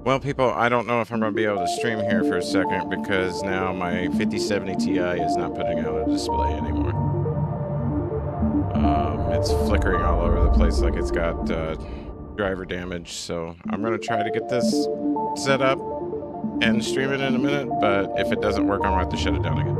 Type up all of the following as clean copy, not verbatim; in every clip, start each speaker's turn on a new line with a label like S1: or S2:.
S1: Well, people, I don't know if I'm going to be able to stream here for a second because now my 5070 Ti is not putting out a display anymore. It's flickering all over the place like it's got driver damage, so I'm going to try to get this set up and stream it in a minute, but if it doesn't work, I'm going to have to shut it down again.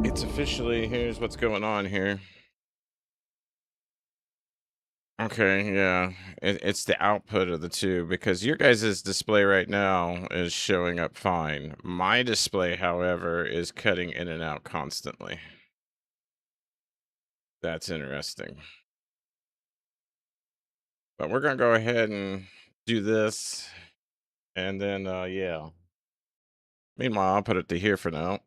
S1: It's officially, here's what's going on here. Okay, yeah, it's the output of the two because your guys' display right now is showing up fine. My display, however, is cutting in and out constantly. That's interesting. But we're gonna go ahead and do this, and then, yeah. Meanwhile, I'll put it to here for now.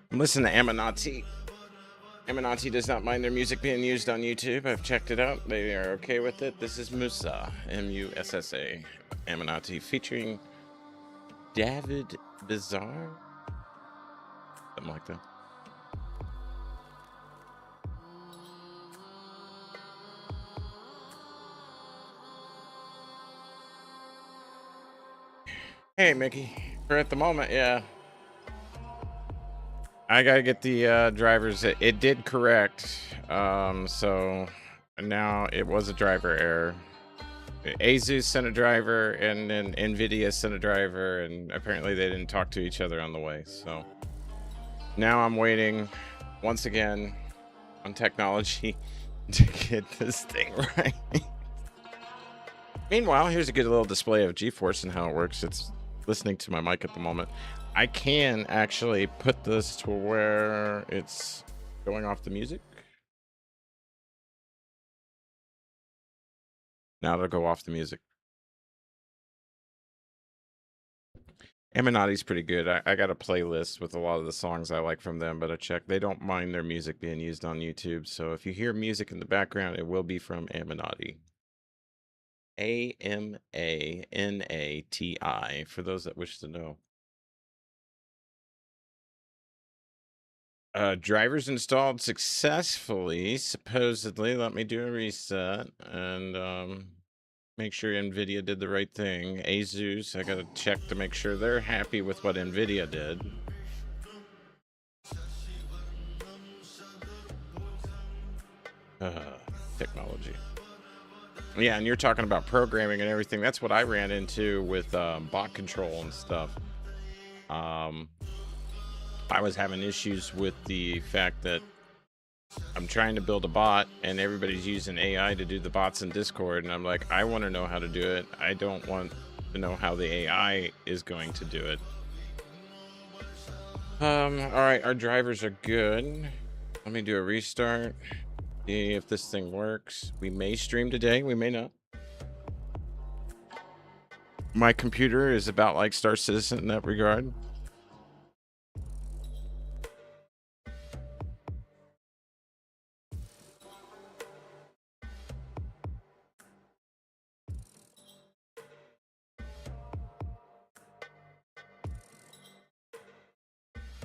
S1: Listen to Aminati. Aminati does not mind their music being used on YouTube. I've checked it out. They are okay with it. This is Mussa, M-U-S-S-A, Aminati, featuring David Bizarre? Something like that. Hey, Mickey. For at the moment, yeah. I gotta get the drivers. It did correct. So now it was a driver error. Asus sent a driver, and then Nvidia sent a driver, and apparently they didn't talk to each other on the way. So now I'm waiting once again on technology to get this thing right. Meanwhile, here's a good little display of GeForce and how it works. It's listening to my mic at the moment. I can actually put this to where it's going off the music. Now it'll go off the music. Eminati's pretty good. I got a playlist with a lot of the songs I like from them, but I checked. They don't mind their music being used on YouTube. So if you hear music in the background, it will be from Aminati. Aminati, for those that wish to know. Drivers installed successfully, supposedly. Let me do a reset and make sure NVIDIA did the right thing. Asus, I gotta check to make sure they're happy with what NVIDIA did. Technology. Yeah, and you're talking about programming and everything. That's what I ran into with bot control and stuff. I was having issues with the fact that I'm trying to build a bot and everybody's using AI to do the bots in Discord, and I'm like, I want to know how to do it. I don't want to know how the AI is going to do it. All right, our drivers are good. Let me do a restart. See if this thing works. We may stream today, we may not. My computer is about like Star Citizen in that regard.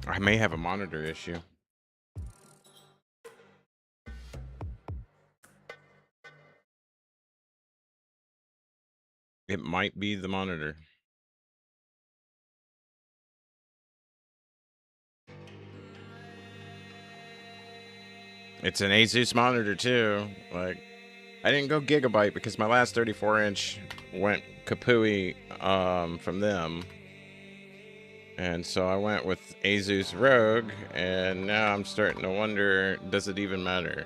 S1: I may have a monitor issue. It might be the monitor. It's an Asus monitor too. Like, I didn't go gigabyte because my last 34-inch went kapooey from them. And so I went with Asus Rogue, and now I'm starting to wonder, does it even matter?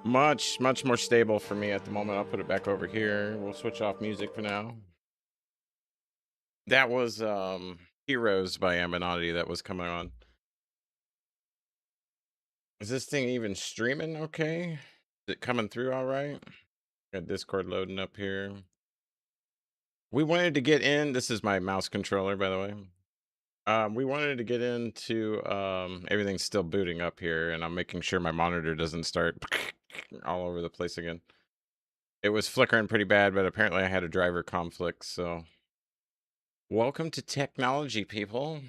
S1: Much more stable for me at the moment. I'll put it back over here. We'll switch off music for now. That was Heroes by Aminati that was coming on. Is this thing even streaming okay? Is it coming through all right? Got Discord loading up here. We wanted to get in. This is my mouse controller, by the way. We wanted to get into everything's still booting up here, and I'm making sure my monitor doesn't start all over the place again. It was flickering pretty bad, but apparently I had a driver conflict, so welcome to technology, people.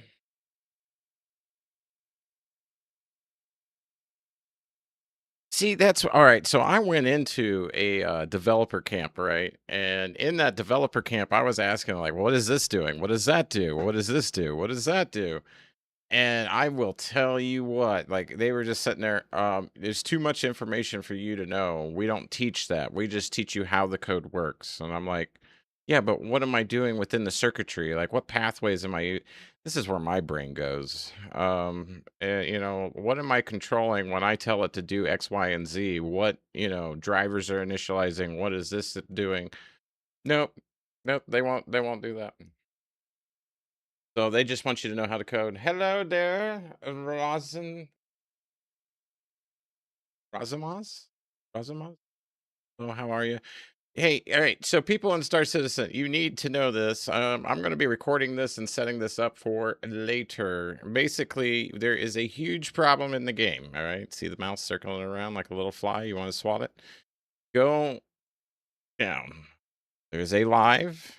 S1: See, that's all right. So I went into a developer camp, right? And in that developer camp, I was asking, like, what is this doing? What does that do? What does this do? What does that do? And I will tell you what, like they were just sitting there. There's too much information for you to know. We don't teach that. We just teach you how the code works. And I'm like, yeah, but what am I doing within the circuitry? Like, what pathways am this is where my brain goes. What am I controlling when I tell it to do X, Y, and Z? What, drivers are initializing? What is this doing? Nope. Nope. They won't do that. So they just want you to know how to code. Hello there, Razamaz? Razamaz? Oh, how are you? Hey, all right. So people in Star Citizen, you need to know this. I'm going to be recording this and setting this up for later. Basically, there is a huge problem in the game. All right. See the mouse circling around like a little fly. You want to swat it? Go down. There's a live.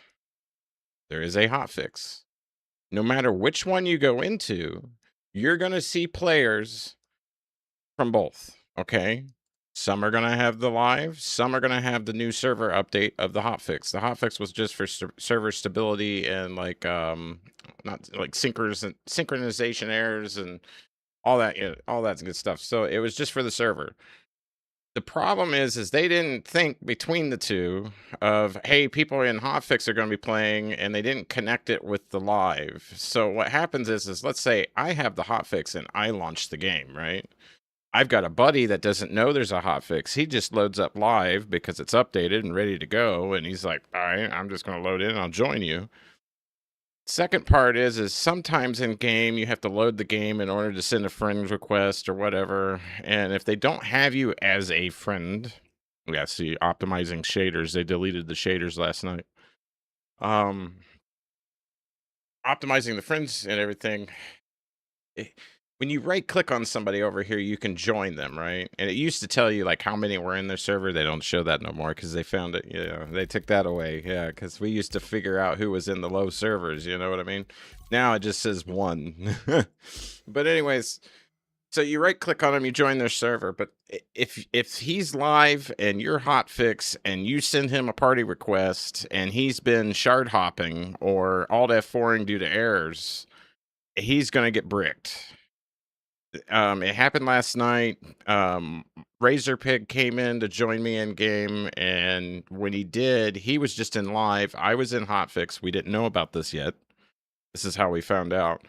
S1: There is a hotfix. No matter which one you go into, you're going to see players from both. Okay. Some are going to have the live, some are going to have the new server update of the hotfix. The hotfix was just for server stability and like not like synchronization errors and all that, all that good stuff. So it was just for the server. The problem is they didn't think between the two of, hey, people in hotfix are going to be playing, and they didn't connect it with the live. So what happens is let's say I have the hotfix and I launch the game, right? I've got a buddy that doesn't know there's a hotfix. He just loads up live because it's updated and ready to go, and he's like, all right, I'm just going to load in and I'll join you. Second part is sometimes in game you have to load the game in order to send a friend request or whatever, and if they don't have you as a friend, yeah, see, optimizing shaders, they deleted the shaders last night. Optimizing the friends and everything, when you right click on somebody over here, you can join them, right? And it used to tell you like how many were in their server. They don't show that no more because they found it. Yeah, they took that away. Yeah, because we used to figure out who was in the low servers. You know what I mean? Now it just says one. But anyways, so you right click on him, you join their server. But if he's live and you're hotfix and you send him a party request and he's been shard hopping or alt F4ing due to errors, he's gonna get bricked. It happened last night. Razor Pig came in to join me in game, and when he did, he was just in live. I was in hotfix. We didn't know about this yet. This is how we found out.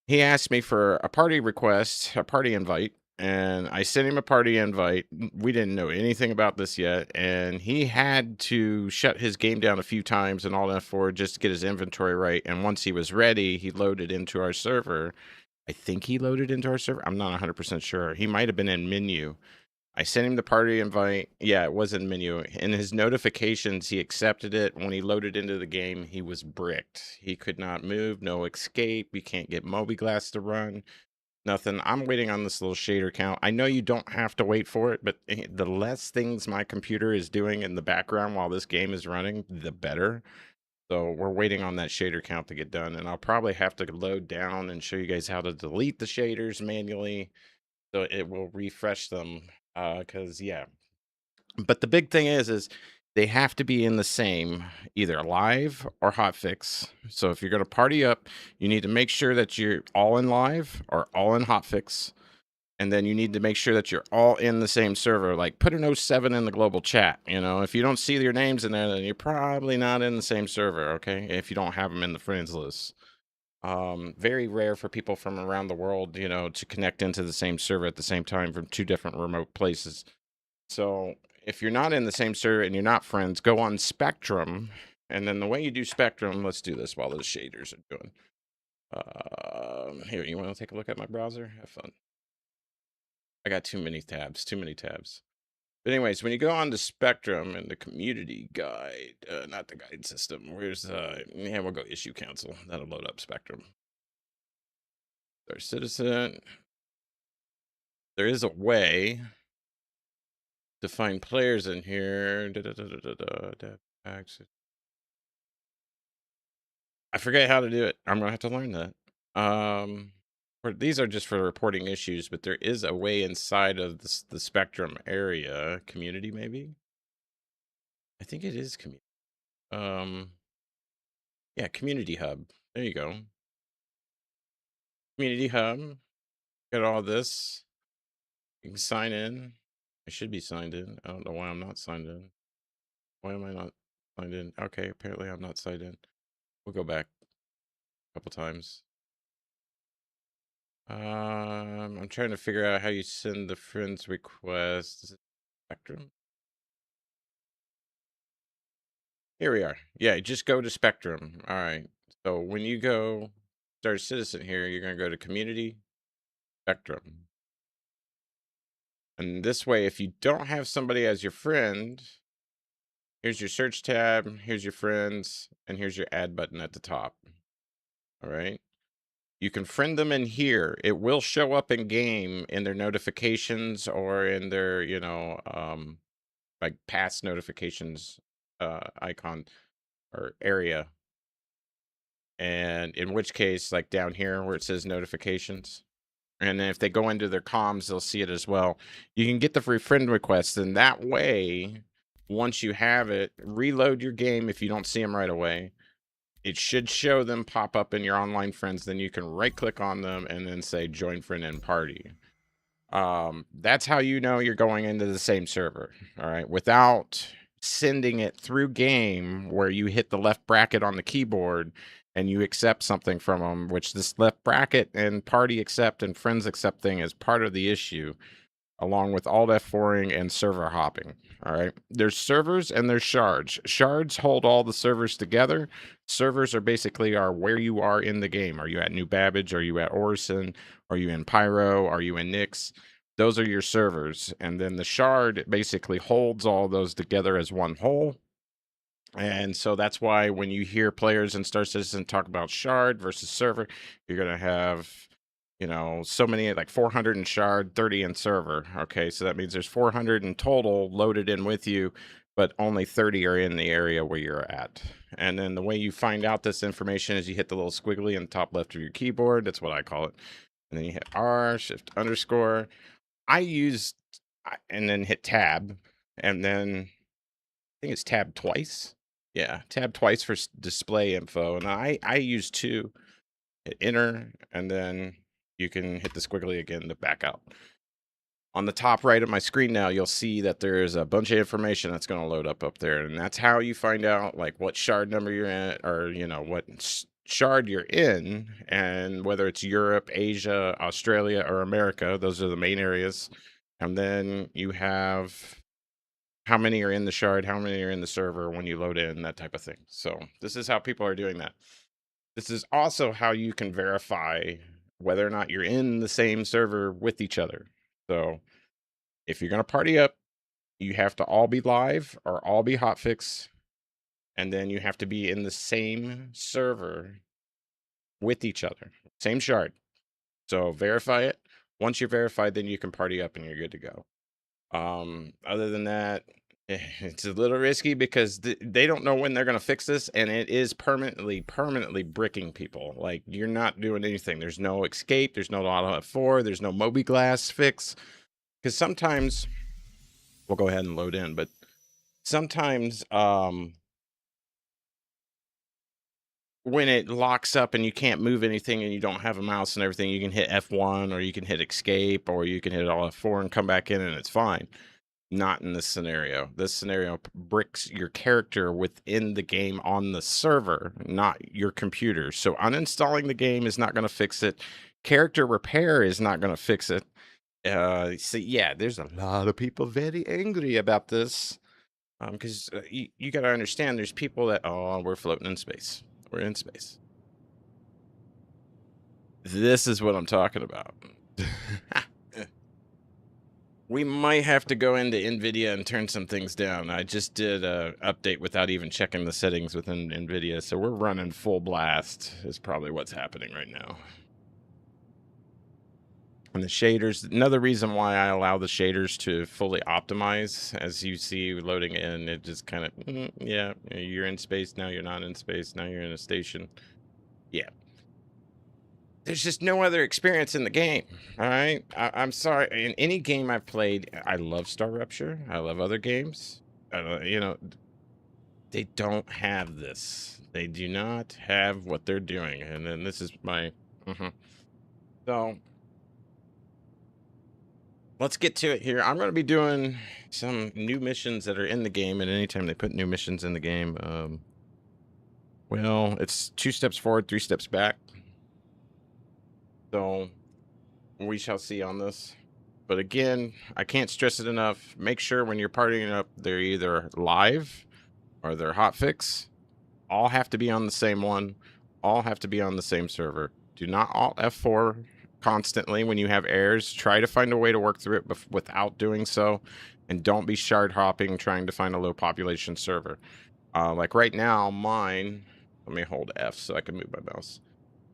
S1: He asked me for a party request, a party invite, and I sent him a party invite. We didn't know anything about this yet, and he had to shut his game down a few times and all that for just to get his inventory right. And once he was ready, he loaded into our server. I think he loaded into our server. I'm not 100% sure. He might have been in menu. I sent him the party invite. Yeah, it was in menu. In his notifications, he accepted it. When he loaded into the game, he was bricked. He could not move, no escape. You can't get mobiGlas to run. Nothing. I'm waiting on this little shader count. I know you don't have to wait for it, but the less things my computer is doing in the background while this game is running, the better. So we're waiting on that shader count to get done, and I'll probably have to load down and show you guys how to delete the shaders manually so it will refresh them. Because yeah, but the big thing is they have to be in the same either live or hotfix. So if you're going to party up, you need to make sure that you're all in live or all in hotfix. And then you need to make sure that you're all in the same server. Like put an 07 in the global chat. You know, if you don't see your names in there, then you're probably not in the same server. Okay, if you don't have them in the friends list. Very rare for people from around the world, you know, to connect into the same server at the same time from 2 different remote places. So if you're not in the same server and you're not friends, go on Spectrum. And then the way you do Spectrum, let's do this while those shaders are doing. Here, you want to take a look at my browser? Have fun. I got too many tabs. But anyways, when you go on to Spectrum and the community guide, not the guide system, where's yeah, we'll go issue council. That'll load up Spectrum. Our citizen. There is a way to find players in here. I forget how to do it. I'm gonna have to learn that. These are just for reporting issues, but there is a way inside of the Spectrum area community. Maybe I think it is community. Yeah, community hub. There you go. Community hub. Got all this. You can sign in. I should be signed in. I don't know why I'm not signed in. Why am I not signed in? Okay, apparently I'm not signed in. We'll go back a couple times. I'm trying to figure out how you send the friends request. Is it Spectrum? Here we are. Yeah, just go to Spectrum. All right. So when you go start a citizen here, you're going to go to Community Spectrum. And this way, if you don't have somebody as your friend, here's your search tab, here's your friends, and here's your add button at the top. All right. You can friend them in here. It will show up in game in their notifications or in their, you know, like past notifications icon or area. And in which case, like down here where it says notifications, and then if they go into their comms, they'll see it as well. You can get the free friend requests, and that way, once you have it, reload your game if you don't see them right away. It should show them pop up in your online friends. Then you can right click on them and then say join friend and party. That's how you know you're going into the same server. All right, without sending it through game where you hit the left bracket on the keyboard and you accept something from them, which this left bracket and party accept and friends accept thing is part of the issue, along with alt F4ing and server hopping. All right. There's servers and there's shards. Shards hold all the servers together. Servers are basically where you are in the game. Are you at New Babbage? Are you at Orison? Are you in Pyro? Are you in Nyx? Those are your servers. And then the shard basically holds all those together as one whole. And so that's why when you hear players in Star Citizen talk about shard versus server, you're going to have, you know, so many, like 400 in shard, 30 in server. Okay, so that means there's 400 in total loaded in with you, but only 30 are in the area where you're at. And then the way you find out this information is you hit the little squiggly in the top left of your keyboard. That's what I call it. And then you hit R, shift underscore. And then hit tab. And then I think it's tab twice. Yeah, tab twice for display info. And I use 2. Hit enter, and then you can hit the squiggly again to back out. On the top right of my screen now, you'll see that there's a bunch of information that's going to load up there. And that's how you find out like what shard number you're in, or, you know, what shard you're in, and whether it's Europe, Asia, Australia, or America. Those are the main areas. And then you have how many are in the shard, how many are in the server when you load in, that type of thing. So this is how people are doing that. This is also how you can verify whether or not you're in the same server with each other. So if you're going to party up, you have to all be live or all be hotfix, and then you have to be in the same server with each other, same shard. So verify it. Once you're verified, then you can party up and you're good to go. Other than that, it's a little risky because they don't know when they're going to fix this, and it is permanently bricking people. Like, you're not doing anything. There's no escape, there's no auto F4, there's no Moby-Glass fix. Because sometimes we'll go ahead and load in, but sometimes when it locks up and you can't move anything and you don't have a mouse and everything, you can hit F1 or you can hit escape or you can hit all F4 and come back in and it's fine. Not in this scenario. This scenario bricks your character within the game on the server, not your computer. So uninstalling the game is not going to fix it. Character repair is not going to fix it. So yeah, there's a lot of people very angry about this. Because you got to understand, there's people that, oh, we're floating in space. We're in space. This is what I'm talking about. We might have to go into NVIDIA and turn some things down. I just did an update without even checking the settings within NVIDIA, so we're running full blast is probably what's happening right now. And the shaders, another reason why I allow the shaders to fully optimize, as you see loading in, it just kind of, yeah, you're in space, now you're not in space, now you're in a station. Yeah. There's just no other experience in the game, all right? I'm sorry. In any game I've played, I love Star Rupture. I love other games. You know, they don't have this. They do not have what they're doing. And then this is my... So, let's get to it here. I'm going to be doing some new missions that are in the game. And anytime they put new missions in the game, well, it's 2 steps forward, 3 steps back. So we shall see on this. But again, I can't stress it enough. Make sure when you're partying up, they're either live or they're hotfix. All have to be on the same one. All have to be on the same server. Do not alt F4 constantly when you have errors. Try to find a way to work through it without doing so. And don't be shard hopping trying to find a low population server. Like right now, mine... Let me hold F so I can move my mouse.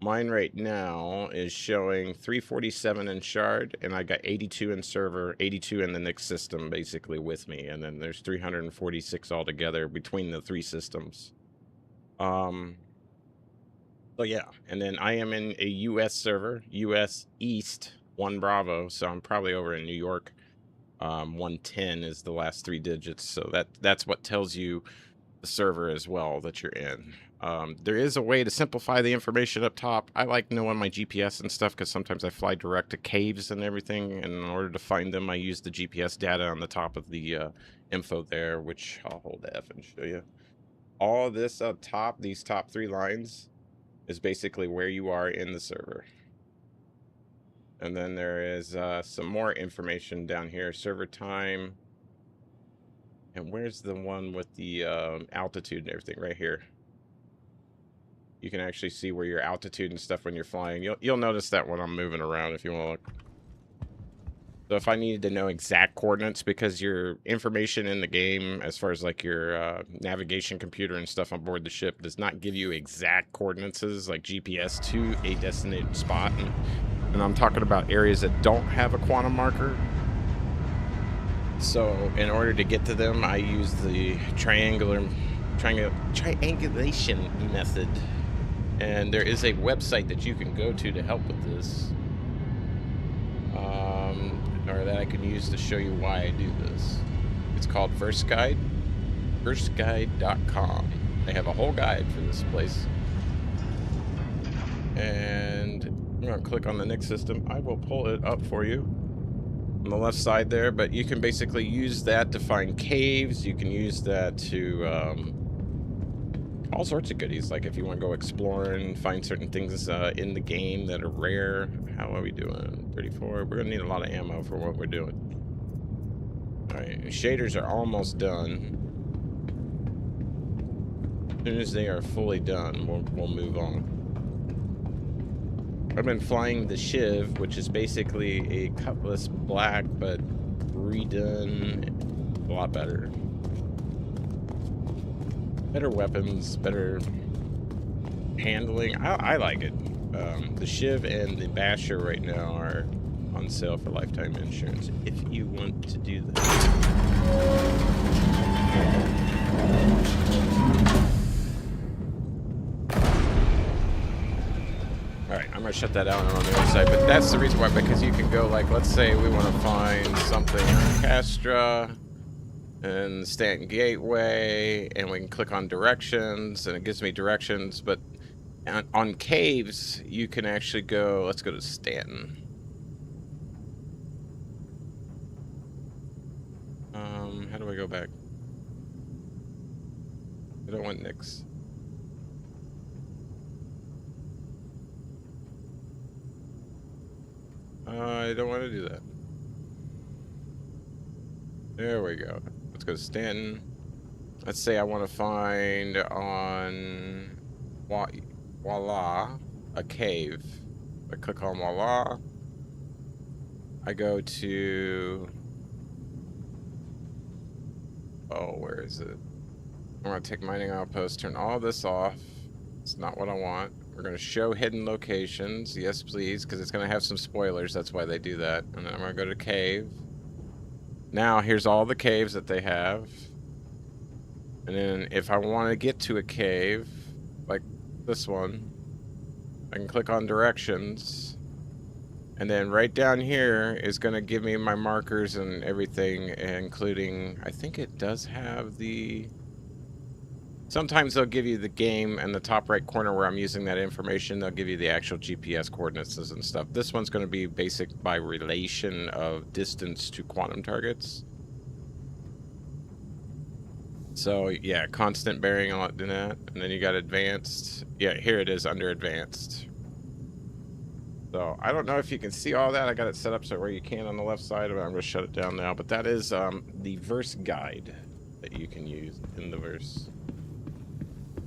S1: Mine right now is showing 347 in shard, and I got 82 in server, 82 in the next system basically with me, and then there's 346 altogether between the 3 systems. So yeah, and then I am in a US server, US East 1 Bravo, so I'm probably over in New York. 110 is the last 3 digits, so that's what tells you the server as well that you're in. There is a way to simplify the information up top. I like knowing my GPS and stuff because sometimes I fly direct to caves and everything, and in order to find them, I use the GPS data on the top of the info there, which I'll hold the F and show you. All this up top, these top 3 lines, is basically where you are in the server. And then there is some more information down here, server time. And where's the one with the altitude and everything? Right here. You can actually see where your altitude and stuff when you're flying. You'll notice that when I'm moving around if you want to look. So if I needed to know exact coordinates, because your information in the game, as far as like your navigation computer and stuff on board the ship, does not give you exact coordinates like GPS to a designated spot. And I'm talking about areas that don't have a quantum marker. So in order to get to them, I use the triangulation method. And there is a website that you can go to help with this. Or that I can use to show you why I do this. It's called VerseGuide. VerseGuide.com. They have a whole guide for this place. And I'm going to click on the next system. I will pull it up for you on the left side there, but you can basically use that to find caves. You can use that to all sorts of goodies, like if you want to go exploring, find certain things in the game that are rare. How are we doing? 34. We're gonna need a lot of ammo for what we're doing. All right, shaders are almost done. As soon as they are fully done, we'll move on. I've been flying the Shiv, which is basically a Cutlass Black, but redone a lot better. Better weapons, better handling. I like it. The Shiv and the Basher right now are on sale for lifetime insurance if you want to do that. Alright, I'm going to shut that down on the other side, but that's the reason why, because you can go, like, let's say we want to find something in Castra and Stanton Gateway, and we can click on directions, and it gives me directions, but On caves, you can actually go. Let's go to Stanton. How do I go back? I don't want Nick's. I don't want to do that. There we go. Let's go to Stanton. Let's say I want to find on Voila a cave. I click on Voila. I go to... Oh, where is it? I'm going to take mining outpost, turn all this off. It's not what I want. We're going to show hidden locations. Yes, please, because it's going to have some spoilers. That's why they do that. And then I'm going to go to cave. Now, here's all the caves that they have. And then if I want to get to a cave, like this one, I can click on directions. And then right down here is going to give me my markers and everything, including, I think it does have the... Sometimes they'll give you the game in the top right corner where I'm using that information. They'll give you the actual GPS coordinates and stuff. This one's going to be basic by relation of distance to quantum targets. So yeah, constant bearing on that. And then you got advanced. Yeah, here it is under advanced. So I don't know if you can see all that. I got it set up so where you can on the left side. I'm going to shut it down now. But that is the verse guide that you can use in the verse.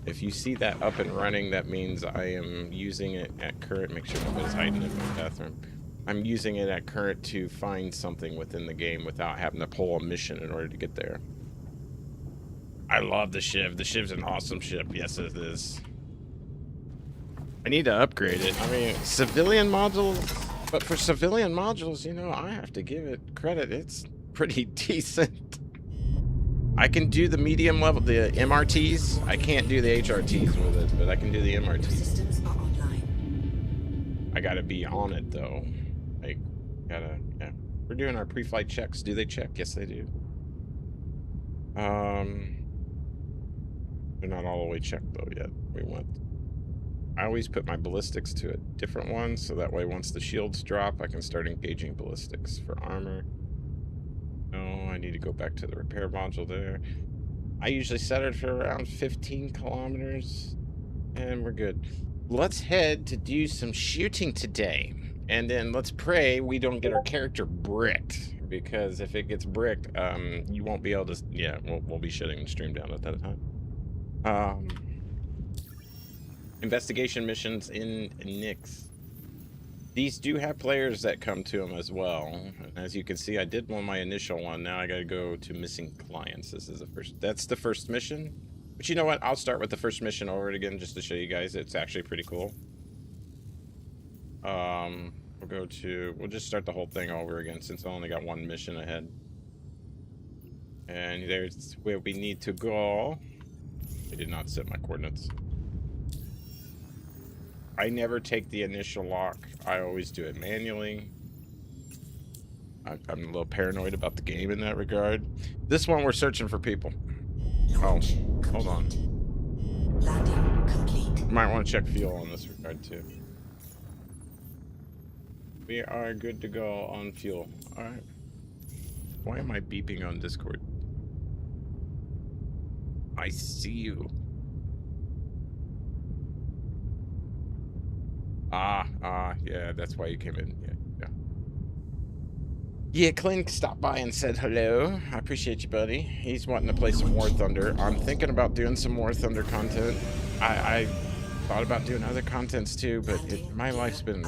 S1: If you see that up and running, that means I am using it at current. Make sure nobody's hiding in my bathroom. I'm using it at current to find something within the game without having to pull a mission in order to get there. I love the Shiv. The Shiv's an awesome ship. Yes, it is. I need to upgrade it. I mean, civilian modules, but for civilian modules, you know, I have to give it credit. It's pretty decent. I can do the medium level, the MRTs. I can't do the HRTs with it, but I can do the MRTs.
S2: Systems are online.
S1: I gotta be on it though. Yeah. We're doing our pre-flight checks. Do they check? Yes, they do. They're not all the way checked though yet. I always put my ballistics to a different one, so that way once the shields drop, I can start engaging ballistics for armor. No, I need to go back to the repair module there. I usually set it for around 15 kilometers, and we're good. Let's head to do some shooting today, and then let's pray we don't get our character bricked, because if it gets bricked, you won't be able to... Yeah, we'll be shutting the stream down at that time. Investigation missions in Nyx. These do have players that come to them as well. As you can see, I did my initial one. Now I gotta go to missing clients. This is the first. That's the first mission. But you know what? I'll start with the first mission over it again just to show you guys. It's actually pretty cool. We'll just start the whole thing over again since I only got one mission ahead. And there's where we need to go. I did not set my coordinates. I never take the initial lock. I always do it manually. I'm a little paranoid about the game in that regard. This one, we're searching for people.
S2: Launch
S1: Hold on.
S2: Landing complete.
S1: You might want to check fuel on this regard too. We are good to go on fuel. Alright. Why am I beeping on Discord? I see you. Yeah, that's why you came in. Yeah, Clint stopped by and said hello. I appreciate you, buddy. He's wanting to play some War Thunder. I'm thinking about doing some War Thunder content. I thought about doing other contents too, but my life's been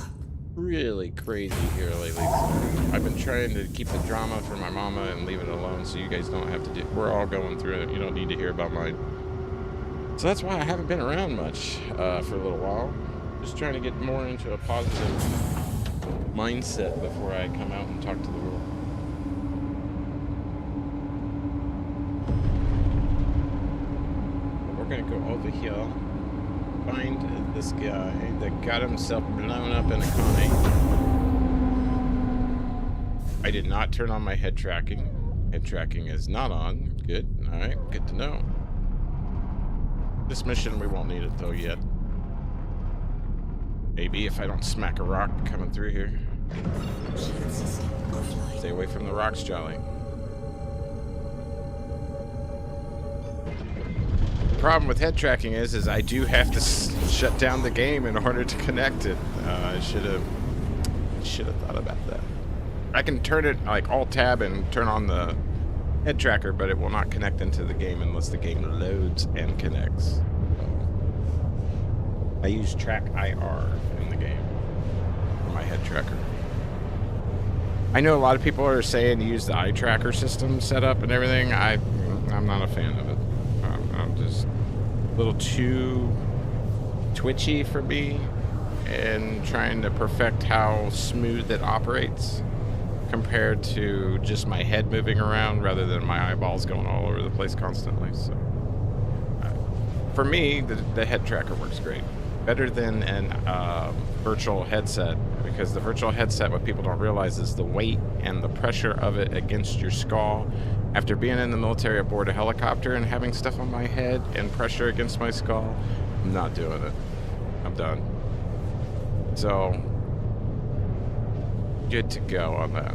S1: really crazy here lately. So I've been trying to keep the drama for my mama and leave it alone so you guys don't have to do... We're all going through it. You don't need to hear about mine. So that's why I haven't been around much for a little while. Just trying to get more into a positive mindset before I come out and talk to the world. We're gonna go over here, find this guy that got himself blown up in a Connie. I did not turn on my head tracking. Head tracking is not on. Good. Alright, good to know. This mission, we won't need it though yet. Maybe if I don't smack a rock coming through here.
S2: Shield system offline.
S1: Stay away from the rocks, Jolly. The problem with head tracking is I do have to shut down the game in order to connect it. I should have thought about that. I can turn it like Alt Tab and turn on the head tracker, but it will not connect into the game unless the game loads and connects. I use Track IR in the game for my head tracker. I know a lot of people are saying use the eye tracker system setup and everything. I'm not a fan of it. I'm just a little too twitchy for me, and trying to perfect how smooth it operates compared to just my head moving around rather than my eyeballs going all over the place constantly. So for me, the head tracker works great. Better than an virtual headset, because the virtual headset, what people don't realize is the weight and the pressure of it against your skull. After being in the military aboard a helicopter and having stuff on my head and pressure against my skull, I'm not doing it. I'm done. So, good to go on that.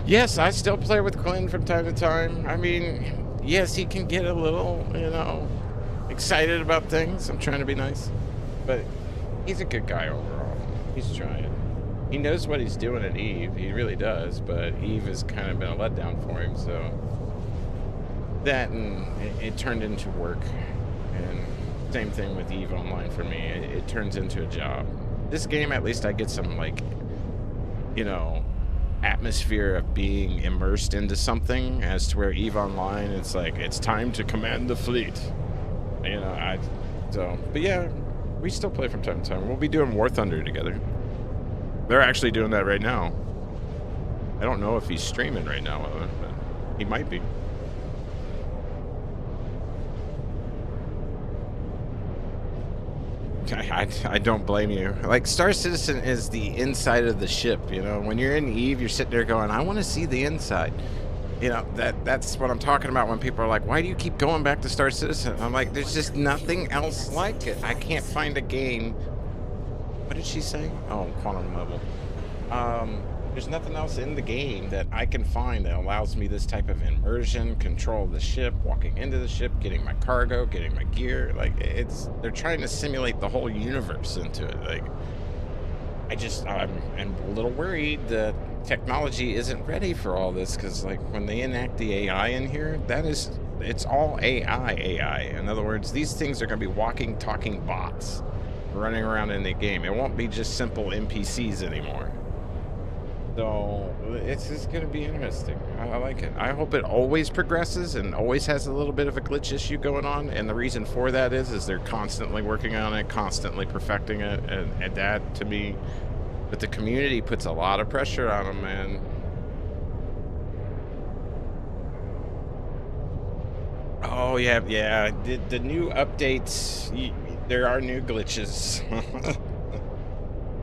S1: Yes, I still play with Quinn from time to time. I mean, yes, he can get a little, excited about things. I'm trying to be nice. But he's a good guy overall. He's trying. He knows what he's doing at Eve. He really does. But Eve has kind of been a letdown for him. So that, and it turned into work. And same thing with Eve Online for me. It turns into a job. This game, at least I get some, atmosphere of being immersed into something, as to where Eve Online, it's like, it's time to command the fleet. But yeah, we still play from time to time. We'll be doing War Thunder together. They're actually doing that right now. I don't know if he's streaming right now, but he might be. I don't blame you. Like, Star Citizen is the inside of the ship, When you're in Eve, you're sitting there going, I want to see the inside. That's what I'm talking about when people are like, why do you keep going back to Star Citizen? I'm like, there's just nothing else like it. I can't find a game. What did she say? Oh, Quantum Level. There's nothing else in the game that I can find that allows me this type of immersion, control of the ship, walking into the ship, getting my cargo, getting my gear. Like, they're trying to simulate the whole universe into it. Like, I'm a little worried that technology isn't ready for all this, because, like, when they enact the AI in here, it's all AI. In other words, these things are going to be walking, talking bots running around in the game. It won't be just simple NPCs anymore. So it's just going to be interesting. I like it. I hope it always progresses and always has a little bit of a glitch issue going on. And the reason for that is they're constantly working on it, constantly perfecting it. And that, to me, but the community puts a lot of pressure on them, man. Oh, yeah. The new updates, there are new glitches.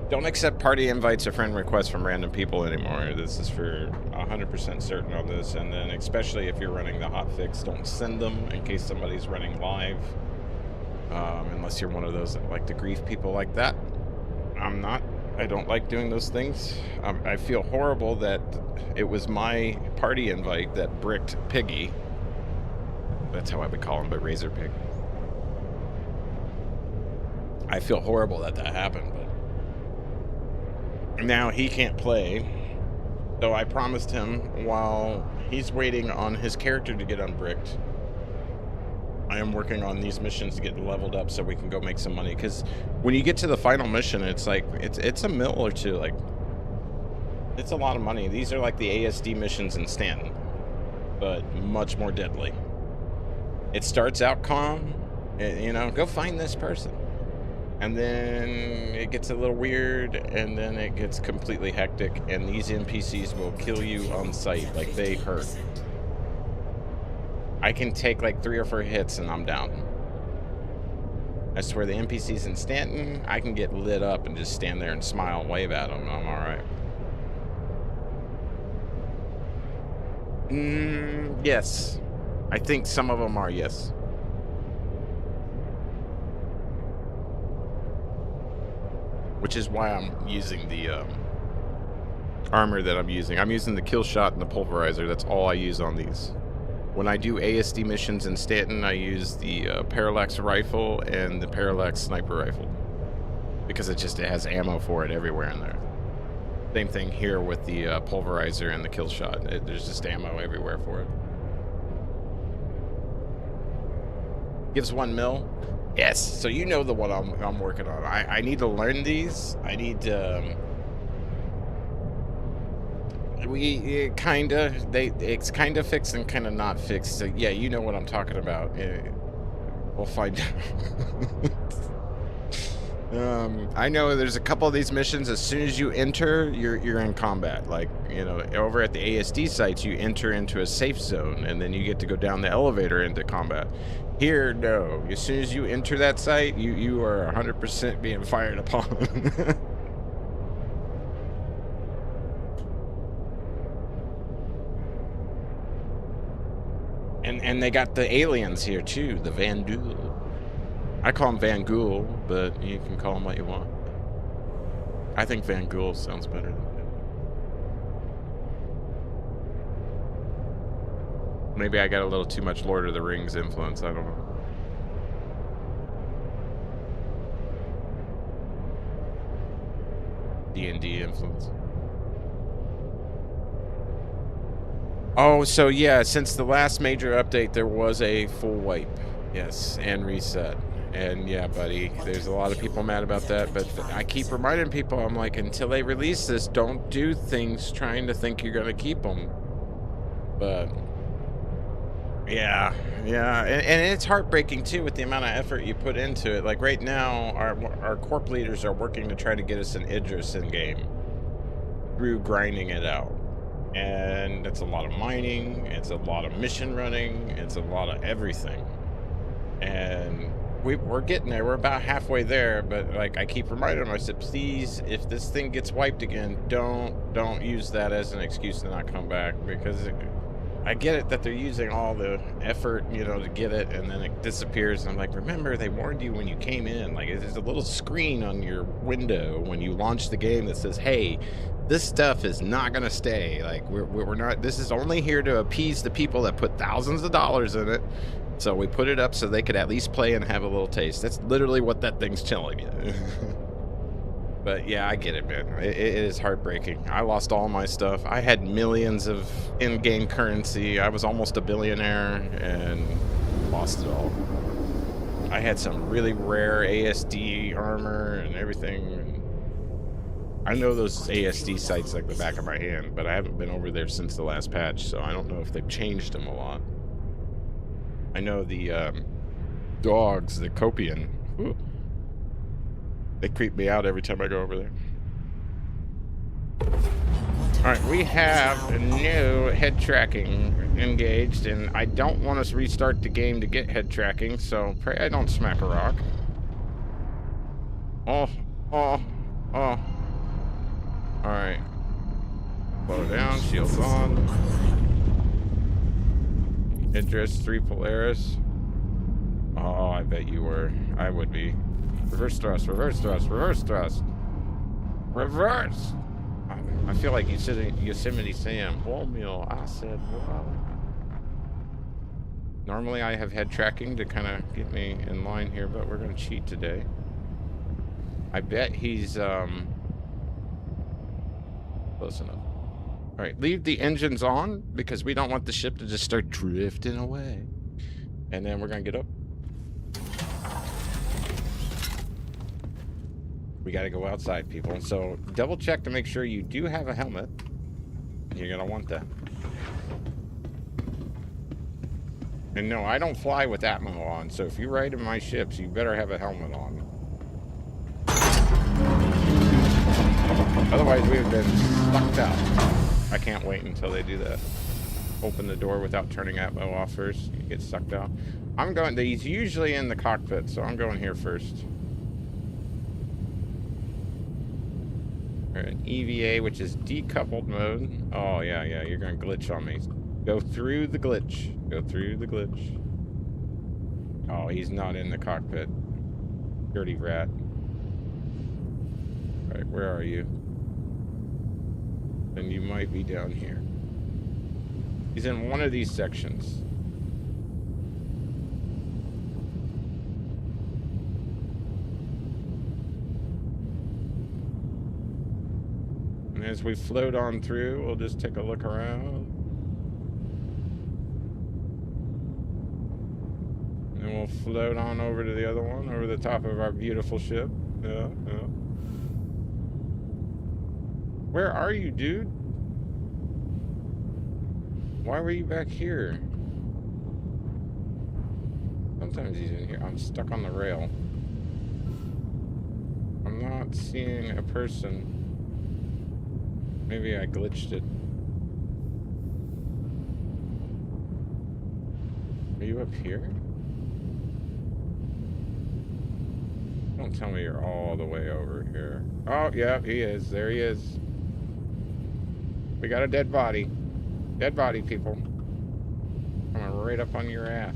S1: Don't accept party invites or friend requests from random people anymore. This is for 100% certain on this. And then especially if you're running the hotfix, don't send them in case somebody's running live. Unless you're one of those that like to grief people like that. I'm not. I don't like doing those things. I feel horrible that it was my party invite that bricked Piggy. That's how I would call him, but Razor Pig. I feel horrible that happened, but now he can't play. So I promised him, while he's waiting on his character to get unbricked, I am working on these missions to get leveled up so we can go make some money. Because when you get to the final mission, it's like, it's a $1 or $2. Like, it's a lot of money. These are like the ASD missions in Stanton, but much more deadly. It starts out calm, go find this person. And then it gets a little weird, and then it gets completely hectic, and these NPCs will kill you on sight. Like, they hurt. I can take like 3 or 4 hits and I'm down. I swear, the NPCs in Stanton, I can get lit up and just stand there and smile and wave at them, and I'm alright. Yes. I think some of them are, yes. Which is why I'm using the armor that I'm using. I'm using the kill shot and the pulverizer. That's all I use on these. When I do ASD missions in Stanton, I use the parallax rifle and the parallax sniper rifle. Because it has ammo for it everywhere in there. Same thing here with the pulverizer and the kill shot. There's just ammo everywhere for it. Gives 1 mil. Yes, so you know the one I'm working on. I need to learn these. I need to. It's kind of fixed and kind of not fixed. So yeah, you know what I'm talking about. We'll find out. I know there's a couple of these missions. As soon as you enter, you're in combat. Like, you know, over at the ASD sites, you enter into a safe zone, and then you get to go down the elevator into combat. Here, no. As soon as you enter that site, you are 100% being fired upon. And they got the aliens here too, the Vanduul. I call them Vangool, but you can call them what you want. I think Vangool sounds better than that. Maybe I got a little too much Lord of the Rings influence, I don't know. D&D influence. Oh, so yeah, since the last major update, there was a full wipe. Yes, and reset. And yeah, buddy, there's a lot of people mad about that, but I keep reminding people, I'm like, until they release this, don't do things trying to think you're going to keep them. But yeah, and it's heartbreaking too with the amount of effort you put into it. Like right now, our corp leaders are working to try to get us an Idris in game through grinding it out. And it's a lot of mining, it's a lot of mission running, it's a lot of everything. And we're getting there. We're about halfway there, but like I keep reminding them, I said, please, if this thing gets wiped again, don't use that as an excuse to not come back, because I get it that they're using all the effort, you know, to get it, and then it disappears. And I'm like, remember, they warned you when you came in. Like, there's a little screen on your window when you launch the game that says, hey, this stuff is not gonna stay. Like, we're not, this is only here to appease the people that put thousands of dollars in it. So we put it up so they could at least play and have a little taste. That's literally what that thing's telling you. But yeah, I get it, man. It is heartbreaking. I lost all my stuff. I had millions of in-game currency. I was almost a billionaire and lost it all. I had some really rare ASD armor and everything. I know those ASD sites like the back of my hand, but I haven't been over there since the last patch, so I don't know if they've changed them a lot. I know the dogs, the Copian, they creep me out every time I go over there. Alright, we have a new head tracking engaged, and I don't want us to restart the game to get head tracking, so pray I don't smack a rock. Oh. Alright. Slow down, shields on. Idris, 3 Polaris. Oh, I bet you were. I would be. Reverse thrust, reverse thrust, reverse thrust. Reverse! I feel like you said Yosemite Sam. Whoa, I said, wow. Normally I have head tracking to kind of get me in line here, but we're going to cheat today. I bet he's, close enough. Alright, leave the engines on because we don't want the ship to just start drifting away. And then we're going to get up. We got to go outside, people. So double check to make sure you do have a helmet. You're going to want that. And no, I don't fly with ammo on. So if you ride in my ships, you better have a helmet on. Otherwise, we have been sucked out. I can't wait until they do that. Open the door without turning ammo off first. You get sucked out. I'm going, he's usually in the cockpit, so I'm going here first. An EVA, which is decoupled mode. Oh, yeah, you're going to glitch on me. Go through the glitch. Go through the glitch. Oh, he's not in the cockpit. Dirty rat. Alright, where are you? Then you might be down here. He's in one of these sections. And as we float on through, we'll just take a look around. And we'll float on over to the other one, over the top of our beautiful ship. Yeah, yeah. Where are you, dude? Why were you back here? Sometimes he's in here. I'm stuck on the rail. I'm not seeing a person. Maybe I glitched it. Are you up here? Don't tell me you're all the way over here. Oh, yeah, he is. There he is. We got a dead body. Dead body, people. Coming right up on your ass.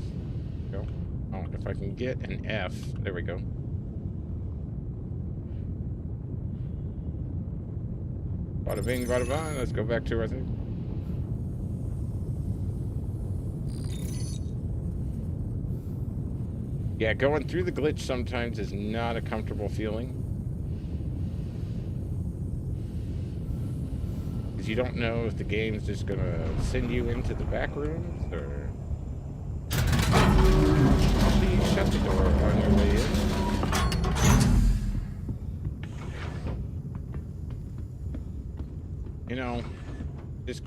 S1: Go. Oh, if I can get an F. There we go. Bada bing, bada bang. Let's go back to our thing. Yeah, going through the glitch sometimes is not a comfortable feeling. Because you don't know if the game's just gonna send you into the back rooms or... Please shut the door on your way in. You know, just...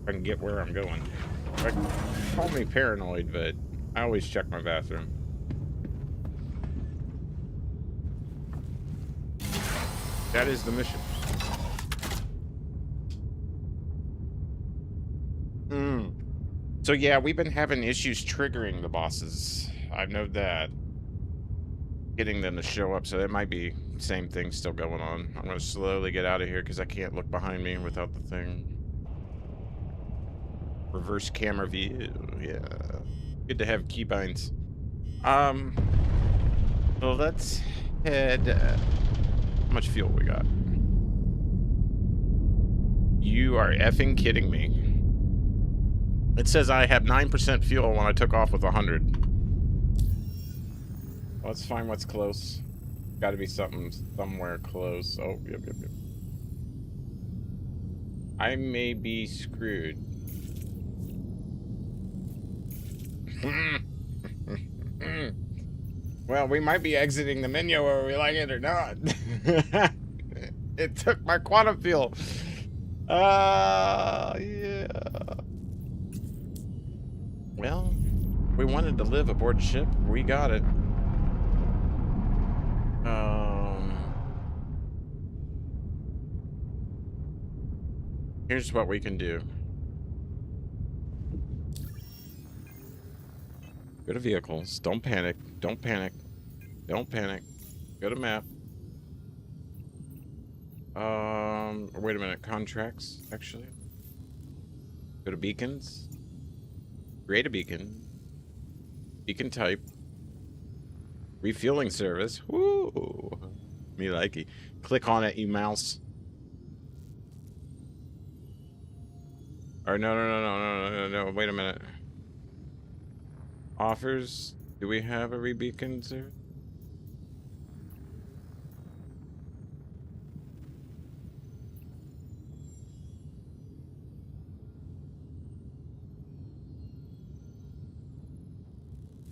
S1: I can get where I'm going. Like, call me paranoid, but I always check my bathroom. That is the mission. So yeah, we've been having issues triggering the bosses. I've known that. Getting them to show up, so it might be the same thing still going on. I'm gonna slowly get out of here because I can't look behind me without the thing. Reverse camera view, yeah. Good to have keybinds. Well, let's head. How much fuel we got? You are effing kidding me. It says I have 9% fuel when I took off with 100. Let's find what's close. Got to be something somewhere close. Oh, yep. I may be screwed. Well, we might be exiting the menu whether we like it or not. It took my quantum fuel. Yeah. Well, we wanted to live aboard ship. We got it. Here's what we can do. Go to vehicles. Don't panic. Don't panic. Don't panic. Go to map. Wait a minute. Contracts, actually. Go to beacons. Create a beacon. Beacon type. Refueling service. Woo! Me likey. Click on it, you mouse. Or no. Wait a minute. Offers. Do we have a rebeacon service?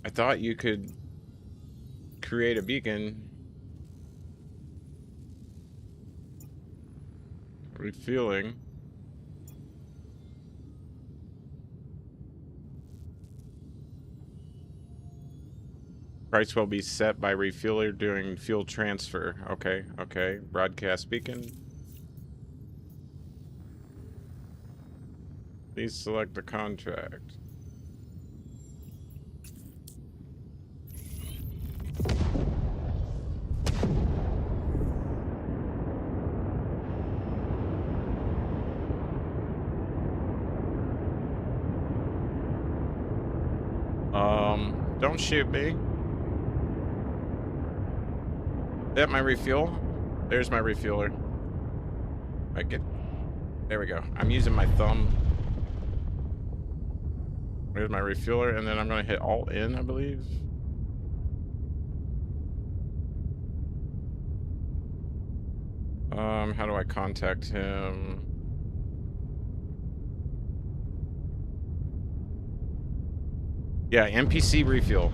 S1: I thought you could create a beacon. Refueling. Price will be set by refueler during fuel transfer. Okay. Broadcast beacon. Please select the contract. Don't shoot me. Is that my refuel? There's my refueler. I get. There we go. I'm using my thumb. There's my refueler, and then I'm gonna hit Alt N, I believe. How do I contact him? Yeah, NPC refuel.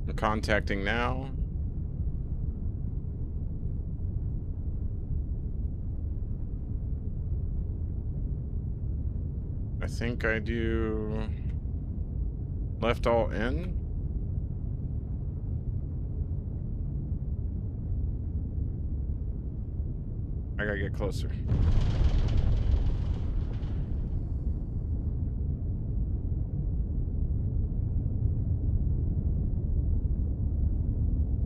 S1: I'm contacting now. I think I do left Alt N. I gotta get closer.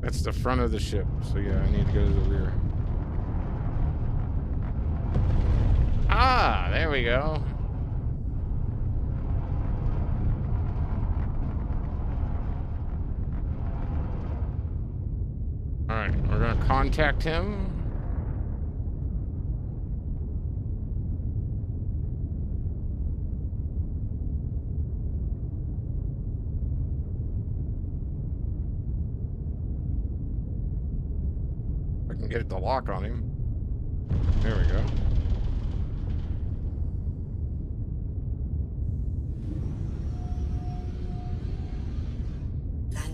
S1: That's the front of the ship, so yeah, I need to go to the rear. Ah, there we go. Alright, we're gonna contact him. I can get it to lock on him. There we go.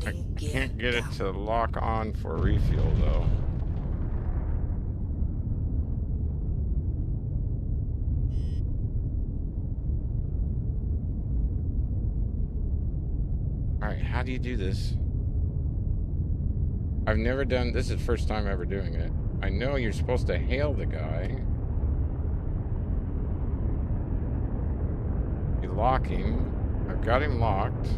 S1: I can't get it to lock on for refuel though. Alright, how do you do this? I've never done this. Is the first time ever doing it. I know you're supposed to hail the guy. You lock him. I've got him locked.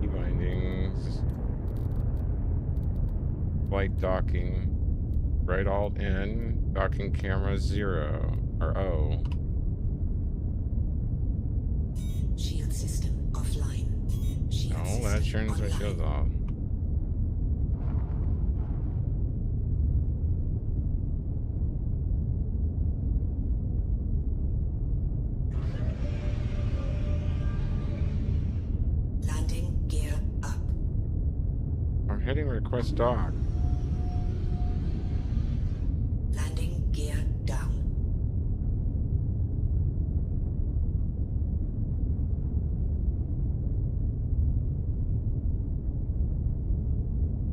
S1: Key bindings. Flight docking. Right Alt N. Docking camera 0 or O.
S2: Shield system offline. Shield
S1: Oh, that
S2: system
S1: turns my
S2: online.
S1: shields off.
S2: Landing gear up.
S1: I'm hitting request dock.
S2: Landing gear down.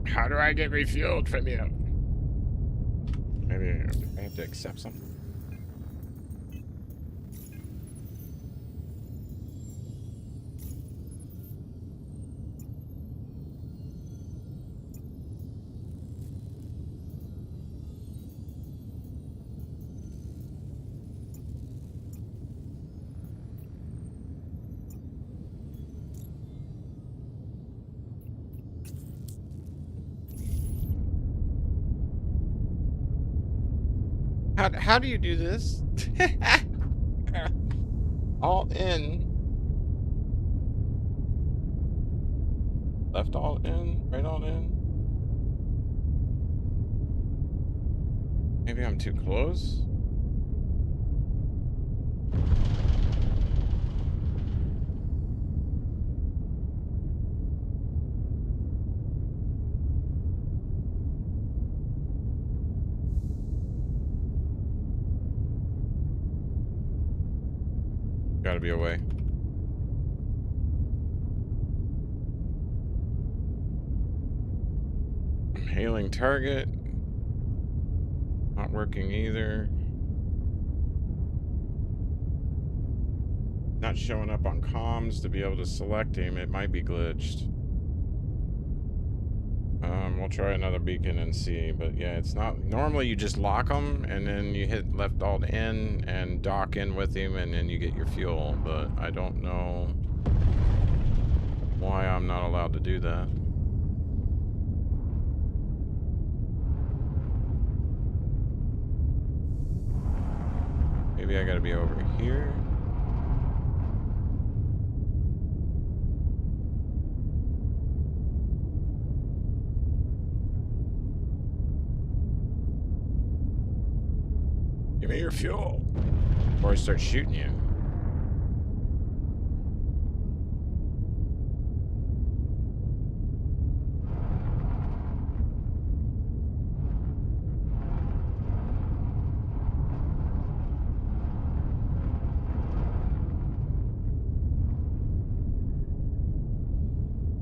S1: How do I get refueled from you? Maybe I have to accept something. How do you do this? Alt in. Left Alt in. Right Alt in. Maybe I'm too close. Gotta be away. I'm hailing target. Not working either. Not showing up on comms to be able to select him. It might be glitched. We'll try another beacon and see, but yeah, it's not. Normally you just lock them and then you hit left Alt N and dock in with him and then you get your fuel, but I don't know why I'm not allowed to do that. Maybe I gotta be over here. Give me your fuel before I start shooting you.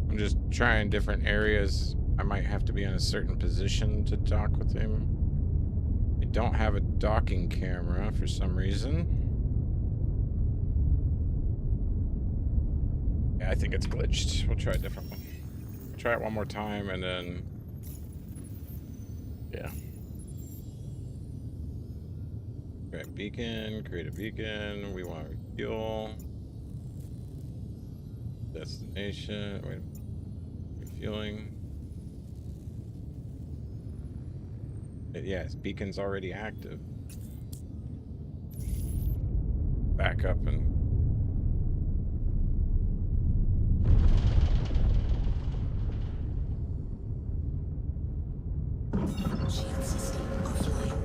S1: I'm just trying different areas. I might have to be in a certain position to dock with him. I don't have a docking camera for some reason. Yeah, I think it's glitched. We'll try a different one. Try it one more time and then... Yeah. Create beacon, create a beacon. We want refuel. Destination. Wait. Refueling. Yeah, his beacon's already active. Back up and...
S2: Shield system offline.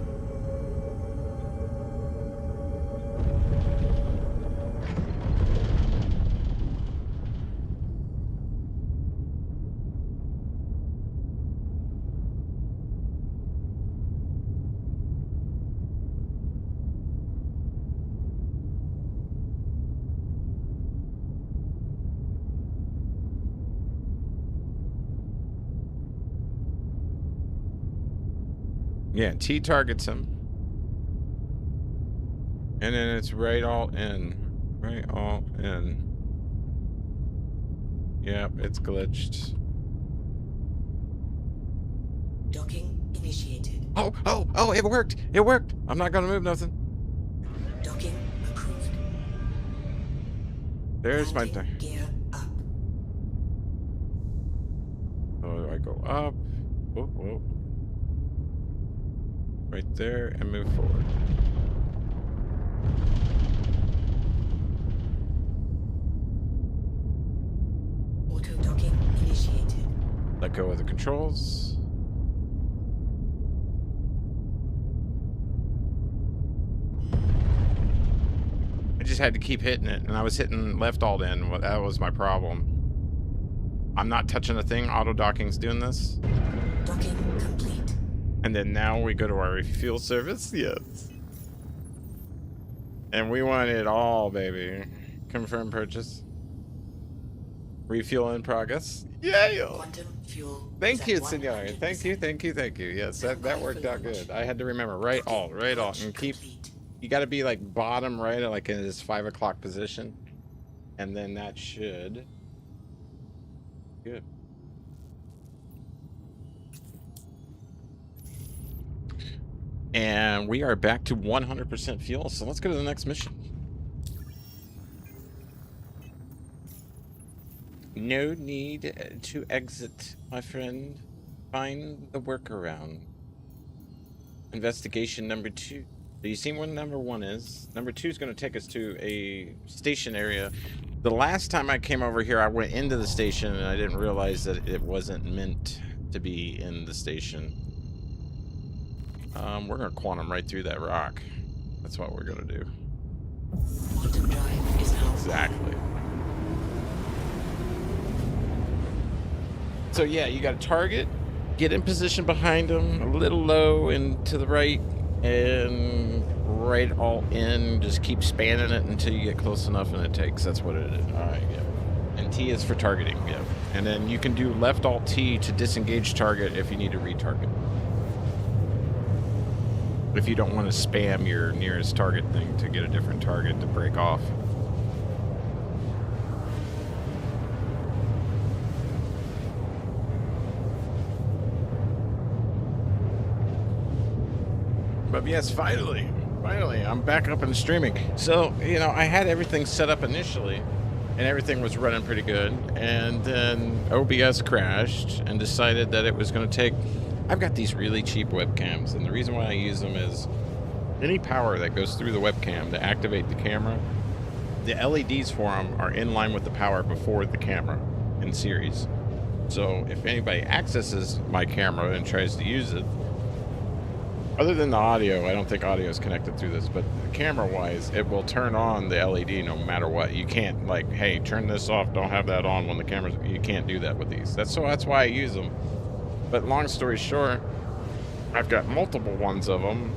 S1: Yeah, T targets him. And then it's right all in. Right all in. Yep, it's glitched.
S2: Docking initiated.
S1: Oh, it worked. It worked. I'm not gonna move nothing.
S2: Docking approved.
S1: There's my
S2: Landing
S1: thing.
S2: gear up.
S1: So I go up. Whoa. Right there and move forward.
S2: Auto docking initiated.
S1: Let go of the controls. I just had to keep hitting it, and I was hitting left alt in. Well, that was my problem. I'm not touching the thing. Auto docking's doing this.
S2: Docking complete.
S1: And then now we go to our refuel service. Yes. And we want it all, baby. Confirm purchase. Refuel in progress. Yeah.
S2: Quantum fuel.
S1: Thank
S2: is
S1: you,
S2: at
S1: senor.
S2: 100%.
S1: Thank you. Yes, that worked out good. I had to remember right alt, and keep.
S2: Complete.
S1: You got to be like bottom right, like in this 5 o'clock position, and then that should. Good. And we are back to 100% fuel, so let's go to the next mission. No need to exit, my friend. Find the workaround. Investigation number 2. So you see what number 1 is. Number 2 is going to take us to a station area. The last time I came over here, I went into the station and I didn't realize that it wasn't meant to be in the station. We're going to quantum right through that rock. That's what we're going to do.
S2: Quantum drive is now.
S1: Exactly. So yeah, you got to target, get in position behind them, a little low and to the right, and right all in. Just keep spanning it until you get close enough and it takes. That's what it is. All right, yeah. And T is for targeting, yeah. And then you can do left alt T to disengage target if you need to retarget. If you don't want to spam your nearest target thing to get a different target to break off. But yes, finally, I'm back up and streaming. So, you know, I had everything set up initially, and everything was running pretty good. And then OBS crashed and decided that it was going to take... I've got these really cheap webcams, and the reason why I use them is Any power that goes through the webcam to activate the camera, the LEDs for them are in line with the power before the camera in series. So if anybody accesses my camera and tries to use it, other than the audio, I don't think audio is connected through this, but camera-wise, it will turn on the LED no matter what. You can't, like, hey, turn this off, don't have that on when the camera's... You can't do that with these. That's why I use them. But long story short, I've got multiple ones of them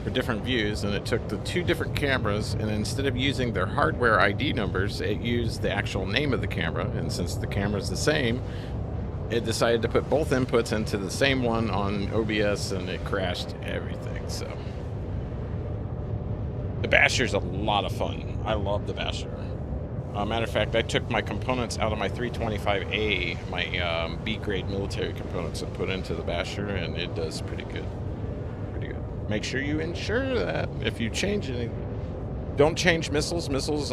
S1: for different views, and it took the 2 different cameras, and instead of using their hardware ID numbers, it used the actual name of the camera, and since the camera's the same, it decided to put both inputs into the same one on OBS, and it crashed everything. So the Basher's a lot of fun. I love the Basher. Matter of fact, I took my components out of my 325A, my B-grade military components, and put into the Basher, and it does pretty good. Pretty good. Make sure you ensure that if you change anything. Don't change missiles. Missiles,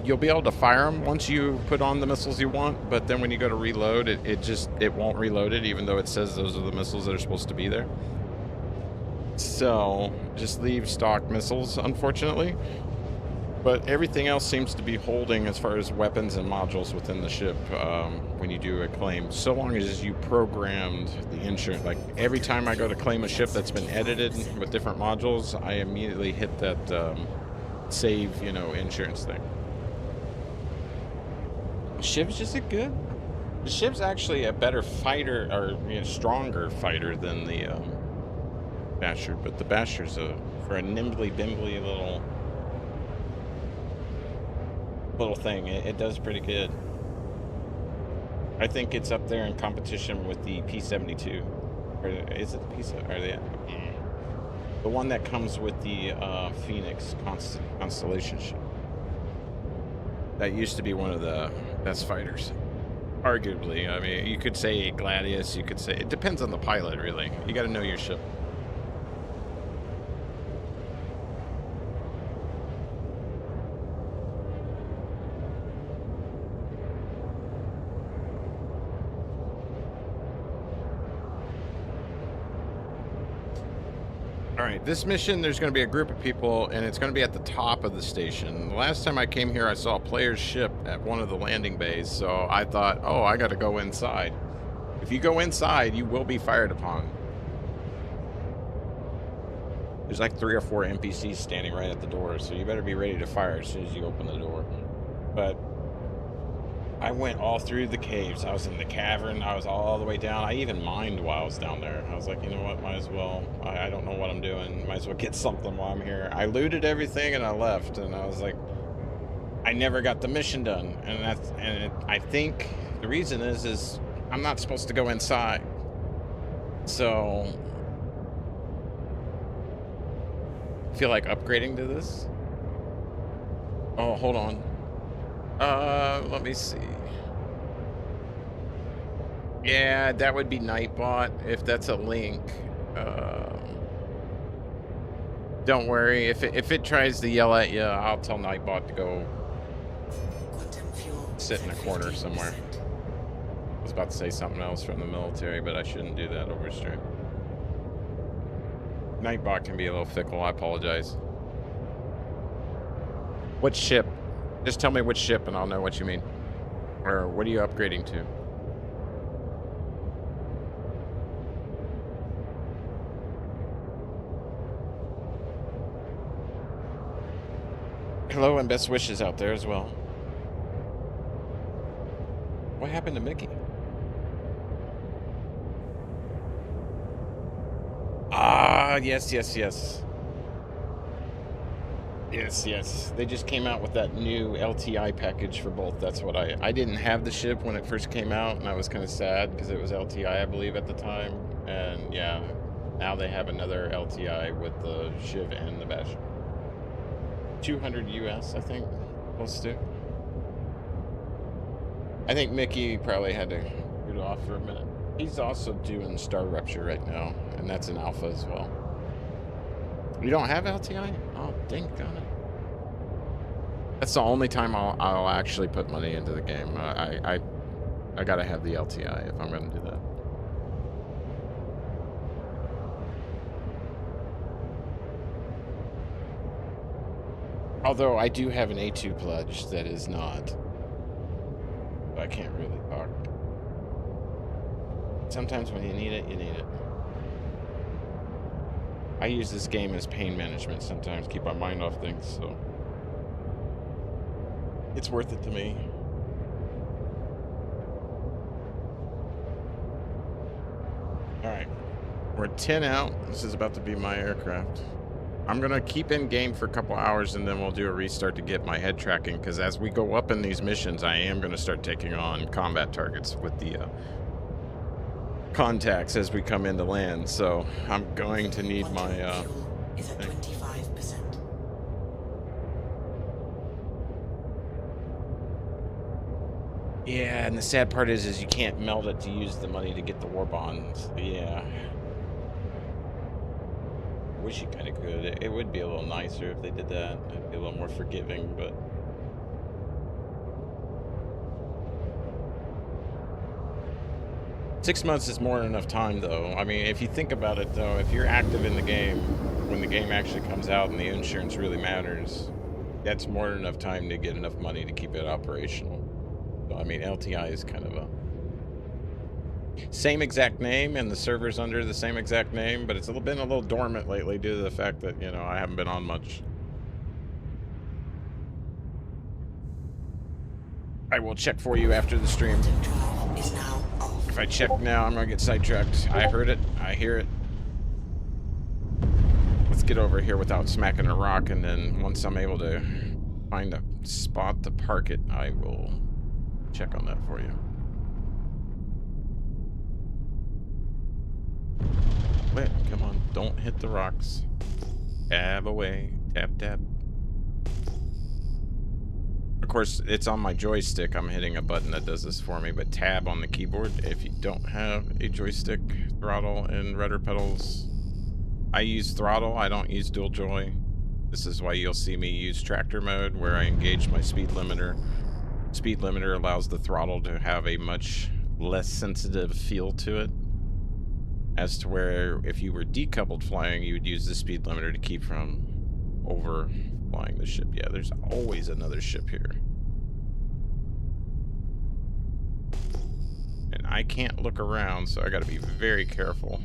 S1: you'll be able to fire them once you put on the missiles you want, but then when you go to reload, it won't reload it, even though it says those are the missiles that are supposed to be there. So just leave stock missiles, unfortunately. But everything else seems to be holding as far as weapons and modules within the ship when you do a claim, so long as you programmed the insurance. Like every time I go to claim a ship that's been edited with different modules, I immediately hit that save, insurance thing. The ship's just a good... The ship's actually a better fighter, or stronger fighter than the Basher, but the Basher's for a nimbly-bimbly little thing. It does pretty good. I think it's up there in competition with the P-72. Or is it the P-72? Are they? The one that comes with the Phoenix Constellation ship. That used to be one of the best fighters. Arguably. I mean, you could say Gladius, you could say... It depends on the pilot, really. You got to know your ship. Alright, this mission, there's going to be a group of people, and it's going to be at the top of the station. The last time I came here, I saw a player's ship at one of the landing bays, so I thought, oh, I got to go inside. If you go inside, you will be fired upon. There's like 3 or 4 NPCs standing right at the door, so you better be ready to fire as soon as you open the door. But I went all through the caves. I was in the cavern. I was all the way down. I even mined while I was down there. I was like, you know what? Might as well. I don't know what I'm doing. Might as well get something while I'm here. I looted everything and I left. And I was like, I never got the mission done. And I think the reason is I'm not supposed to go inside. So I feel like upgrading to this. Oh, hold on. Let me see. Yeah, that would be Nightbot if that's a link. Don't worry, if it tries to yell at you, I'll tell Nightbot to go sit in a corner somewhere. I was about to say something else from the military, but I shouldn't do that over stream. Nightbot can be a little fickle, I apologize. What ship? Just tell me which ship and I'll know what you mean. Or what are you upgrading to? Hello and best wishes out there as well. What happened to Mickey? Ah, yes. Yes. They just came out with that new LTI package for both. That's what I didn't have the ship when it first came out, and I was kind of sad because it was LTI, I believe, at the time. And yeah, now they have another LTI with the Shiv and the Bash. 200 US, I think, close to. I think Mickey probably had to get off for a minute. He's also doing Star Rupture right now, and that's an alpha as well. You don't have LTI? Oh, dang on it. That's the only time I'll actually put money into the game. I gotta have the LTI if I'm gonna do that. Although I do have an A2 pledge that is not. But I can't really talk. Sometimes when you need it, you need it. I use this game as pain management sometimes, keep my mind off things, so it's worth it to me. Alright, we're 10 out. This is about to be my aircraft. I'm gonna keep in game for a couple hours and then we'll do a restart to get my head tracking, because as we go up in these missions, I am gonna start taking on combat targets with the contacts as we come into land, so I'm going to need my
S2: Fuel is at 25%.
S1: yeah, and the sad part is you can't melt it to use the money to get the war bonds. Yeah, wish you kind of could. It would be a little nicer if they did that. It'd be a little more forgiving, but $6 months is more than enough time, though. I mean, if you think about it, though, if you're active in the game, when the game actually comes out and the insurance really matters, that's more than enough time to get enough money to keep it operational. So, I mean, LTI is kind of a same exact name, and the server's under the same exact name, but it's been a little dormant lately due to the fact that, you know, I haven't been on much. I will check for you after the stream.
S2: Drive is now off.
S1: If I check now, I'm gonna get sidetracked. I heard it. I hear it. Let's get over here without smacking a rock, and then once I'm able to find a spot to park it, I will check on that for you. Wait, come on. Don't hit the rocks. Tab away. Tap, tap. Of course, it's on my joystick. I'm hitting a button that does this for me, but tab on the keyboard if you don't have a joystick, throttle, and rudder pedals. I use throttle. I don't use dual joy. This is why you'll see me use tractor mode, where I engage my speed limiter. Speed limiter allows the throttle to have a much less sensitive feel to it, as to where if you were decoupled flying, you would use the speed limiter to keep from over flying the ship. Yeah, there's always another ship here. And I can't look around, so I gotta be very careful.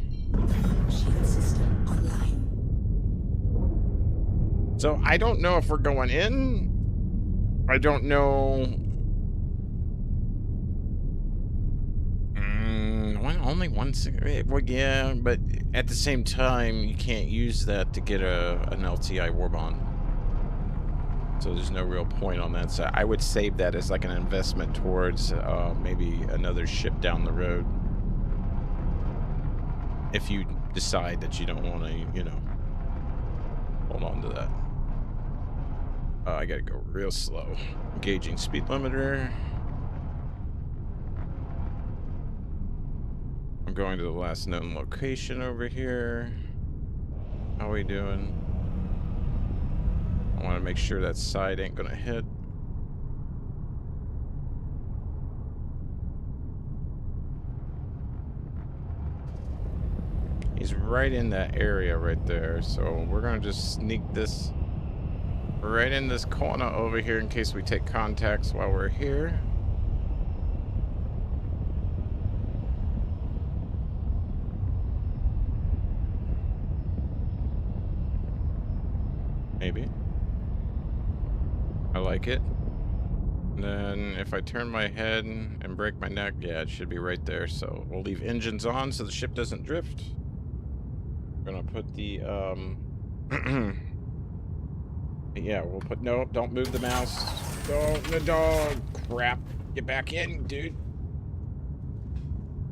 S2: Shield system online.
S1: So I don't know if we're going in. I don't know. Only one cigarette. Well, yeah, but at the same time, you can't use that to get an LTI warbond. So there's no real point on that. So I would save that as like an investment towards maybe another ship down the road. If you decide that you don't want to, you know, hold on to that. I gotta go real slow. Engaging speed limiter. I'm going to the last known location over here. How we doing? I want to make sure that side ain't gonna hit. He's right in that area right there, so we're gonna just sneak this right in this corner over here in case we take contacts while we're here. Maybe. I like it. And then if I turn my head and break my neck, yeah, it should be right there. So we'll leave engines on so the ship doesn't drift. We're gonna put the yeah, we'll put no, don't move the mouse. Don't crap. Get back in, dude.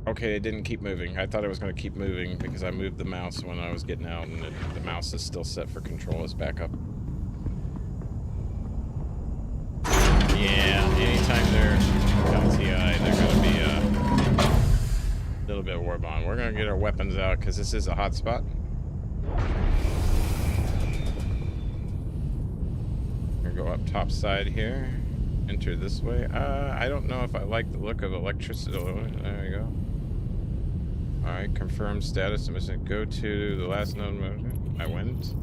S1: Okay, it didn't keep moving. I thought it was gonna keep moving because I moved the mouse when I was getting out, and the mouse is still set for control as backup. Yeah, anytime they're LTI, they're gonna be a little bit warbond. We're gonna get our weapons out because this is a hot spot. We're gonna go up top side here. Enter this way. I don't know if I like the look of electricity. Oh, there you go. Alright, confirm status. I'm gonna go to the last known motion. I went.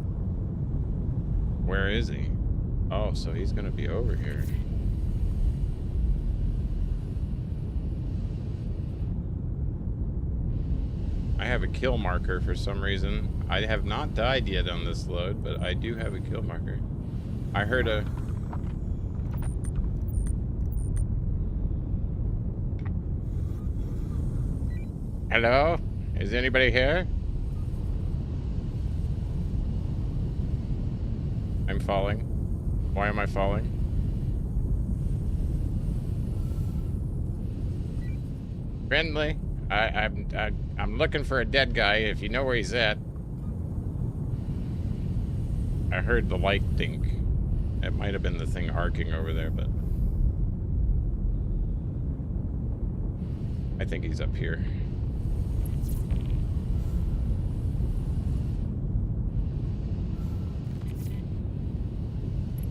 S1: Where is he? Oh, so he's gonna be over here. I have a kill marker for some reason. I have not died yet on this load, but I do have a kill marker. I heard a... Hello? Is anybody here? I'm falling. Why am I falling? Friendly. I'm looking for a dead guy if you know where he's at. I heard the light dink. It might have been the thing arcing over there, but I think he's up here.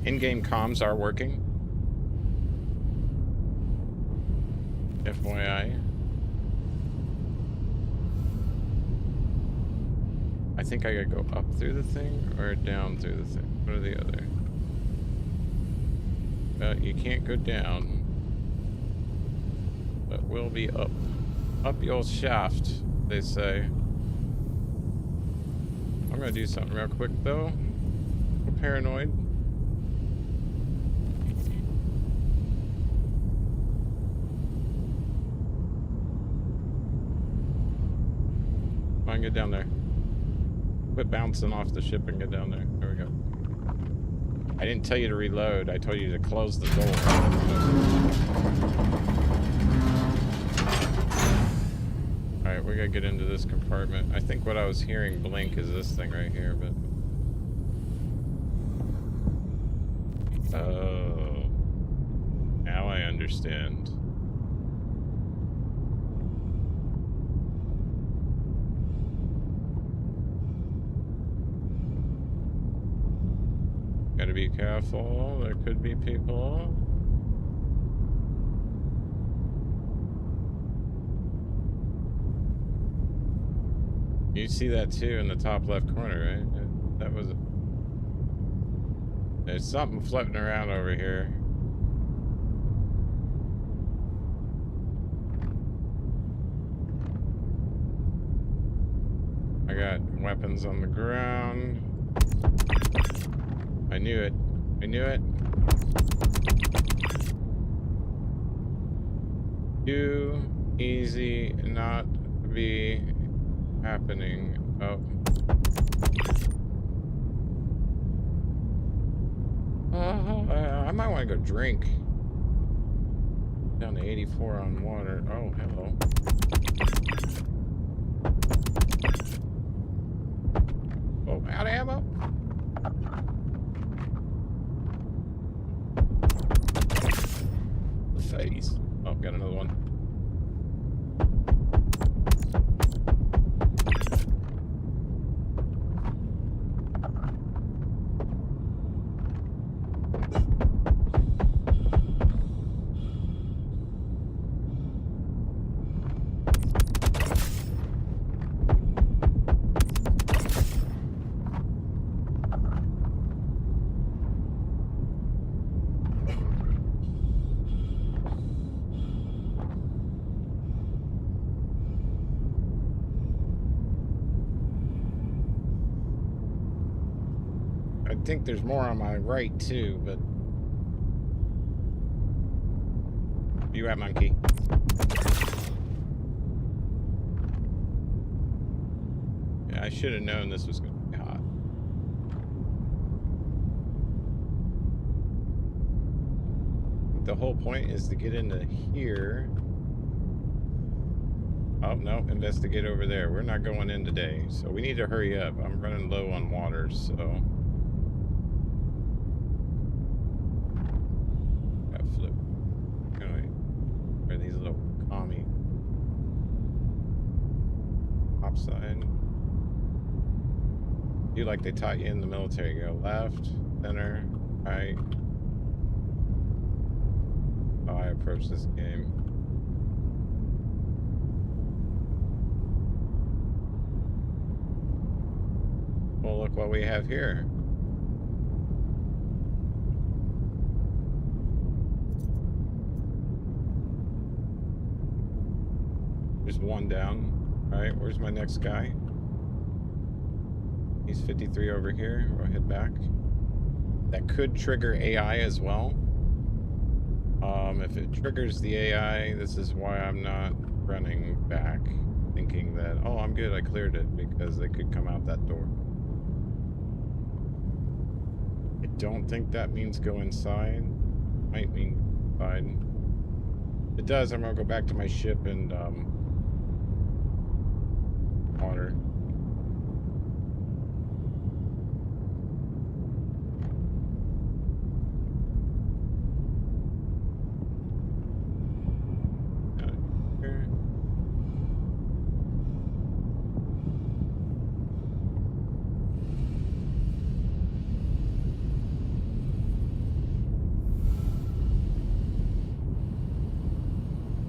S1: In-game comms are working. FYI. I think I gotta go up through the thing or down through the thing. What are the other? You can't go down. But we'll be up. Up your shaft, they say. I'm gonna do something real quick though. I'm paranoid. Come on, get down there. Quit bouncing off the ship and get down there. There we go. I didn't tell you to reload. I told you to close the door. Alright, we gotta get into this compartment. I think what I was hearing blink is this thing right here, but... Oh. Now I understand. Gotta be careful, there could be people. You see that too in the top left corner, right? That was... There's something floating around over here. I got weapons on the ground. I knew it. I knew it. Too easy not to be happening. Oh. I might want to go drink. Down to 84 on water. Oh, hello. Oh, out of ammo. Face. Oh, got another one. I think there's more on my right too, but you at, monkey? Yeah, I should have known this was going to be hot. The whole point is to get into here. Oh no, investigate over there. We're not going in today, so we need to hurry up. I'm running low on water, so. These little commie side. You like they taught you in the military. You go left, center, right. How I approach this game. Well, look what we have here. There's one down. All right, where's my next guy? He's 53 over here. We'll head back. That could trigger AI as well. If it triggers the AI, this is why I'm not running back, thinking that, oh, I'm good, I cleared it, because they could come out that door. I don't think that means go inside. Might mean inside. If it does, I'm gonna go back to my ship and water.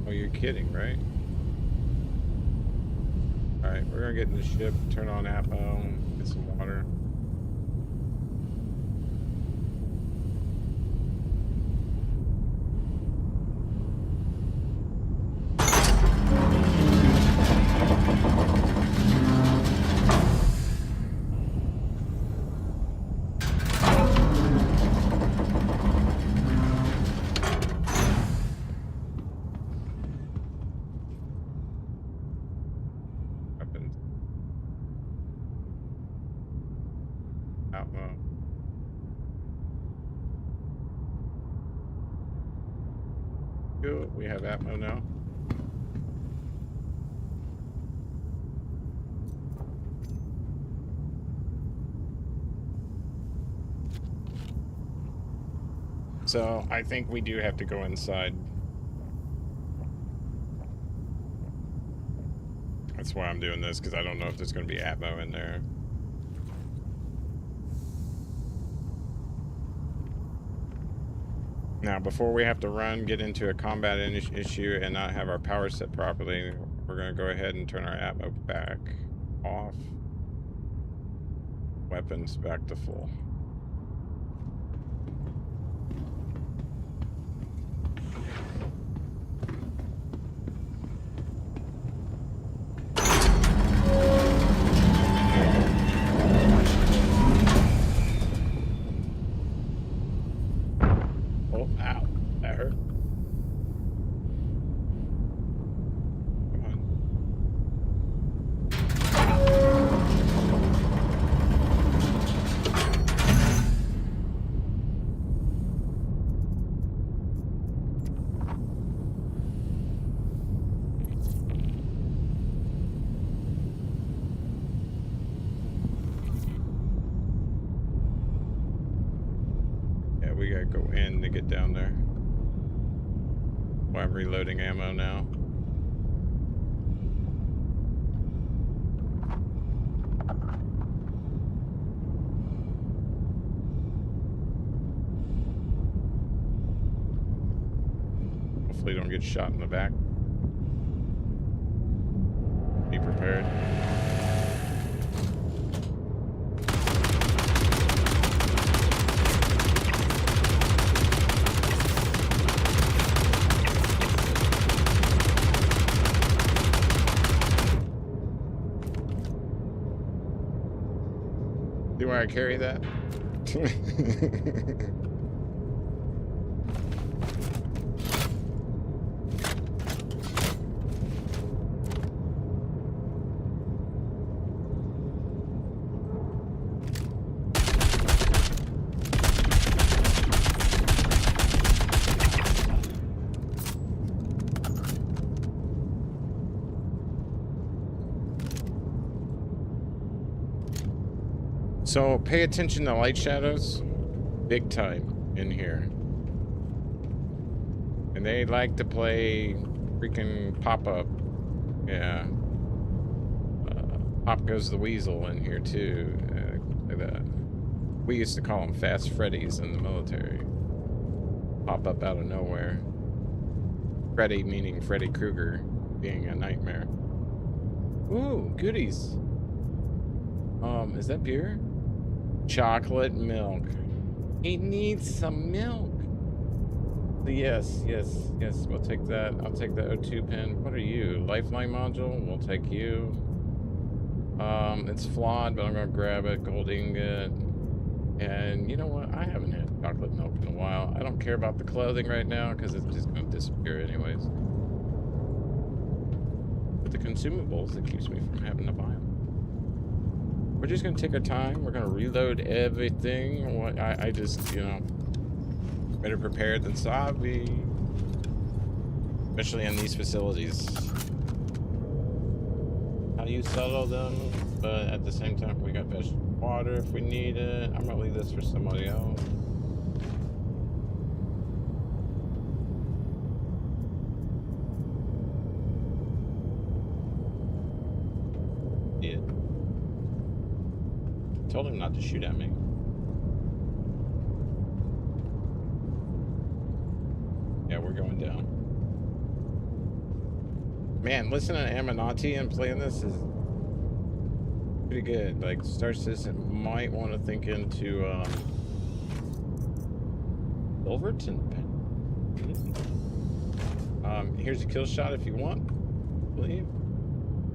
S1: Oh, you're kidding, right? Alright, we're gonna get in the ship, turn on Atmo, get some water. Atmo. Good, we have Atmo now. So I think we do have to go inside. That's why I'm doing this, because I don't know if there's going to be Atmo in there. Now, before we have to run, get into a combat issue and not have our power set properly, we're going to go ahead and turn our Atmo back off. Weapons back to full. We gotta go in to get down there. Well, I'm reloading ammo now. Hopefully don't get shot in the back. Be prepared. Do I carry that? So pay attention to light shadows, big time in here. And they like to play freaking pop-up. Yeah. Pop goes the weasel in here too. Like that. We used to call them Fast Freddy's in the military. Pop up out of nowhere. Freddy meaning Freddy Krueger being a nightmare. Ooh, goodies. Is that beer? Chocolate milk. He needs some milk. Yes, yes, yes. We'll take that. I'll take the O2 pin. What are you? Lifeline module? We'll take you. It's flawed, but I'm gonna grab it. Gold ingot. And you know what? I haven't had chocolate milk in a while. I don't care about the clothing right now because it's just gonna disappear anyways. But the consumables, it keeps me from having to buy them. We're just gonna take our time. We're gonna reload everything. I just, you know, better prepared than Sabi, especially in these facilities. How do you settle them? But at the same time, we got vegetable water if we need it. I'm gonna leave this for somebody else. Yeah. Told him not to shoot at me. Yeah, we're going down. Man, listening to Aminati and playing this is pretty good. Like, Star Citizen might want to think into Silverton. Here's a kill shot if you want, I believe.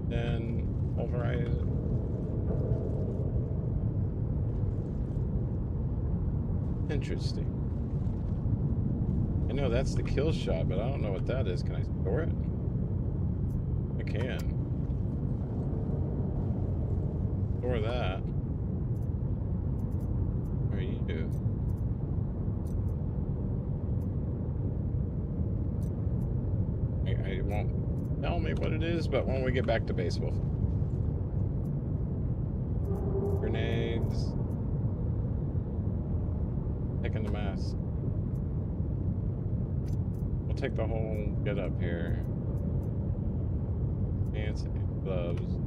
S1: Then override it. Interesting. I know that's the kill shot, but I don't know what that is. Can I store it? I can. Store that. Where are you? I won't tell me what it is, but when we get back to base, we'll. Grenades. Taking the mask. We'll take the whole get up here. Pants and gloves.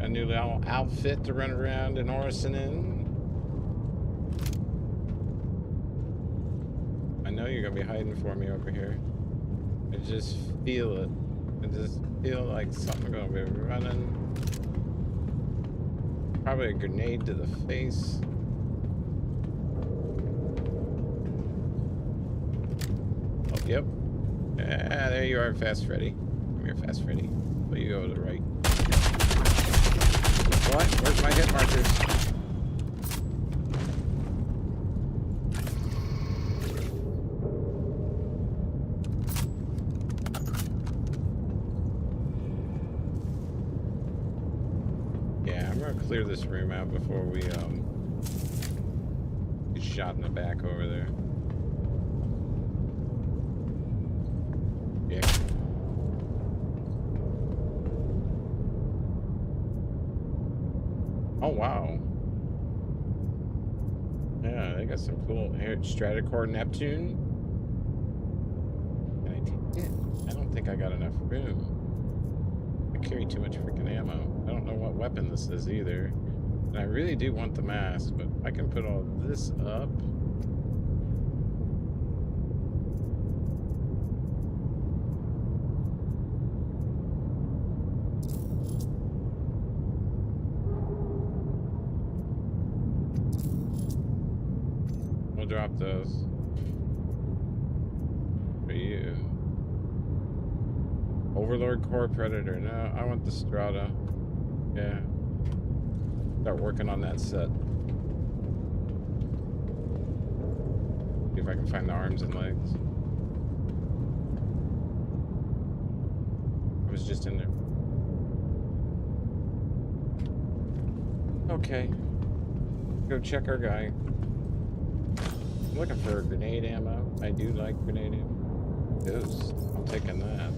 S1: A new little outfit to run around in Orison in. I know you're gonna be hiding for me over here. I just feel it. I just feel like something's gonna be running. Probably a grenade to the face. Oh, yep. Ah, there you are, Fast Freddy. Come here, Fast Freddy. But you go to the right. What? Where's my hit markers? Yeah, I'm gonna clear this room out before we get shot in the back over there. Yeah. Oh wow. Yeah, they got some cool here. Stratocore Neptune. And I take it. I don't think I got enough room. I carry too much freaking ammo. I don't know what weapon this is either. And I really do want the mask, but I can put all this up. We'll drop those for you. Overlord Core Predator. No, I want the Strata. Yeah. Start working on that set. See if I can find the arms and legs. I was just in there. Okay. Go check our guy. I'm looking for grenade ammo. I do like grenade ammo. Ghost. I'm taking that.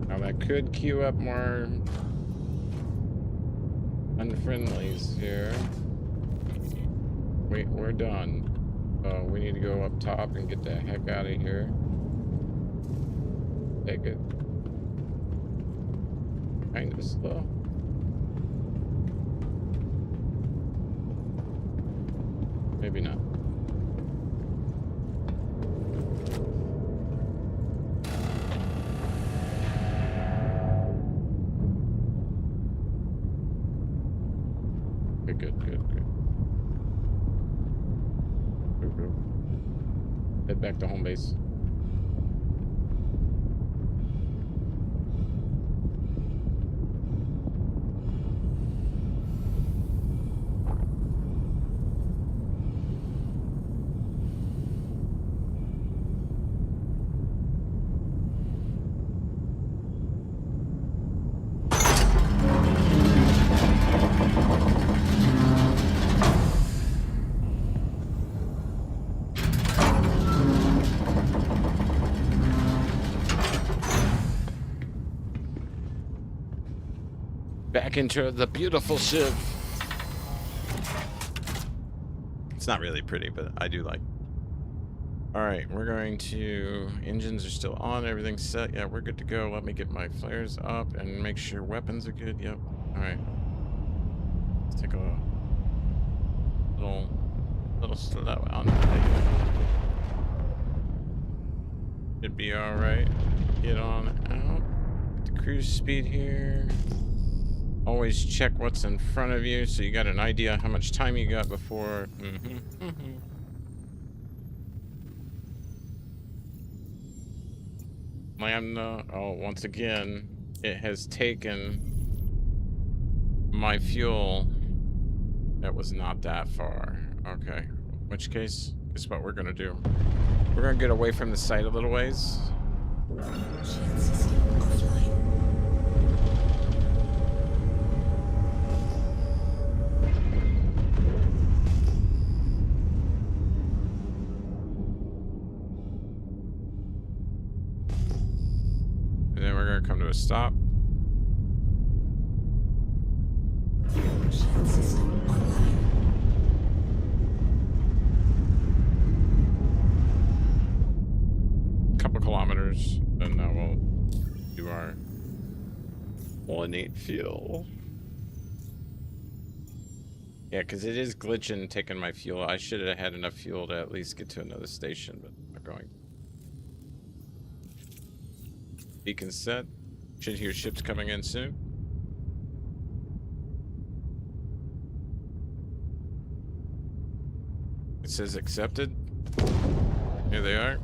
S1: Now that could queue up more unfriendlies here. We're done. We need to go up top and get the heck out of here. Take it. Kind of slow. Maybe not. Okay, good. Go. Head back to home base. Back into the beautiful ship. It's not really pretty, but I do like. All right, we're going to. Engines are still on. Everything's set. Yeah, we're good to go. Let me get my flares up and make sure weapons are good. Yep. All right. Let's take a little slow on that. Should be all right. Get on out. Get the cruise speed here. Always check what's in front of you so you got an idea how much time you got before. Lambda, oh, once again, it has taken my fuel. That was not that far. Okay, in which case, guess what we're gonna do? We're gonna get away from the site a little ways.
S2: Shield system offline.
S1: And then we're gonna come to a stop.
S2: Shield system online.
S1: Couple kilometers, and then we'll do our pollinate fuel. Yeah, because it is glitching taking my fuel. I should have had enough fuel to at least get to another station, but I'm not going. Beacon set. Should hear ships coming in soon. It says accepted. Here they are.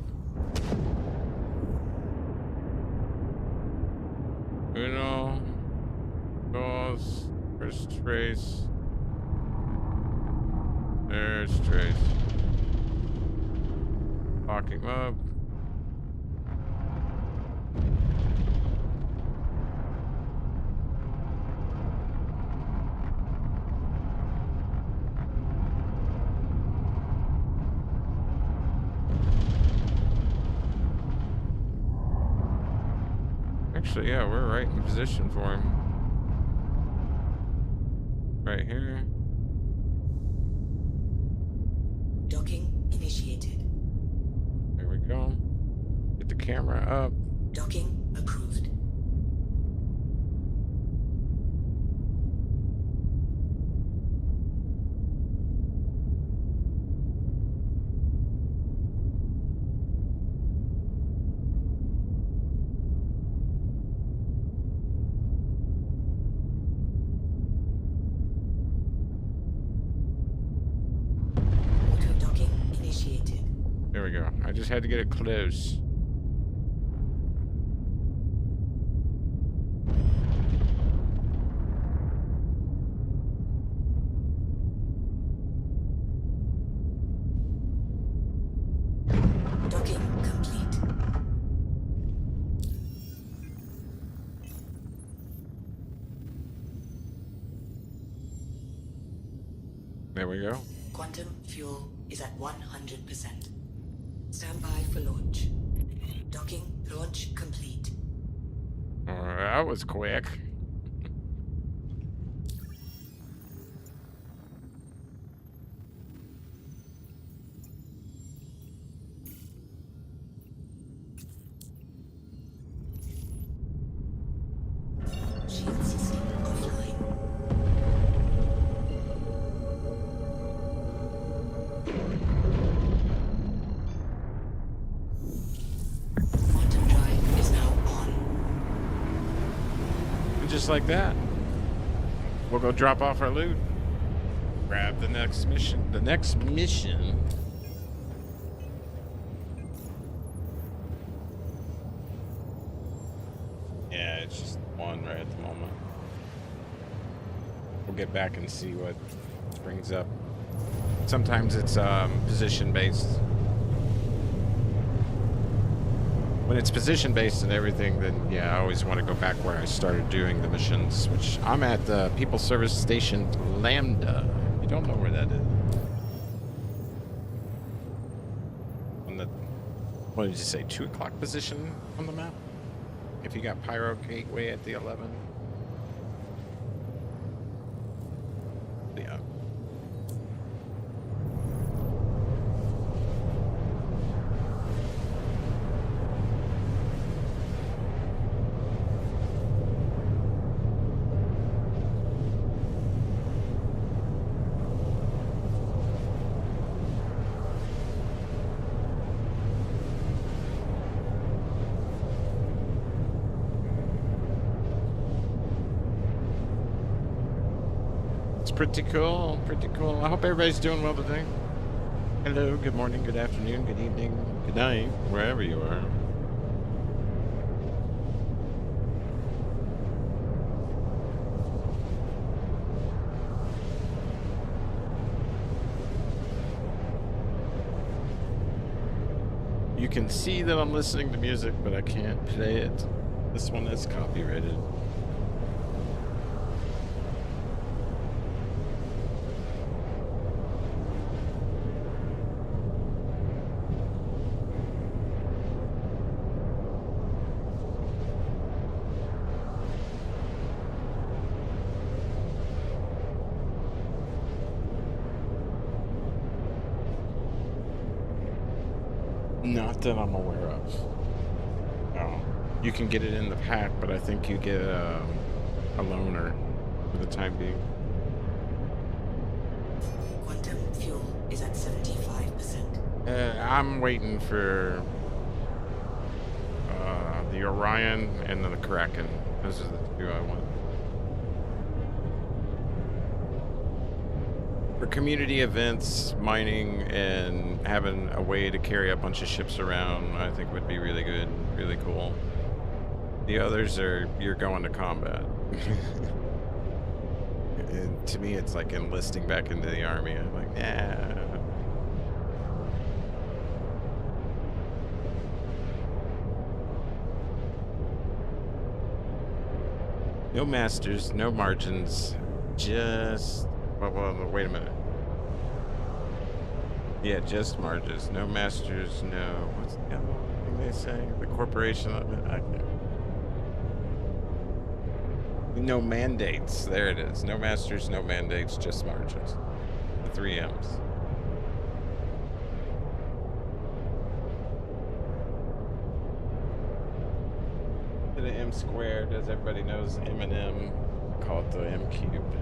S1: Uno, dos, first trace. There's trace. Lock him up. Actually, yeah, we're right in position for him. Right here.
S2: Docking initiated.
S1: There we go. Get the camera up.
S2: Docking approved. Auto docking initiated.
S1: There we go. I just had to get it close.
S2: Docking complete.
S1: There we go.
S2: Quantum fuel is at 100%. Stand by for launch. Docking launch complete.
S1: That was quick.
S2: Shield system offline. Quantum drive is now on.
S1: And just like that, we'll go drop off our loot. grab the next mission. The next mission. Yeah, it's just one right at the moment. We'll get back and see what brings up. Sometimes it's position based. When it's position based and everything, then yeah, I always want to go back where I started doing the missions, which I'm at the People Service Station Lambda. You don't know where that is. On the, what did you say, 2 o'clock position on the map? If you got Pyro Gateway at the 11. Yeah. Pretty cool, pretty cool. I hope everybody's doing well today. Hello, good morning, good afternoon, good evening, good night, wherever you are. You can see that I'm listening to music, but I can't play it. This one is copyrighted. Not that I'm aware of. No. You can get it in the pack, but I think you get a loaner for the time being.
S2: Quantum fuel is at 75%.
S1: I'm waiting for the Orion and then the Kraken. Those are the 2 I want. For community events, mining, and having a way to carry a bunch of ships around, I think would be really good, really cool. The others are, you're going to combat. And to me, it's like enlisting back into the army. I'm like, yeah. No masters, no margins, just... Well, wait a minute. Yeah, just margins. No masters, no... What's the other thing they say? The corporation of it? No mandates. There it is. No masters, no mandates, just margins. The 3 M's. To the M squared, as everybody knows, M and M. Call it the M cubed.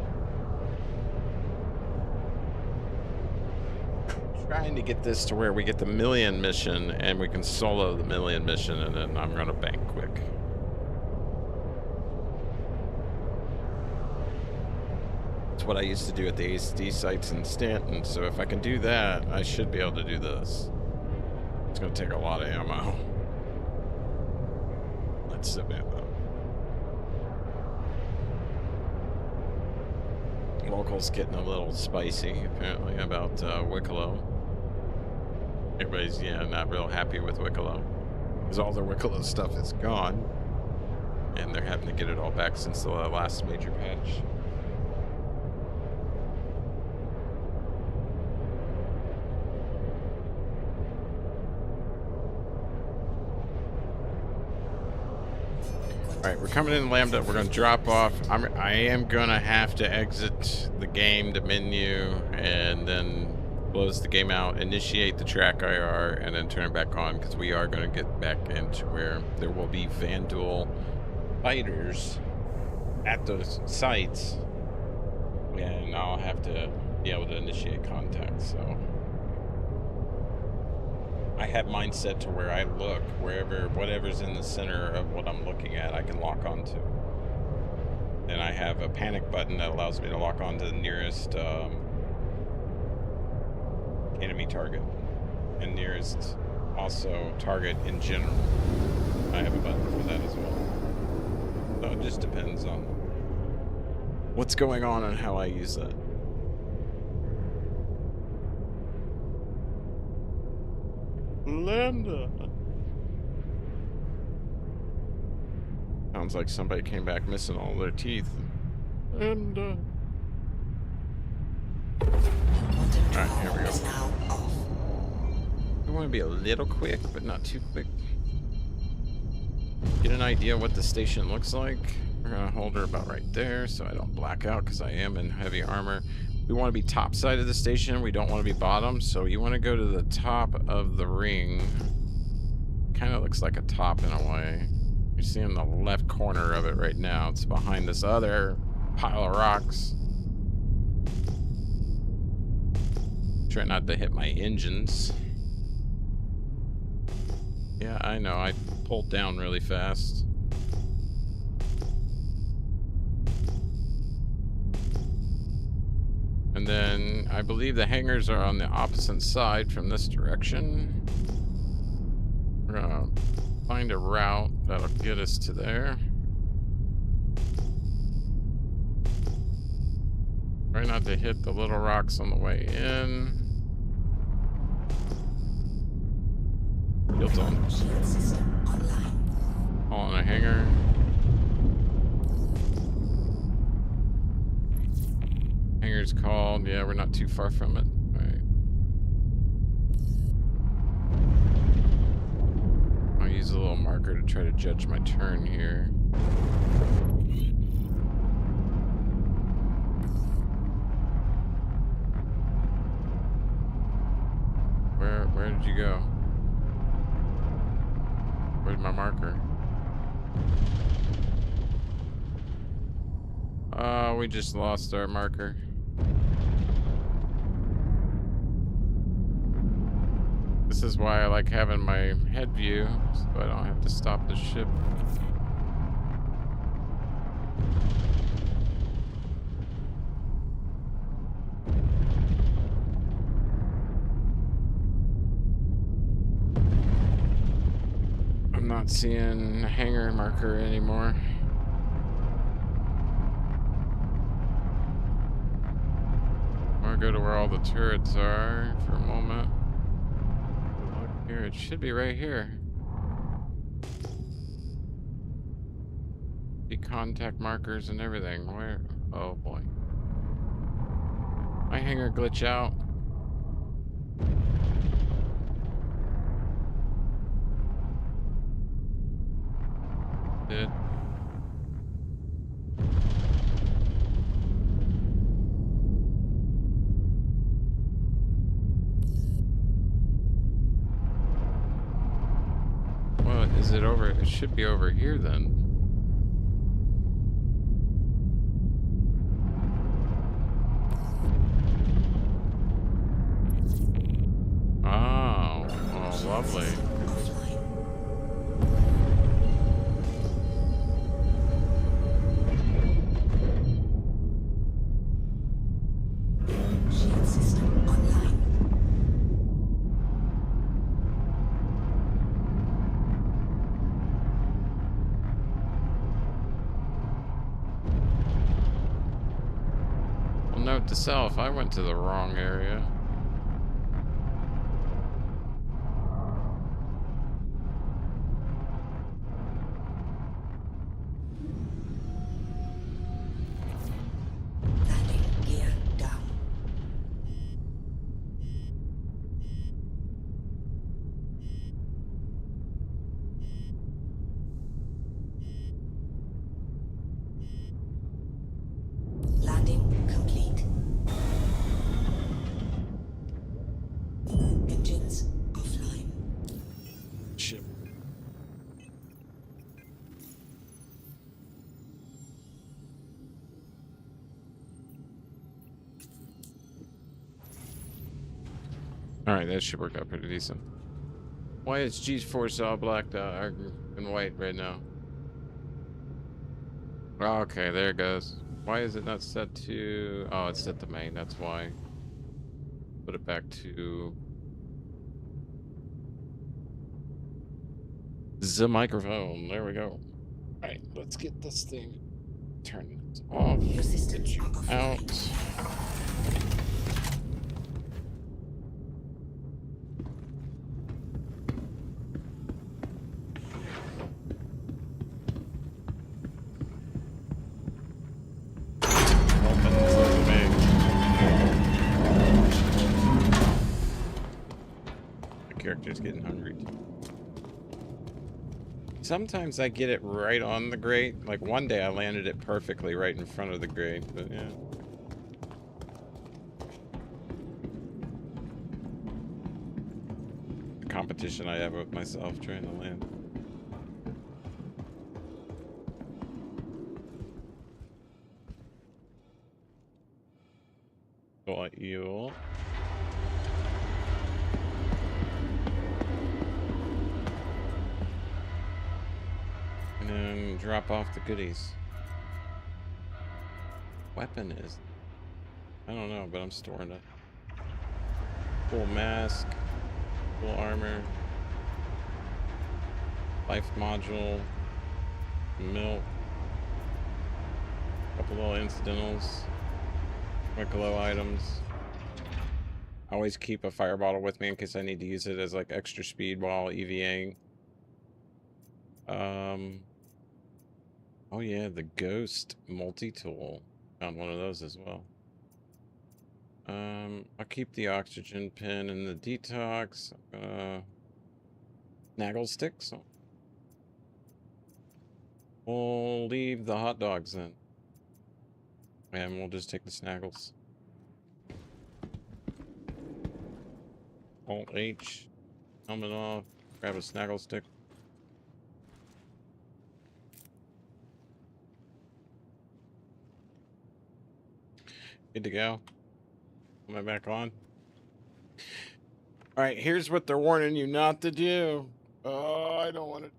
S1: Trying to get this to where we get the million mission and we can solo the million mission, and then I'm gonna bank quick. It's what I used to do at the ASD sites in Stanton, so if I can do that, I should be able to do this. It's gonna take a lot of ammo. Let's submit though. Local's getting a little spicy apparently about Wicklow. Everybody's, yeah, not real happy with Wicklow because all their Wicklow stuff is gone and they're having to get it all back since the last major patch. Alright, we're coming in Lambda. We're going to drop off. I am going to have to exit the game, the menu, and then close the game out, initiate the track IR, and then turn it back on, because we are going to get back into where there will be Vanduul fighters at those sites, and I'll have to be able to initiate contact, so... I have mine set to where I look, whatever's in the center of what I'm looking at, I can lock onto. Then I have a panic button that allows me to lock onto the nearest enemy target, and nearest also target in general. I have a button for that as well. So it just depends on what's going on and how I use that. Linda. Sounds like somebody came back missing all their teeth. Linda. Alright, here we go. We want to be a little quick, but not too quick. Get an idea what the station looks like. We're gonna hold her about right there so I don't black out because I am in heavy armor. We want to be top side of the station. We don't want to be bottom, so you want to go to the top of the ring. Kind of looks like a top in a way. You're seeing the left corner of it right now. It's behind this other pile of rocks. Try not to hit my engines. Yeah, I know. I pulled down really fast. And then I believe the hangars are on the opposite side from this direction. We're gonna find a route that'll get us to there. Try not to hit the little rocks on the way in. Shields on. All in a hangar. Hangar's called. Yeah, we're not too far from it. Alright. I'll use a little marker to try to judge my turn here. Where did you go? Where's my marker? We just lost our marker. This is why I like having my head view, so I don't have to stop the ship. I'm not seeing a hangar marker anymore. I'll go to where all the turrets are for a moment. Look here, it should be right here. The contact markers and everything. Where? Oh boy. My hangar glitch out. Did. Well, is it over? It should be over here then. Oh, oh, lovely. Note to self, I went to the wrong area.
S2: Landing gear down. Landing complete. Engines offline.
S1: Ship. Alright, that should work out pretty decent. Why is G-Force all blacked out and white right now? Okay, there it goes. Why is it not set to... Oh, it's set to main, that's why. put it back to the microphone. There we go. All right, let's get this thing turned off.
S2: Your systems
S1: Get you
S2: are offline.
S1: out. Character's getting hungry. Sometimes I get it right on the grate. Like one day I landed it perfectly right in front of the grate, but yeah. The competition I have with myself trying to land. Got you. And then drop off the goodies. Weapon is... I don't know, but I'm storing it. Full mask. Full armor. Life module. Milk. Couple little incidentals. Quick glow items. I always keep a fire bottle with me in case I need to use it as like extra speed while EVAing. Oh yeah, the Ghost multi-tool. Found one of those as well. I'll keep the oxygen pin and the detox. Snaggle sticks. We'll leave the hot dogs then. And we'll just take the snaggles. Alt H. Helmet off. Grab a snaggle stick. Good to go. Am I back on? All right, here's what they're warning you not to do. Oh, I don't want to.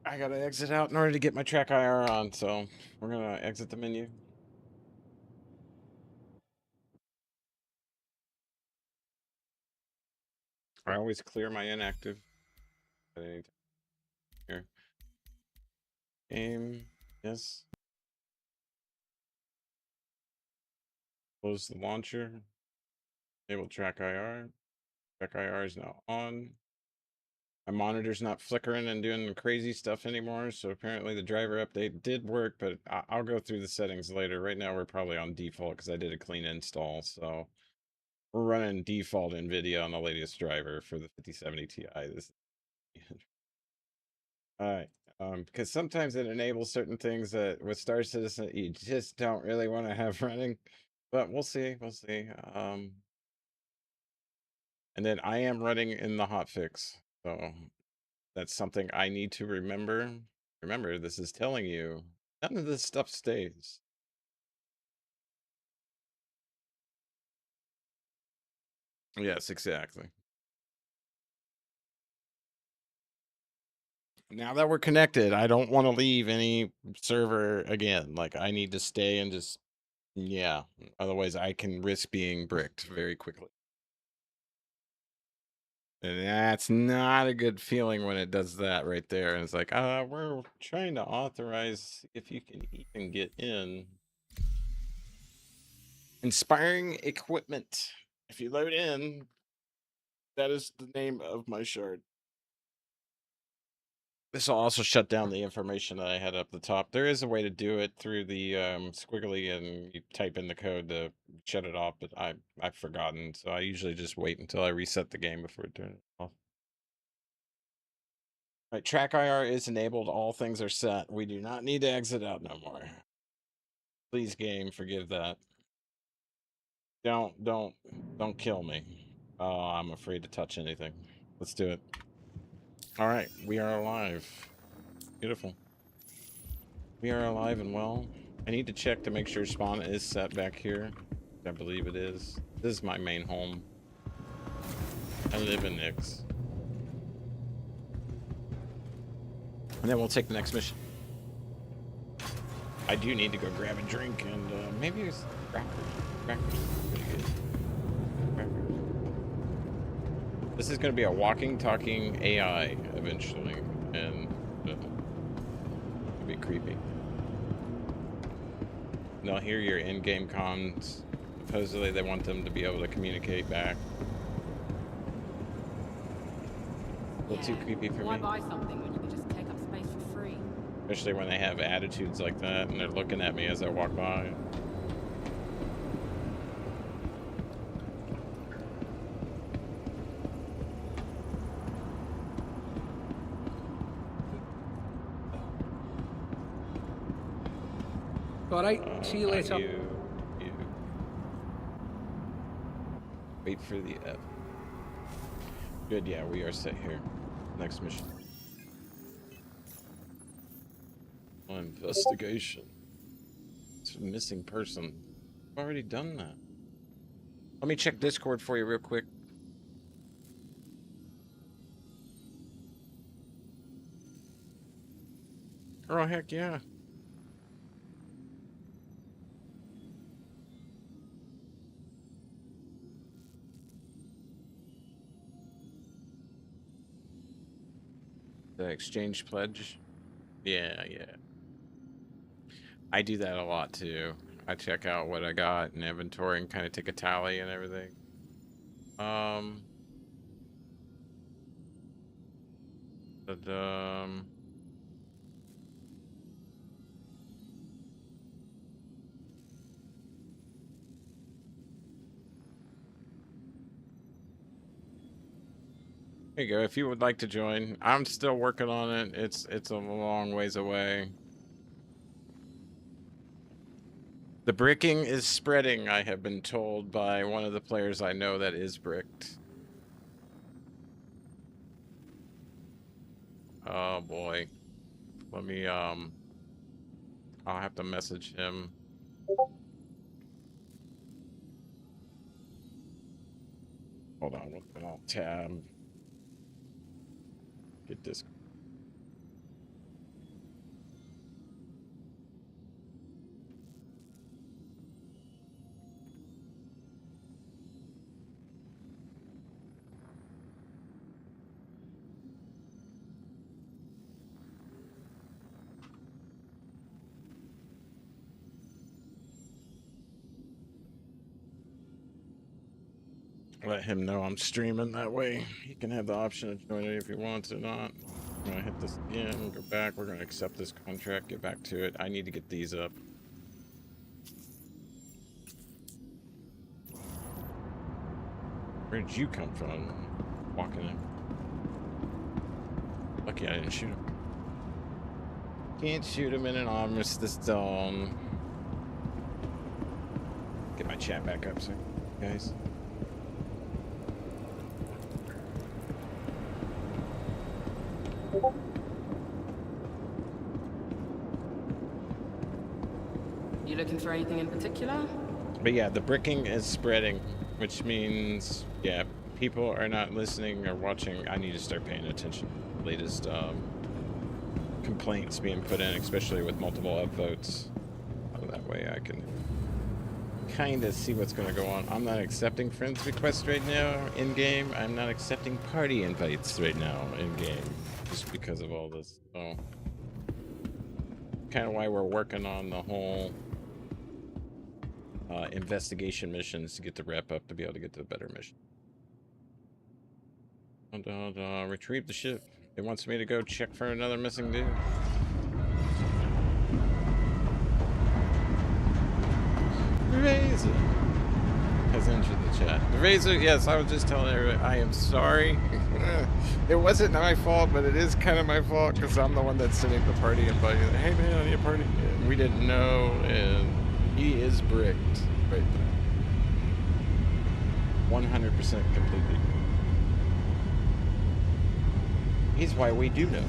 S1: I gotta exit out in order to get my track IR on, so we're gonna exit the menu. I always clear my inactive. Here. Game. Yes. Close the launcher. Enable track IR. Track IR is now on. My monitor's not flickering and doing crazy stuff anymore, so apparently the driver update did work, but I'll go through the settings later. Right now we're probably on default because I did a clean install, so we're running default NVIDIA on the latest driver for the 5070 Ti. This Alright, because sometimes it enables certain things that with Star Citizen you just don't really want to have running, but we'll see, and then I am running in the hotfix, so that's something I need to remember. Remember, this is telling you none of this stuff stays. Yes, exactly. Now that we're connected, I don't want to leave any server again. Like, I need to stay and just, yeah. Otherwise, I can risk being bricked very quickly. And that's not a good feeling when it does that right there. And it's like, we're trying to authorize if you can even get in. Inspiring equipment. If you load in, that is the name of my shard. This will also shut down the information that I had up the top. There is a way to do it through the squiggly, and you type in the code to shut it off, but I've forgotten, so I usually just wait until I reset the game before I turn it off. Right, track IR is enabled. All things are set. We do not need to exit out no more. Please, game, forgive that. Don't kill me. Oh, I'm afraid to touch anything. Let's do it. All right, we are alive. Beautiful. We are alive and well. I need to check to make sure spawn is set back here. I believe it is. This is my main home. I live in Nyx. And then we'll take the next mission. I do need to go grab a drink and maybe it's crackers. Crackers. Pretty good. Crackers. This is going to be a walking, talking AI eventually, and it'll be creepy. And they'll hear your in-game comms. Supposedly, they want them to be able to communicate back. A little too creepy for me.
S3: Why buy something when you can just take up space for free?
S1: Especially when they have attitudes like that and they're looking at me as I walk by.
S4: Alright, see you later.
S1: You. Wait for the F. Good, yeah, we are set here. Next mission. Investigation. It's a missing person. I've already done that. Let me check Discord for you real quick. Oh, heck yeah. The exchange pledge. Yeah. I do that a lot too. I check out what I got in inventory and kind of take a tally and everything. There you go. If you would like to join, I'm still working on it. It's a long ways away. The bricking is spreading, I have been told by one of the players I know that is bricked. Oh boy. Let me I'll have to message him. Hold on, I'll tab. Get this. Let him know I'm streaming, that way he can have the option of joining if he wants or not. I'm gonna hit this again, go back, we're gonna accept this contract, get back to it. I need to get these up. Where did you come from? Walking in. Lucky I didn't shoot him. Can't shoot him in an armrest this dawn. Get my chat back up, sir, guys.
S3: You looking for anything in particular?
S1: But yeah, the bricking is spreading, which means, yeah, people are not listening or watching. I need to start paying attention. Latest complaints being put in, especially with multiple upvotes. So that way I can kind of see what's going to go on. I'm not accepting friends requests right now in game. I'm not accepting party invites right now in game, just because of all this. So kind of why we're working on the whole investigation missions to get the wrap up to be able to get to the better mission. And retrieve the ship. It wants me to go check for another missing dude. Razor has entered the chat. The Razor, yes, I was just telling everybody, I am sorry. It wasn't my fault, but it is kind of my fault because I'm the one that's sending the party invite. Hey man, I need a party. And we didn't know, and he is bricked right there. 100% completely. He's why we do know.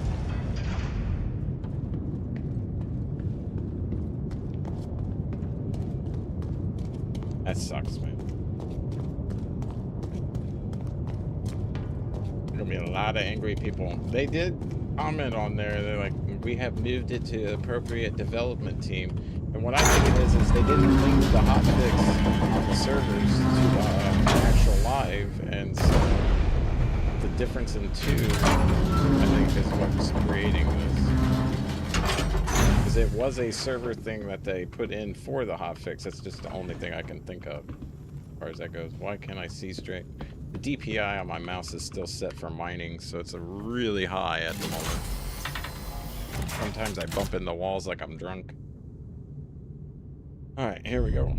S1: That sucks, man. There's gonna be a lot of angry people. They did comment on there. They're like, we have moved it to the appropriate development team. And what I think it is they didn't link the hotfix on the servers to the actual live, and so the difference in two, I think, is what's creating this. Because it was a server thing that they put in for the hotfix. That's just the only thing I can think of as far as that goes. Why can't I see straight? The DPI on my mouse is still set for mining, so it's a really high at the moment. Sometimes I bump into walls like I'm drunk. Alright, here we go.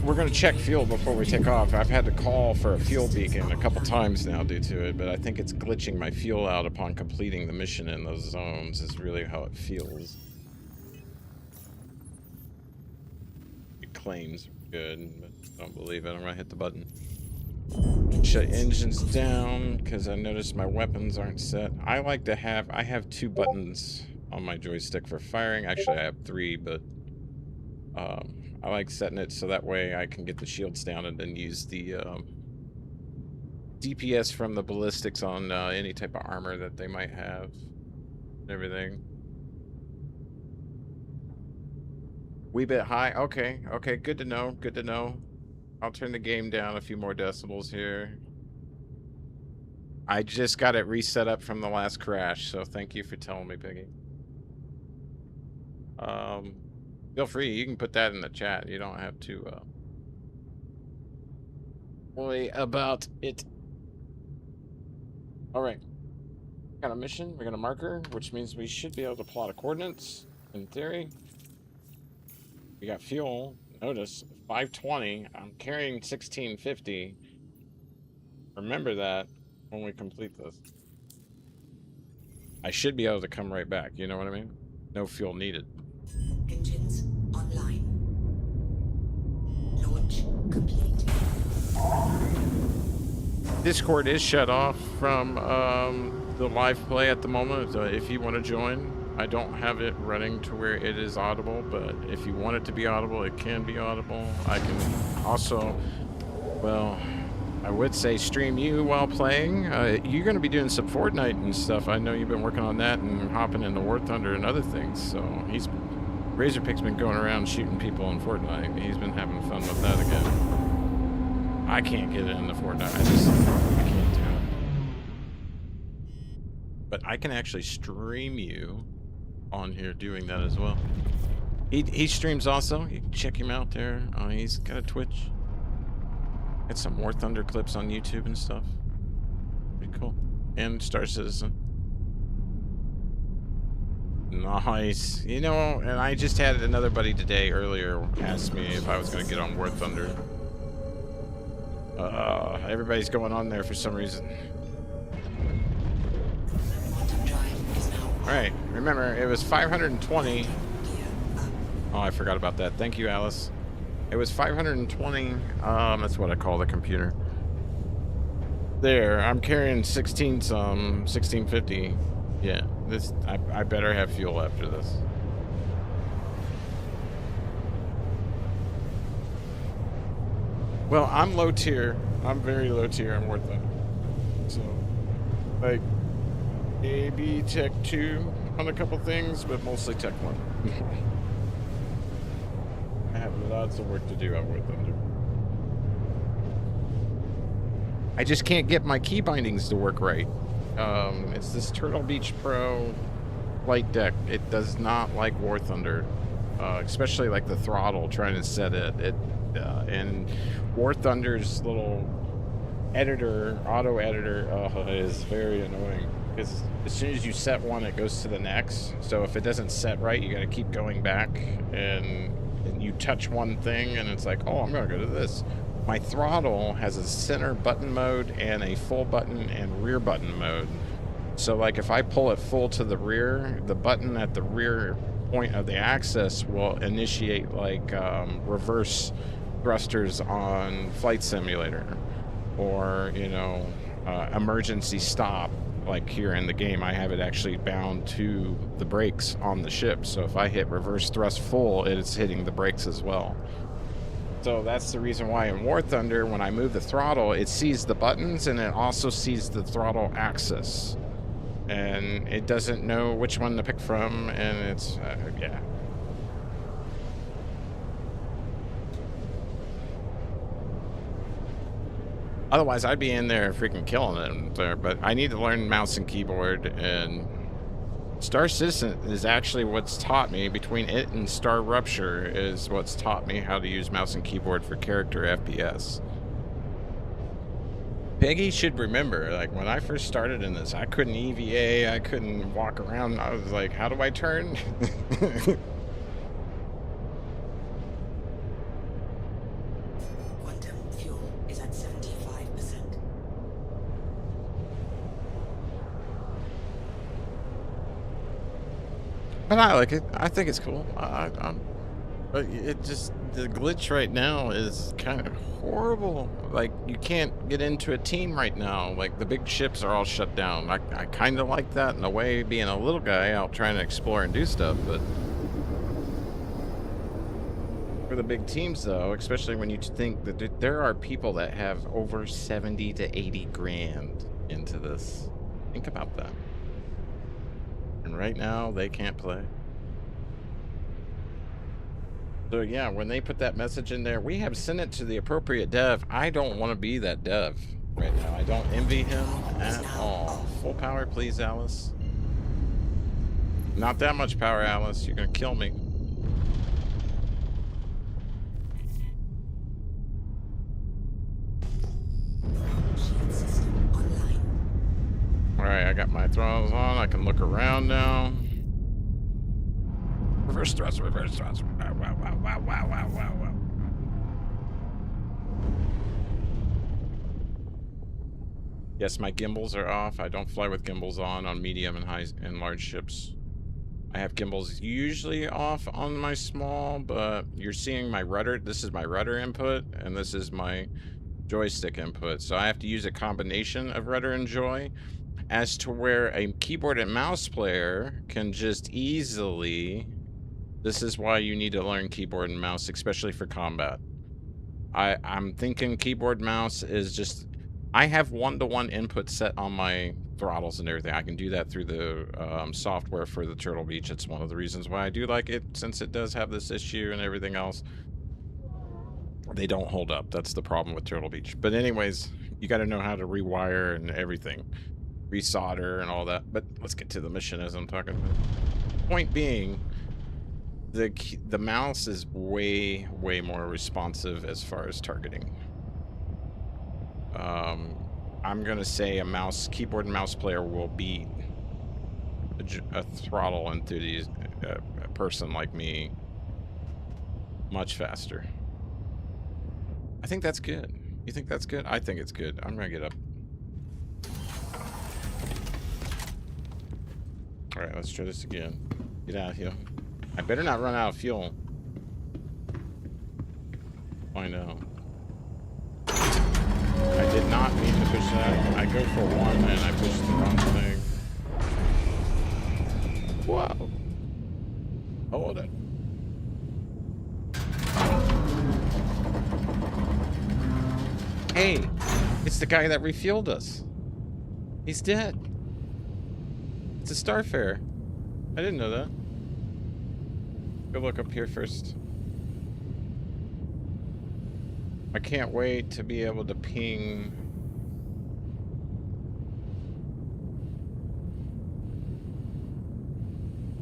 S1: We're going to check fuel before we take off. I've had to call for a fuel beacon a couple times now due to it, but I think it's glitching my fuel out upon completing the mission in those zones is really how it feels. It claims good, but I don't believe it. I'm going to hit the button. Shut engines down because I noticed my weapons aren't set. I like to have, I have 2 buttons on my joystick for firing. Actually, I have 3, but I like setting it so that way I can get the shields down and then use the DPS from the ballistics on any type of armor that they might have and everything. Wee bit high. Okay, okay, good to know, good to know. I'll turn the game down a few more decibels here. I just got it reset up from the last crash, so thank you for telling me, Piggy. Feel free, you can put that in the chat. You don't have to worry about it. Alright. Got a mission, we got a marker, which means we should be able to plot a coordinates, in theory. We got fuel. Notice 520. I'm carrying 1650. Remember that when we complete this. I should be able to come right back. You know what I mean? No fuel needed.
S2: Engines online. Launch complete.
S1: Discord is shut off from the live play at the moment. So if you want to join, I don't have it running to where it is audible, but if you want it to be audible, it can be audible. I can also, well, I would say stream you while playing. You're going to be doing some Fortnite and stuff. I know you've been working on that and hopping into War Thunder and other things. So Razorpick's been going around shooting people in Fortnite. He's been having fun with that again. I can't get into Fortnite. I can't do it. But I can actually stream you on here doing that as well. He streams also. You can check him out there. He's got a Twitch. Got some War Thunder clips on YouTube and stuff. Pretty cool. And Star Citizen. Nice. You know, and I just had another buddy today earlier ask me if I was going to get on War Thunder. Everybody's going on there for some reason. Alright, remember, it was 520. Oh, I forgot about that. Thank you, Alice. It was 520. That's what I call the computer. There, I'm carrying 1650. Yeah, this I better have fuel after this. Well, I'm low tier. I'm very low tier. I'm worth it. So, like, maybe Tech 2 on a couple things, but mostly Tech 1. I have lots of work to do on War Thunder. I just can't get my key bindings to work right. It's this Turtle Beach Pro flight deck. It does not like War Thunder, especially like the throttle, trying to set it. And War Thunder's little editor, auto editor, is very annoying. Because as soon as you set one, it goes to the next. So if it doesn't set right, you got to keep going back, and you touch one thing, and it's like, oh, I'm going to go to this. My throttle has a center button mode and a full button and rear button mode. So like if I pull it full to the rear, the button at the rear point of the axis will initiate like reverse thrusters on Flight Simulator, or, you know, emergency stop. Like here in the game, I have it actually bound to the brakes on the ship. So if I hit reverse thrust full, it's hitting the brakes as well. So that's the reason why in War Thunder, when I move the throttle, it sees the buttons and it also sees the throttle axis. and it doesn't know which one to pick from, and it's yeah. Otherwise, I'd be in there freaking killing it there. But I need to learn mouse and keyboard, and Star Citizen is actually what's taught me. Between it and Star Rupture is what's taught me how to use mouse and keyboard for character FPS. Peggy should remember, like, when I first started in this, I couldn't EVA, I couldn't walk around. I was like, how do I turn?
S2: Quantum fuel is at 75%.
S1: But I like it. I think it's cool. But it just, the glitch right now is kind of horrible. Like, you can't get into a team right now. Like, the big ships are all shut down. I kind of like that in a way, being a little guy out trying to explore and do stuff. But for the big teams, though, especially when you think that there are people that have over 70 to 80 grand into this. Think about that. And right now, they can't play. So yeah, when they put that message in there, we have sent it to the appropriate dev. I don't want to be that dev right now. I don't envy him at all. Full power, please, Alice. Not that much power, Alice. You're going to kill me.
S2: Shield system online.
S1: Alright, I got my throttles on. I can look around now. Reverse thrust, reverse thrust. Wow, wow, wow, wow, wow, wow, wow, wow. Yes, my gimbals are off. I don't fly with gimbals on medium and high and large ships. I have gimbals usually off on my small, but you're seeing my rudder. This is my rudder input, and this is my joystick input. So I have to use a combination of rudder and joy, as to where a keyboard and mouse player can just easily... This is why you need to learn keyboard and mouse, especially for combat. I'm thinking keyboard mouse is just... I have one-to-one input set on my throttles and everything. I can do that through the software for the Turtle Beach. It's one of the reasons why I do like it, since it does have this issue and everything else. They don't hold up. That's the problem with Turtle Beach. But anyways, you got to know how to rewire and everything. Resolder and all that. But let's get to the mission as I'm talking about. Point being... The mouse is way more responsive as far as targeting. I'm gonna say a keyboard and mouse player will beat a throttle enthusiast, a person like me, much faster. I think that's good. You think that's good? I think it's good. I'm gonna get up. All right, let's try this again. Get out of here. I better not run out of fuel. I know. I did not mean to push that. I go for one and I pushed the wrong thing. Whoa. Hold it. Hey, it's the guy that refueled us. He's dead. It's a Starfare. I didn't know that. Go look up here first. I can't wait to be able to ping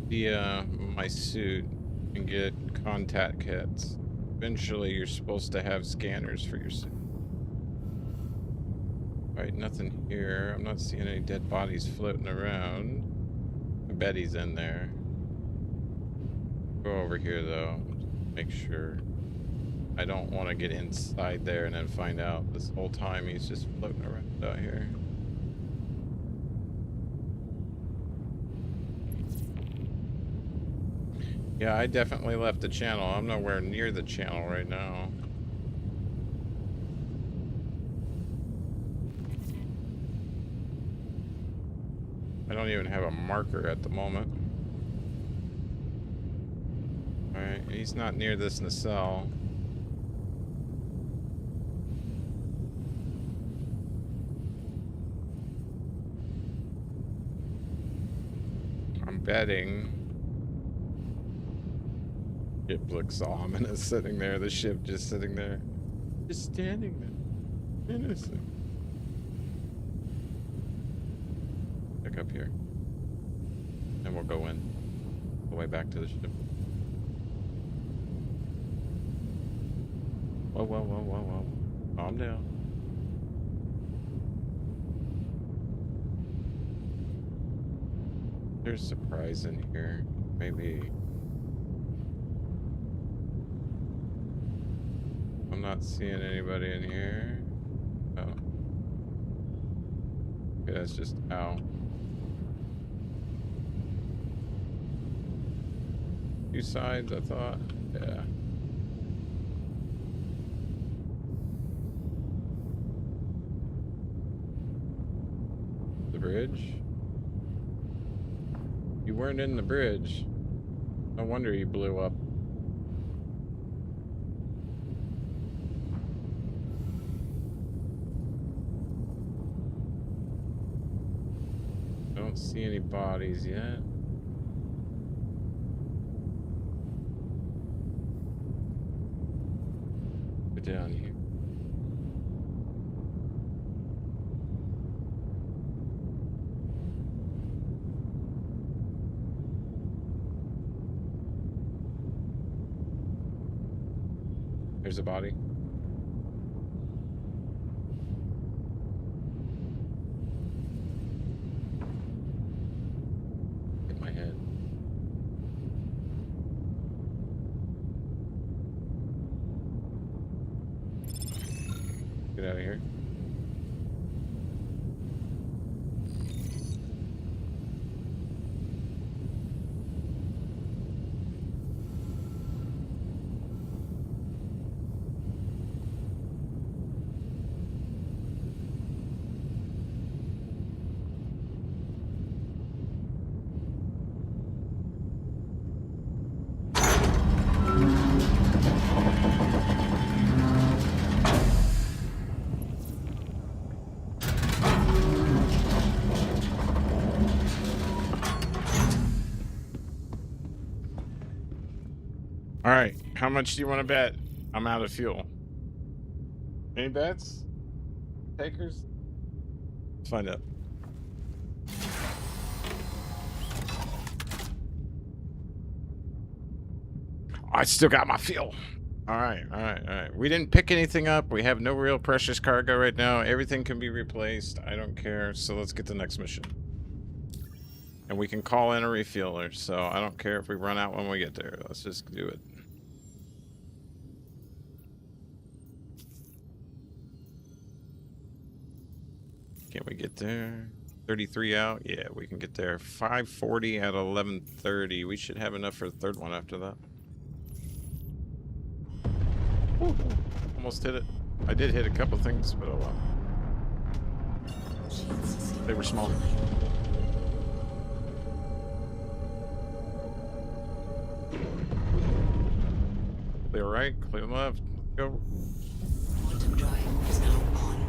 S1: via my suit and get contact kits. Eventually, you're supposed to have scanners for your suit. Alright, nothing here. I'm not seeing any dead bodies floating around. I bet he's in there. Go over here though, make sure. I don't want to get inside there and then find out this whole time he's just floating around out here. Yeah, I definitely left the channel. I'm nowhere near the channel right now. I don't even have a marker at the moment. Alright, he's not near this nacelle. betting. Ship looks ominous sitting there. The ship just sitting there. Just standing there. Innocent. Back up here. And we'll go in. The way back to the ship. Whoa, whoa, whoa, whoa, whoa. Calm down. There's a surprise in here. Maybe. I'm not seeing anybody in here. Oh. Okay, that's just ow. Two sides, I thought. Yeah. The bridge? You weren't in the bridge. No wonder you blew up. Don't see any bodies yet. Get down here. There's a body. Hit my head. Get out of here. All right, how much do you want to bet? I'm out of fuel. Any bets? Takers? Let's find out. I still got my fuel. All right, all right, all right. We didn't pick anything up. We have no real precious cargo right now. Everything can be replaced. I don't care. So let's get the next mission. And we can call in a refueler. So I don't care if we run out when we get there. Let's just do it. Can we get there? 33 out? Yeah, we can get there. 540 at 11:30. We should have enough for the third one after that. Woo, almost hit it. I did hit a couple things, but oh well. They were small. Clear right, clear left. Go.
S2: Quantum drive is now on.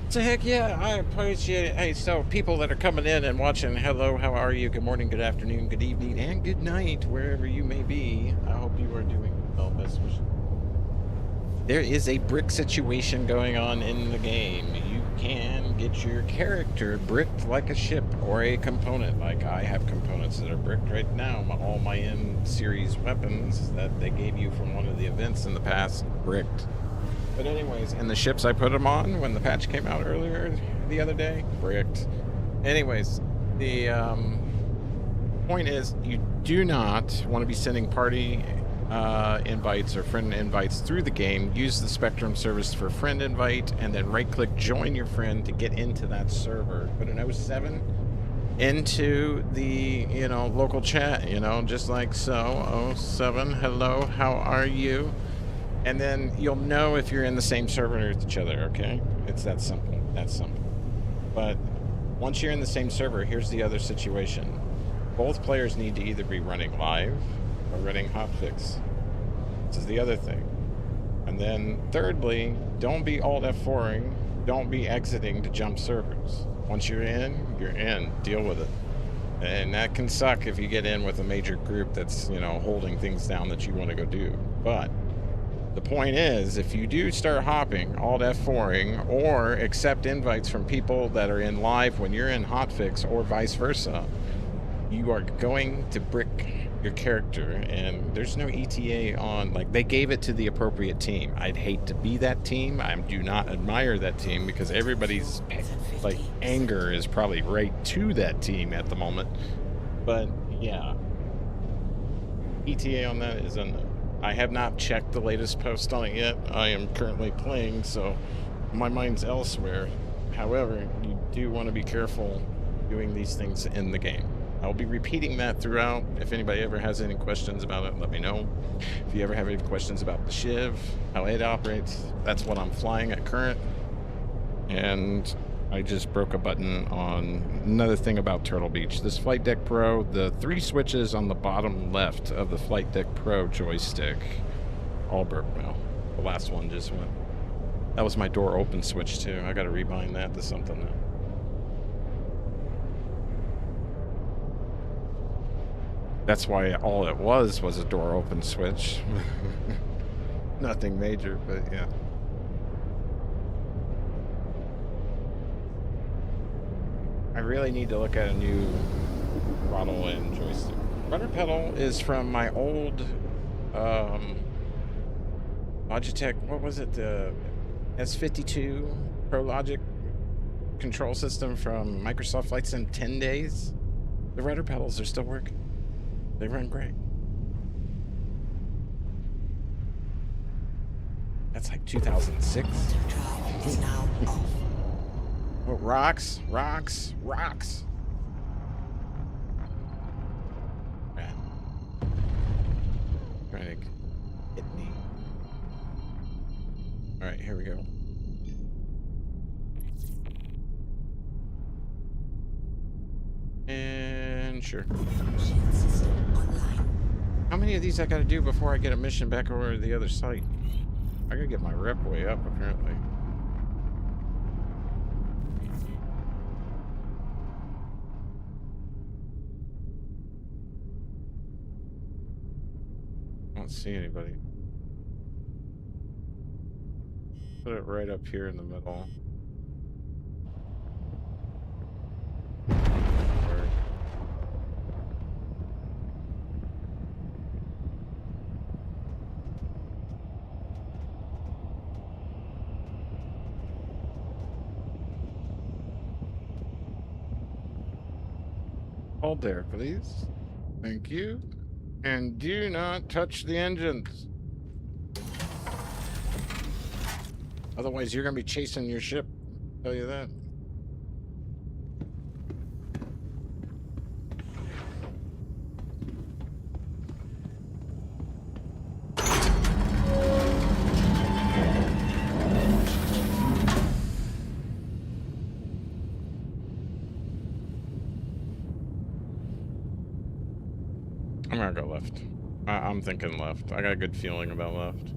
S1: So heck yeah, I appreciate it. Hey, so people that are coming in and watching, hello, how are you? Good morning, good afternoon, good evening, and good night, wherever you may be. I hope you are doing well. Best wishes. There is a brick situation going on in the game. You can get your character bricked like a ship or a component. Like I have components that are bricked right now. All my in-series weapons that they gave you from one of the events in the past, bricked. But anyways, and the ships I put them on when the patch came out earlier the other day, bricked. Anyways, the point is you do not want to be sending party invites or friend invites through the game. Use the Spectrum service for friend invite and then right click join your friend to get into that server. Put an 07 into the, you know, local chat, you know, just like so. 07, hello, how are you? And then you'll know if you're in the same server with each other, okay? It's that simple. That's simple. But once you're in the same server, here's the other situation. Both players need to either be running live or running hotfix. This is the other thing. And then thirdly, don't be alt F4ing don't be exiting to jump servers. Once you're in, you're in. Deal with it. And that can suck if you get in with a major group that's, you know, holding things down that you want to go do. But the point is, if you do start hopping, alt F4ing, or accept invites from people that are in live when you're in hotfix, or vice versa, you are going to brick your character, and there's no ETA on, like, they gave it to the appropriate team. I'd hate to be that team. I do not admire that team because everybody's, like, anger is probably right to that team at the moment. But, yeah. ETA on that is unknown. I have not checked the latest post on it yet. I am currently playing, so my mind's elsewhere. However, you do want to be careful doing these things in the game. I'll be repeating that throughout. If anybody ever has any questions about it, let me know. If you ever have any questions about the Shiv, how it operates, that's what I'm flying at current. And I just broke a button on another thing about Turtle Beach. This Flight Deck Pro, the 3 switches on the bottom left of the Flight Deck Pro joystick all broke now. The last one just went. That was my door open switch too. I gotta rebind that to something now. That's why all it was a door open switch. Nothing major, but yeah. I really need to look at a new throttle and joystick. Rudder pedal is from my old Logitech, what was it? The S52 Pro Logic control system from Microsoft Flight Sim 10 days. The rudder pedals are still working. They run great. That's like 2006.
S2: Drive is now off.
S1: Oh, rocks, rocks, rocks. Right. Trying to hit me. All right, here we go. And sure.
S2: Shield system online.
S1: How many of these I gotta do before I get a mission back over to the other site? I gotta get my rep way up, apparently. I don't see anybody. Put it right up here in the middle. Hold there, please. Thank you. And do not touch the engines. Otherwise, you're going to be chasing your ship. I'll tell you that. I'm gonna go left. I'm thinking left. I got a good feeling about left.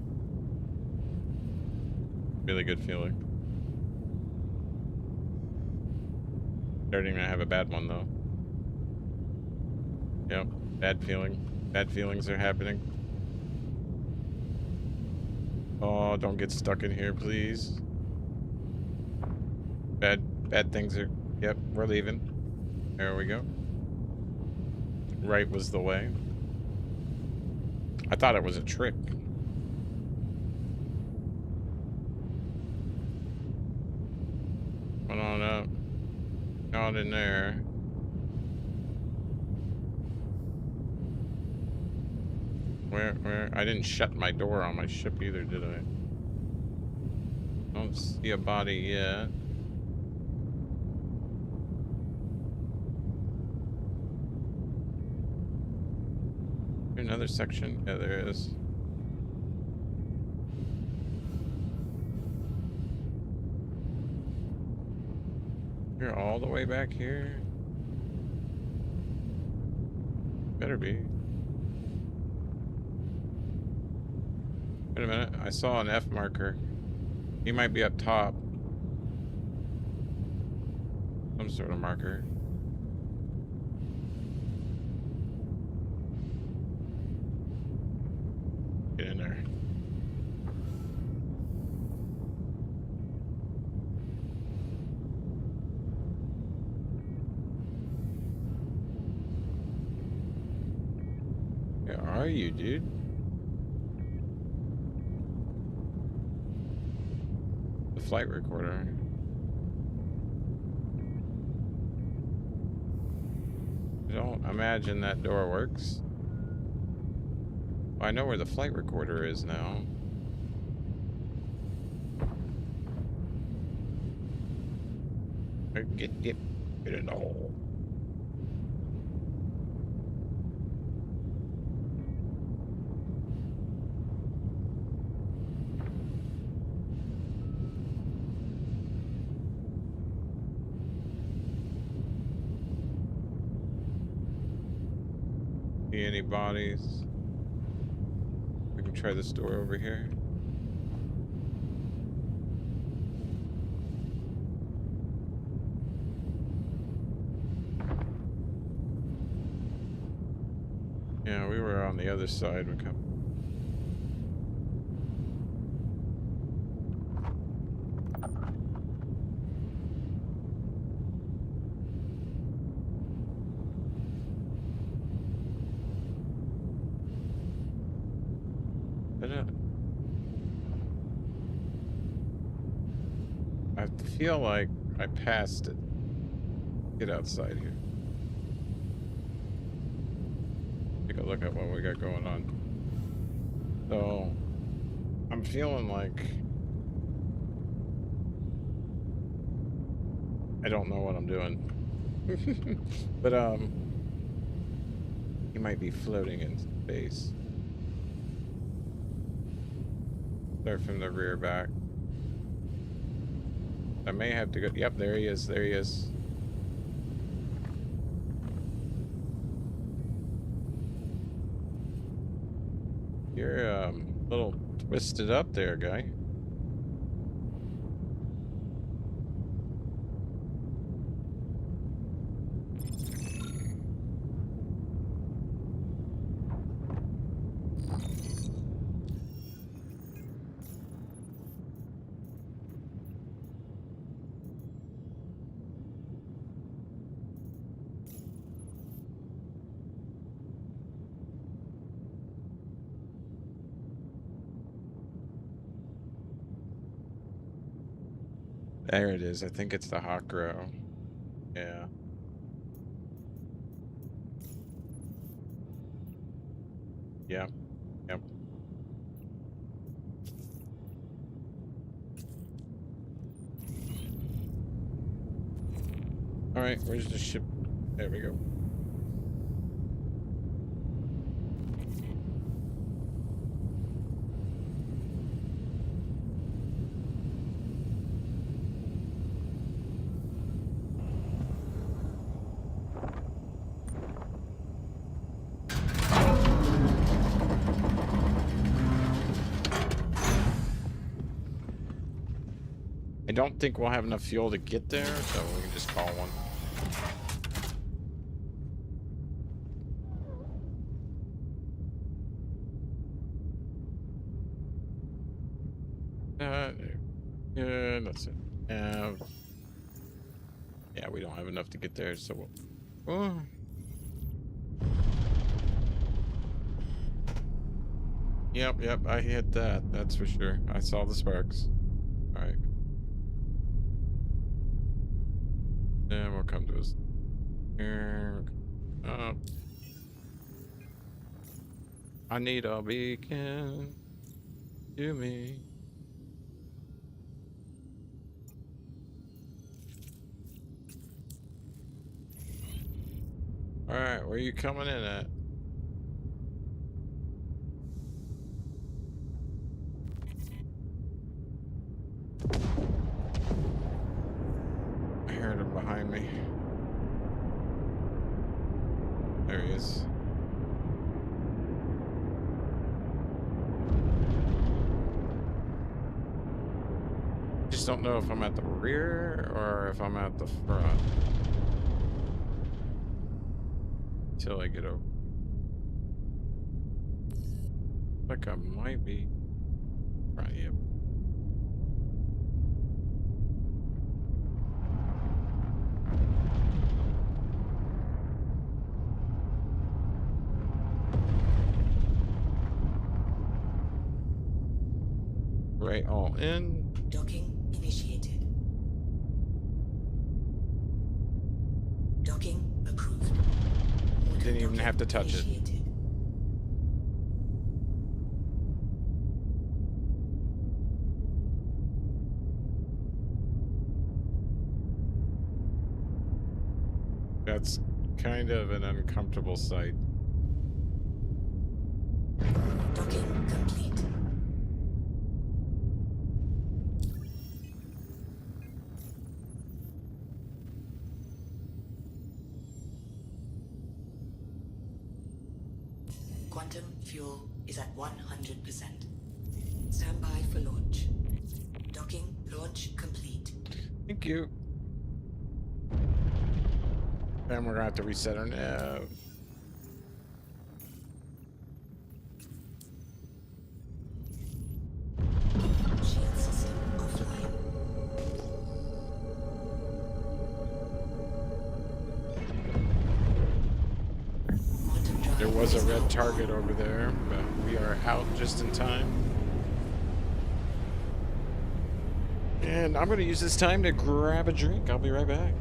S1: Really good feeling. Starting to have a bad one though. Yep, bad feeling. Bad feelings are happening. Oh, don't get stuck in here, please. Bad things are. Yep, we're leaving. There we go. Right was the way. I thought it was a trick. Come on up. Not in there. Where? I didn't shut my door on my ship either, did I? Don't see a body yet. Another section? Yeah, there is. You're all the way back here? Better be. Wait a minute, I saw an F marker. He might be up top. Some sort of marker. Get in there. Where are you, dude? The flight recorder. I don't imagine that door works. Well, I know where the flight recorder is now. Get in the hole. See any bodies? We can try this door over here. Yeah, we were on the other side. We come. I feel like I passed it. Get outside here. Take a look at what we got going on. So, I'm feeling like I don't know what I'm doing. But he might be floating in space. Start from the rear back. I may have to go. Yep, there he is. There he is. You're a little twisted up there, guy. There it is. I think it's the Hakro. Yeah. Yep. Yep. All right, where's the ship? There we go. I don't think we'll have enough fuel to get there, so we can just call one. Yeah, that's it. Yeah, we don't have enough to get there, so we'll... Yep, I hit that. That's for sure. I saw the sparks. All right. And we'll come to us. Here. I need a beacon. To me. All right, where are you coming in at? I heard him behind me. There he is. Just don't know if I'm at the rear or if I'm at the front. until I get over. Like I might be. Right, yep. Right, all in.
S2: Docking initiated. Docking approved.
S1: Didn't even have to touch it.
S2: Initiated.
S1: That's kind of an uncomfortable sight.
S2: Docking complete. Quantum fuel is at 100%. Stand by for launch. Docking launch complete.
S1: Thank you. Then we're gonna have to reset our nav.
S2: Shield system offline. Quantum drive
S1: There was a
S2: is
S1: red
S2: now
S1: target
S2: on.
S1: over there, but we are out just in time. And I'm gonna use this time to grab a drink. I'll be right back.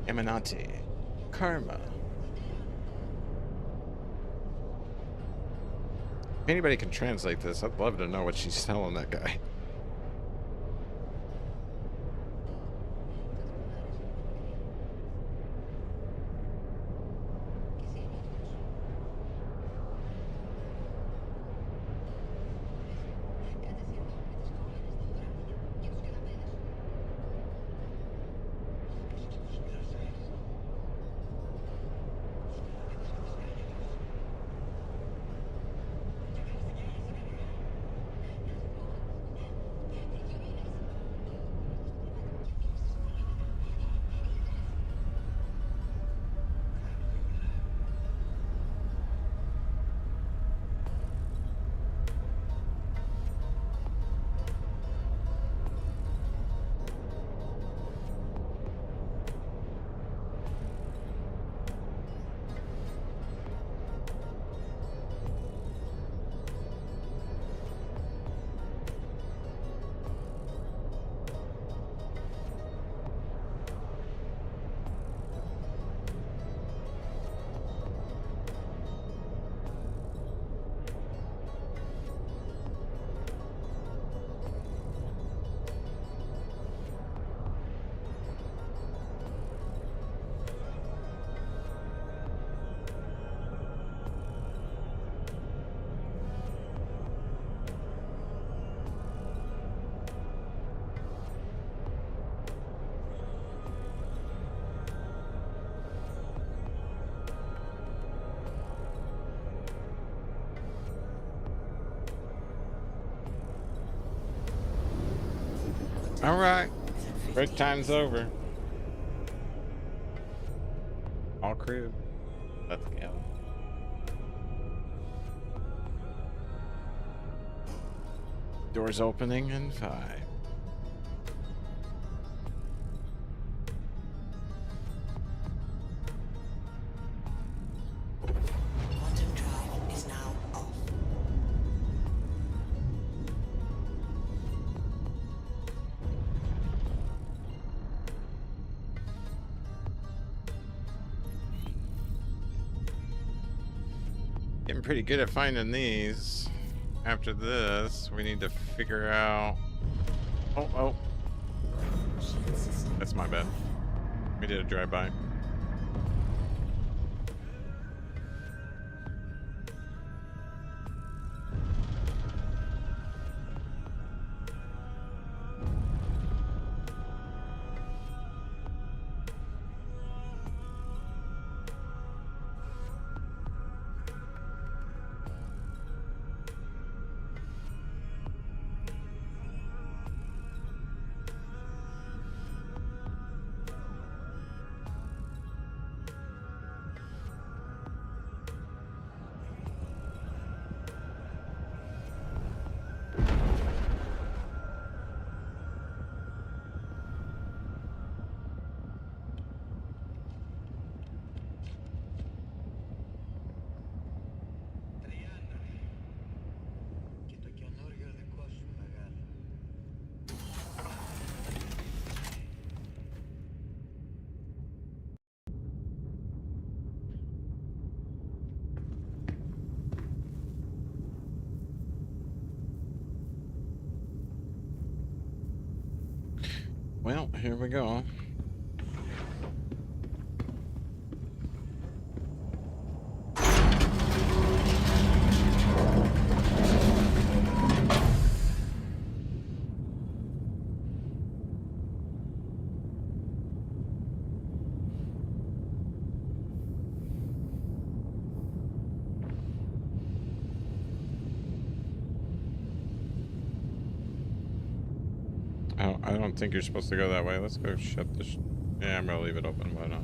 S1: Eminati. Karma. If anybody can translate this, I'd love to know what she's telling that guy. All right.
S2: Is at
S1: Break
S2: 58%.
S1: time's over. All crew. Let's go. Doors opening in 5.
S2: Quantum drive is now off.
S1: Getting pretty good at finding these. After this, we need to figure out. Oh,
S2: Shield system.
S1: that's my bad. We did a drive-by. Well, here we go. Oh, I don't think you're supposed to go that way. Let's go shut this. Yeah, I'm gonna leave it open. Why not?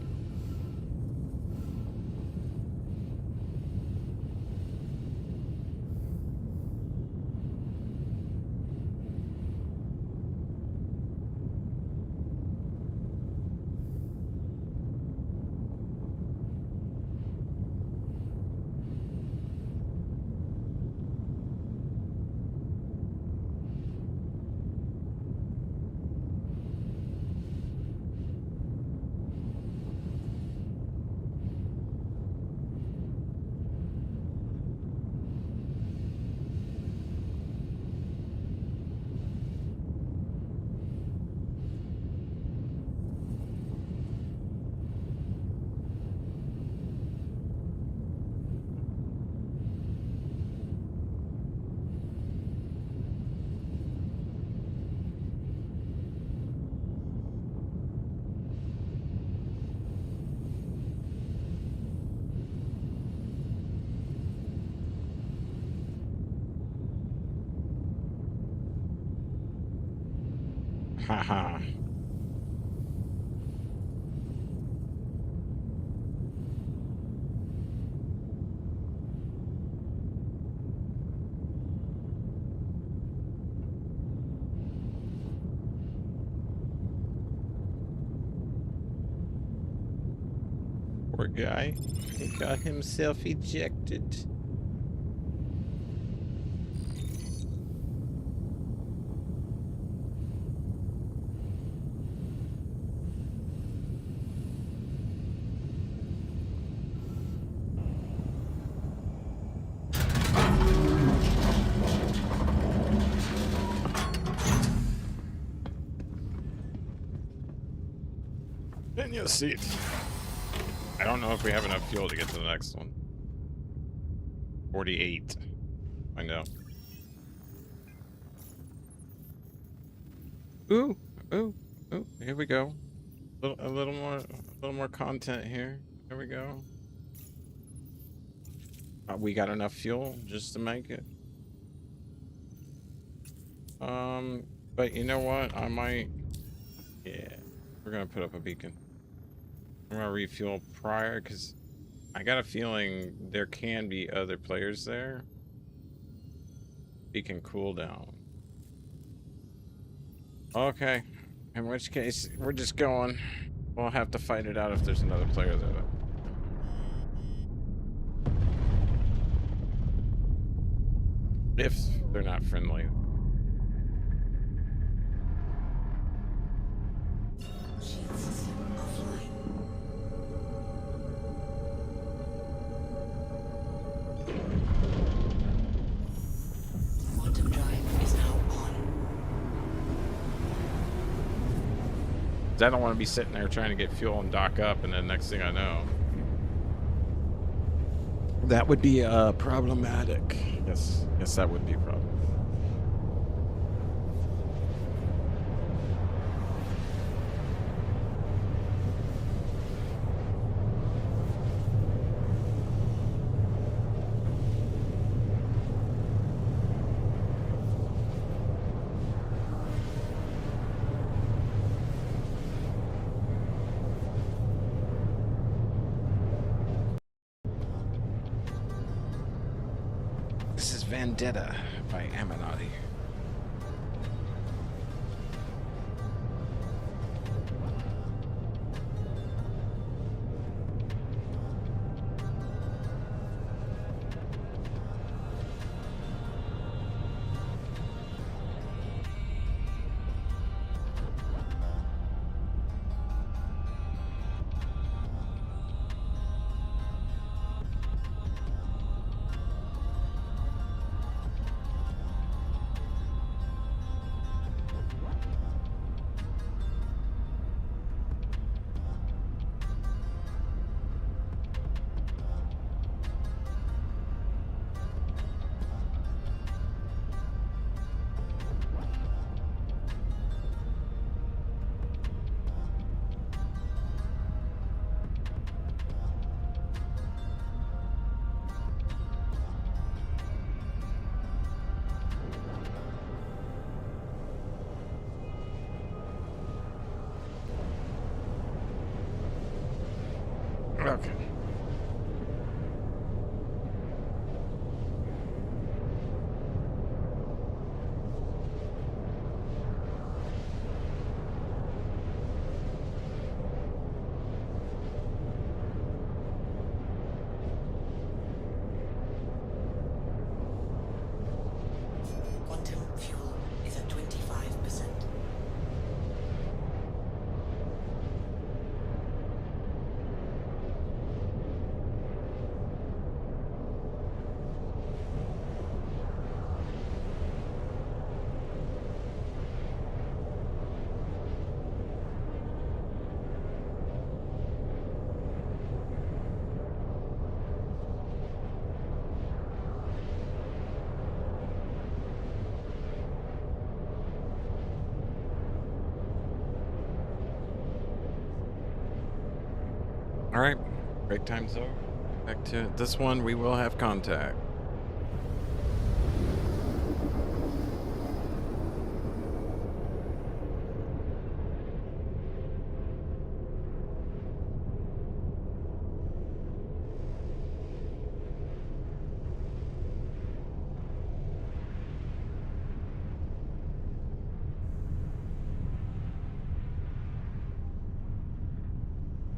S1: Haha. Poor guy. He got himself ejected. In your seat. I don't know if we have enough fuel to get to the next one. 48. Find out. Ooh, ooh, ooh. Here we go. A little more content here. There we go. We got enough fuel just to make it. But you know what? I might. Yeah, we're gonna put up a beacon. I'm gonna refuel prior because I got a feeling there can be other players there. Beacon cooldown. Okay. In which case, we're just going. We'll have to fight it out if there's another player there. If they're not friendly.
S2: Shield system offline. Quantum drive is now on.
S1: I don't want to be sitting there trying to get fuel and dock up, and then next thing I know, that would be problematic. Yes, that would be problematic. This is Vendetta by Aminati. Okay.
S2: Quantum fuel is at 25%.
S1: All right. Break time's over. Back to this one. We will have contact.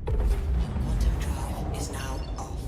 S2: Quantum drive is now off.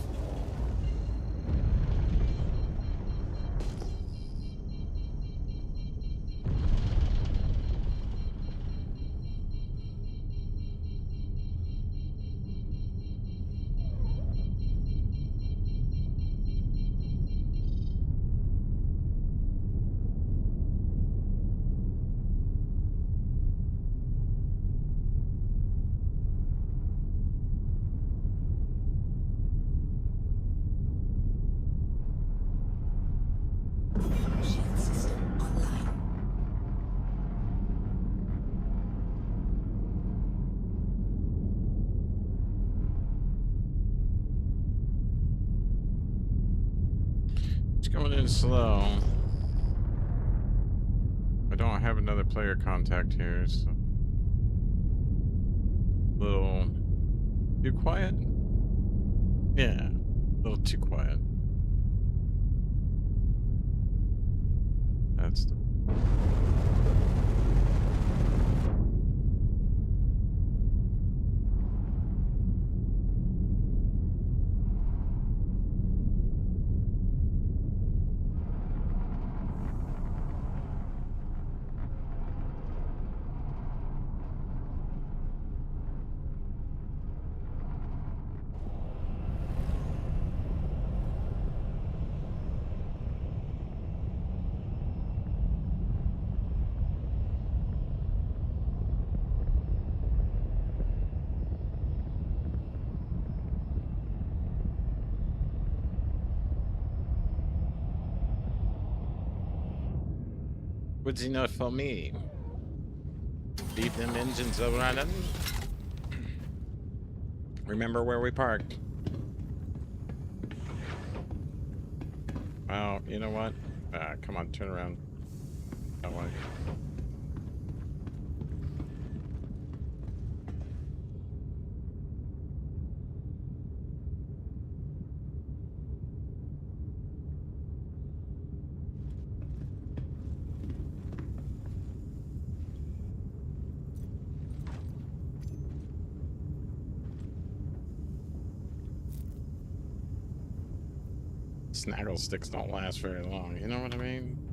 S2: Shield system online.
S1: It's going in slow. I don't I have another player contact here, so a little too quiet. Yeah, a little too quiet. That's the what's enough for me? Leave them engines running. Remember where we parked. Well, you know what? Come on, turn around. That way. Snaggle sticks don't last very long, you know what I mean?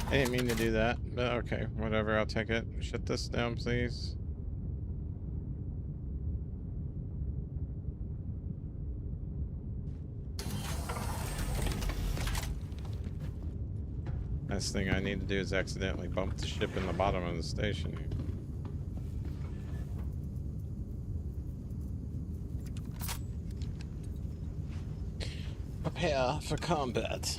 S1: I didn't mean to do that, but okay, whatever, I'll take it. Shut this down, please. Last thing I need to do is accidentally bump the ship in the bottom of the station. Prepare for combat.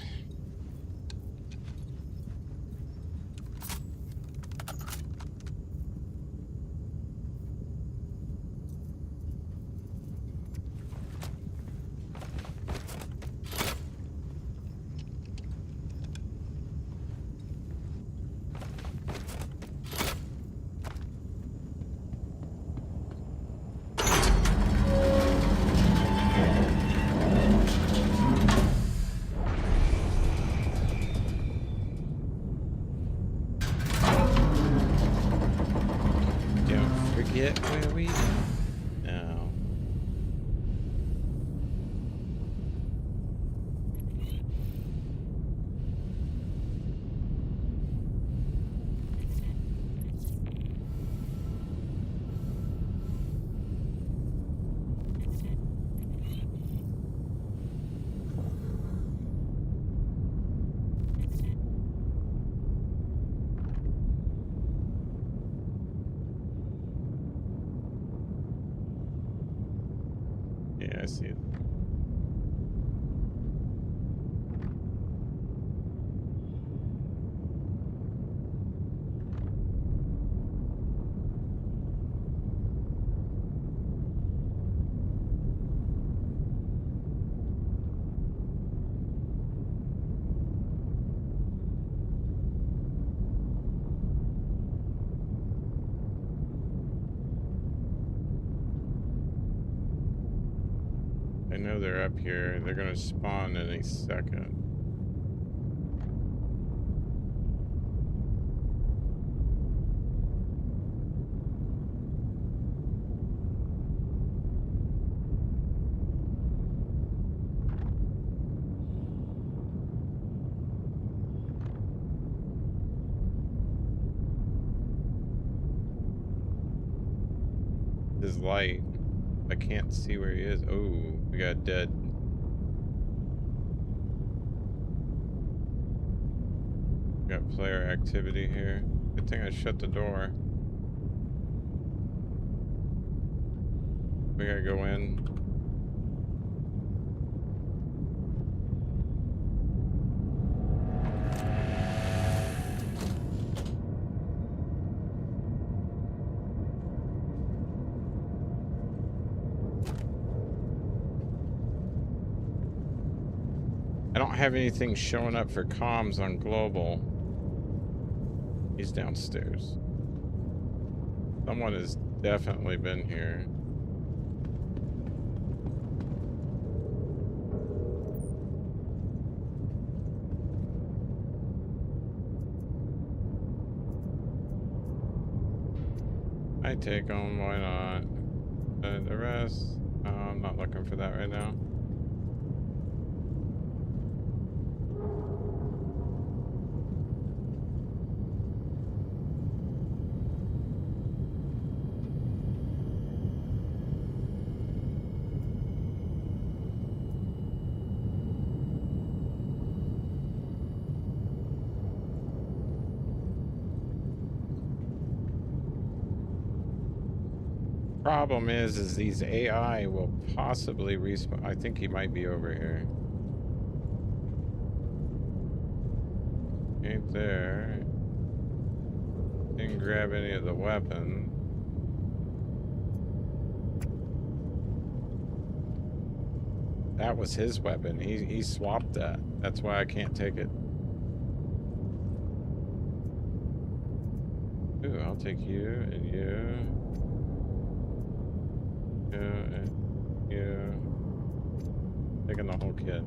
S1: Forget where we now. Yeah, I see it. I know they're up here. They're gonna spawn any second. His light. I can't see where he is. Oh, we got dead. Got player activity here. Good thing I shut the door. We gotta go in. I don't have anything showing up for comms on global. He's downstairs. Someone has definitely been here. I take them, why not? The rest, I'm not looking for that right now. Problem is these AI will possibly respawn. I think he might be over here. Ain't there. Didn't grab any of the weapon. That was his weapon. He swapped that. That's why I can't take it. Ooh, I'll take you and you. Yeah. Taking the whole kit.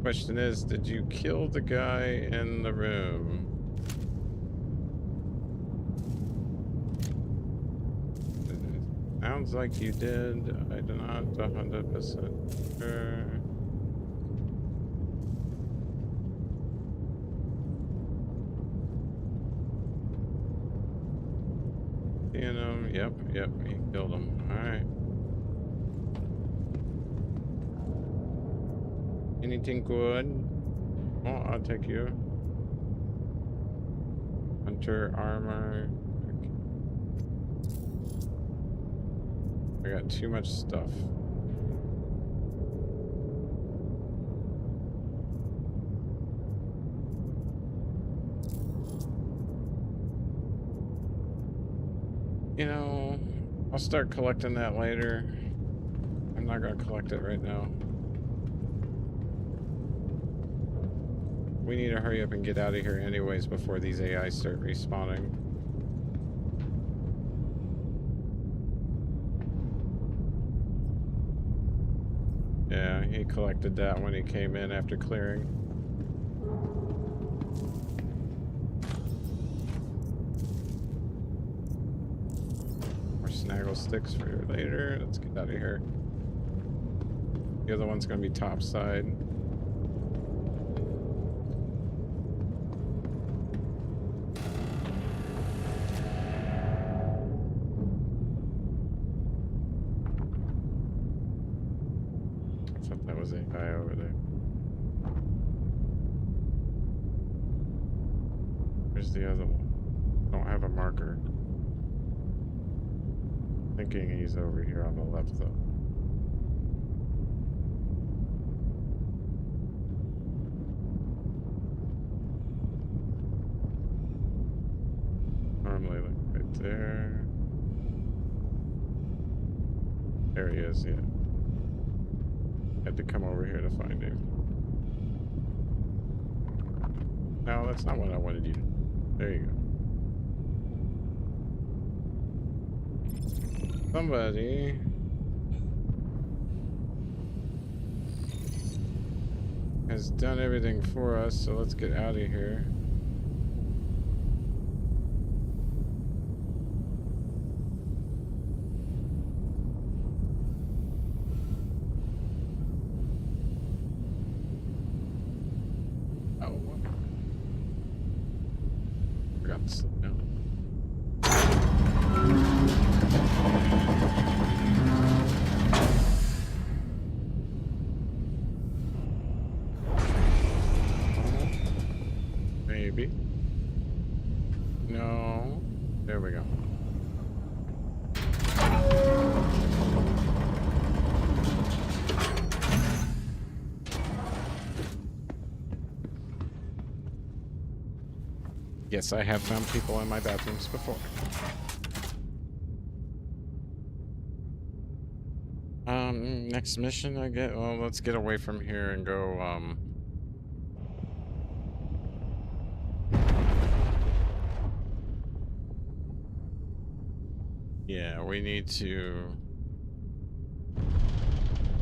S1: Question is, did you kill the guy in the room? Sounds like you did. I'm not 100% sure. Seeing him. Yep, he killed him. Alright. Anything good? Oh, I'll take you. Hunter armor. I got too much stuff. You know, I'll start collecting that later. I'm not gonna collect it right now. We need to hurry up and get out of here anyways before these AI start respawning. Yeah, he collected that when he came in after clearing. More snaggle sticks for later. Let's get out of here. The other one's gonna be topside. That was a guy over there. Where's the other one? Don't have a marker. Thinking he's over here on the left though. Normally like right there. There he is, yeah. Had to come over here to find him. No, that's not what I wanted you to. There you go. Somebody has done everything for us, so let's get out of here. have to slow down. Maybe. No. There we go. Yes, I have found people in my bathrooms before. Next mission I get. Well, let's get away from here and go. Yeah, we need to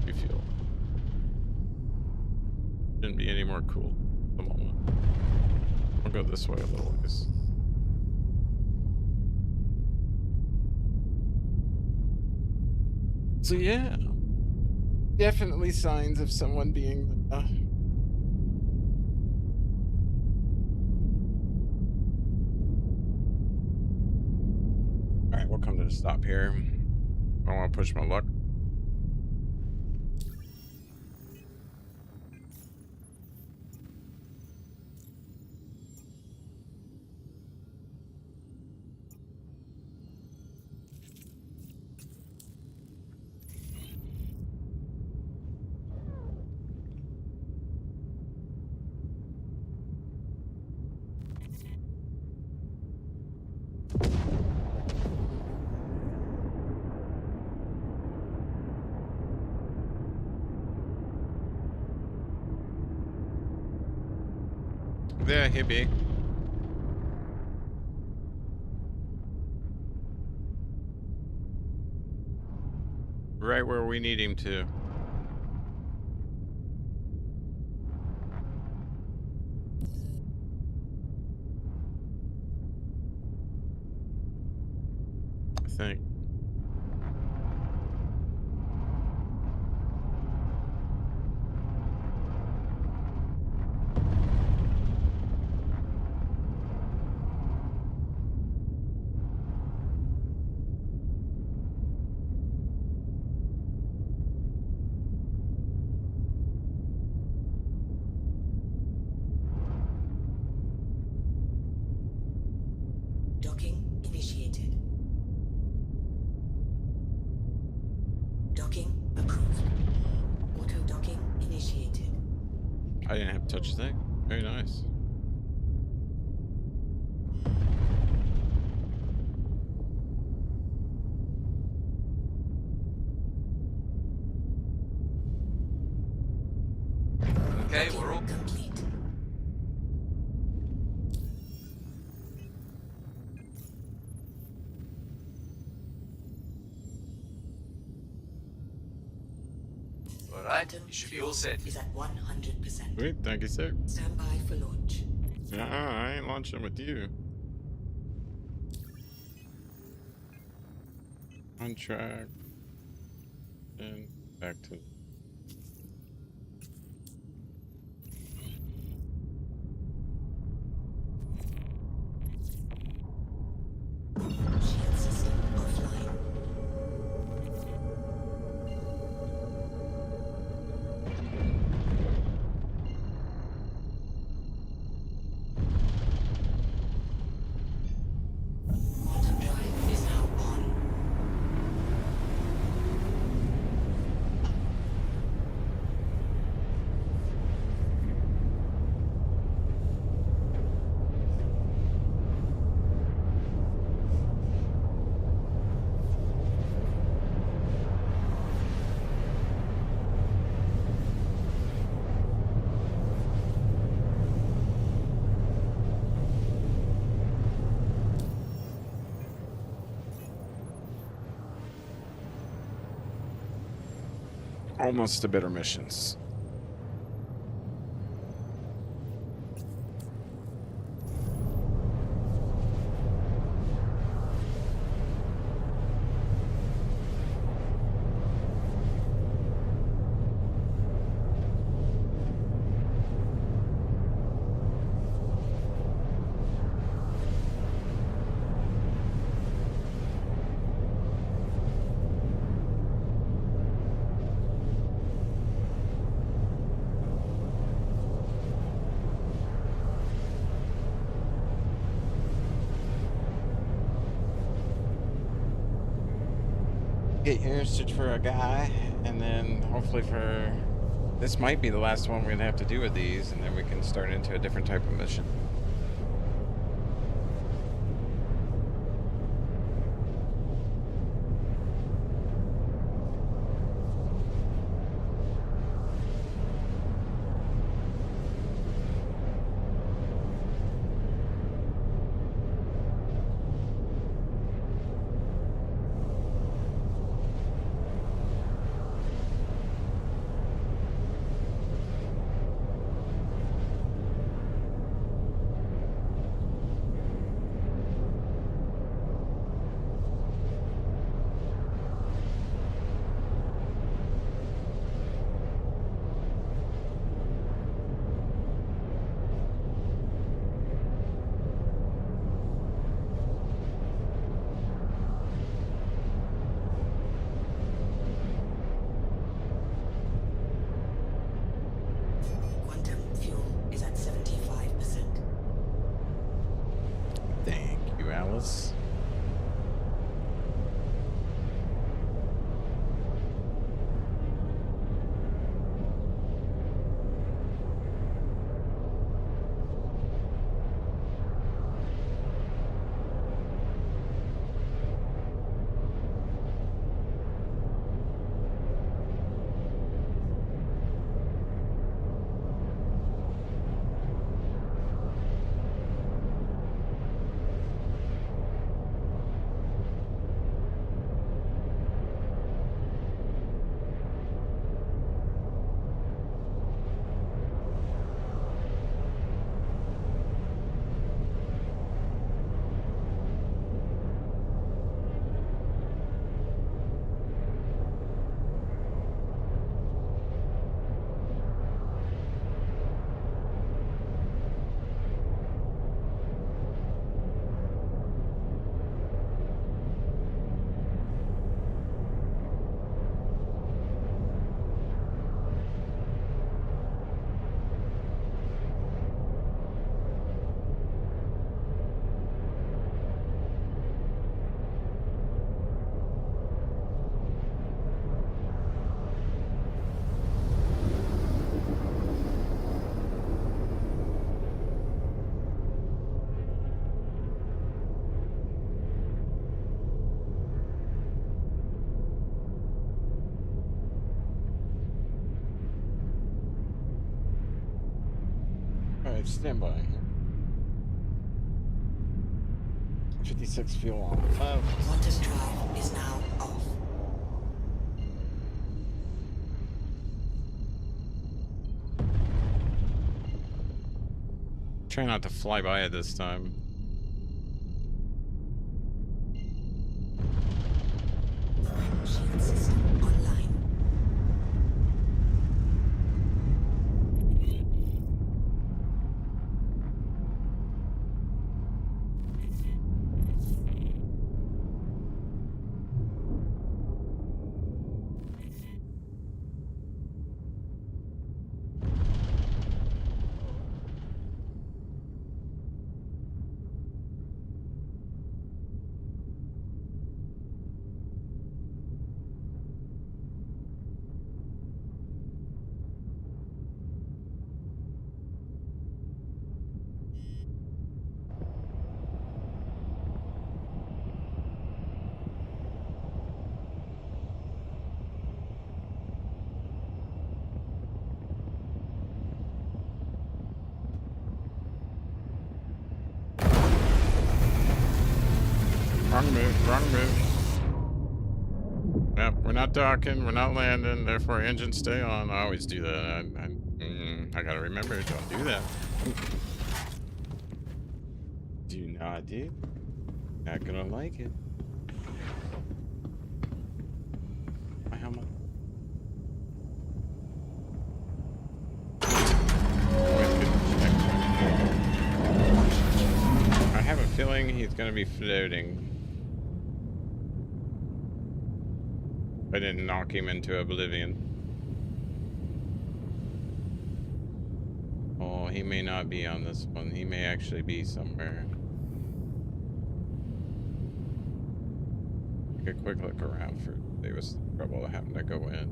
S1: refuel. Shouldn't be any more cool at the moment. We'll go this way a little ways. So yeah, definitely signs of someone being all right, we'll come to a stop here. I don't want to push my luck. There he be. Right where we need him to. I think.
S2: Docking initiated. Docking approved. Auto docking initiated.
S1: I didn't have to touch the thing. Very nice.
S4: Okay,
S2: Docking
S4: we're all
S2: complete.
S4: right. You should be all set.
S2: Is at 100%.
S1: Sweet, thank you, sir.
S2: Stand by for launch.
S1: I ain't launching with you. On track. And back to.
S2: Shield system offline. Quantum drive is now on.
S1: Almost to better missions. get here, search for a guy, and then hopefully for this might be the last one we're gonna have to do with these, and then we can start into a different type of mission.
S2: Quantum fuel is at 75%.
S1: Thank you, Alice. Alright, stand by. 56 fuel on.
S2: Quantum drive is now off.
S1: Try not to fly by it this time.
S2: Shield system online.
S1: Wrong move, wrong move. Yep, we're not docking, we're not landing, therefore engines stay on. I always do that. I gotta remember, don't do that. Do not do. Not gonna like it. My helmet. Always good to check. I have a feeling he's gonna be floating. I didn't knock him into oblivion. Oh, he may not be on this one. He may actually be somewhere. A quick look around for if there was trouble having to go in.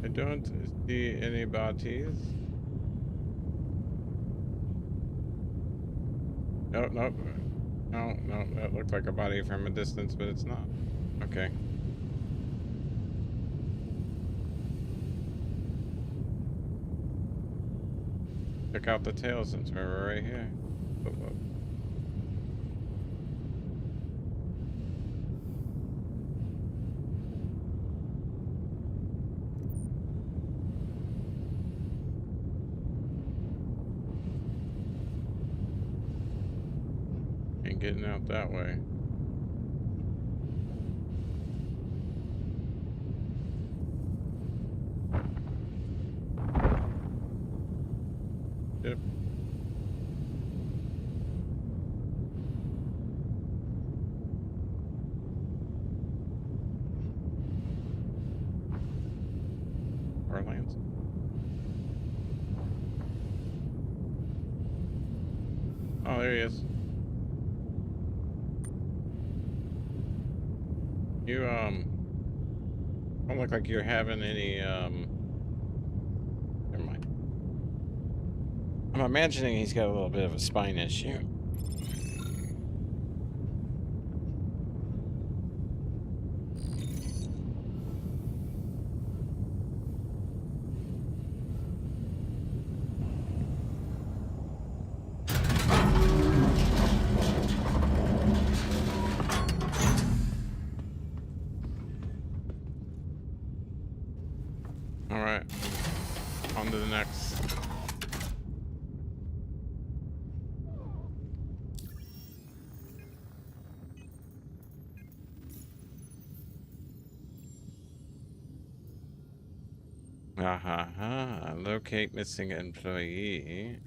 S1: I don't see any bodies. Nope, nope. No, no, that looked like a body from a distance, but it's not. Okay. Check out the tail since we're right here. Whoa, whoa. Ain't getting out that way. Yep. Or Lance. Oh, there he is. You don't look like you're having any never mind. I'm imagining he's got a little bit of a spine issue. All right, on to the next. Locate missing employee.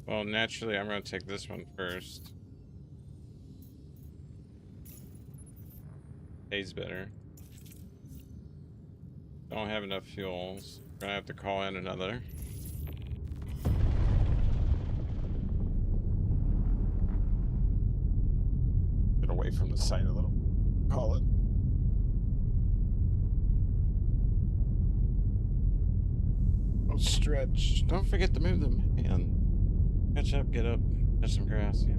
S1: Well, naturally, I'm going to take this one first. Pays better. Don't have enough fuels. Gonna have to call in another. Get away from the site a little. Call it. Oh, stretch. Don't forget to move them. And catch up, get up, catch some grass. Yeah.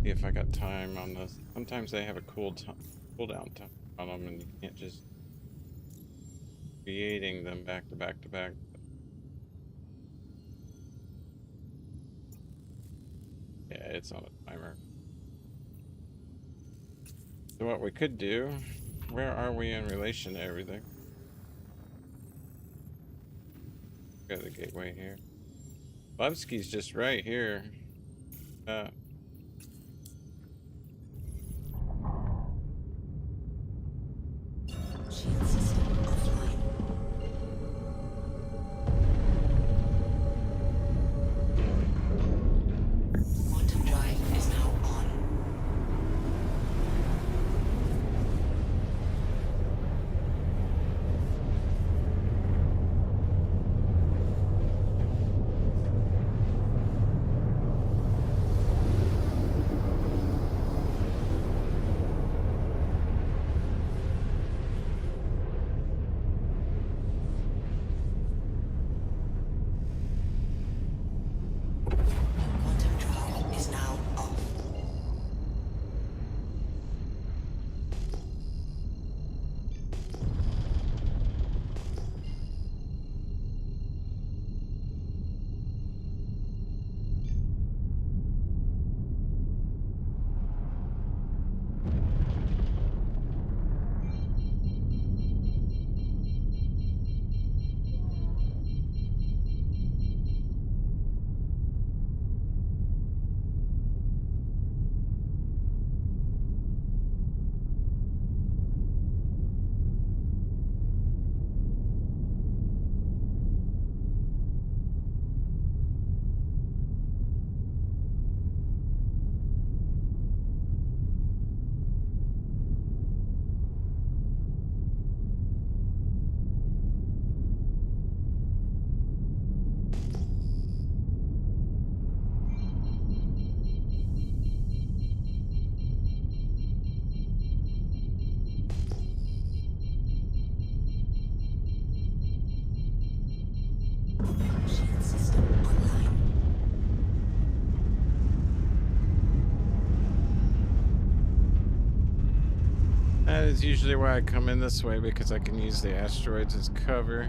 S1: See if I got time on this. Sometimes they have a cooldown time on them, and you can't just creating them back to back to back. Yeah, it's on a timer. So what we could do, where are we in relation to everything? Got the gateway here. Levski's just right here.
S2: Shield system offline. Quantum drive is now on.
S1: That is usually why I come in this way, because I can use the asteroids as cover.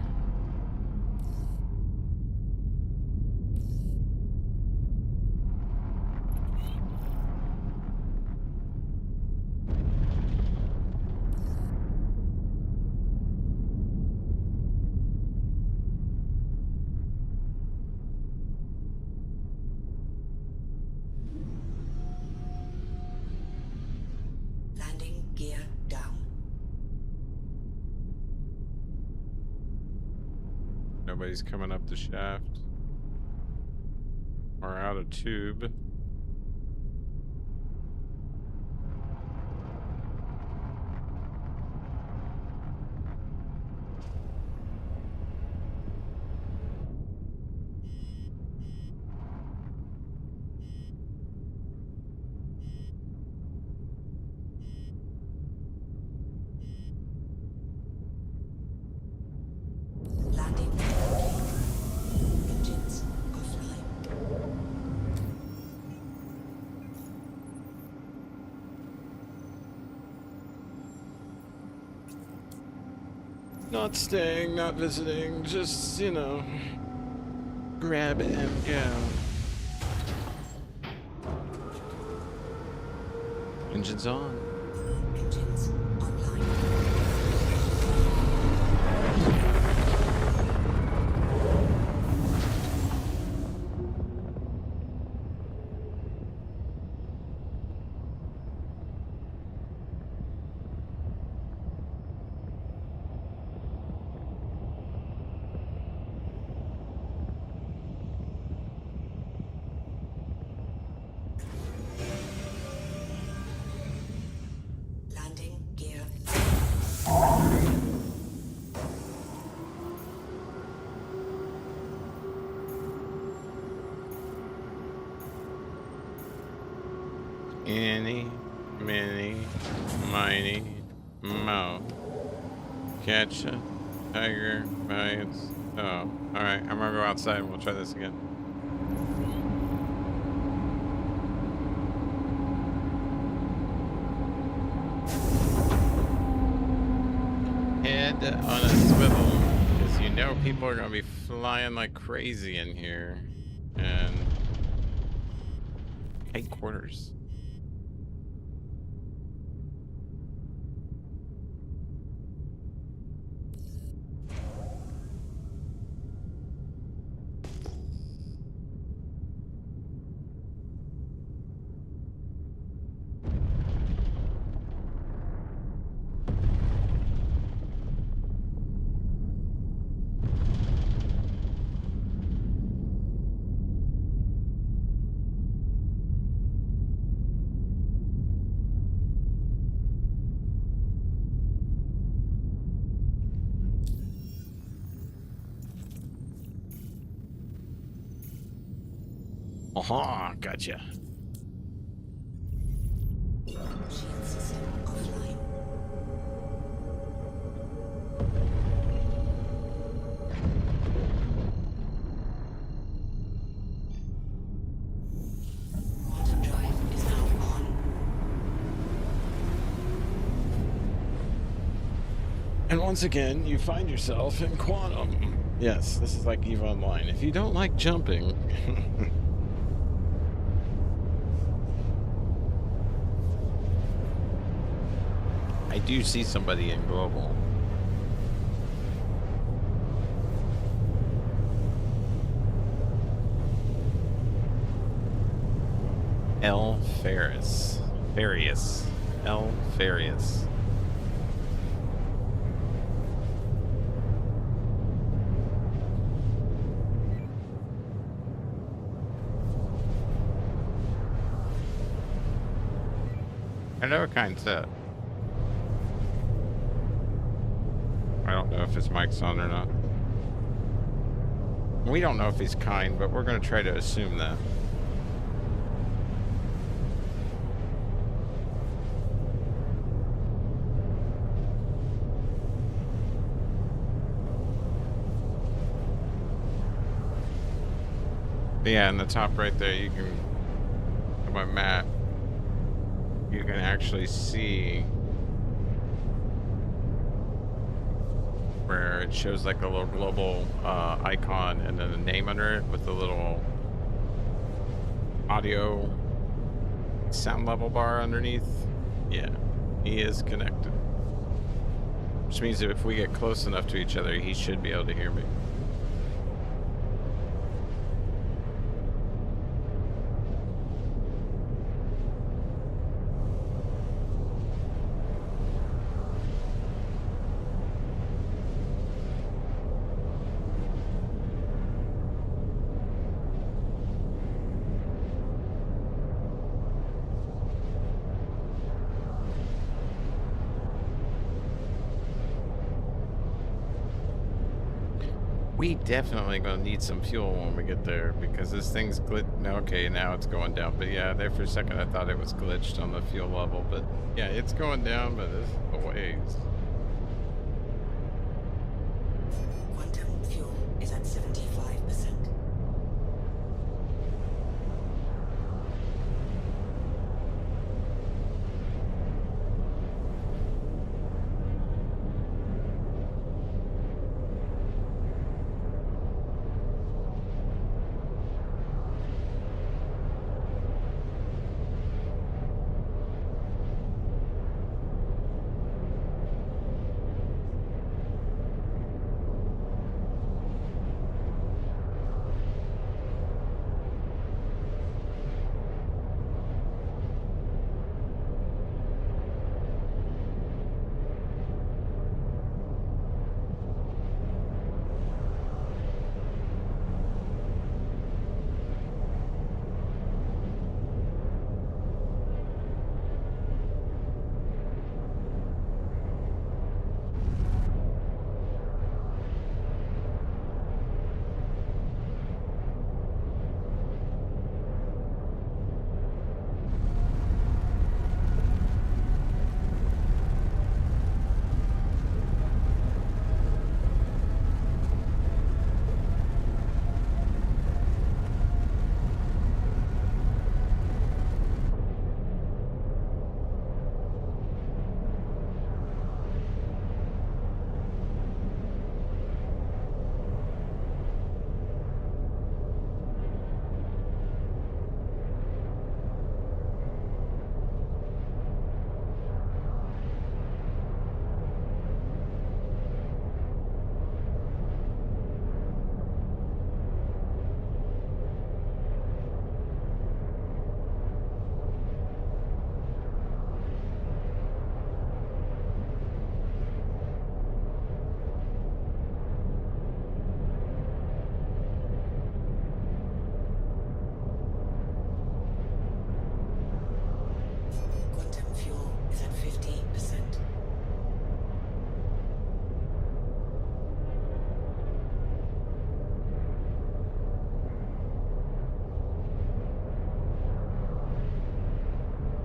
S2: Landing gear down.
S1: Nobody's coming up the shaft or out of tube.
S2: Landing complete. Engines offline.
S1: Not staying, not visiting, just, you know, grab and go. Engines on.
S2: Engines online. Landing gear.
S1: Eeny, miny, miny, mo. Catcha, tiger, bites. Oh, alright, I'm gonna go outside and we'll try this again. Head on a swivel, because you know people are gonna be flying like crazy in here. And tight quarters. Aha, gotcha.
S2: Shield system offline. Quantum drive is now on.
S1: And once again, you find yourself in Quantum. Yes, this is like EVE Online. If you don't like jumping... I do see somebody in Global. L. Ferris. Farius. L. Farius. I know what kind set. I don't know if his mic's on or not. We don't know if he's kind, but we're going to try to assume that. But yeah, in the top right there, you can, on my map, you can actually see where it shows like a little global icon and then a name under it with a little audio sound level bar underneath. Yeah, he is connected. Which means that if we get close enough to each other, he should be able to hear me. We definitely gonna need some fuel when we get there because this thing's okay, now it's going down. But yeah, there for a second I thought it was glitched on the fuel level. But yeah, it's going down, but it's a ways.
S2: Quantum fuel is at 75%. Quantum fuel is at 50%.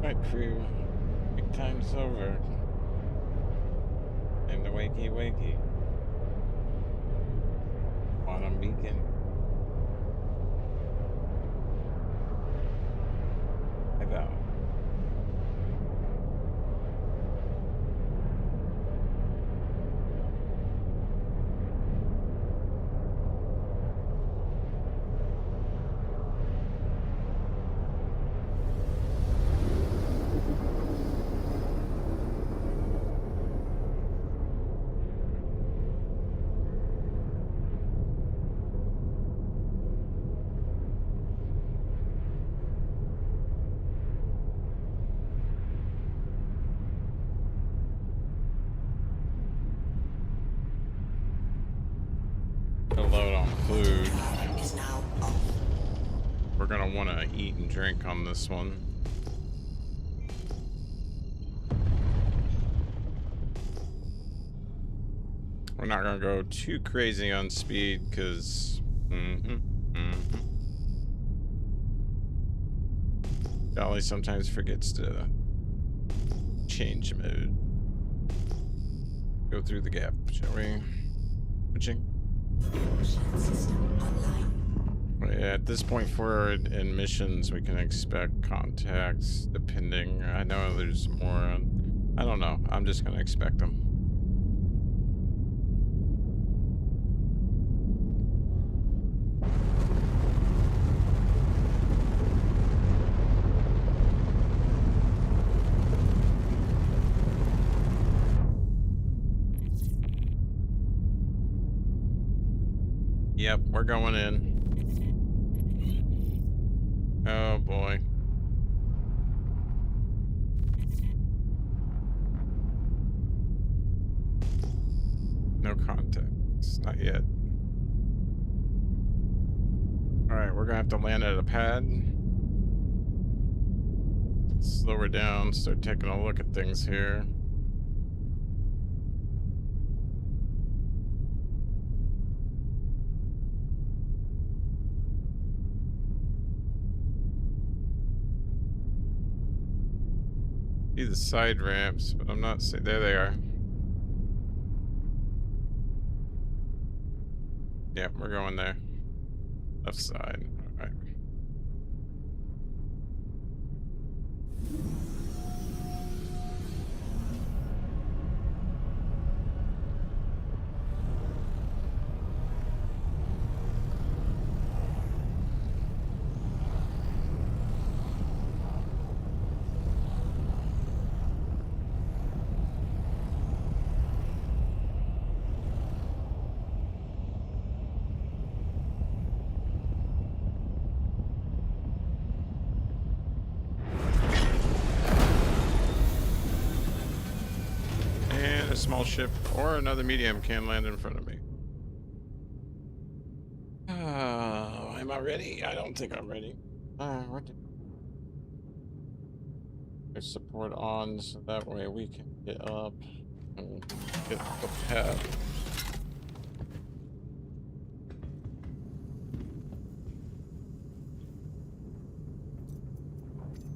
S1: Right, crew. Big time's over. And the wakey wakey. Quantum beacon. I've out. Load on food.
S2: Is now off.
S1: We're gonna want to eat and drink on this one. We're not gonna go too crazy on speed because Dolly sometimes forgets to change mode. Go through the gap, shall we? Switching.
S2: Shield system online.
S1: Yeah, at this point forward in missions, we can expect contacts depending. I know there's more. I don't know. I'm just gonna expect them.
S2: Quantum fuel is at 50%.
S1: Load on food. We're gonna want to eat and drink on this one. We're not gonna go too crazy on speed because Yep, we're going in. Oh boy. No contacts, not yet. All right, we're gonna have to land at a pad. Slow her down, start taking a look at things here. See the side ramps, but I'm not saying there they are. Yep, we're going there. Left side. All right. And a small ship or another medium can land in front of me. Am I ready? I don't think I'm ready. There's support on, so that way we can get up and get the pad.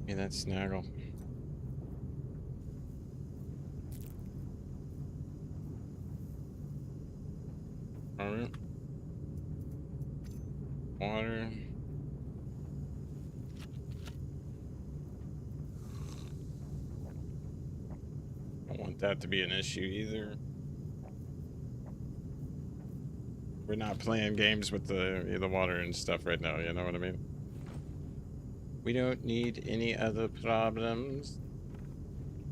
S1: Yeah, that's Snaggle. Alright. Water. Don't want that to be an issue either. We're not playing games with the water and stuff right now, you know what I mean? We don't need any other problems.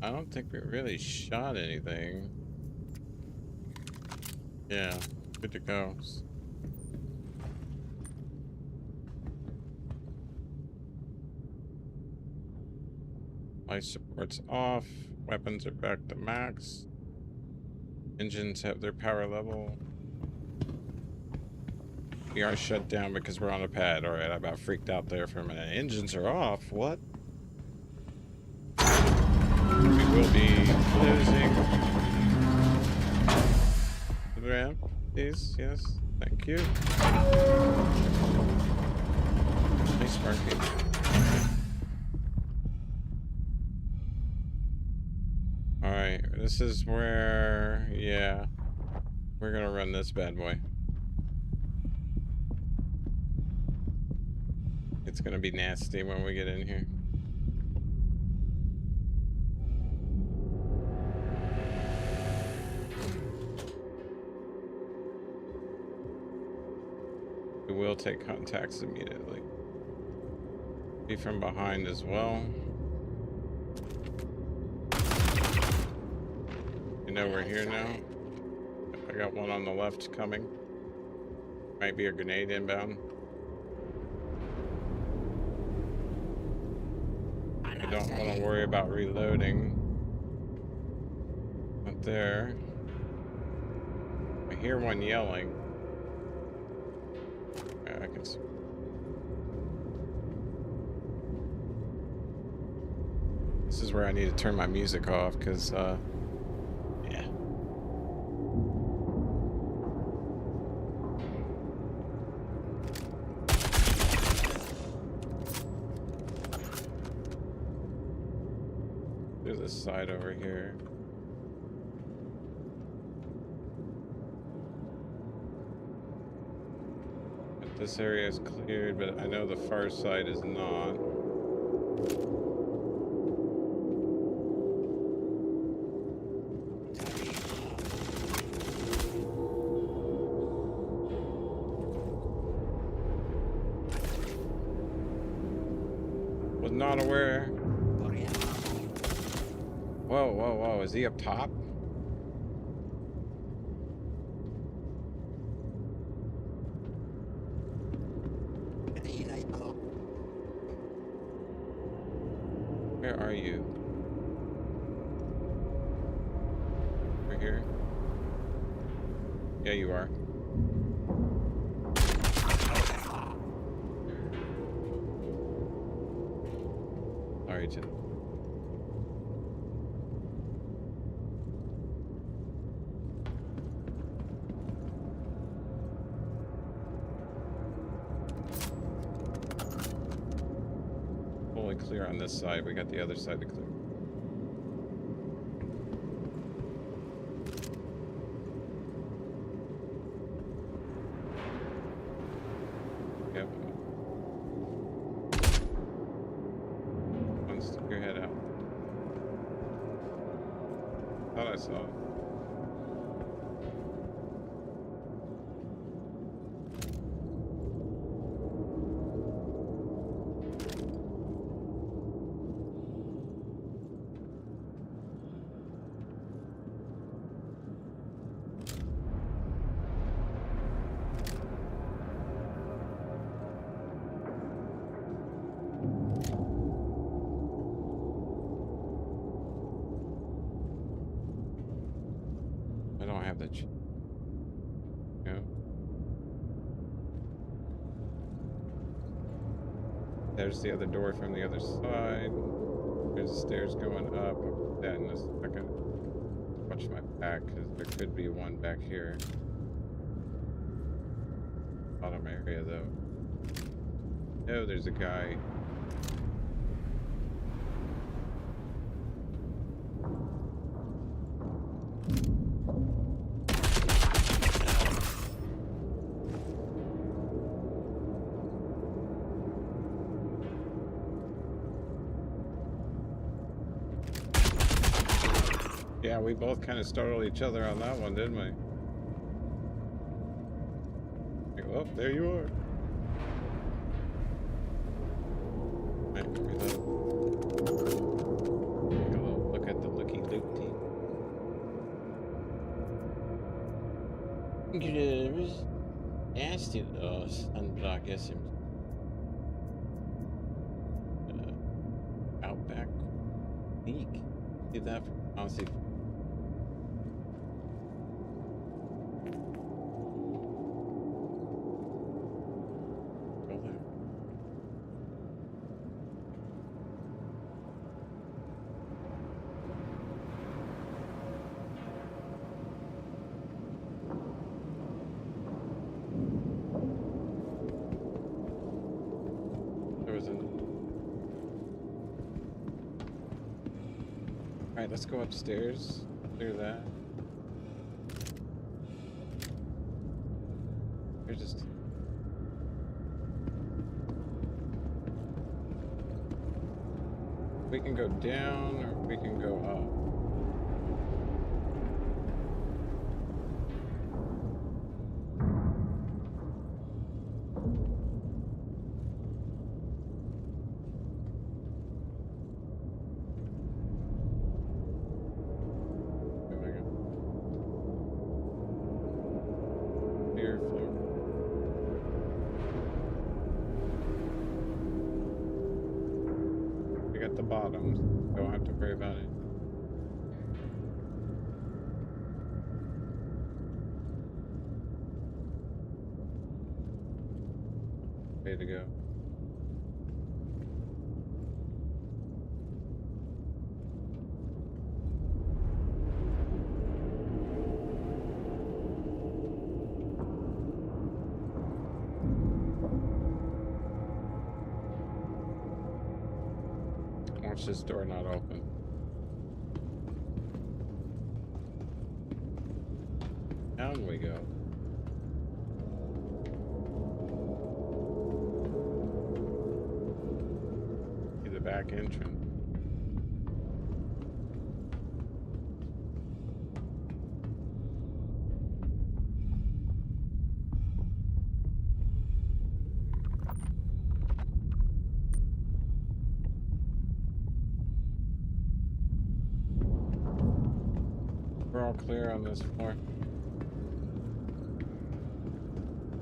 S1: I don't think we really shot anything. Yeah, good to go. Life support's off. Weapons are back to max. Engines have their power level. We are shut down because we're on a pad. Alright, I about freaked out there for a minute. Engines are off. What? We will be closing the ramp, please. Yes. Thank you. Nice marking. Alright, this is where, yeah, we're gonna run this bad boy. It's gonna be nasty when we get in here. We will take contacts immediately. Be from behind as well. You know we're here now. I got one on the left coming. Might be a grenade inbound. I don't want to worry about reloading. Not there. I hear one yelling. Yeah, I can see. This is where I need to turn my music off because, yeah. There's this side over here. This area is cleared, but I know the far side is not. Was not aware. Whoa, whoa, whoa. Is he up top? over here. Yeah, you are. Sorry, Tim. Fully clear on this side. We got the other side to clear. Yep. One, stick your head out. Thought I saw it. I don't have the. Yeah. There's the other door from the other side. There's the stairs going up. I'll put that in a second. Watch my back, because there could be one back here. Bottom area, though. No, there's a guy. Yeah, we both kind of startled each other on that one, didn't we? Like, oh, there you are. Right, reload. Take a little look at the looky-looky. Görüyoruz. Ästildos unblock SM. Outback Peak. See that? I'll see. Go there. There was an. Alright, let's go upstairs. Clear that. You're just. We can go down or we can go up. The bottoms. Don't have to worry about it. Way to go. Watch this door not open. Down we go. See the back entrance. We're all clear on this floor.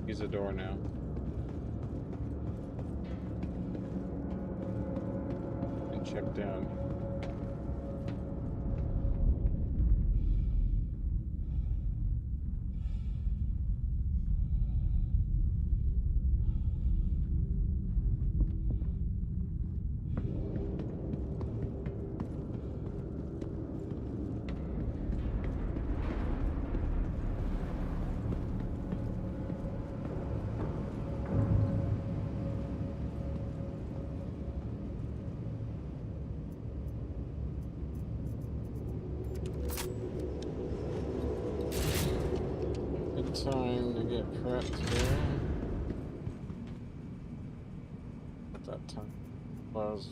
S1: Use a door now. And check down. time to get prepped here. At that time. Was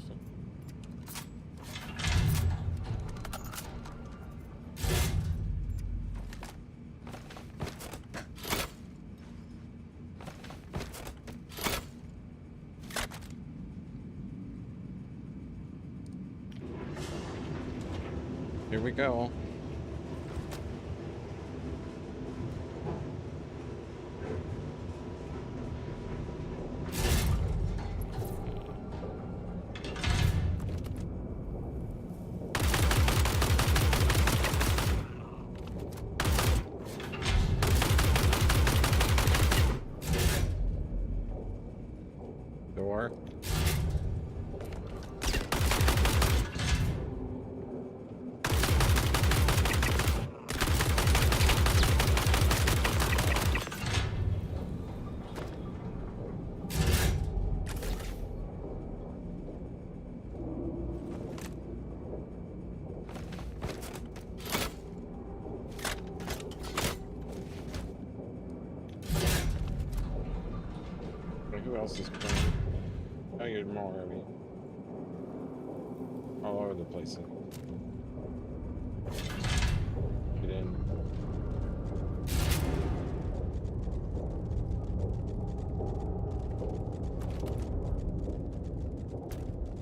S1: here we go. Door. Who else is playing? Oh, you're more of you. All over the place. Get in.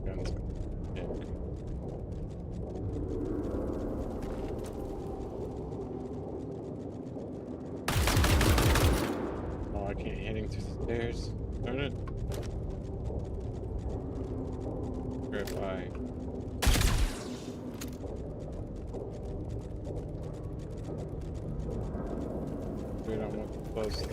S1: Guns. Yeah, okay. Oh, I can't hit him through the stairs. Darn it. If I we don't want close to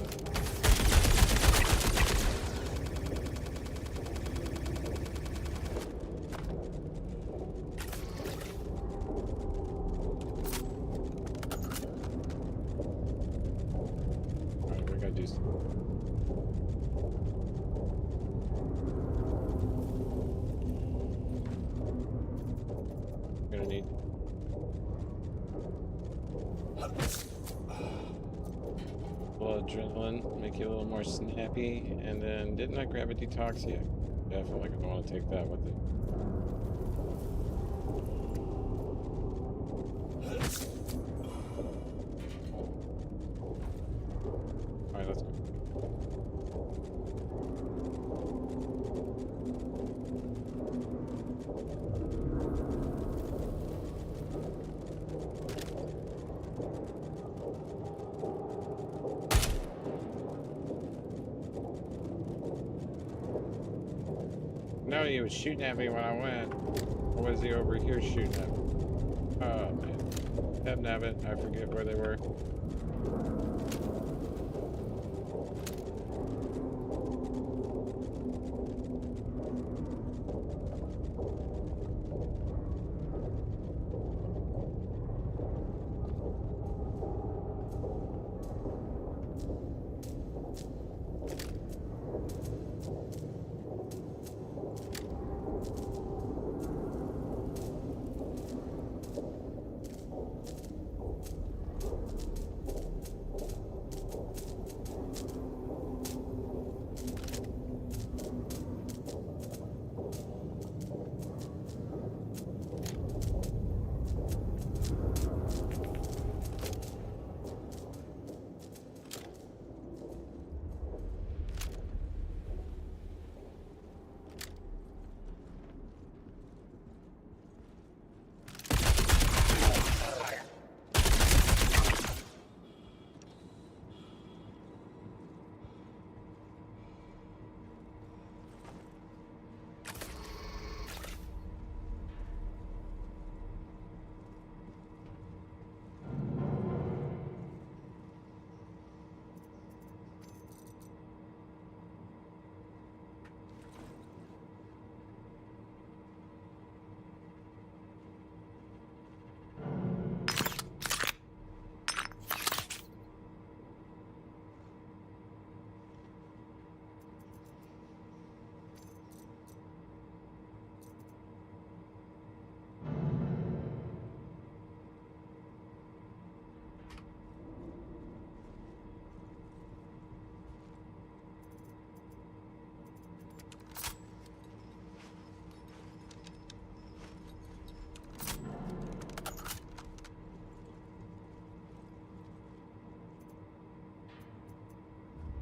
S1: alright, we gotta do something. Gonna need a little adrenaline, make you a little more snappy, and then didn't I grab a detox? Yeah, definitely gonna want to take that with it. Alright, let's go. No, he was shooting at me when I went. Or was he over here shooting at me? Oh, man. Dab-nabbit. I forget where they were.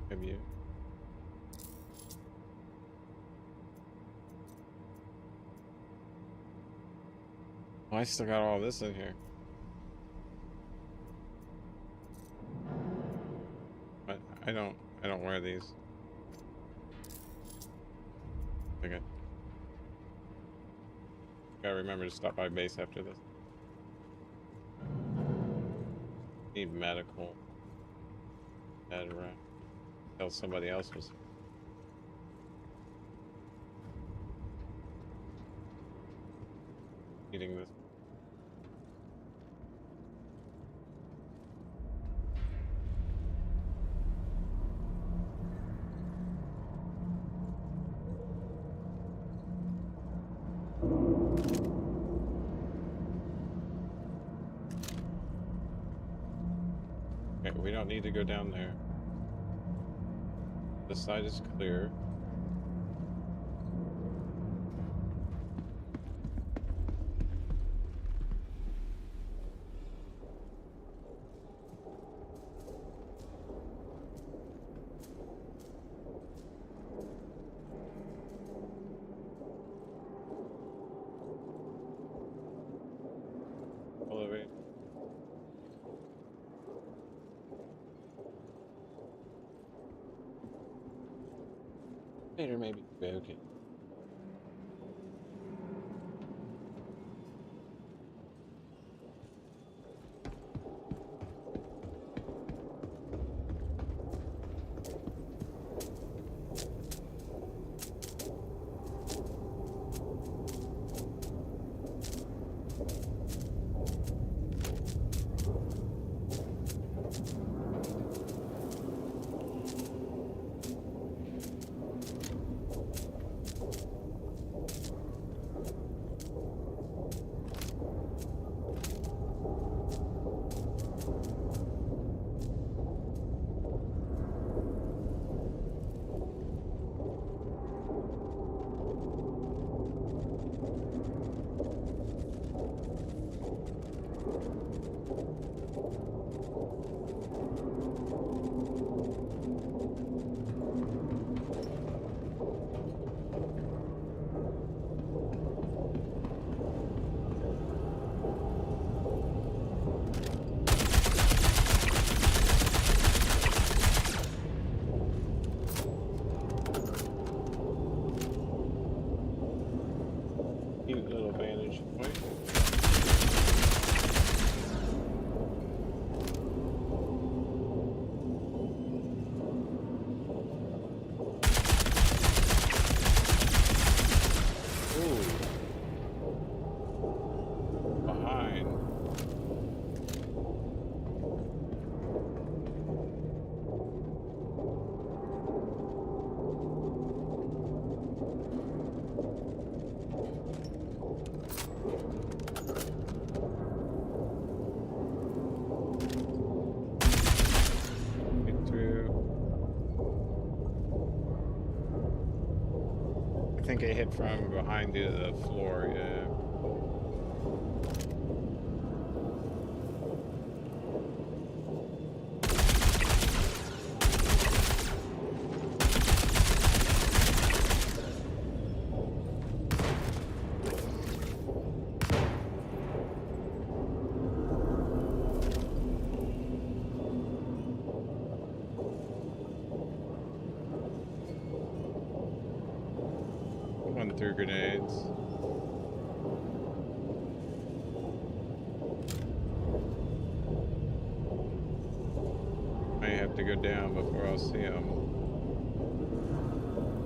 S1: Have you? Oh, I still got all this in here. But I don't wear these. Okay. Gotta remember to stop by base after this. Need medical. Head around. Tell somebody else was. Eating this. Okay, we don't need to go down there. This side is clear. Elevate. Later, maybe. Okay. Cute little vantage point. Ooh. Behind. Get through. I think I hit from behind the floor, yeah. One through grenades. I have to go down before I'll see them.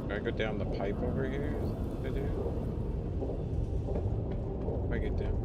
S1: Can I go down the pipe over here? Is that what I do? If I get down.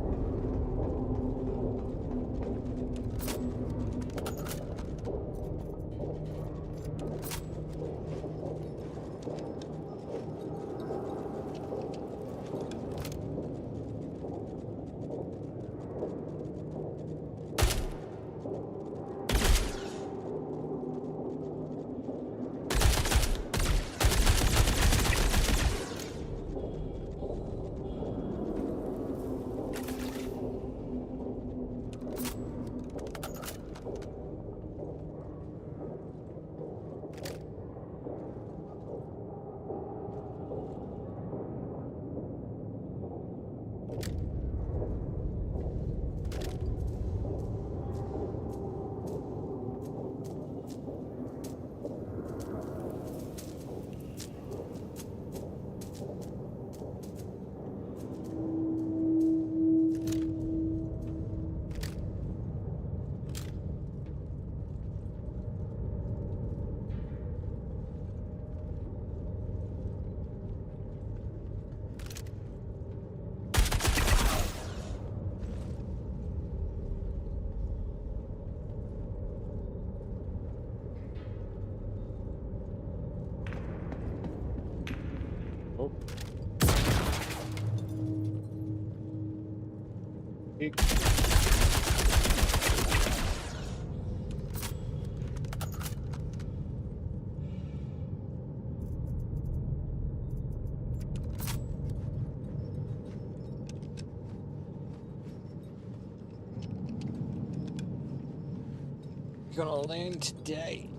S1: Gonna land today.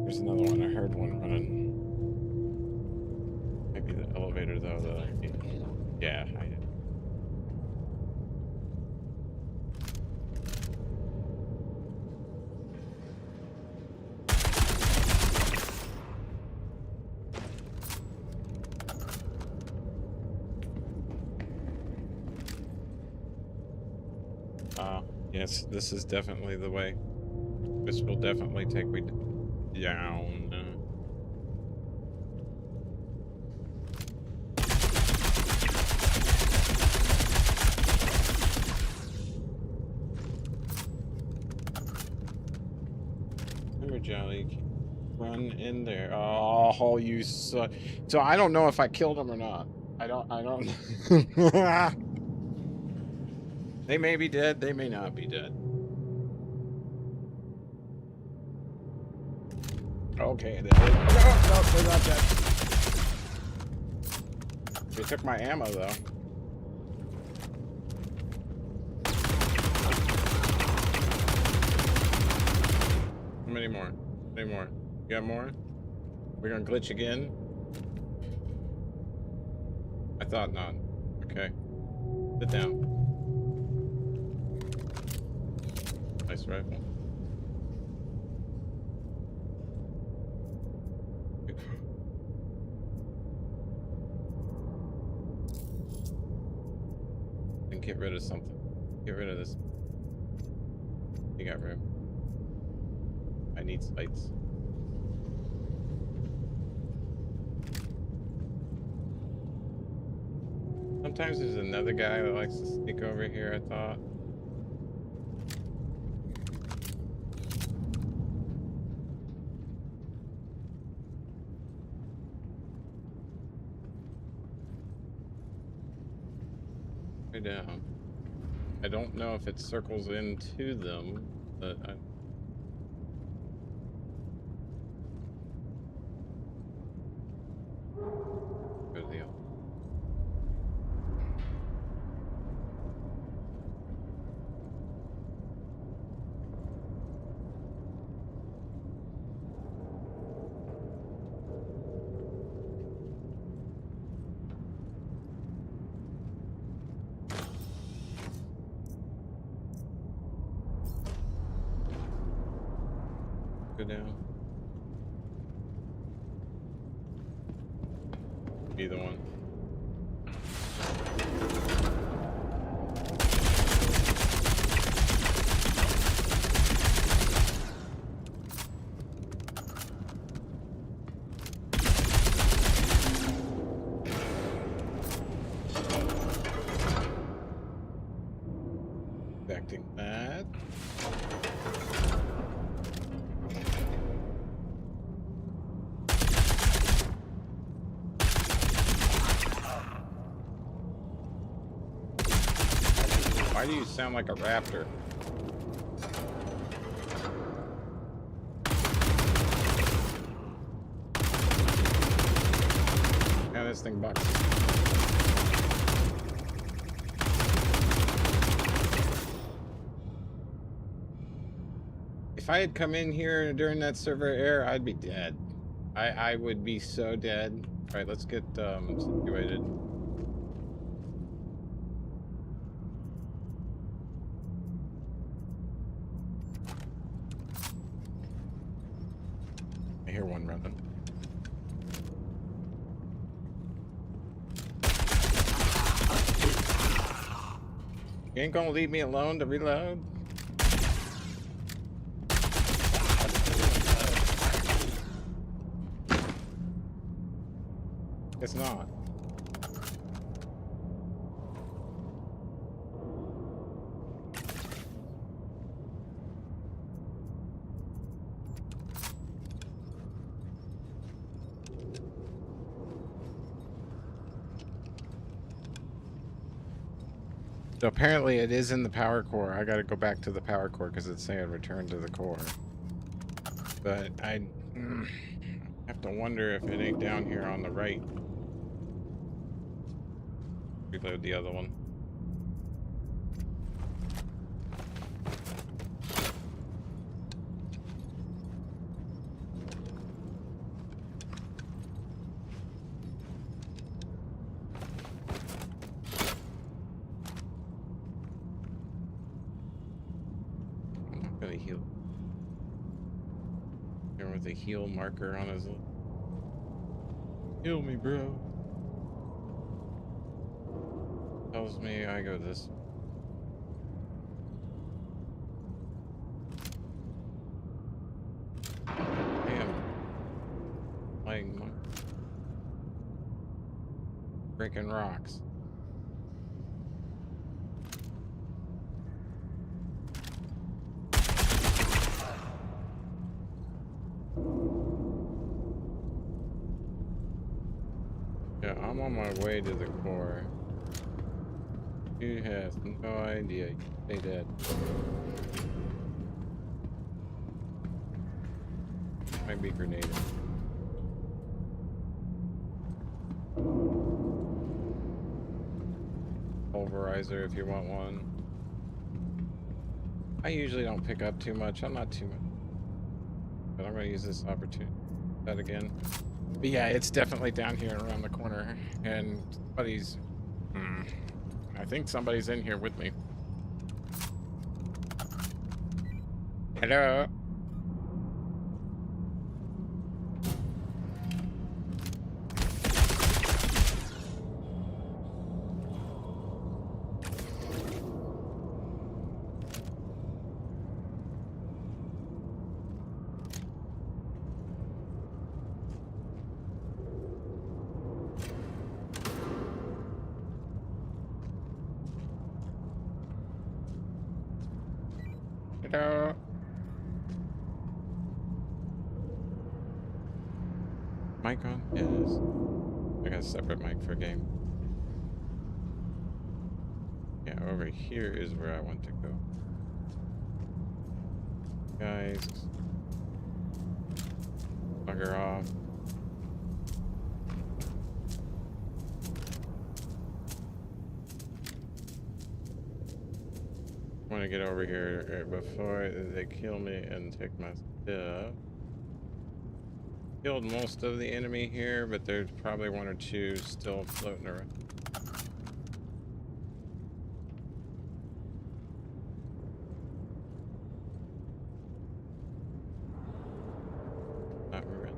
S1: There's another one. I heard one running. Maybe the elevator though. Yeah, I did. Yes, this is definitely the way. This will definitely take me down. Here, Jolly. Run in there. Oh, you suck. So I don't know if I killed him or not. I don't. They may be dead, they may not be dead. Okay, no, they're not dead. They took my ammo though. How many more? How many more? You got more? We're gonna glitch again? I thought not. Okay. Sit down. Nice rifle. And get rid of something. Get rid of this. You got room. I need sights. Sometimes there's another guy that likes to sneak over here, I thought. Down. I don't know if it circles into them, but I... Good deal. Go down. Either one. Expecting that. Why do you sound like a raptor? Yeah, this thing bucks. If I had come in here during that server error, I'd be dead. I would be so dead. All right, let's get situated. I hear one running. You ain't gonna leave me alone to reload? It's not. So apparently it is in the power core. I gotta go back to the power core because it's saying return to the core. But I have to wonder if it ain't down here on the right. Reload the other one. I'm not gonna heal. There was a heal marker on his. Heal me, bro. Tells me I go this. Damn. Playing my breaking rocks. Yeah, I'm on my way to the core. You have no idea. You stay dead. Might be grenaded. Pulverizer if you want one. I usually don't pick up too much. I'm not too much. But I'm going to use this opportunity. That again. But yeah, it's definitely down here around the corner. And somebody's... I think somebody's in here with me. Hello? Hello? Mic on? Yeah, it is. I got a separate mic for game. Yeah, over here is where I want to go. Guys. Bugger off. I want to get over here before they kill me and take my stuff. Killed most of the enemy here, but there's probably one or two still floating around. Not really.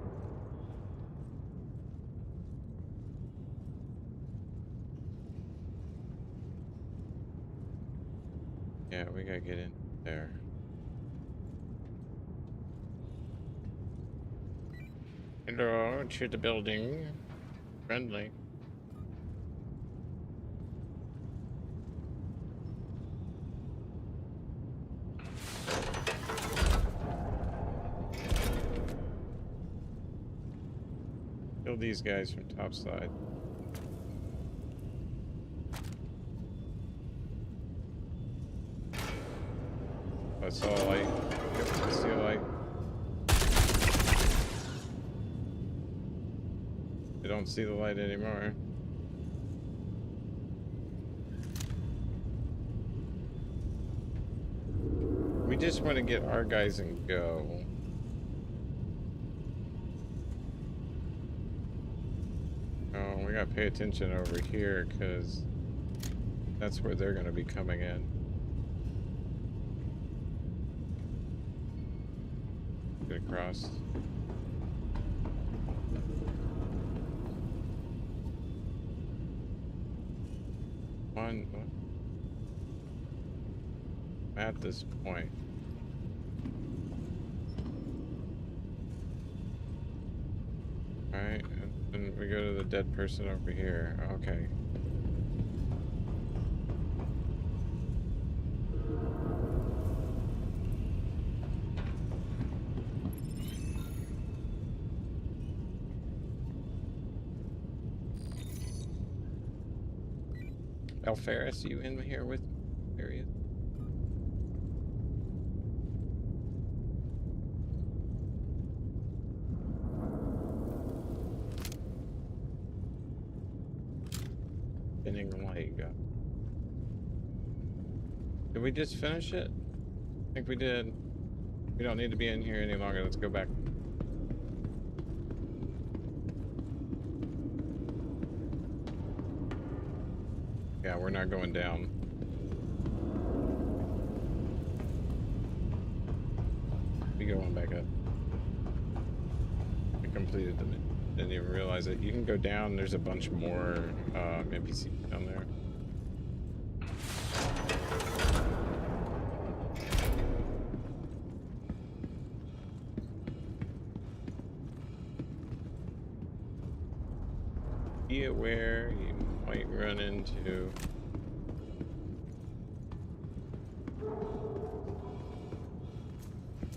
S1: Yeah, we gotta get in there. Hello, to the building. Friendly. Kill these guys from topside. I saw a light. Yep, I see a light. I don't see the light anymore. We just want to get our guys and go. Oh, we gotta pay attention over here because that's where they're gonna be coming in. Get across. One. At this point. Alright, and then we go to the dead person over here. Okay. Alferis, you in here with me? Spinning light. Did we just finish it? I think we did. We don't need to be in here any longer. Let's go back. Yeah, we're not going down. We go on back up. We completed them. Didn't even realize it. You can go down. There's a bunch more NPCs down there. Be aware you might run into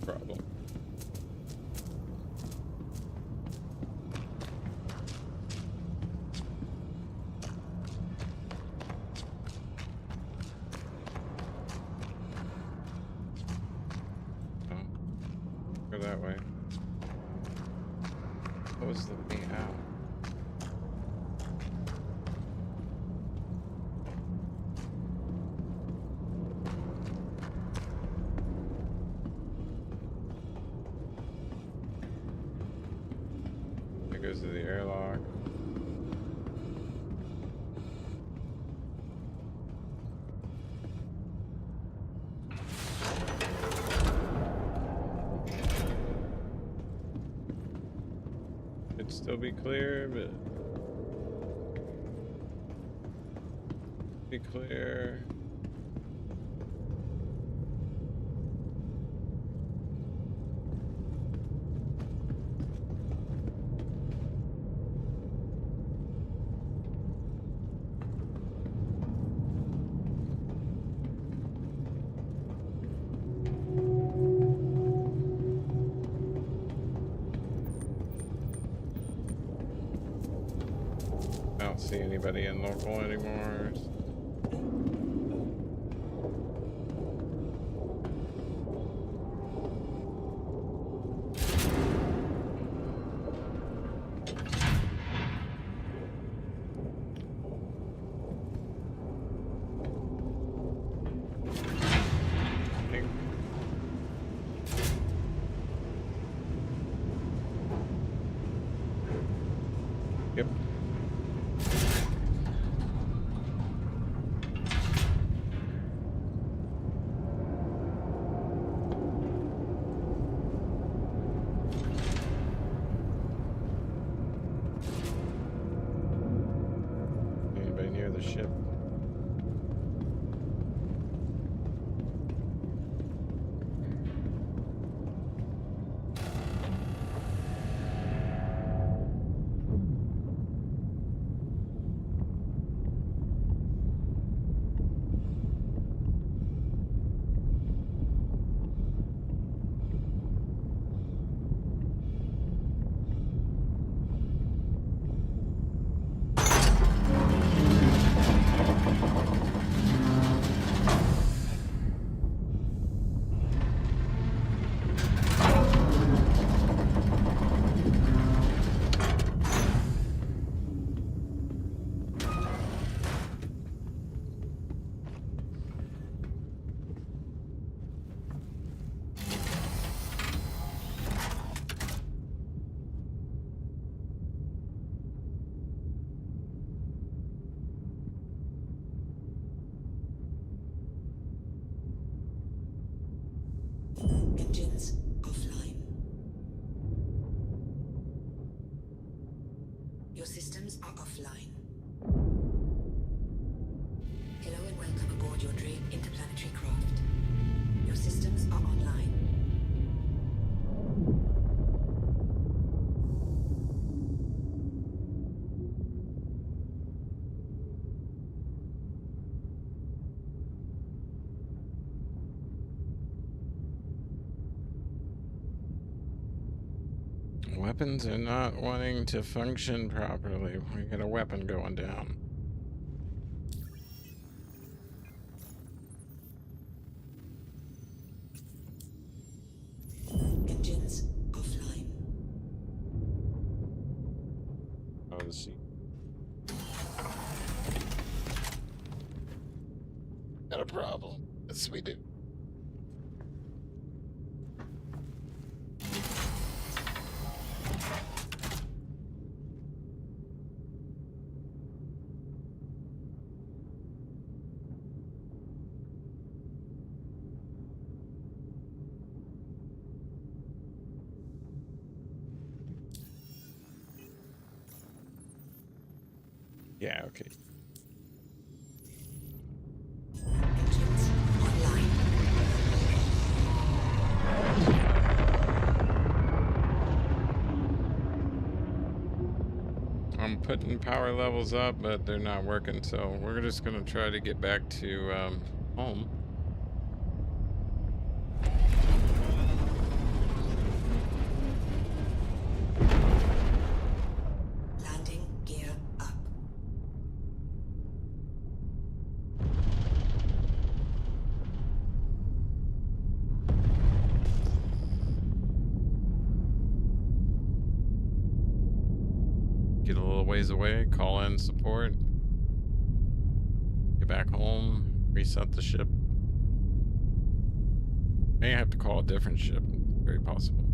S1: problem. Oh, go that way. What was the way out? Goes to the airlock. Should still be clear, but be clear. I don't see anybody in local anymore. Yep. Anybody near the ship?
S2: Engines offline. Your systems are offline. Hello and welcome aboard your Drake interplanetary craft. Your systems are online.
S1: Weapons are not wanting to function properly. We got a weapon going down.
S2: Engines offline.
S1: Oh, the seat. Got a problem. Yes, we do. Yeah, okay.
S2: Engines online.
S1: I'm putting power levels up, but they're not working, so we're just gonna try to get back to home.
S2: Landing gear up.
S1: Get a little ways away, call in support, get back home, reset the ship. May have to call a different ship. Very possible.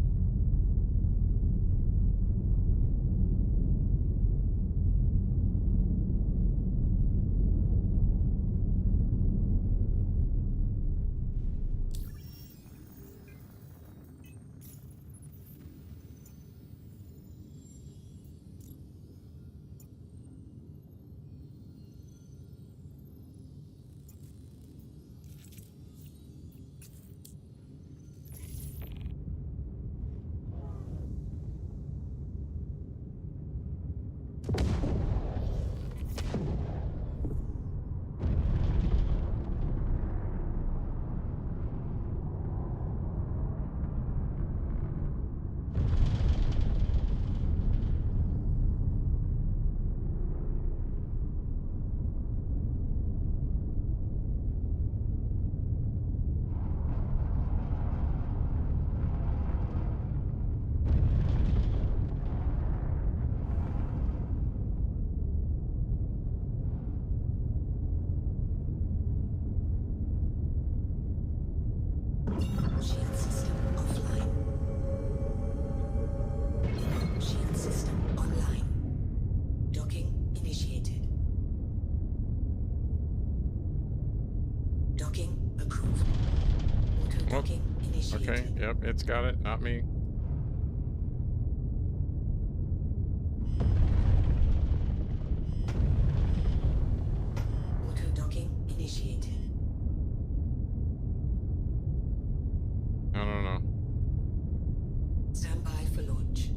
S2: Shield system offline. Shield system online. Docking initiated. Docking approved. Auto docking initiated.
S1: Okay, yep, it's got it, not me.
S2: Auto docking initiated.
S1: I don't know.
S2: Stand by for launch.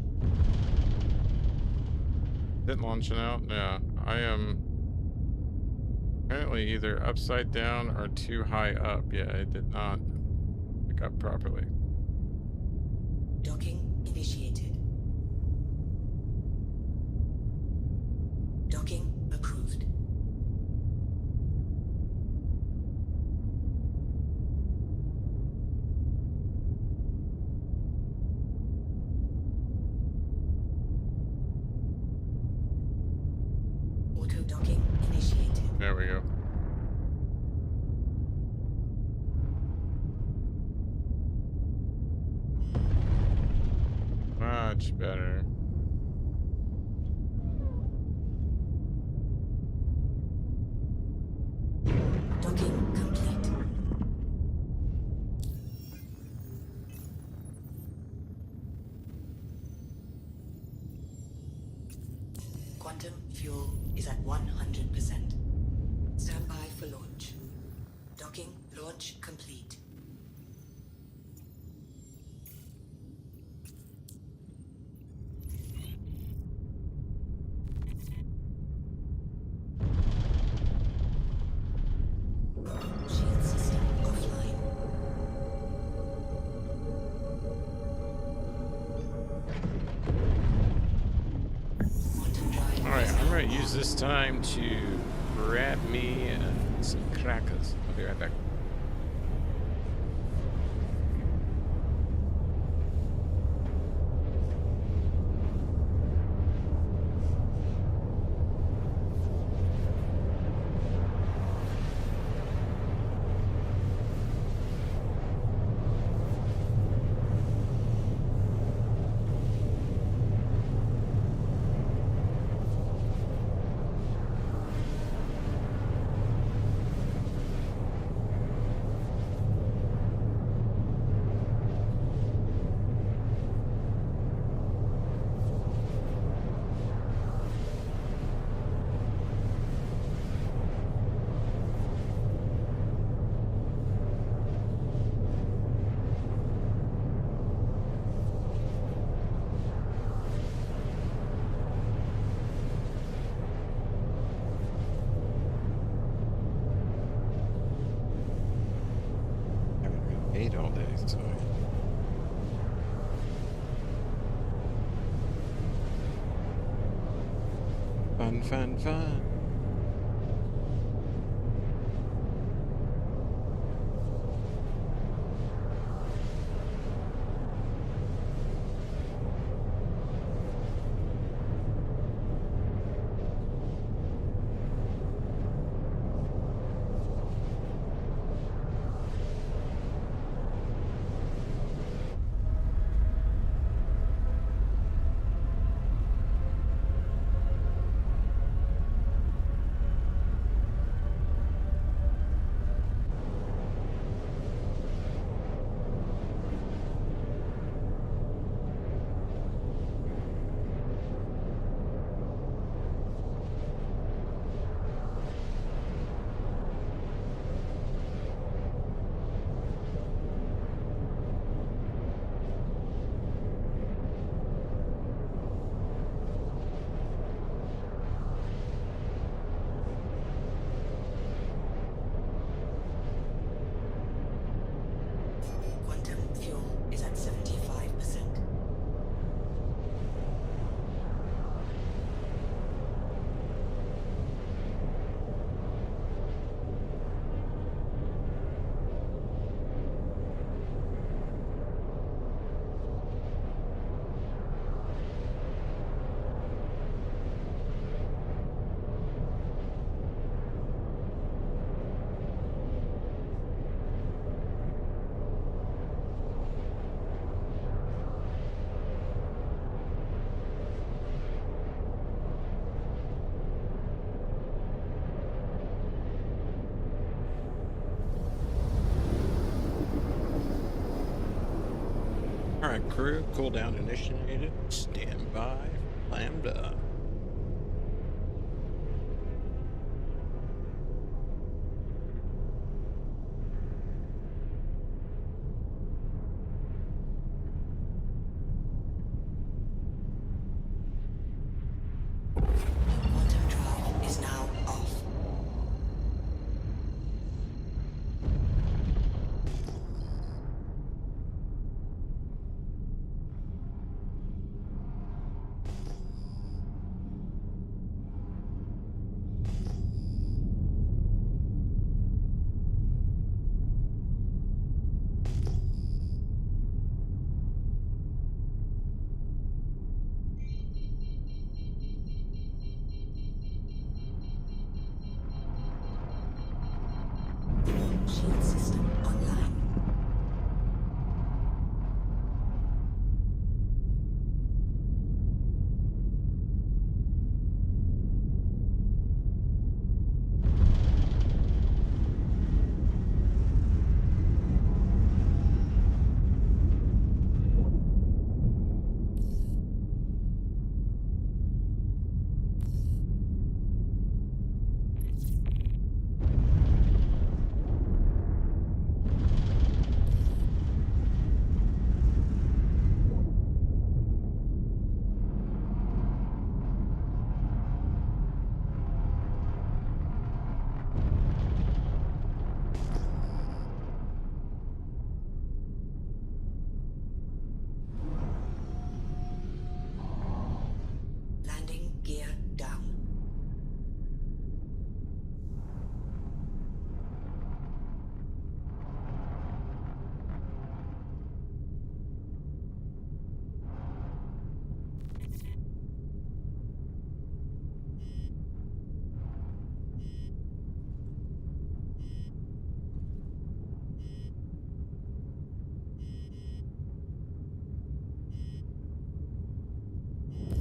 S1: Is it launching out? Yeah, I am apparently either upside down or too high up. Yeah, it did not pick up properly.
S2: Docking initiated. Docking approved. Auto docking initiated.
S1: There we go. Much better.
S2: Docking complete. Quantum fuel is at 100%. Stand by for launch. Docking launch complete. Shield system offline. Quantum drive.
S1: All right, I'm going to use this time to grab me some crackers. I'll be right back. so. Fun, fun, fun.
S2: Quantum fuel is at 75%.
S1: Alright, crew, cooldown initiated. Stand by for Lambda.
S2: Quantum drive is now off. Shield system online. Landing gear down.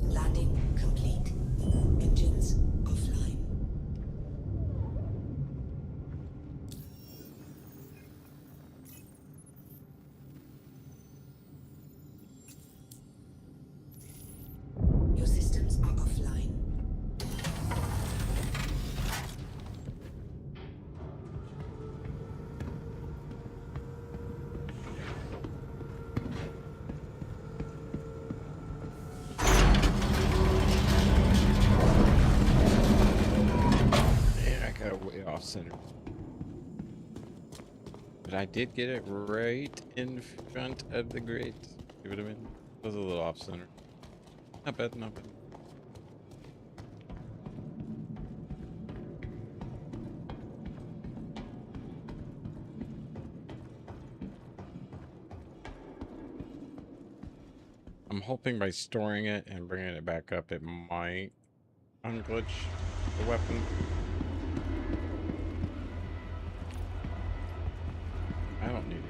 S2: Landing complete. Engines offline. Your systems are offline.
S1: Man, I got way off center. But I did get it right in front of the grate. See what I mean? It was a little off center. Not bad, not bad. I'm hoping by storing it and bringing it back up, it might unglitch the weapon. I don't need it.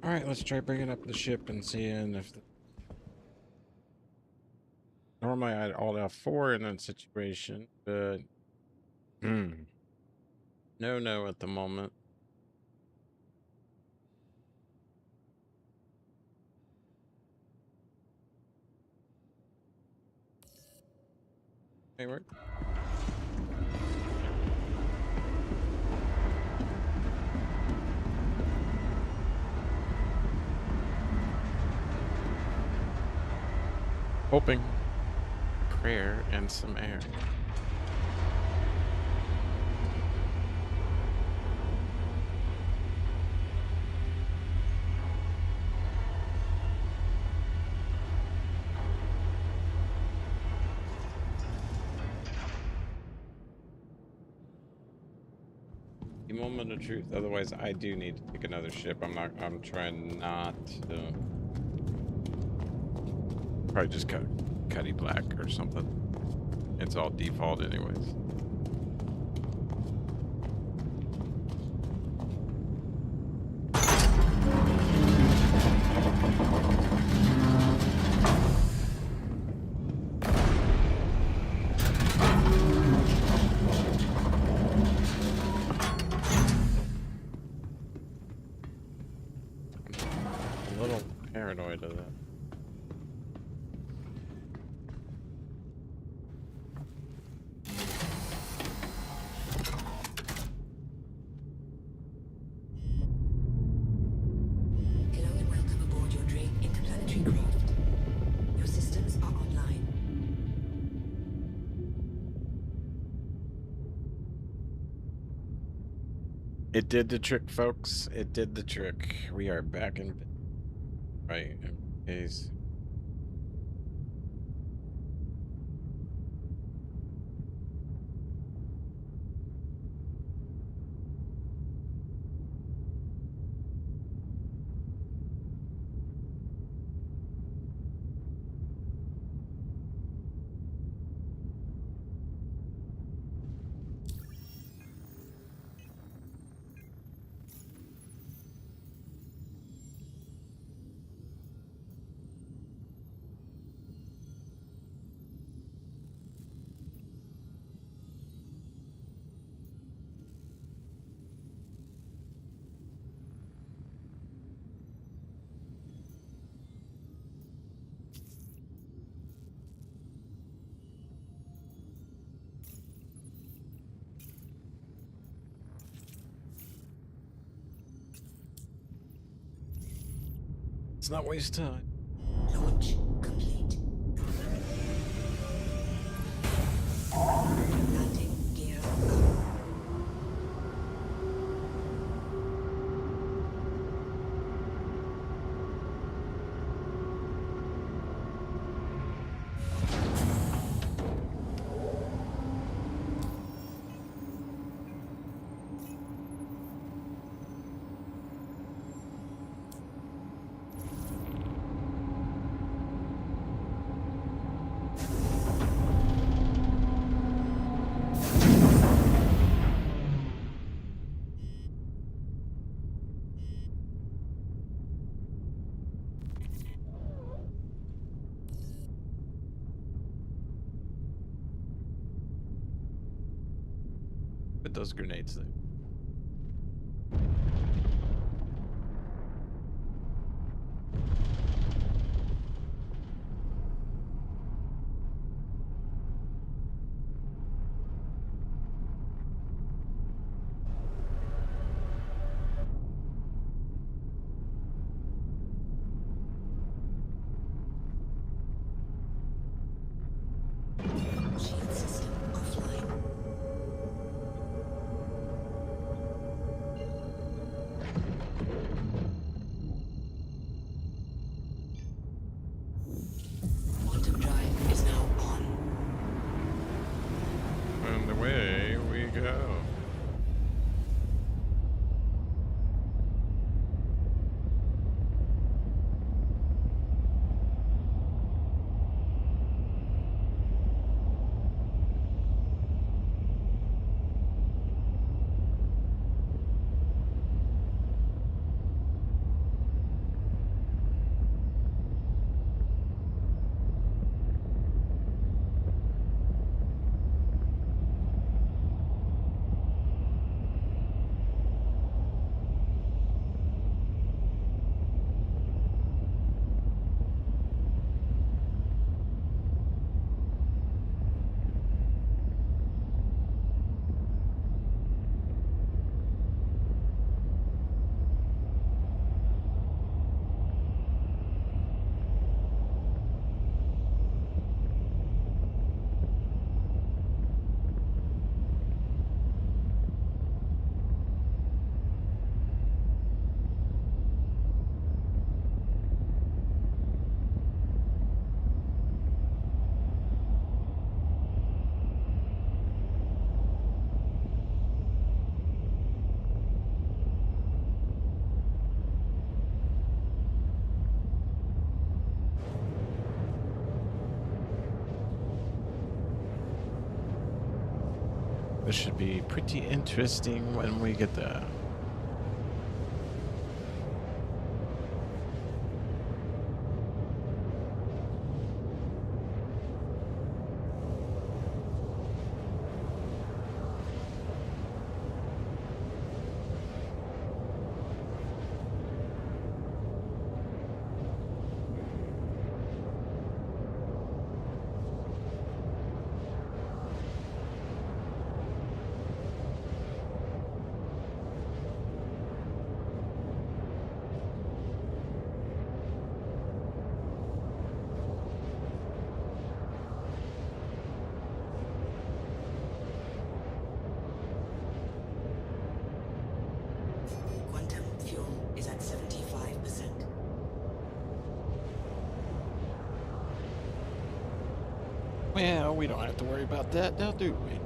S1: All right, let's try bringing up the ship and seeing if normally I'd alt F4 in that situation, but no at the moment. Hey, work. Hoping, prayer, and some air. The moment of truth. Otherwise, I do need to take another ship. I'm trying not to. Probably just cut Cuddy Black or something. It's all default anyways. A little paranoid of that. It did the trick, folks. It did the trick. We are back in right case. Let's not waste time.
S2: Launch complete.
S1: those grenades there.
S2: Shield system offline. Quantum drive is now on.
S1: And away we go. This should be pretty interesting when we get there.
S2: Quantum fuel is at 75%.
S1: Well, we don't have to worry about that now, do we?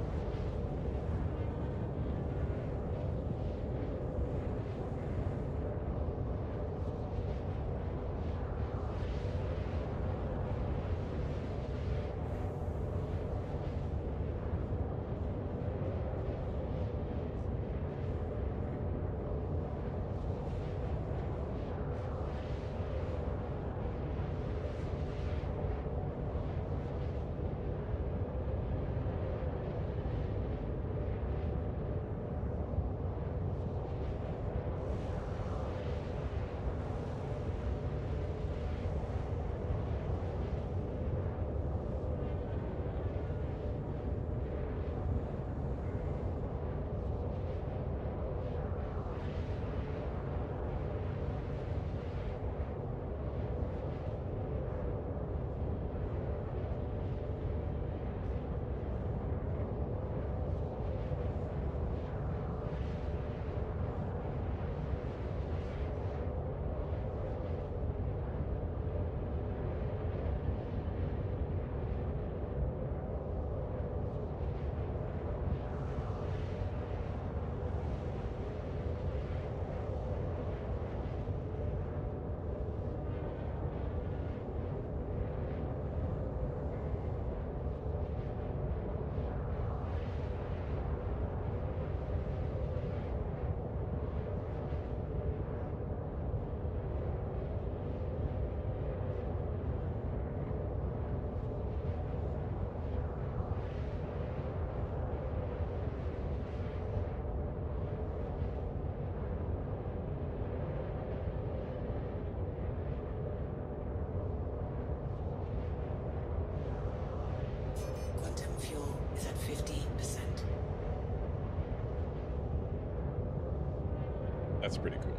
S1: That's pretty cool.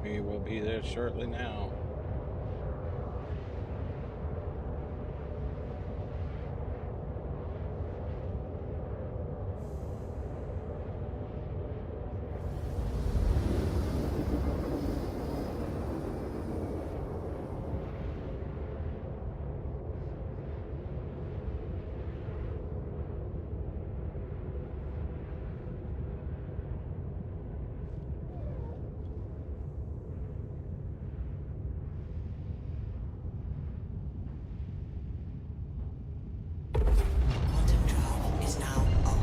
S1: We will be there shortly now.
S2: Quantum drive is now off.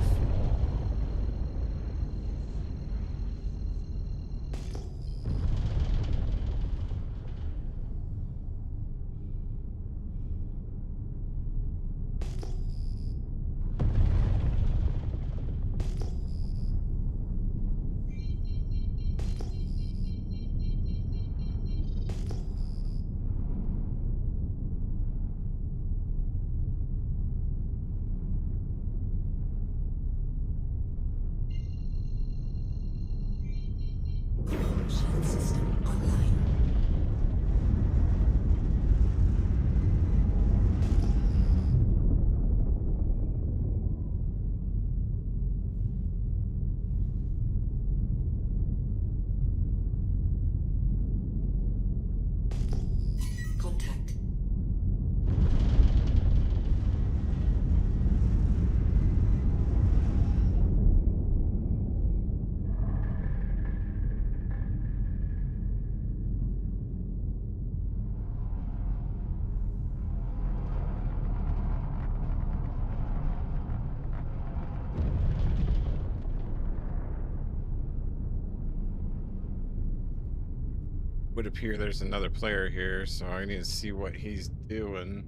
S2: Shield system online. Contact.
S1: Would appear there's another player here, so I need to see what he's doing.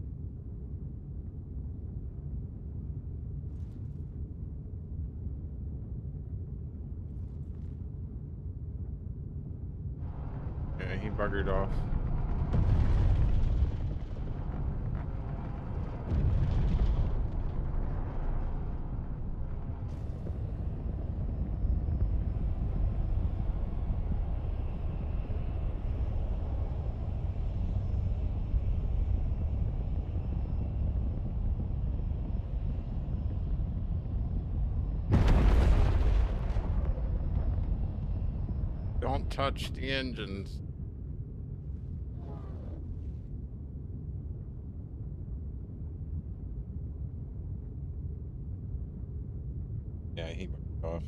S1: Yeah, he buggered off. Don't touch the engines. Yeah, he buggered off.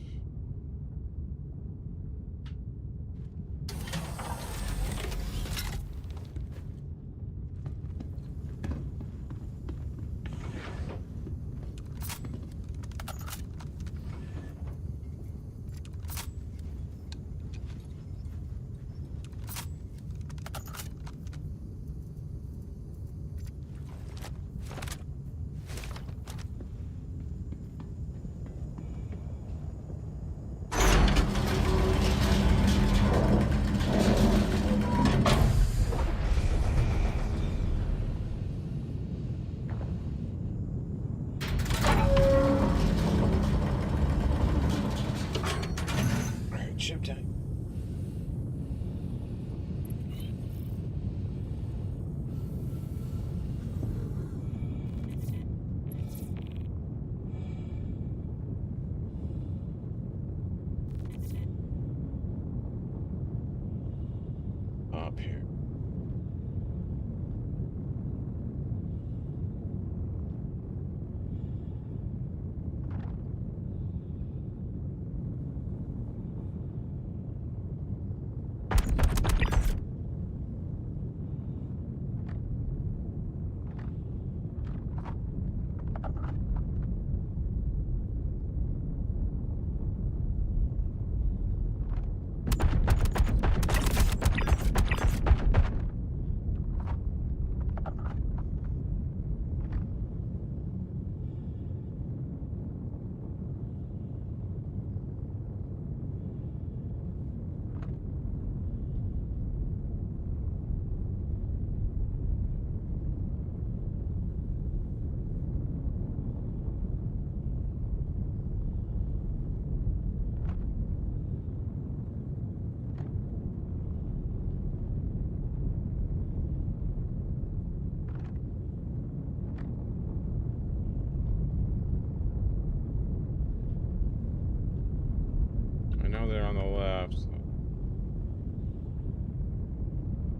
S1: Alright, ship time. Up here.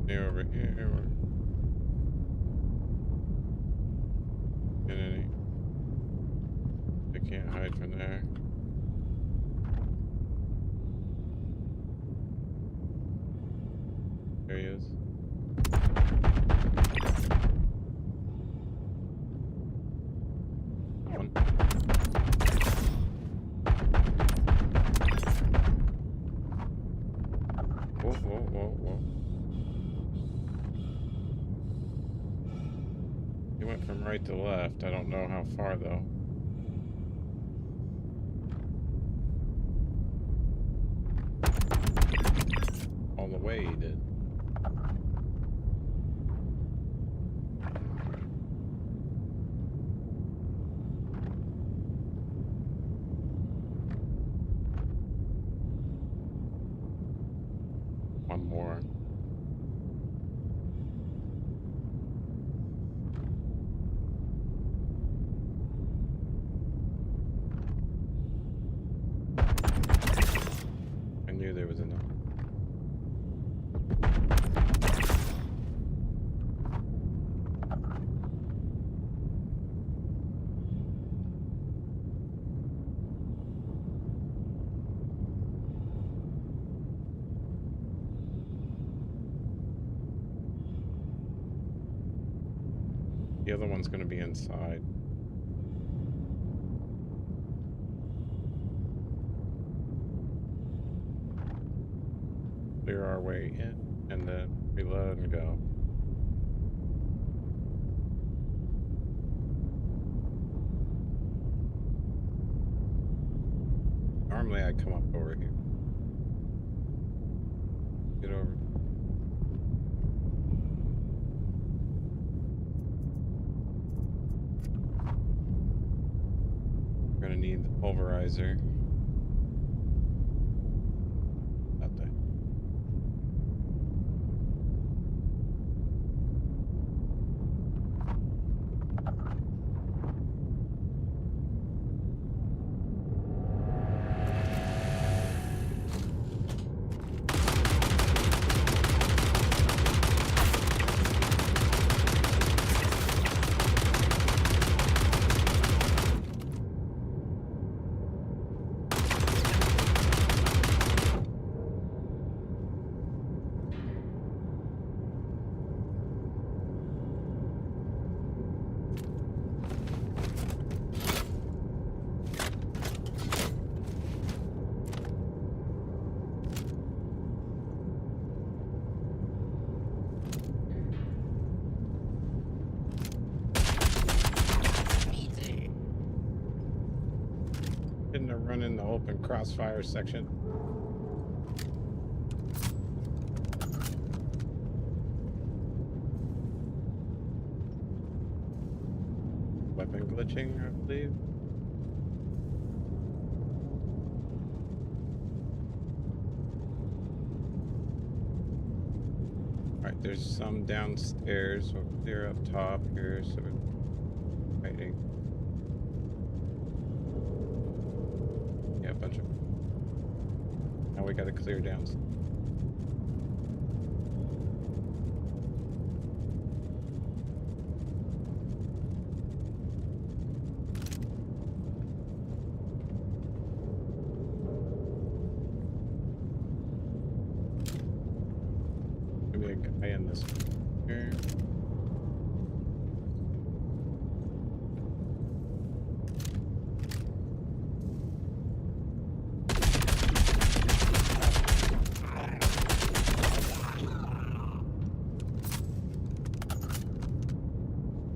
S1: Any over here? Get any? I can't hide from there. There he is. One. Whoa, whoa, whoa, whoa. He went from right to left. I don't know how far though. All the way he did. One more. I knew there was enough. The other one's going to be inside. Clear our way in and then reload and go. Normally I come up over here. Get over. We're gonna need the pulverizer. Not that. Shouldn't have run in the open crossfire section. Weapon glitching, I believe. Alright, there's some downstairs. We'll clear up top here, so we're fighting. Yeah, a bunch of. Now we gotta clear down. Maybe a guy in this here.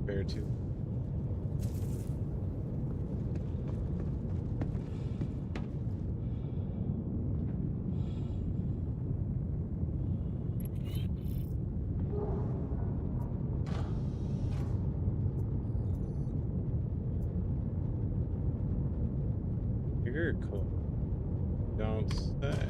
S1: Bear too. You're cool. Don't say.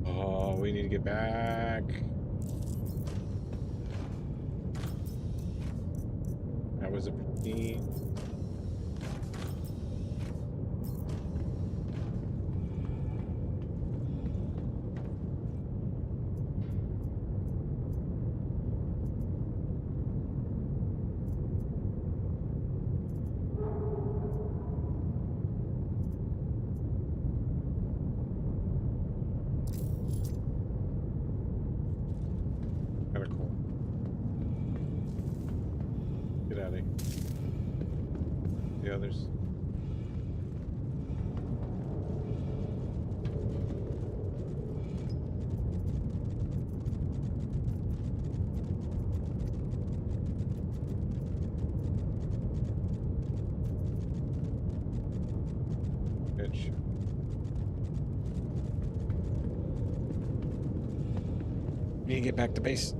S1: Oh, we need to get back. was a pretty... Kinda cool. Get out of here. The others. Bitch. We need to get back to base.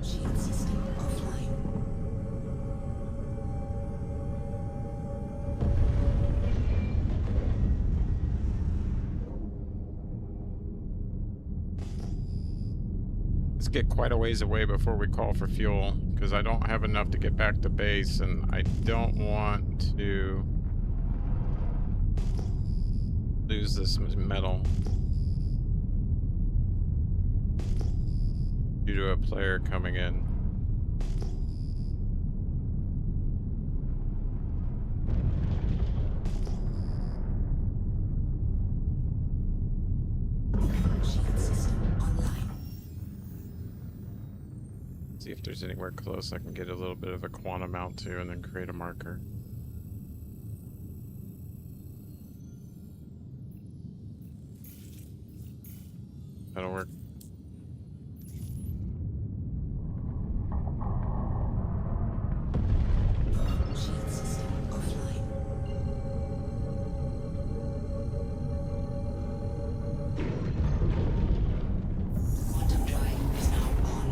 S2: Shield system offline.
S1: Let's get quite a ways away before we call for fuel, because I don't have enough to get back to base, and I don't want to lose this metal due to a player coming in.
S2: Shield system online.
S1: See if there's anywhere close I can get a little bit of a quantum out to and then create a marker. That'll work.
S2: Shield system offline. Quantum drive is now on.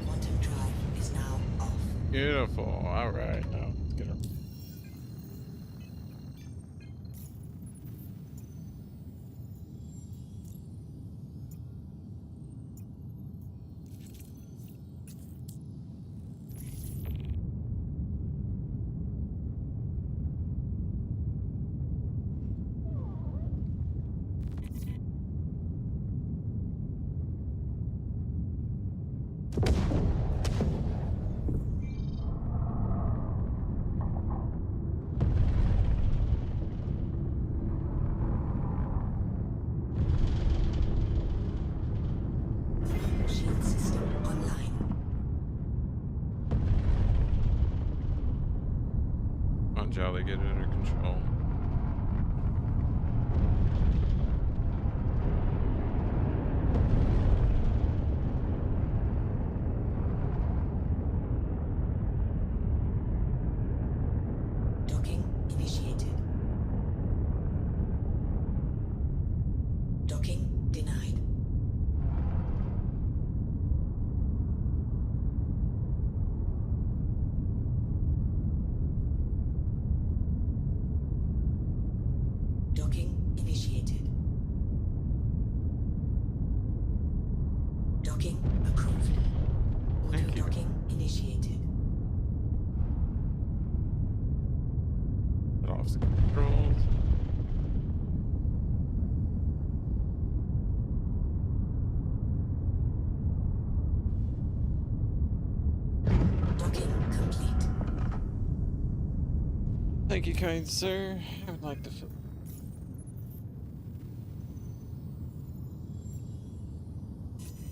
S2: Quantum drive is now off.
S1: Beautiful. All right. Now let's get her.
S2: Shield system online.
S1: Come on, Jolly, get it under control.
S2: Docking initiated.
S1: off the controls.
S2: Docking complete.
S1: Thank you, kind sir. I would like to fill.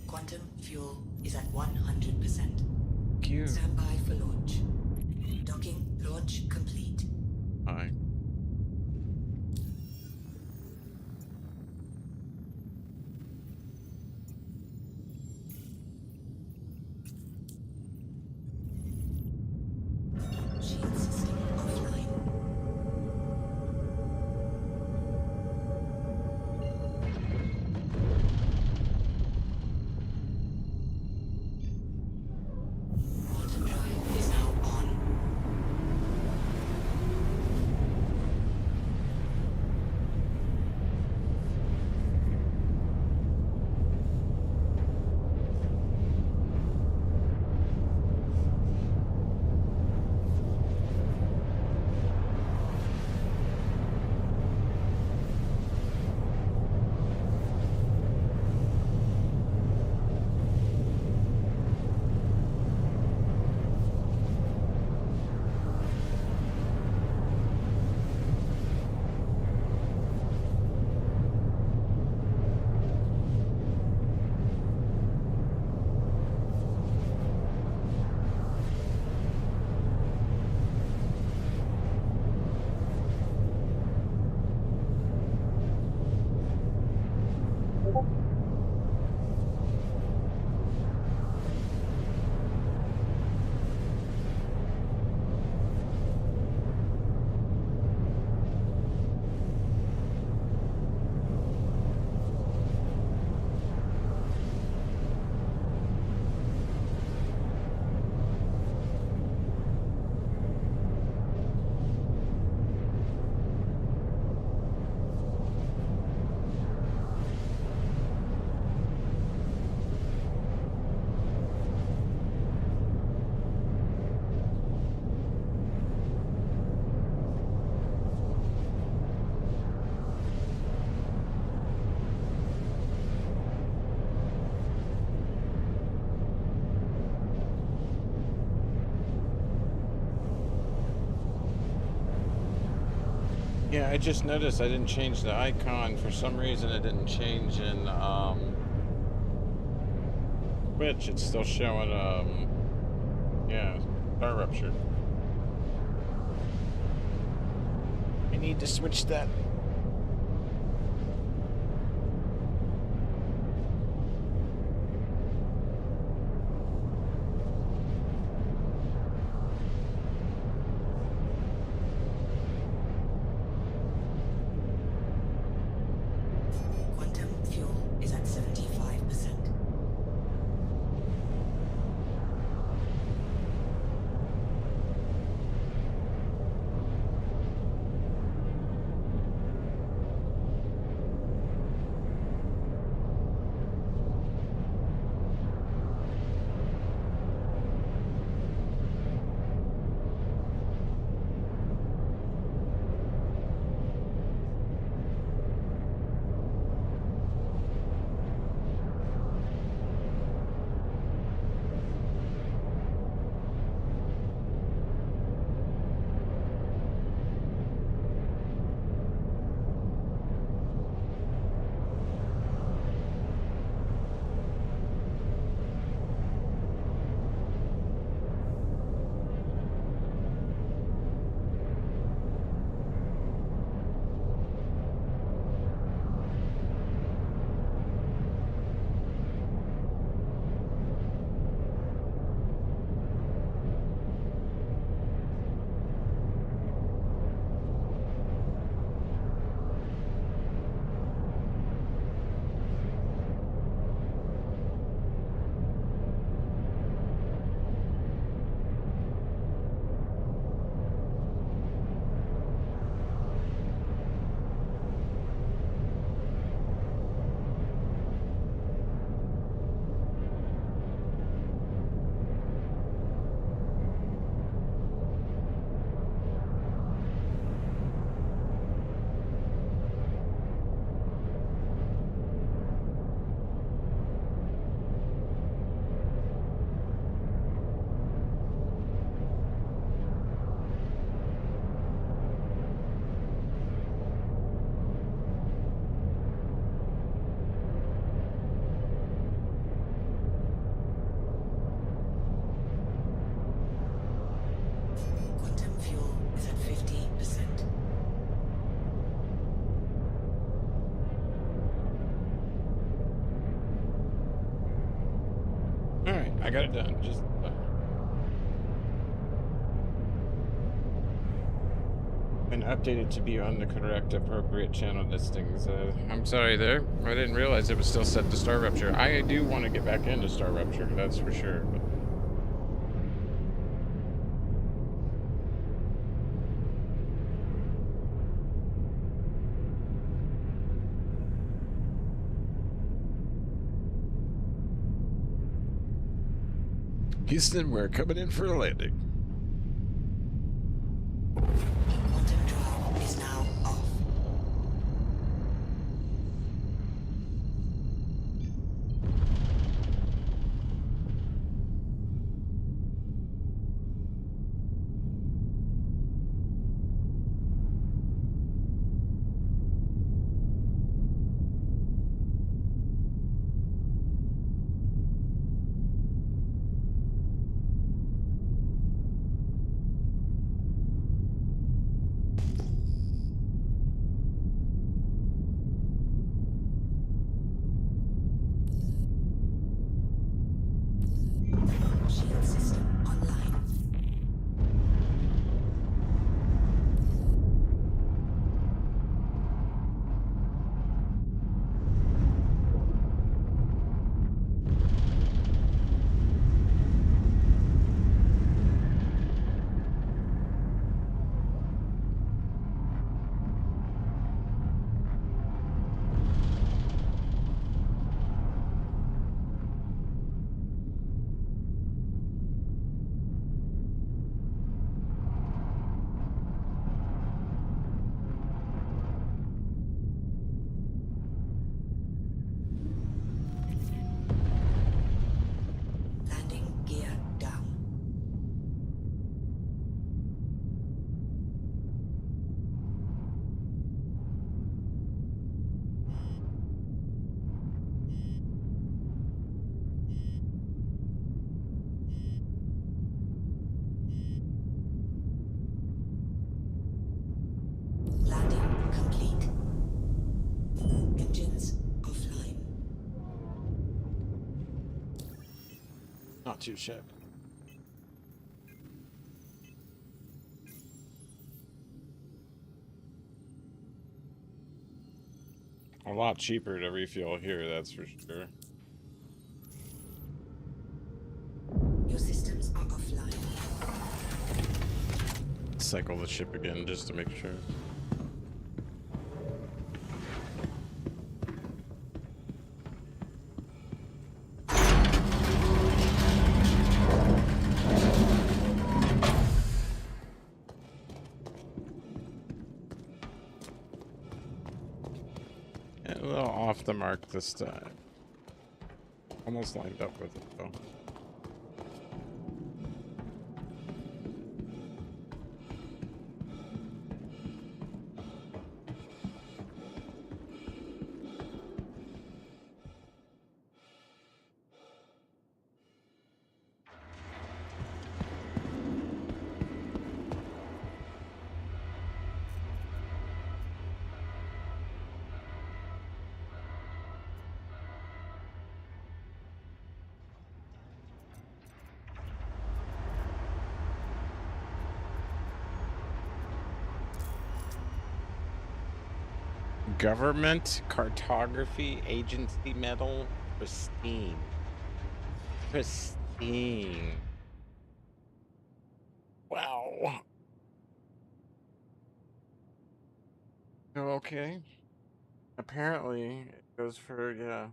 S2: Quantum fuel is at 100%.
S1: Thank you.
S2: Stand by for launch. Docking launch complete.
S1: Hi.
S2: Shield system offline. Quantum drive is now on.
S1: Yeah, I just noticed I didn't change the icon. For some reason, it didn't change in Twitch. It's still showing, yeah, star rupture. I need to switch that.
S2: Quantum fuel is at 75%.
S1: I got it done. Just and updated to be on the correct appropriate channel listings. I'm sorry there. I didn't realize it was still set to Star Rupture. I do want to get back into Star Rupture, that's for sure. Houston, we're coming in for a landing.
S2: Quantum drive is now off. Shield system online. Landing gear down. Landing complete. Engines offline.
S1: Not too shabby. A lot cheaper to refuel here, that's for sure.
S2: Your systems are offline.
S1: Cycle the ship again just to make sure. Yeah, a little off the mark this time. Almost lined up with it though. Government Cartography Agency medal, pristine. Pristine. Wow. Okay. Apparently, it goes for, yeah.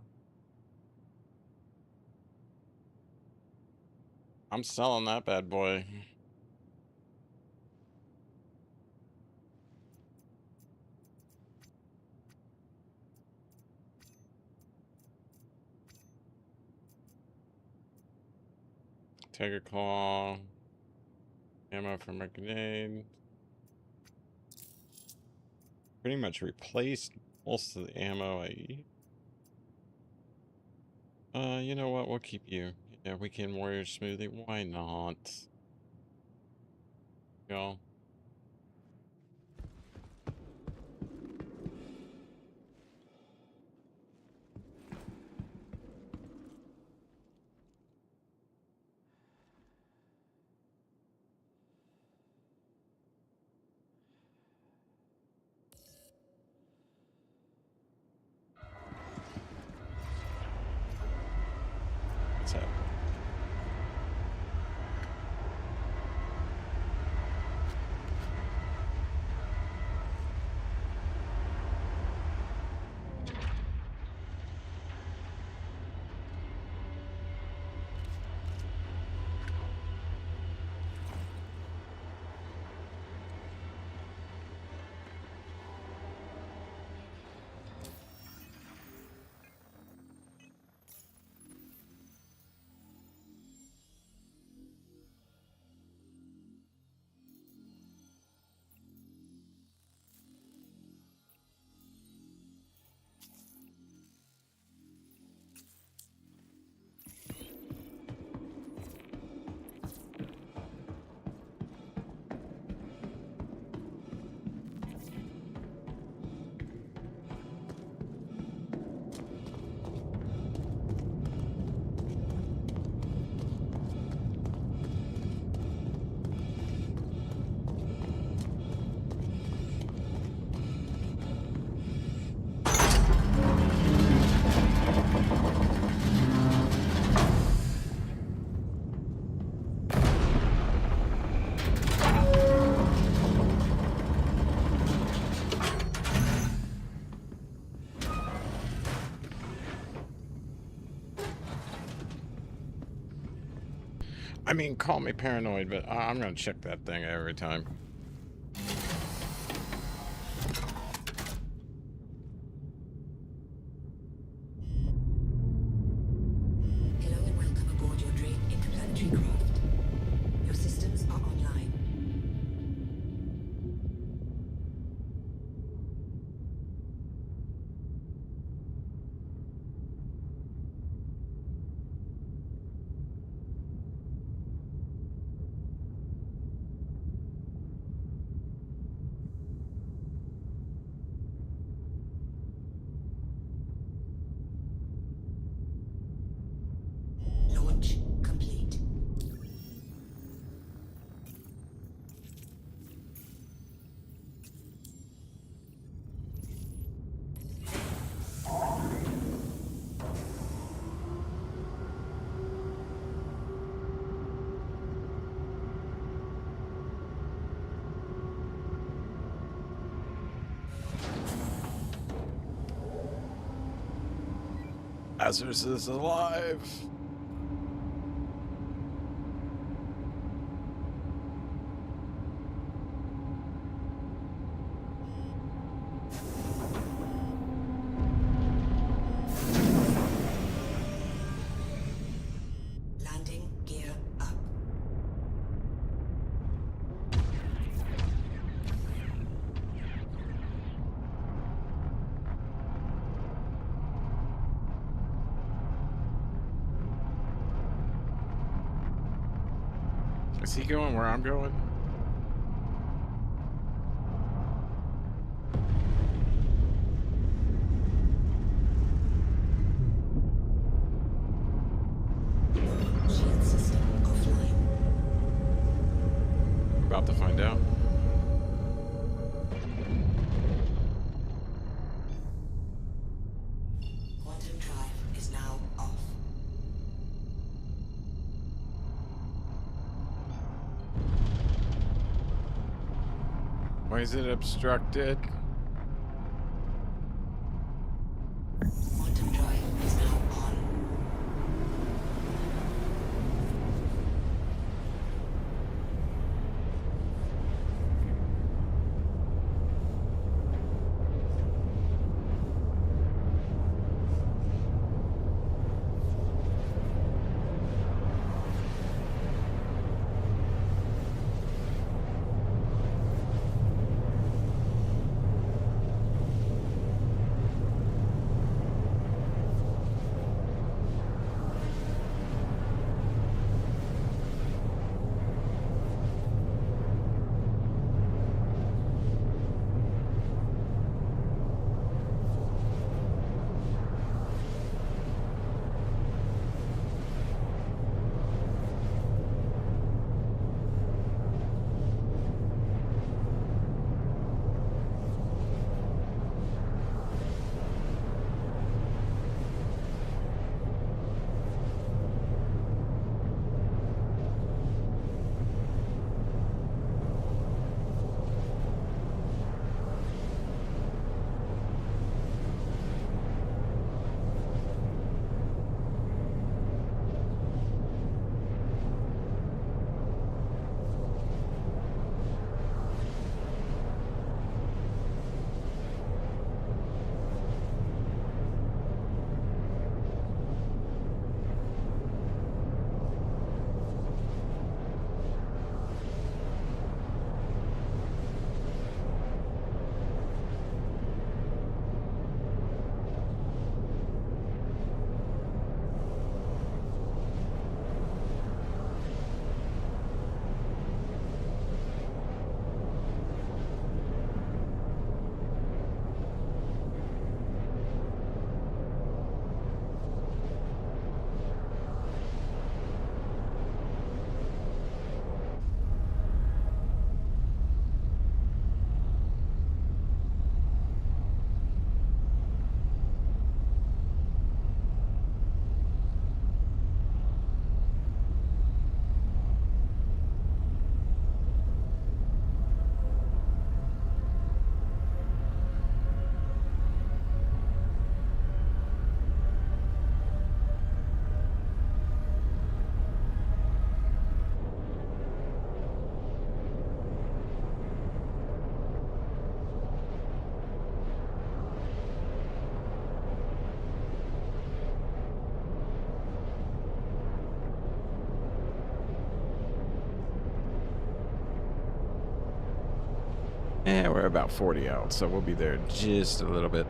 S1: I'm selling that bad boy. Tiger Claw. Ammo from my grenade. Pretty much replaced most of the ammo I you know what? We'll keep you. Yeah, Weekend Warrior Smoothie. Why not? Go. I mean, call me paranoid, but I'm gonna check that thing every time.
S2: Hello and welcome aboard your Drake interplanetary craft. Your systems are online. Launch complete.
S1: Lazarus is alive.
S2: Landing gear up.
S1: Is he going where I'm going?
S2: Shield system offline.
S1: About to find out.
S2: Quantum drive is now off.
S1: Why is it obstructed?
S2: Quantum drive is now on.
S1: Yeah, we're about 40 out, so we'll be there in just a little bit.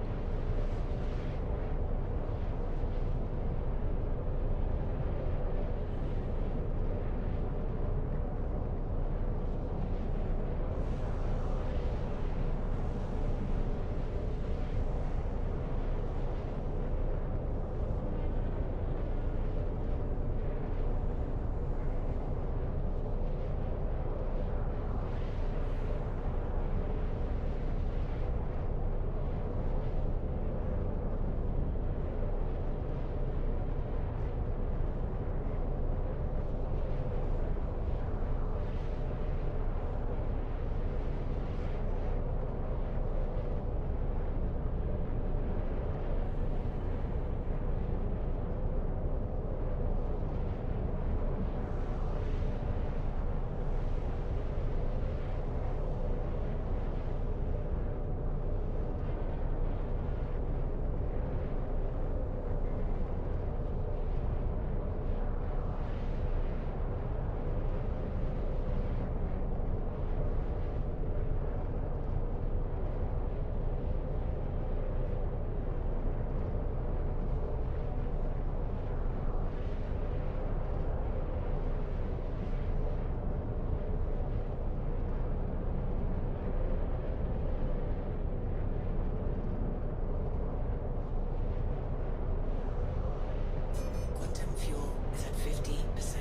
S2: Quantum fuel is at 50%.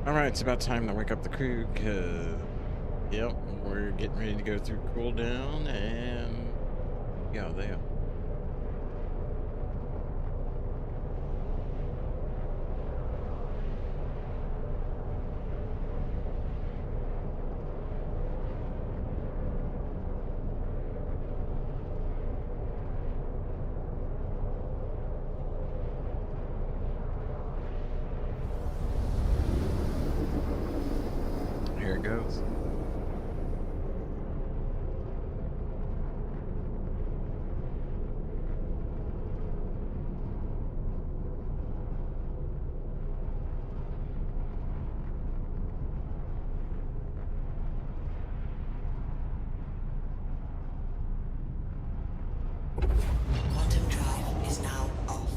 S1: All right, it's about time to wake up the crew, cause yep, we're getting ready to go through cooldown, and yeah, they are. Here it goes.
S2: Quantum drive is now off.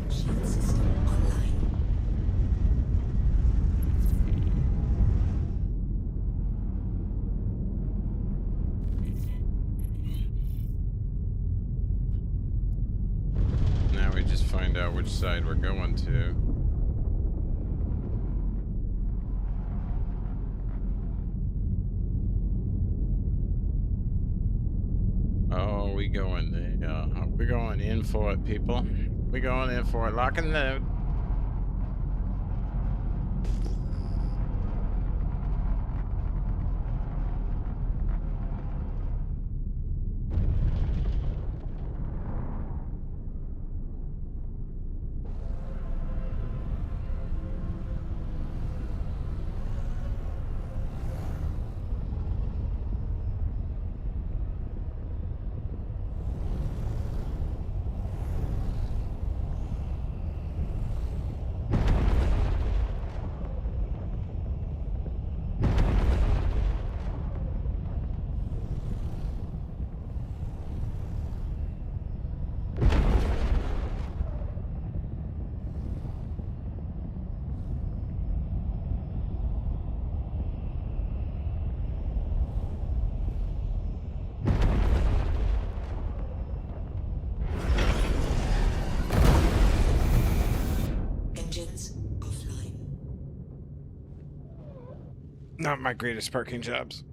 S2: Shield system online.
S1: Now we just find out which side we're going to. Oh, we're going in for it, people. We're going in for it. Lock and load. Not my greatest parking jobs.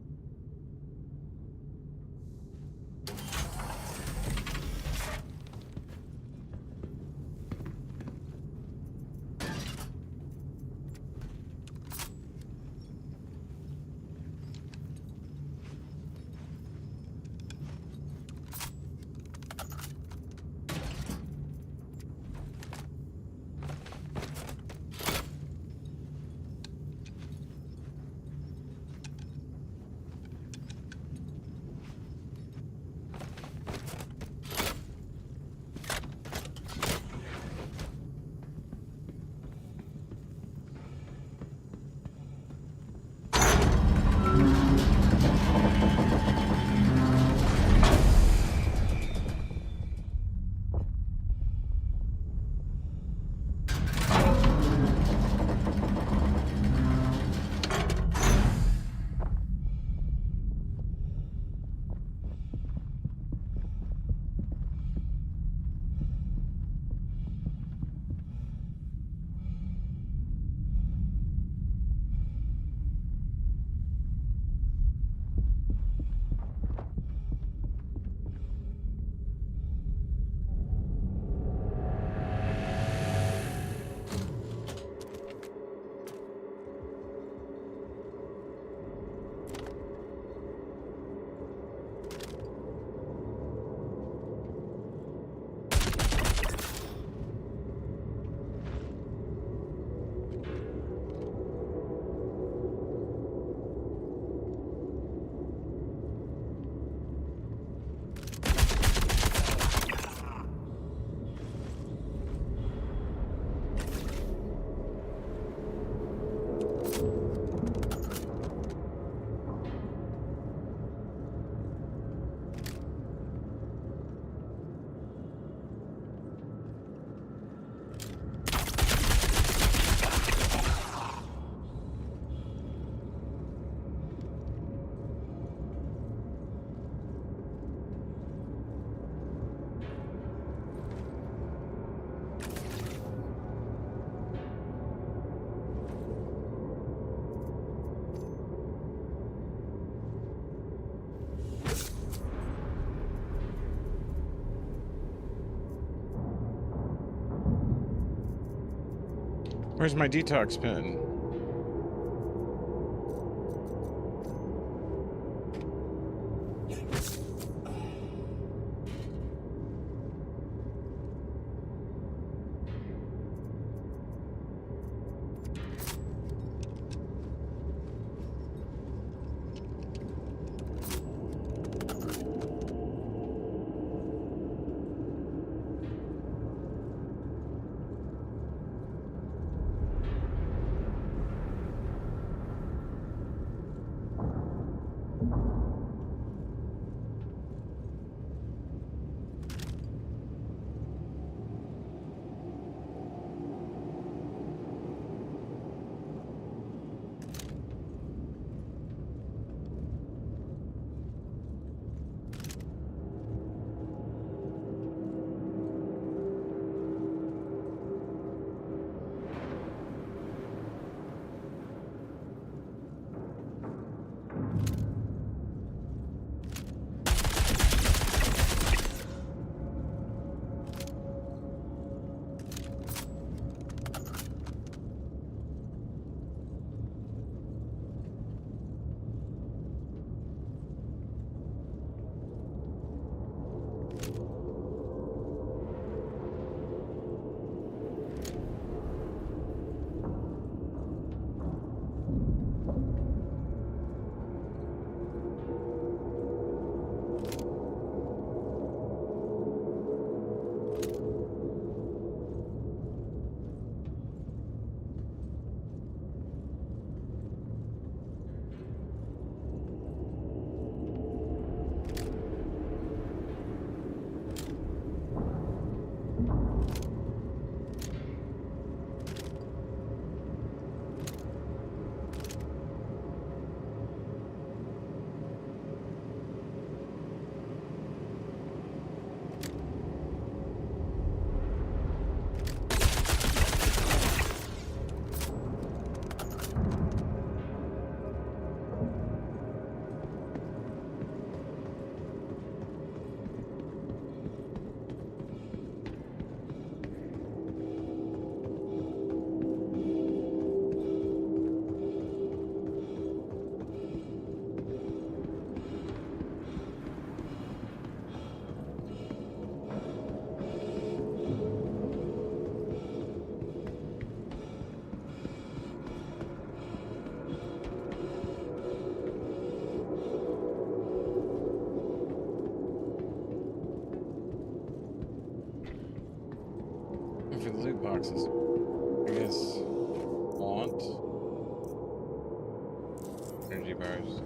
S1: Where's my detox pen? fucking loot boxes. You guys want energy bars?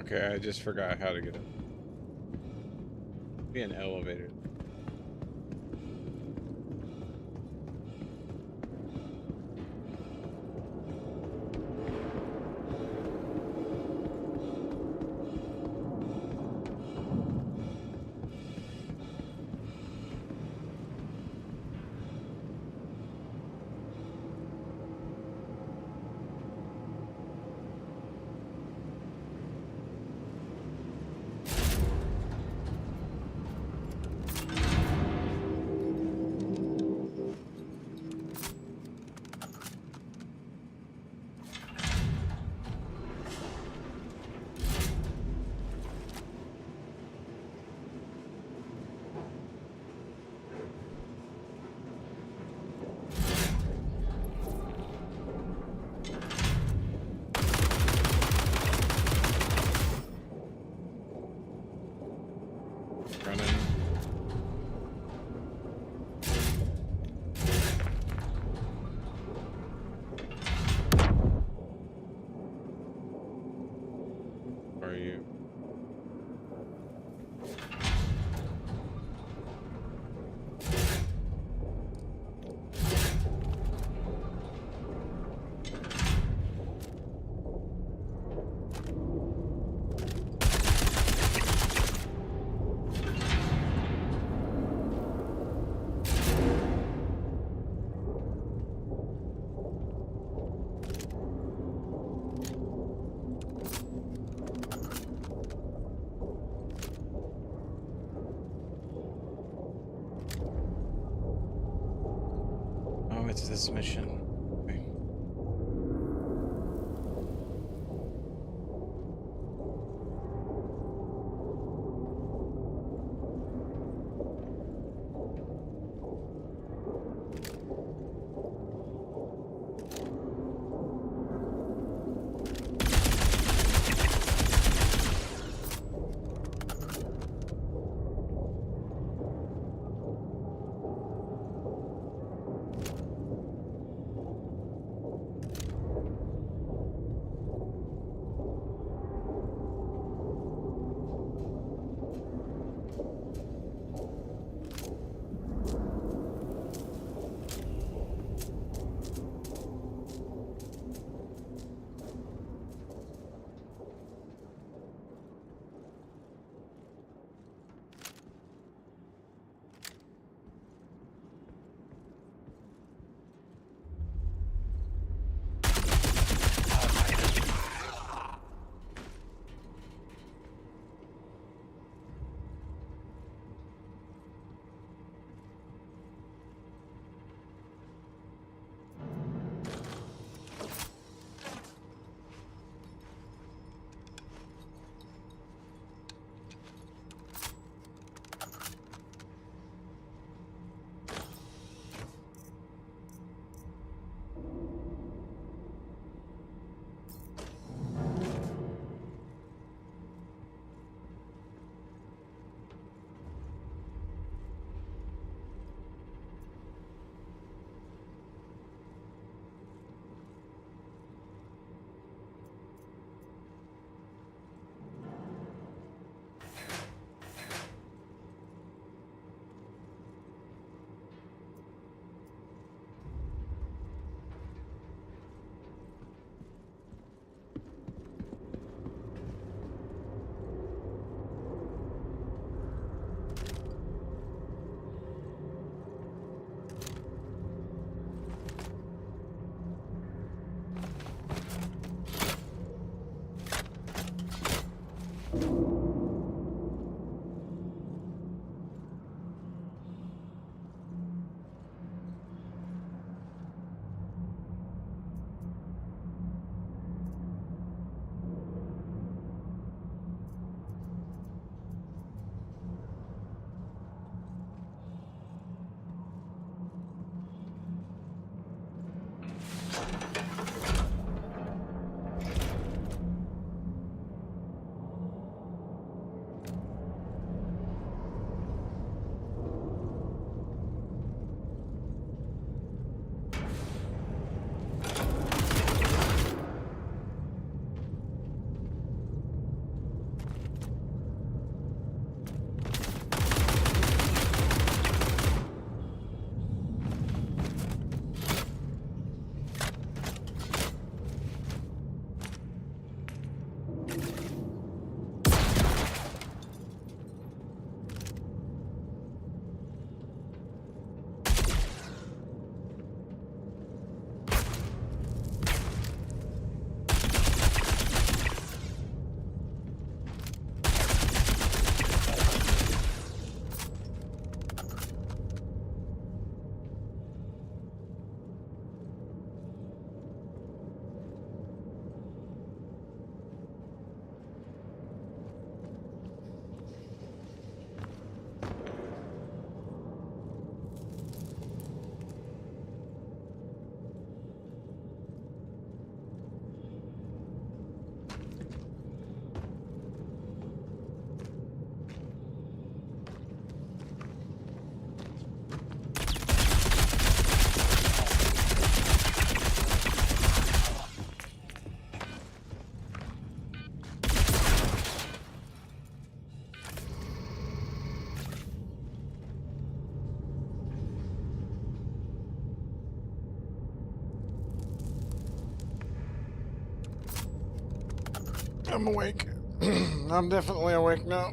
S1: Okay, I just forgot how to get it. Be an elevator. Running. Are you? Oh, it's this mission. Okay. I'm awake. I'm definitely awake now.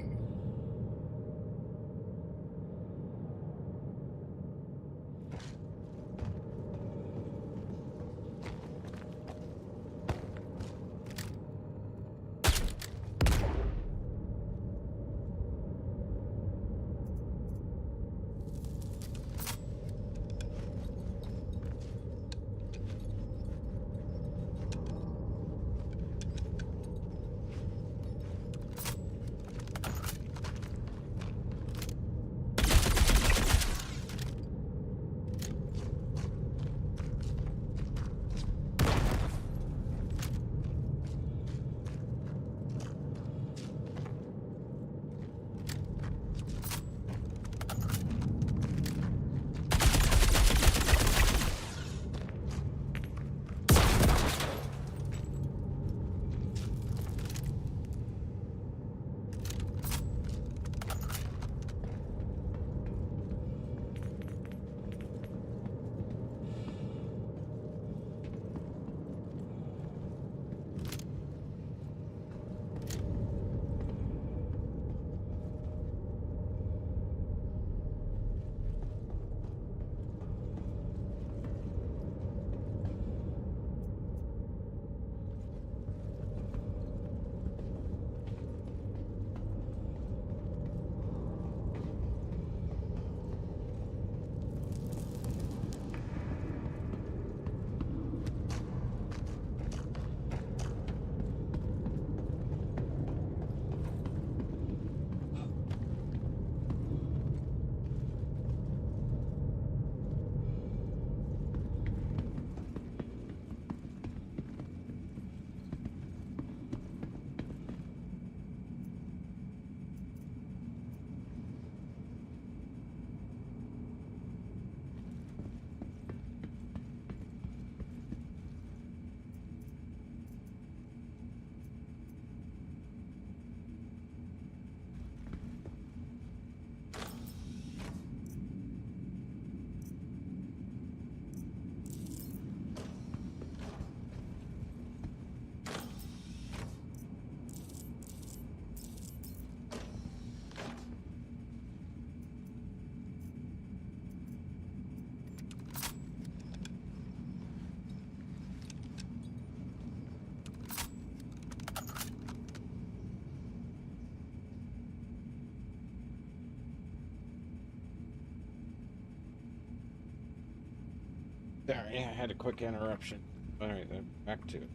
S1: Sorry, I had a quick interruption. Alright, then back to it.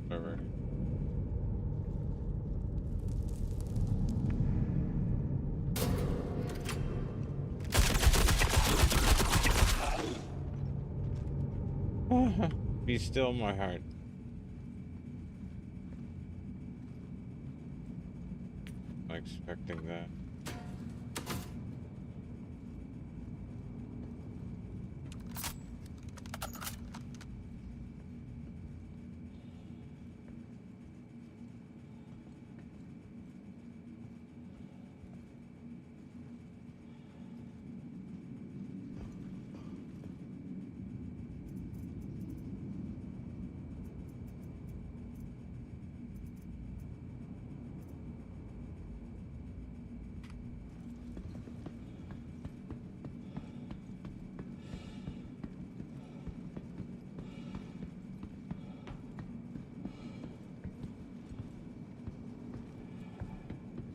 S1: Whatever. Be still, my heart. Not expecting that.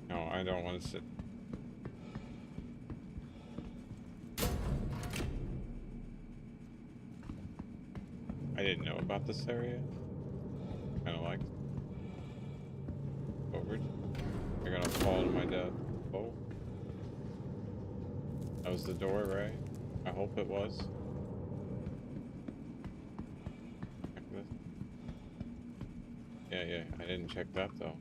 S1: No, I don't want to sit. I didn't know about this area. Kind of like over. They're gonna fall to my death. Oh, that was the door, right? I hope it was. Check this. Yeah, I didn't check that though.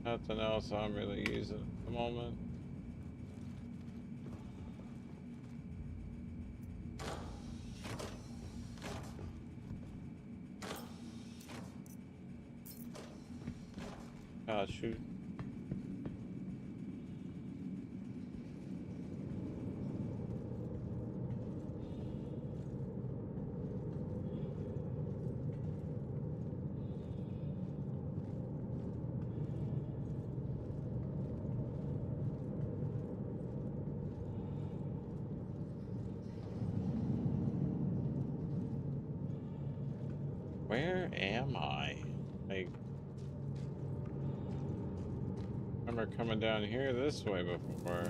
S1: Nothing else I'm really using at the moment. Ah, shoot. Where am I? Like, I remember coming down here this way before.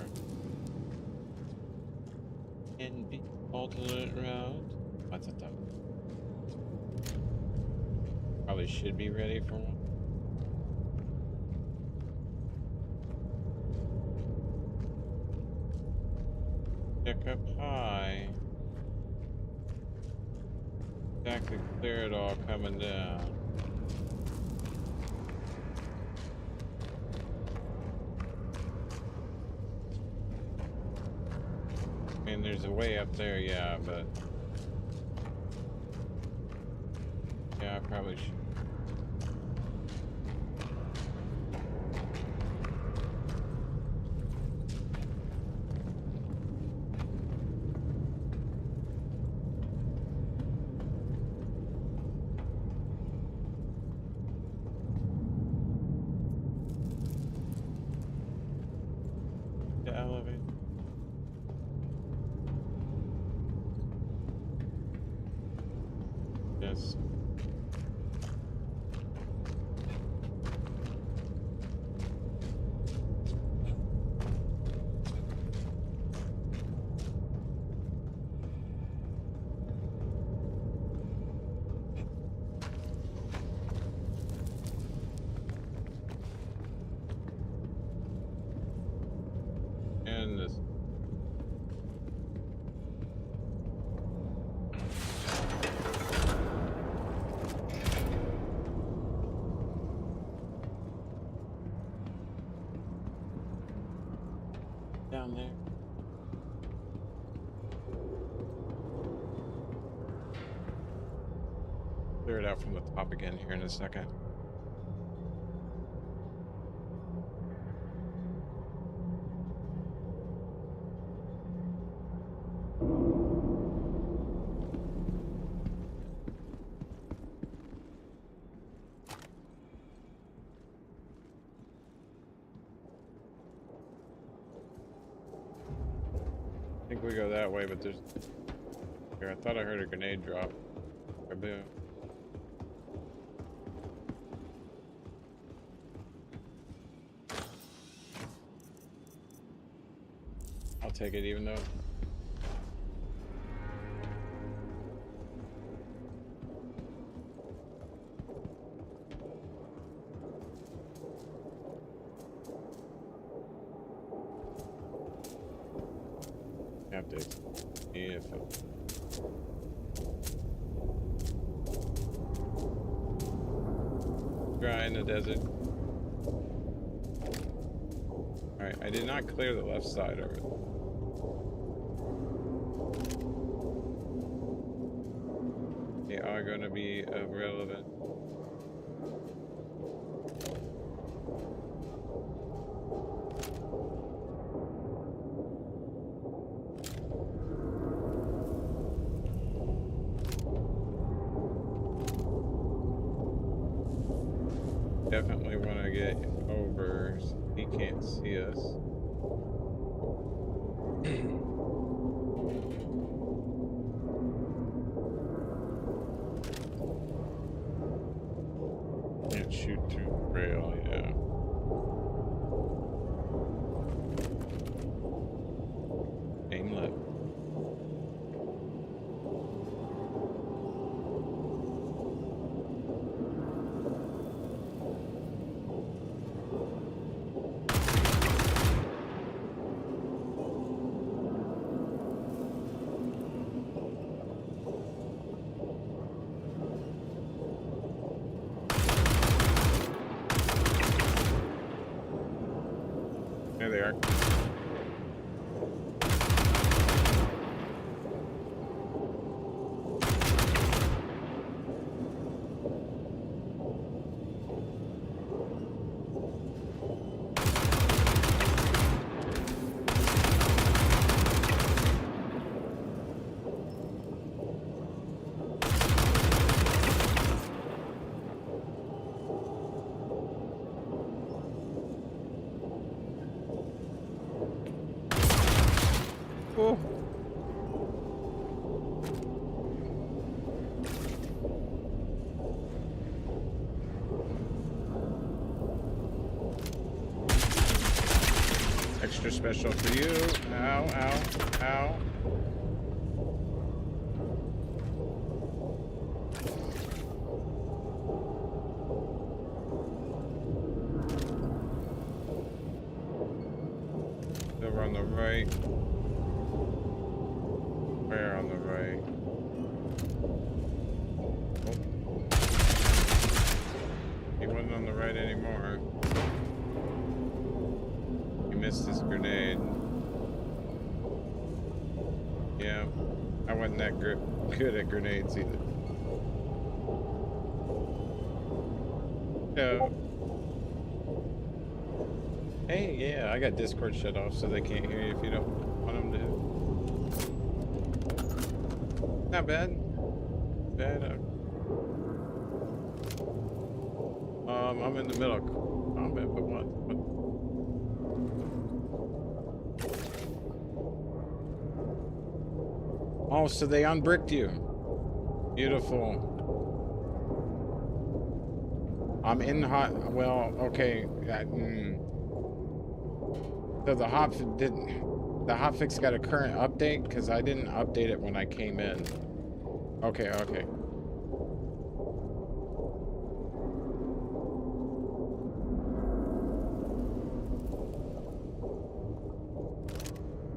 S1: And the alternate route. What's it though? Probably should be ready for one. Pick up high. Exactly clear it all coming down. I mean, there's a way up there, yeah, but yeah, I probably should. The elevator. Yes. And this. Down there. Clear it out from the top again here in a second. I think we go that way, but there's... Here, I thought I heard a grenade drop. Or boom. I'll take it even though... Have to see if it... Dry in the desert. Alright, I did not clear the left side of it. They are going to be relevant. Definitely want to get over so he can't see us. Can't shoot through the rail, yeah. Aim left. There they are. extra special for you. Ow, ow, ow. Over on the right. Where on the right? Oh. He wasn't on the right anymore. He missed his grenade. Yeah, I wasn't that good at grenades either. So, hey, yeah, I got Discord shut off so they can't hear you if you don't want them to. Not bad. Bad. I'm in the middle of combat, but what? Oh, so they unbricked you. Beautiful. I'm in hot. Well, okay. So the hotfix got a current update because I didn't update it when I came in. Okay, okay.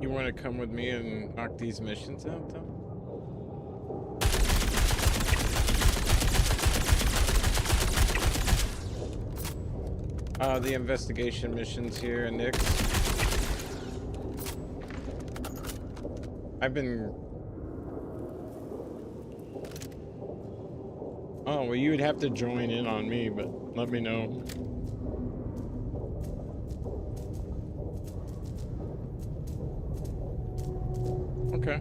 S1: You want to come with me and knock these missions out, though? The investigation missions here, Nick. I've been... Oh, well, you would have to join in on me, but let me know. Okay.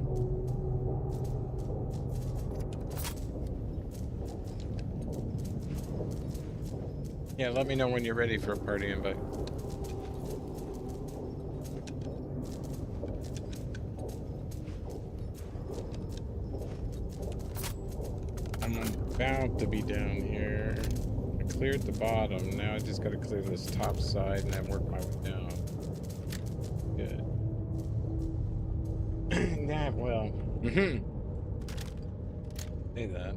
S1: Yeah, let me know when you're ready for a party invite. I'm about to be down here. I cleared the bottom. Now I just gotta clear this top side and then work my way down. Good. Nah, well. Say that.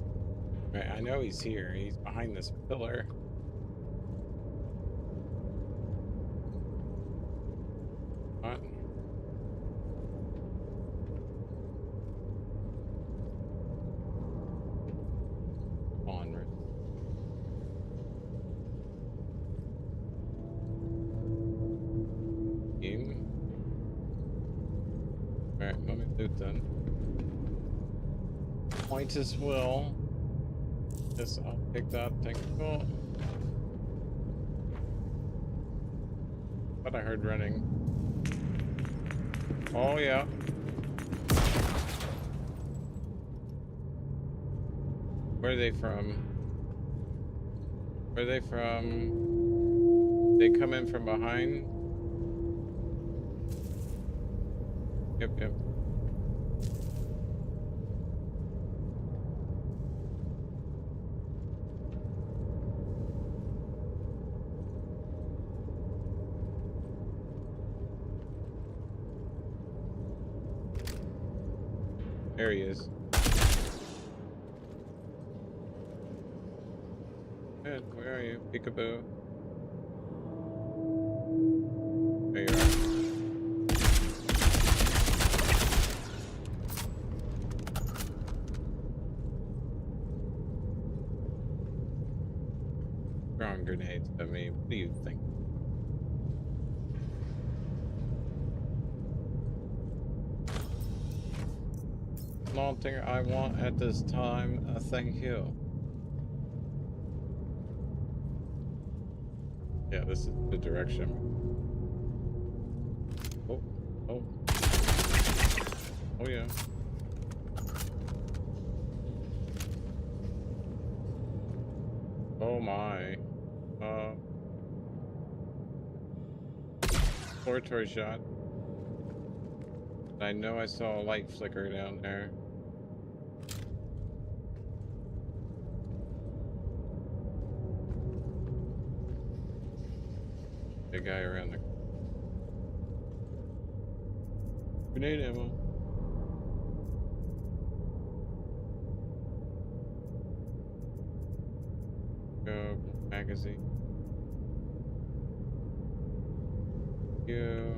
S1: Right, I know he's here. He's behind this pillar. What? Onward. Game. Alright, let me do it then. Point as well. Yes, I'll take that. Thank you. But I heard running. Oh, yeah. Where are they from? Where are they from? They come in from behind? Yep, yep. There he is. Good, where are you? Peekaboo. There you are. Throwing grenades at me. What do you think? Nothing I want at this time. Thank you. Yeah, this is the direction. Oh, oh. Oh, yeah. Oh, my. Exploratory shot. I know I saw a light flicker down there. The guy around the... grenade ammo. Go magazine. Go.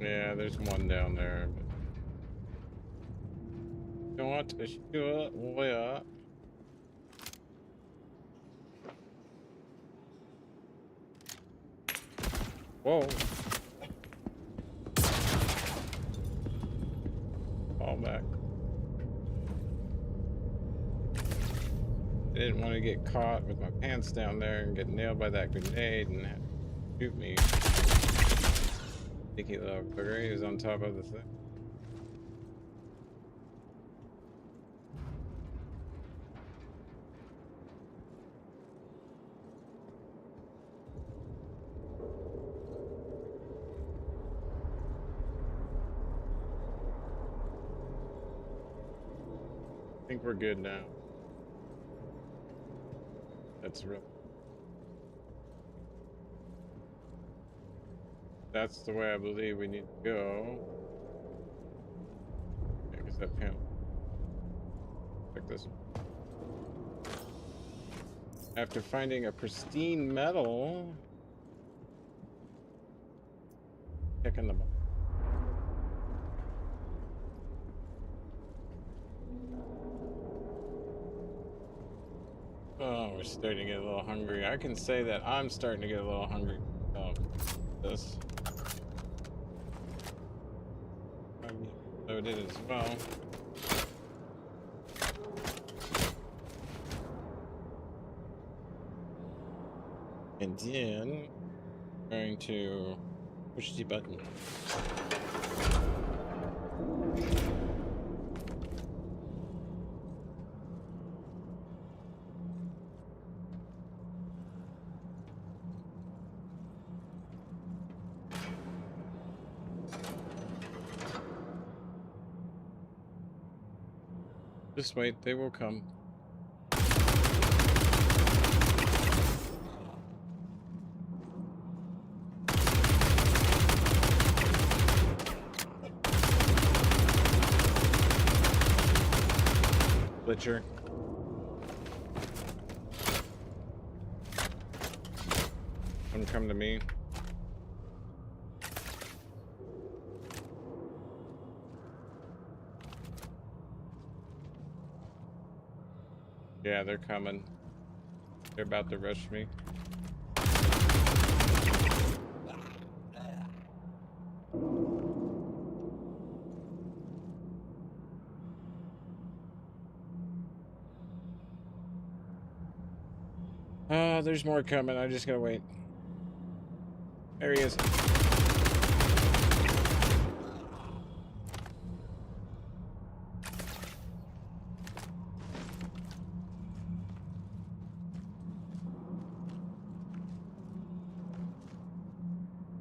S1: Yeah, there's one down there. But not sure where. Whoa. Fall back. I didn't want to get caught with my pants down there and get nailed by that grenade and have to shoot me. Sneaky little bugger, he was on top of the thing. I think we're good now. That's real. That's the way I believe we need to go. Yeah, because that panel. Check this. After finding a pristine metal. Checking the box. Oh, we're starting to get a little hungry. I can say that I'm starting to get a little hungry. Oh, this. I'm loaded as well. And then I'm going to push the button. Just wait, they will come. Glitcher. Don't come to me. Yeah, they're coming. They're about to rush me. There's more coming. I just gotta wait. There he is.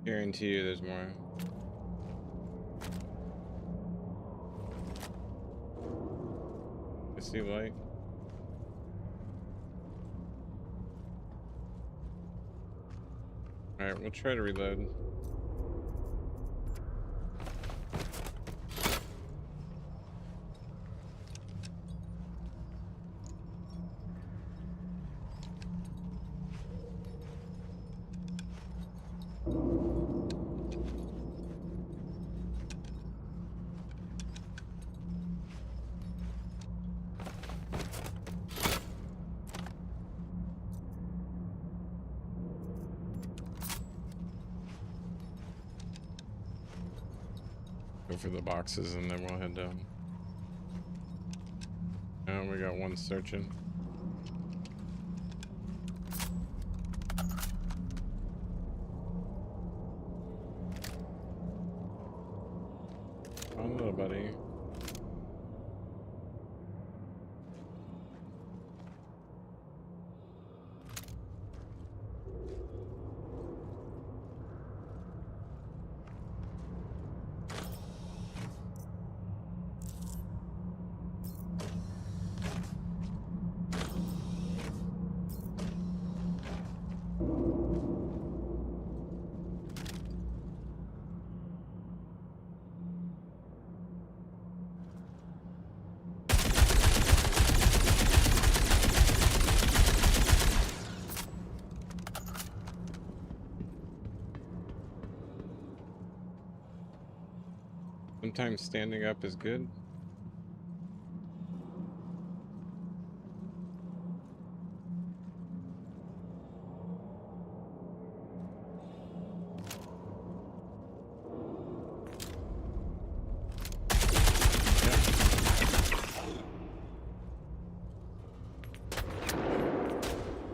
S1: Guarantee you there's more. I see light. Alright, we'll try to reload. Go for the boxes and then we'll head down. And we got one searching. Oh, little buddy. Sometimes standing up is good.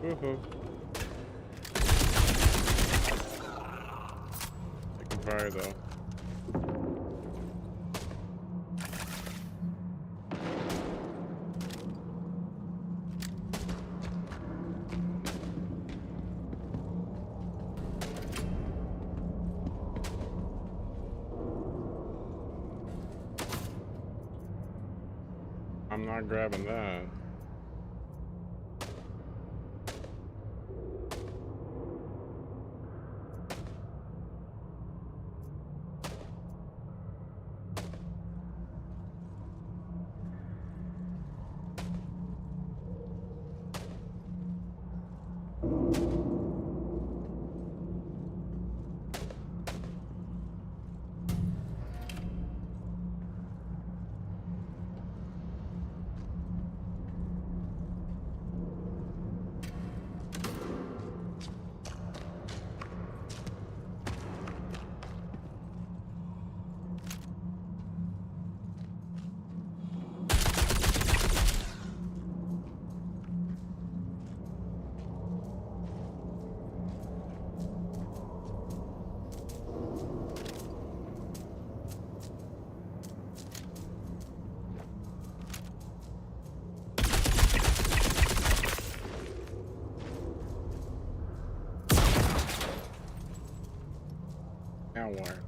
S1: Woohoo. Taking fire though. I'm not grabbing that. Now where?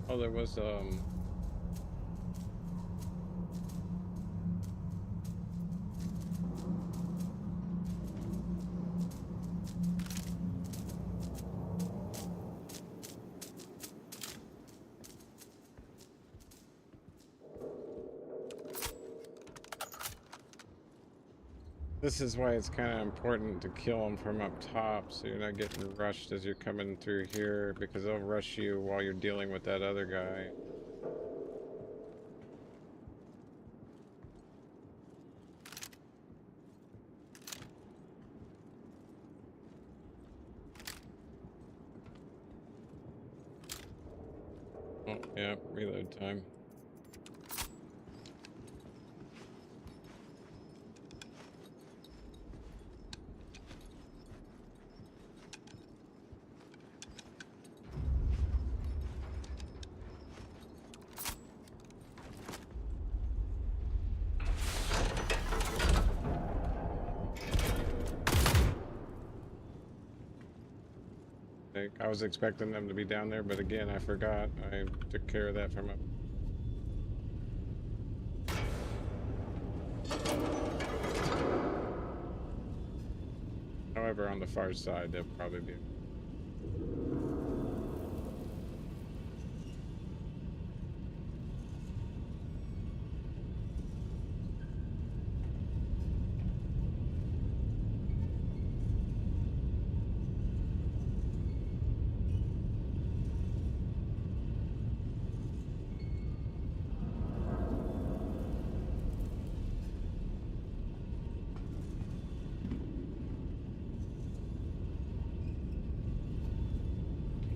S1: Oh, there was this is why it's kind of important to kill them from up top, so you're not getting rushed as you're coming through here, because they'll rush you while you're dealing with that other guy. Oh, yeah, reload time. I was expecting them to be down there, but again, I forgot. I took care of that from up. However, on the far side, they'll probably be.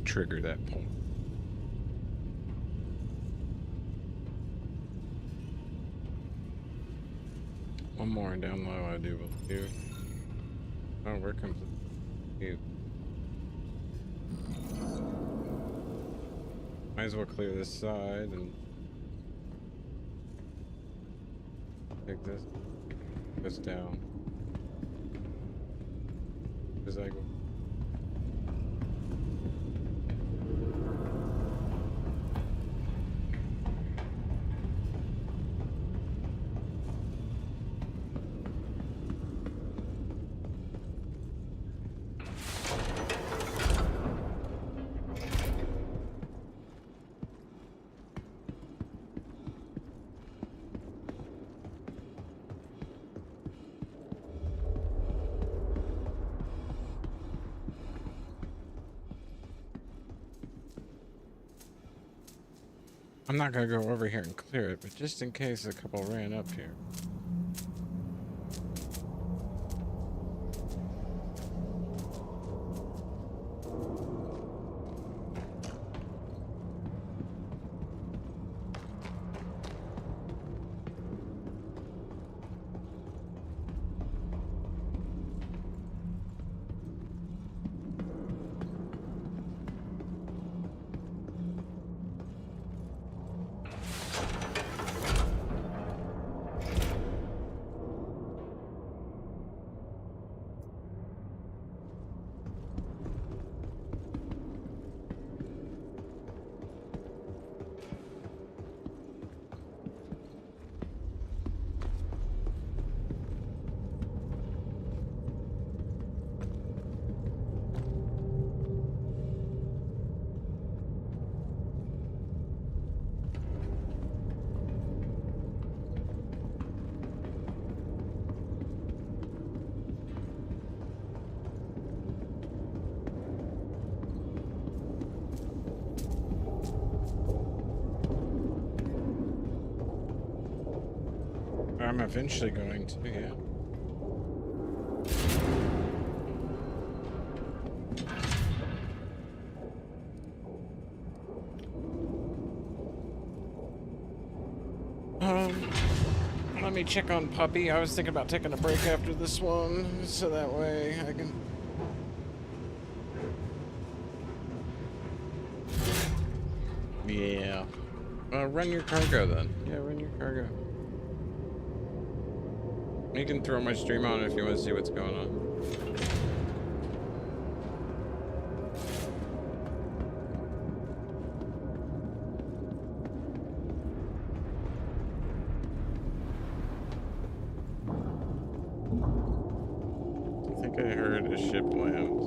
S1: Trigger that point. One more down low, I do believe. Oh, where comes it? Might as well clear this side and take this down as I go. I'm not gonna go over here and clear it, but just in case a couple ran up here. I'm eventually going to, yeah. Let me check on Puppy. I was thinking about taking a break after this one, so that way I can... Yeah. Run your cargo then. Yeah, run your cargo. You can throw my stream on if you want to see what's going on. I think I heard a ship land.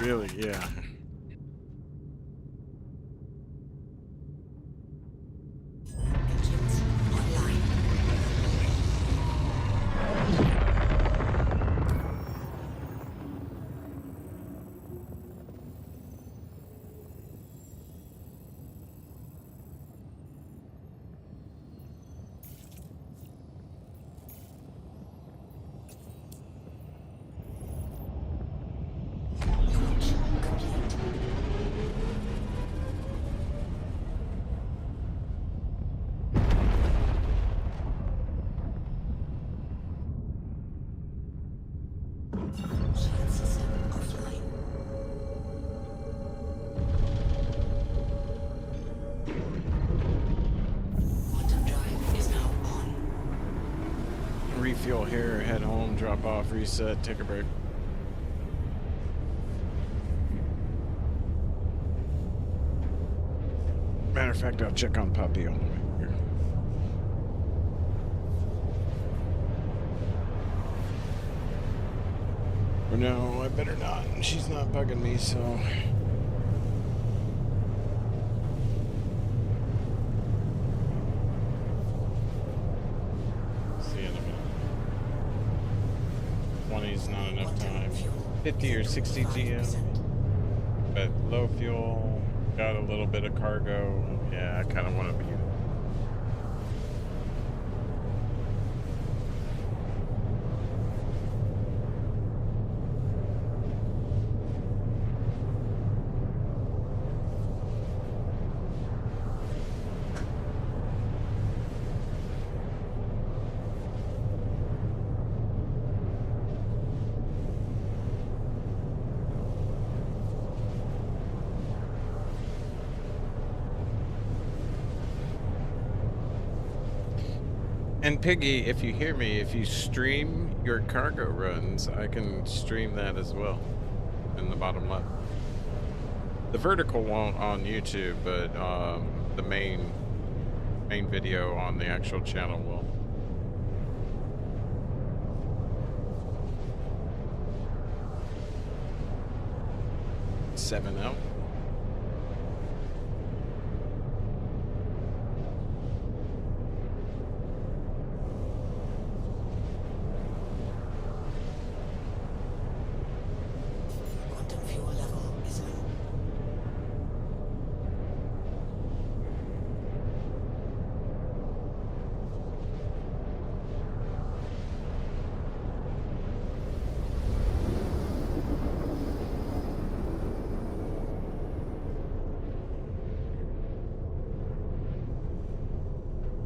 S1: Really, yeah.
S2: Engines online. Launch complete. Shield system offline. Quantum drive is now on.
S1: Refuel here, head home, drop off, reset, take a break. Matter of fact, I'll check on Puppy on the way here. Or no, I better not. She's not bugging me, so... See you in a minute. 20's not enough time. 50 or 60 GM. But low fuel, got a little bit of cargo. Yeah, I kind of want to be... And Piggy, if you hear me, if you stream your cargo runs, I can stream that as well in the bottom left. The vertical won't on YouTube, but the main video on the actual channel will. Seven out.
S2: Quantum fuel level is low.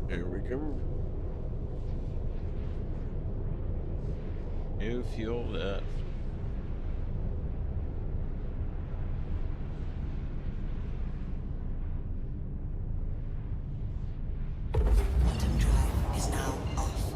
S1: Here we go. New fuel left.
S2: Quantum drive is now off.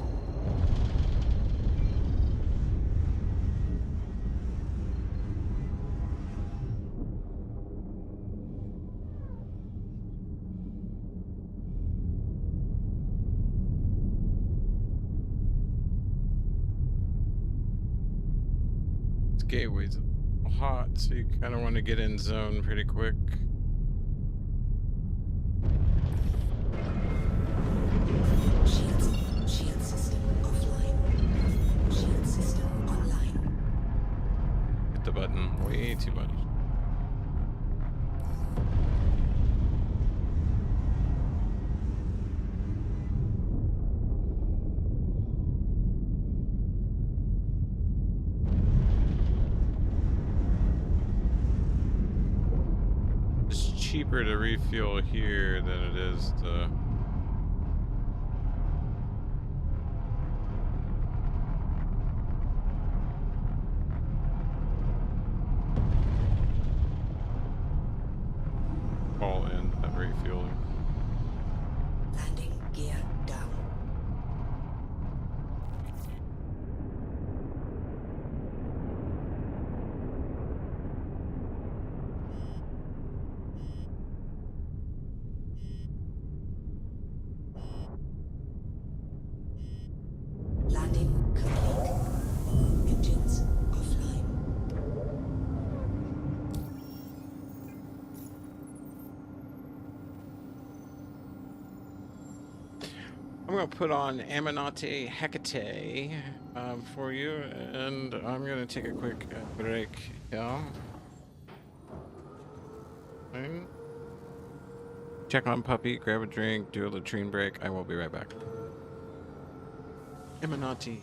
S1: This gateway's hot, so you kind of want to get in zone pretty quick.
S2: Shield system offline. Shield system online.
S1: Hit the button way too much. It's cheaper to refuel here than it is to call in that refueling.
S2: Landing gear down. Landing complete. Engines offline.
S1: I'm gonna put on Aminati Hecate for you, and I'm gonna take a quick break. Yeah. Fine. Check on puppy, grab a drink, do a latrine break. I will be right back. Aminati.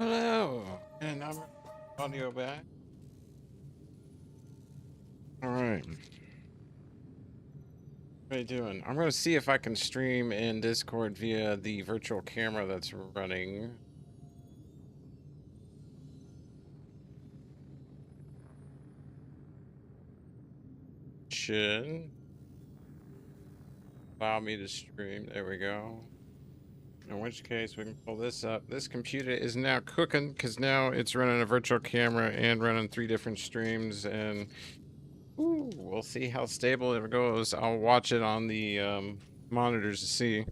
S1: Hello, and I'm audio back. All right. What are you doing? I'm gonna see if I can stream in Discord via the virtual camera that's running. Should allow me to stream. There we go. In which case we can pull this up. This computer is now cooking because now it's running a virtual camera and running 3 different streams, and ooh, we'll see how stable it goes. I'll watch it on the monitors to see.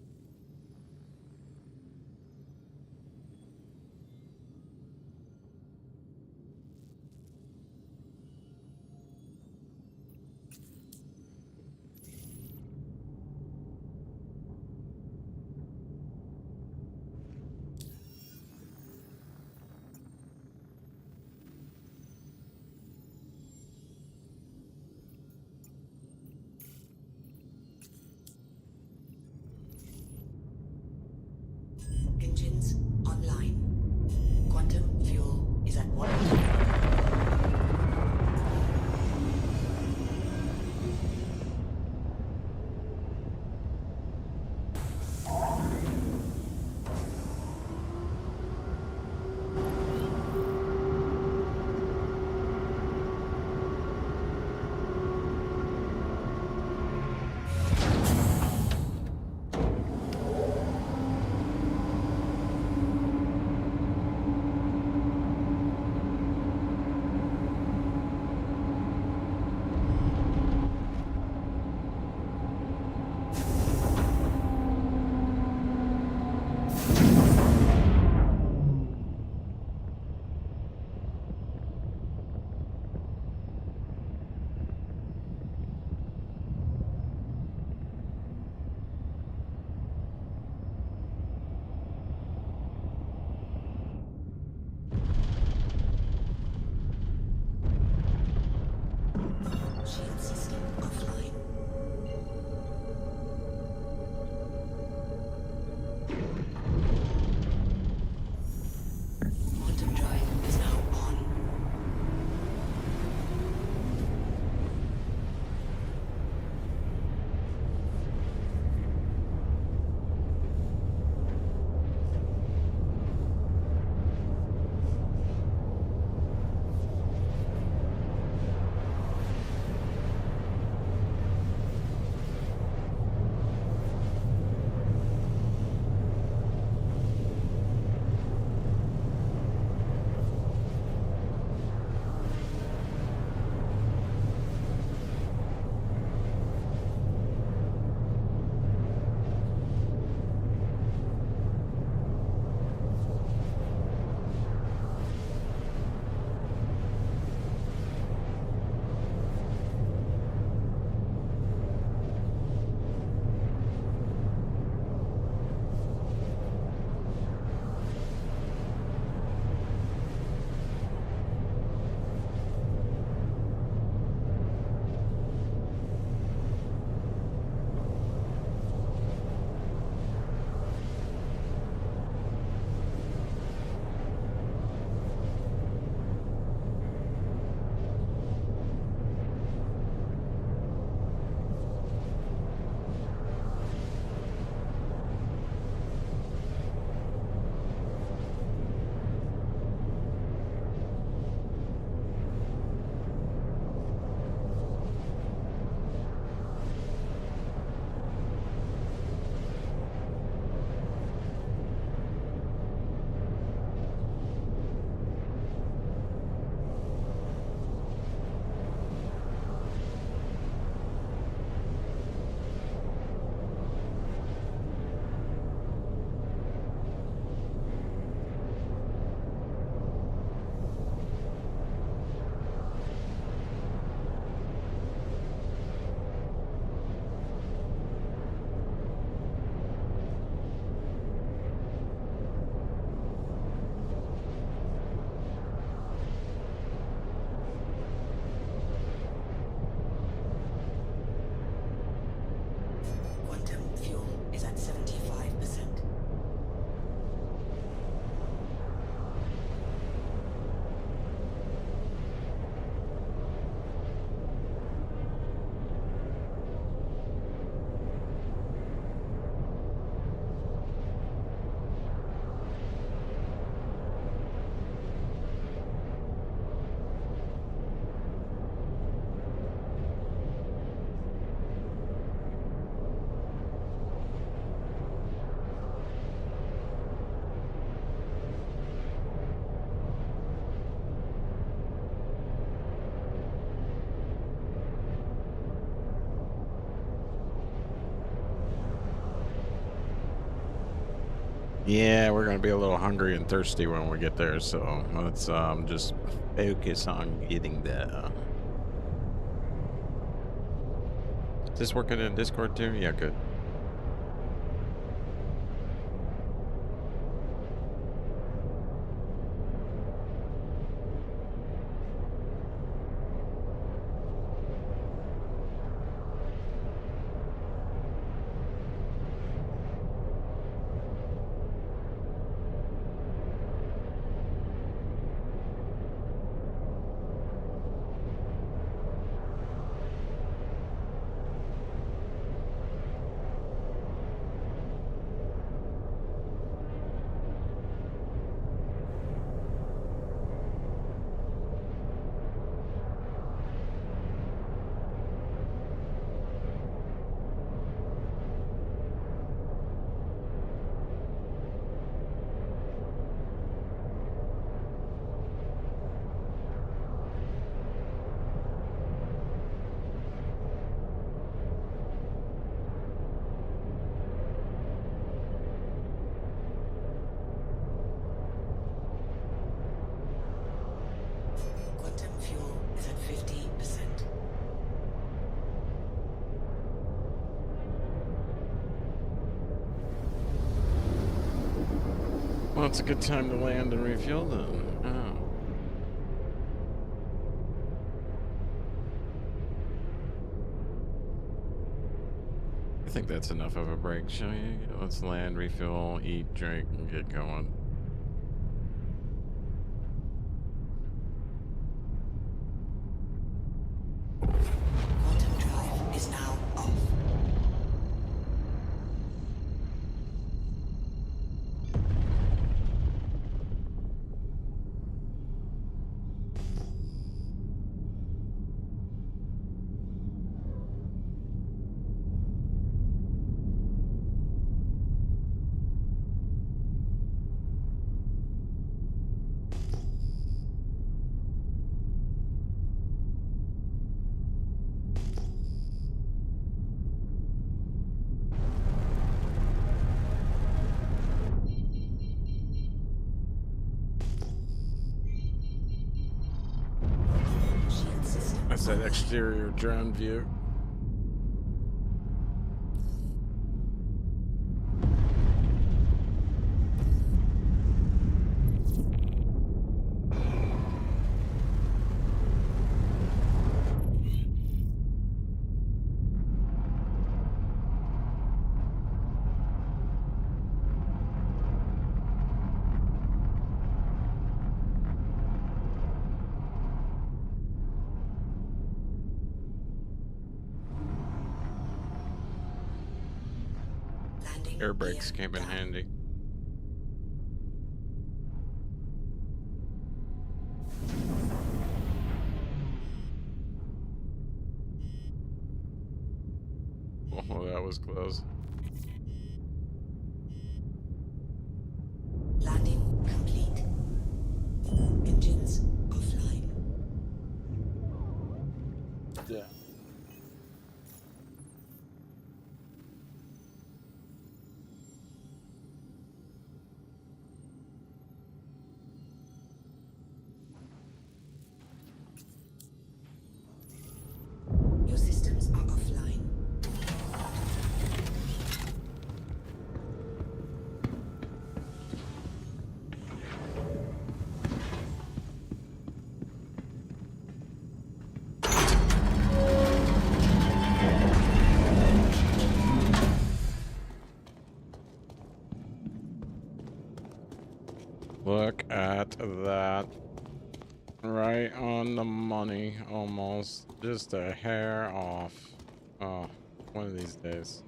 S2: Engines online. Quantum fuel is at 100%.
S1: Yeah, we're gonna be a little hungry and thirsty when we get there, so let's just focus on getting there. Is this working in Discord too? Yeah, good.
S2: Quantum fuel is at 50%.
S1: Well, it's a good time to land and refuel then. Oh. I think that's enough of a break, shall you? Let's land, refuel, eat, drink, and get going.
S2: Quantum drive is now off. Shield system.
S1: That's that exterior drone view.
S2: Landing
S1: Air brakes
S2: gear
S1: came in
S2: down.
S1: handy. Oh, that was close.
S2: Landing complete. Engines offline.
S1: Yeah.
S2: Your systems are offline.
S1: Look at that. Right on the money, almost. Just a hair off. Oh, one of these days.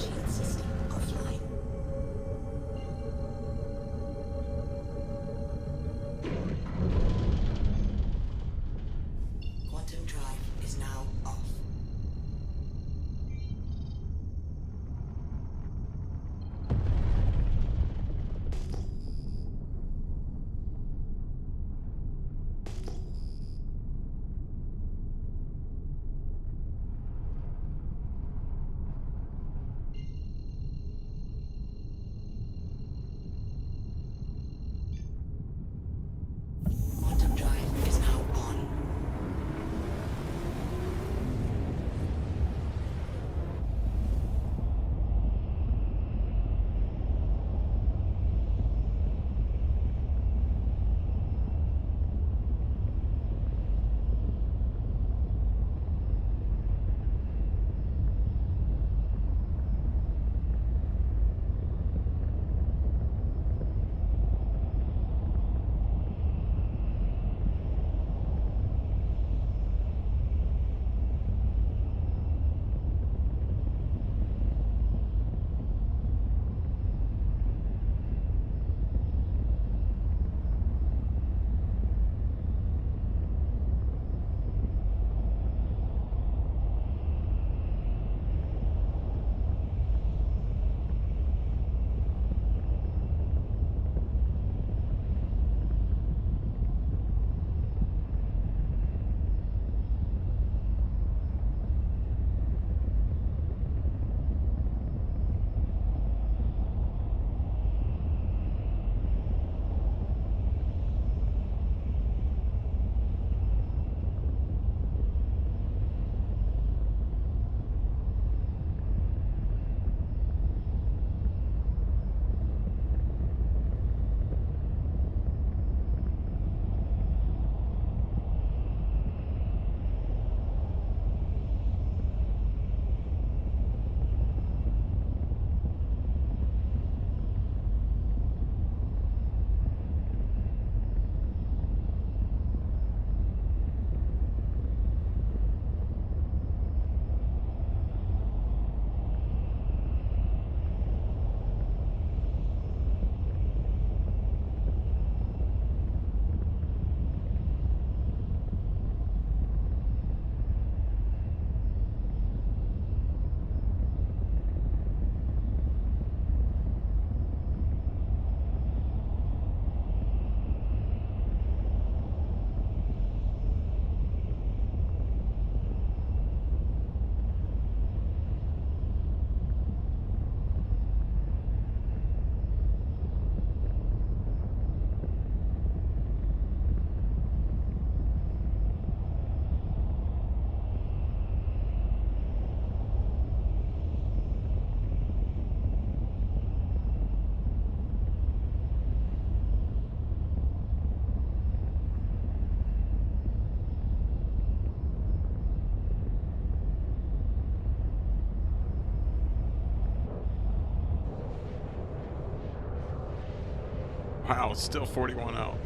S2: shield system offline. Quantum drive is now off. Quantum drive is now on.
S1: Wow, it's still 41 out.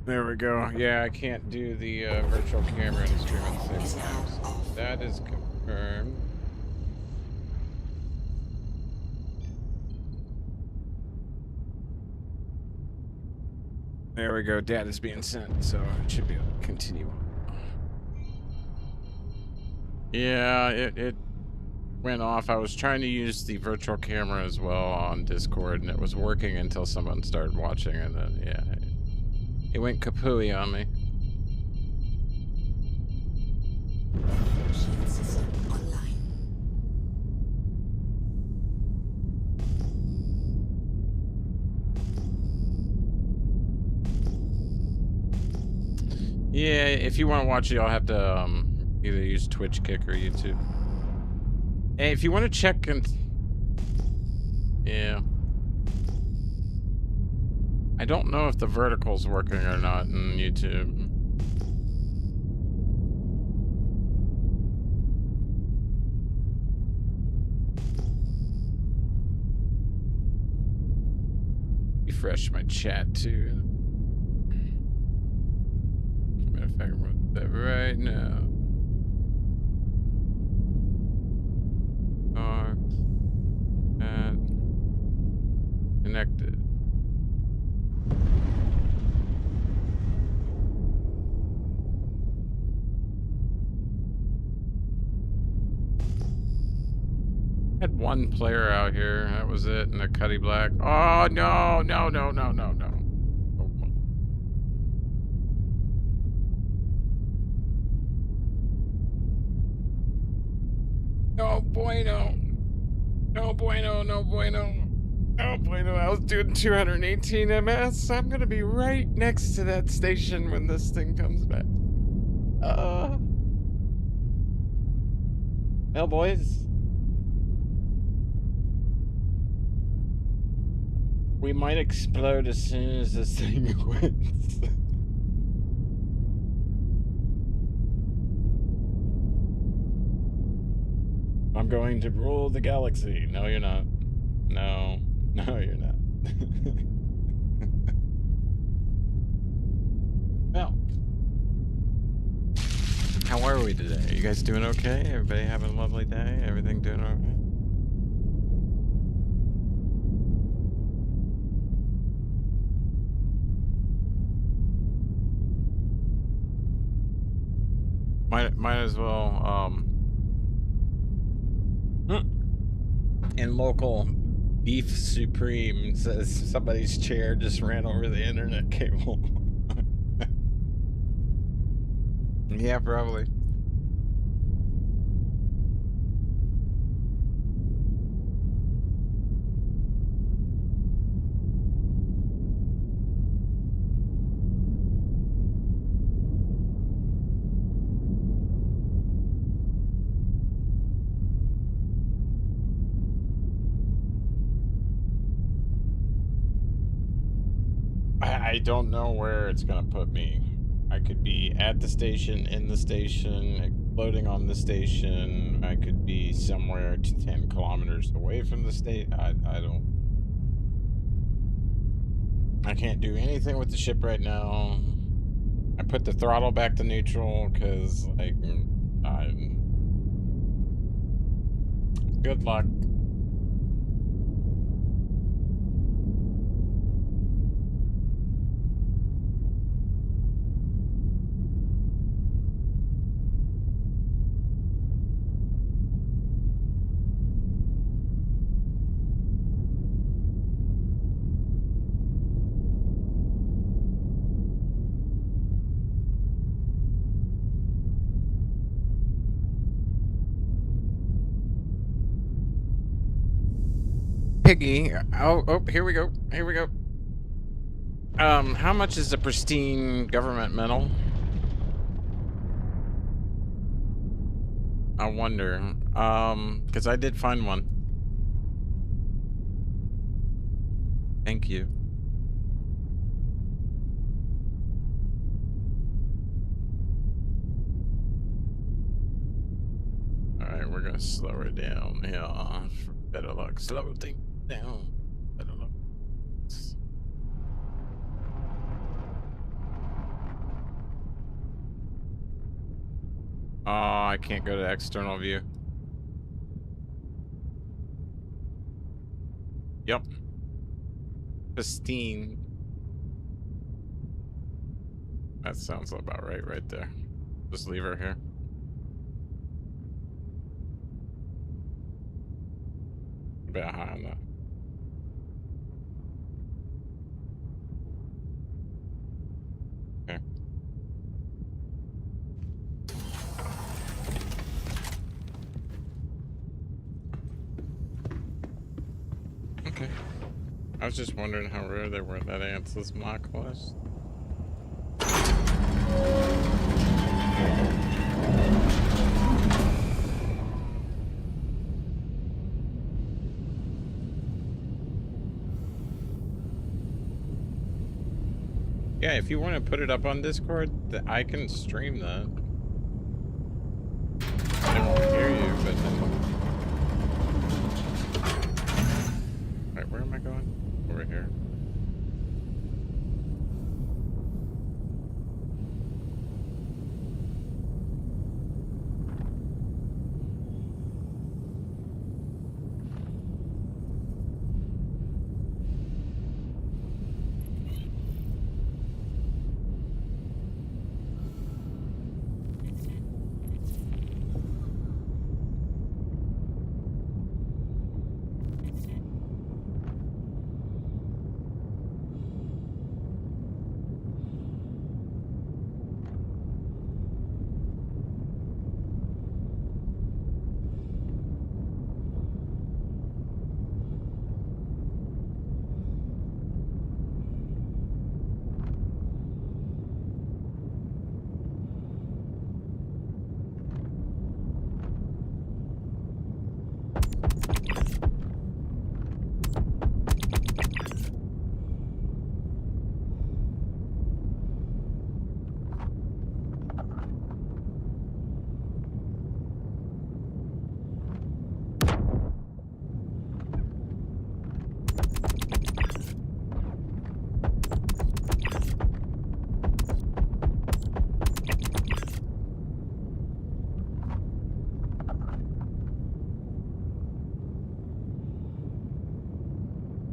S1: There we go. Yeah, I can't do the virtual camera and stream at the same
S2: Is
S1: time.
S2: now
S1: So
S2: off.
S1: that is confirmed. There we go. Data's being sent, so it should be able to continue. Yeah, it went off. I was trying to use the virtual camera as well on Discord, and it was working until someone started watching, and then yeah, it went kapooey on me.
S2: Shield system online.
S1: Yeah, if you want to watch it, you'll have to either use Twitch Kick or YouTube. Hey, if you want to check and yeah, I don't know if the vertical's working or not in YouTube. Refresh my chat too. Matter of fact, I'm gonna do that right now. Connected. Had one player out here. That was it. And a Cuddy Black. Oh no! No! No! No! No! No! No bueno. No bueno. No bueno. No bueno. I was doing 218 MS. I'm gonna be right next to that station when this thing comes back. Well, boys. We might explode as soon as this thing quits. I'm going to rule the galaxy. No, you're not. No. No, you're not. Well. How are we today? Are you guys doing okay? Everybody having a lovely day? Everything doing okay? Might as well, in local beef supreme says somebody's chair just ran over the internet cable. Yeah, probably. I don't know where it's gonna put me. I could be at the station, in the station, exploding on the station. I could be somewhere to 10 kilometers away from the state. I don't. I can't do anything with the ship right now. I put the throttle back to neutral because, like, I'm. Good luck. Piggy. Oh, here we go. Here we go. How much is a pristine government medal? I wonder. Because I did find one. Thank you. Alright, we're gonna slow it down. Yeah, for better luck. Slow it down. Better luck. Oh, I can't go to external view. Yep. Pristine. That sounds about right there. Just leave her here. A bit high on that. Okay. Okay. I was just wondering how rare they were that Antler's mock was. Yeah, if you want to put it up on Discord, I can stream that. I won't hear you, but then... Alright, where am I going? Over here.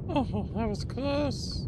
S1: Oh, that was close.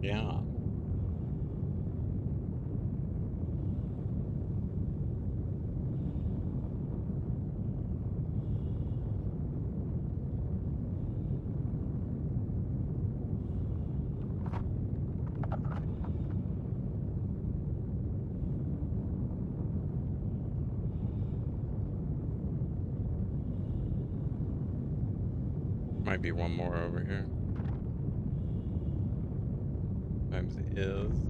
S1: Yeah. Might be one more over here. Times is.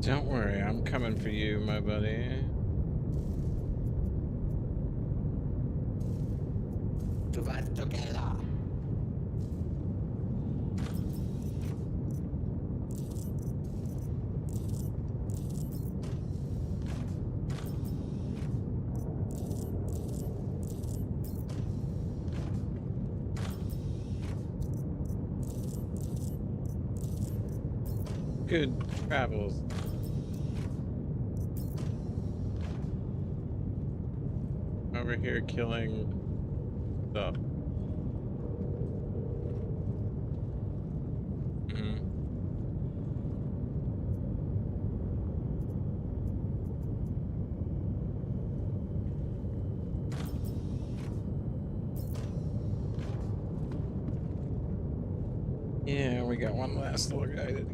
S1: Don't worry, I'm coming for you, my buddy. Good travels. Over here killing stuff. Yeah, we got one last little guy that.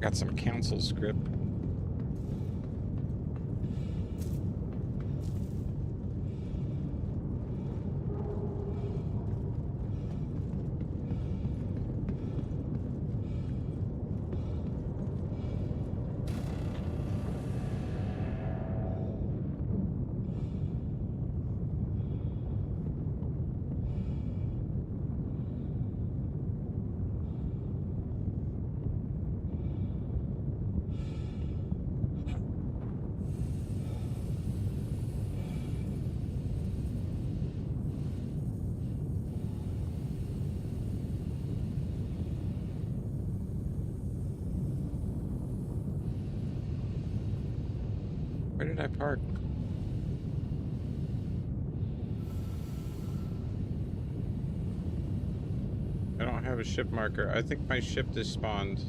S1: Got some council script. Where did I park? I don't have a ship marker. I think my ship just spawned.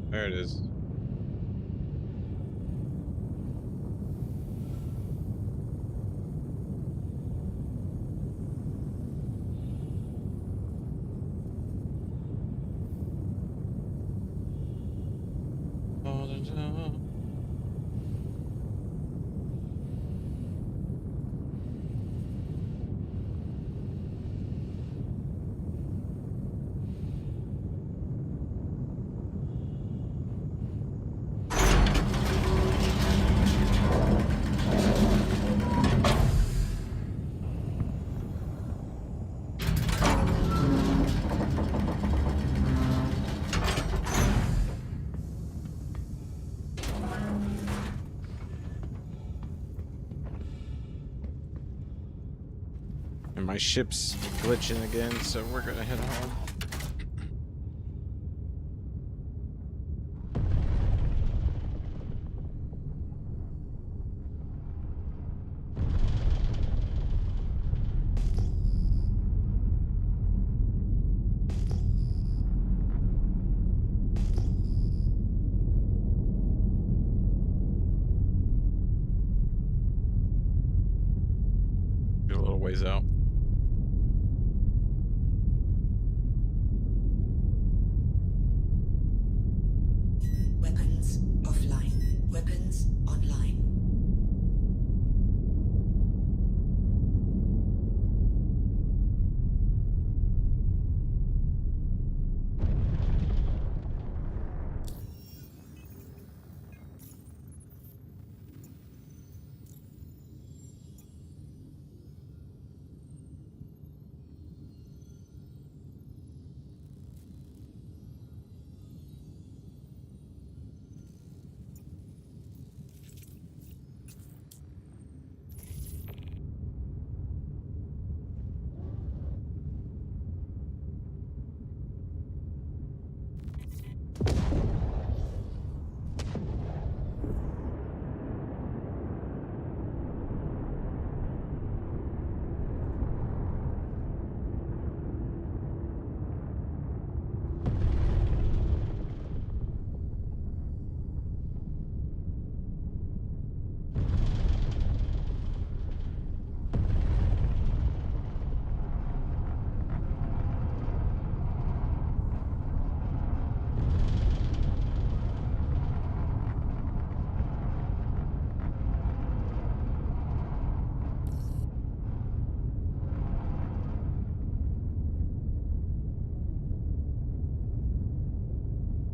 S1: There it is. And my ship's glitching again, so we're gonna head home. Get a little ways out.
S2: Weapons offline. Weapons online.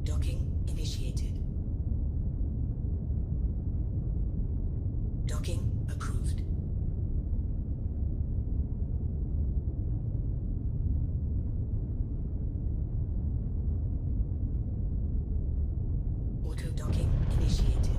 S2: Docking initiated. Docking approved. Auto docking initiated.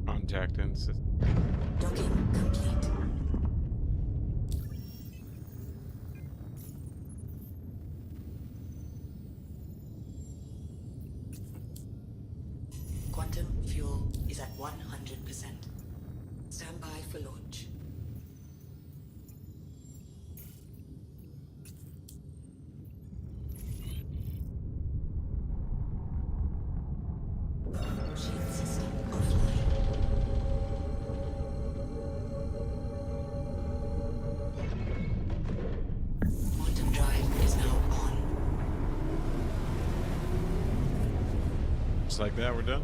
S1: Contact in system.
S2: Docking complete. Quantum fuel is at 100%. Stand by for launch. Shield system offline. Quantum drive is now on.
S1: Just like that, we're done.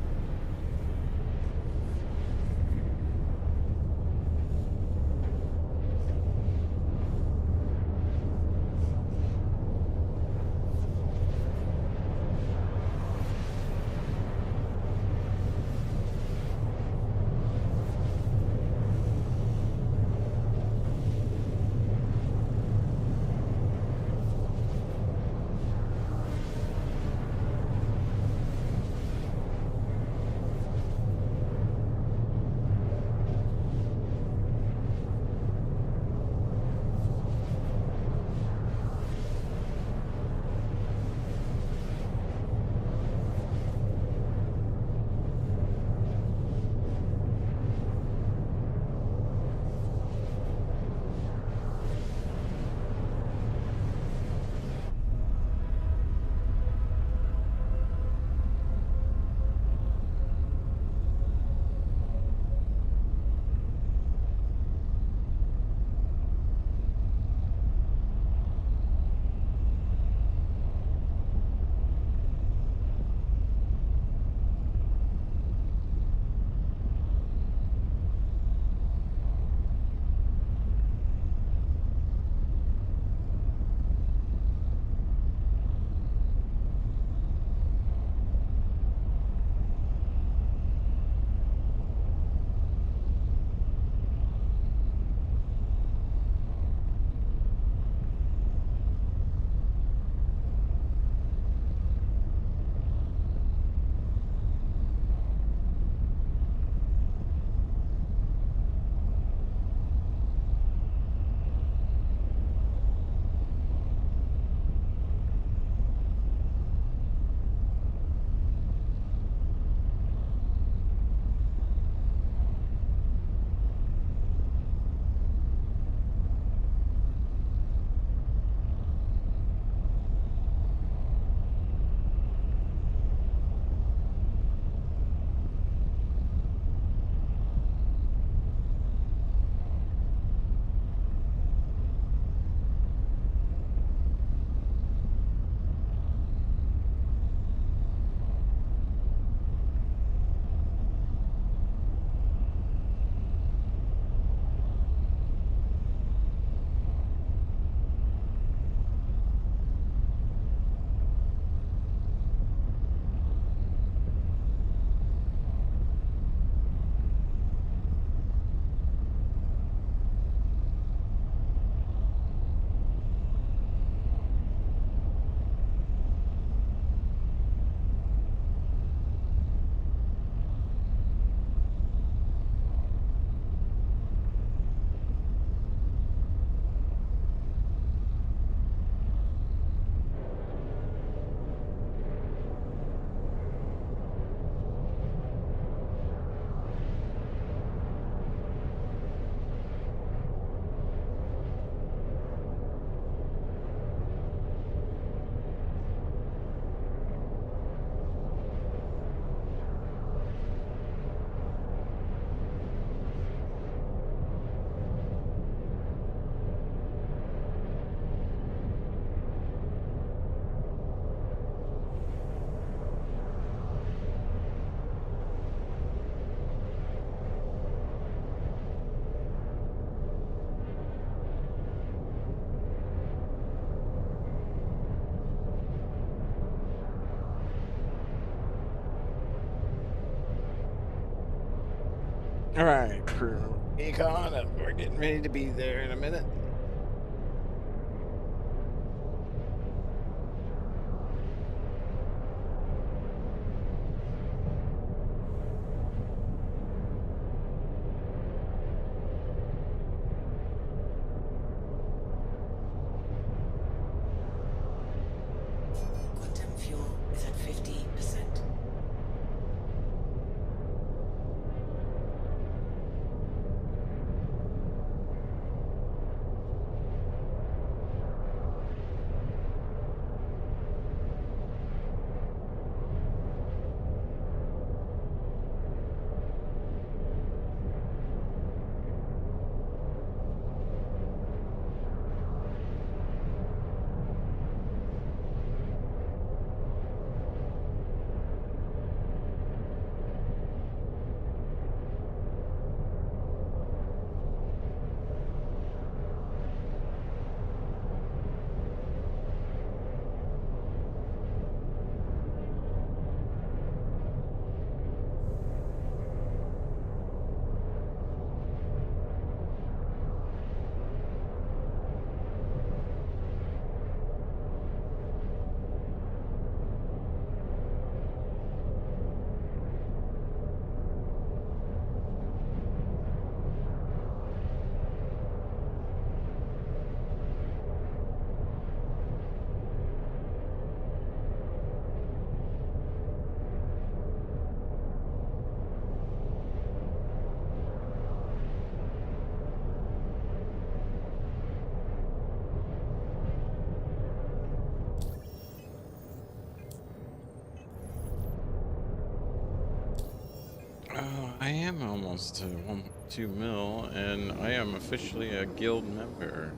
S1: All right, crew. Econ, and we're getting ready to be there in a minute.
S2: Quantum fuel is at 50%.
S1: I am almost to 2 mil, and I am officially a guild member.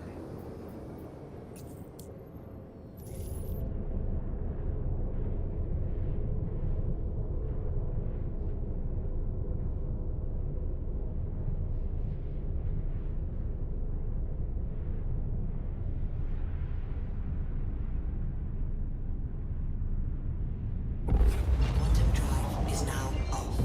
S2: Quantum drive is now off.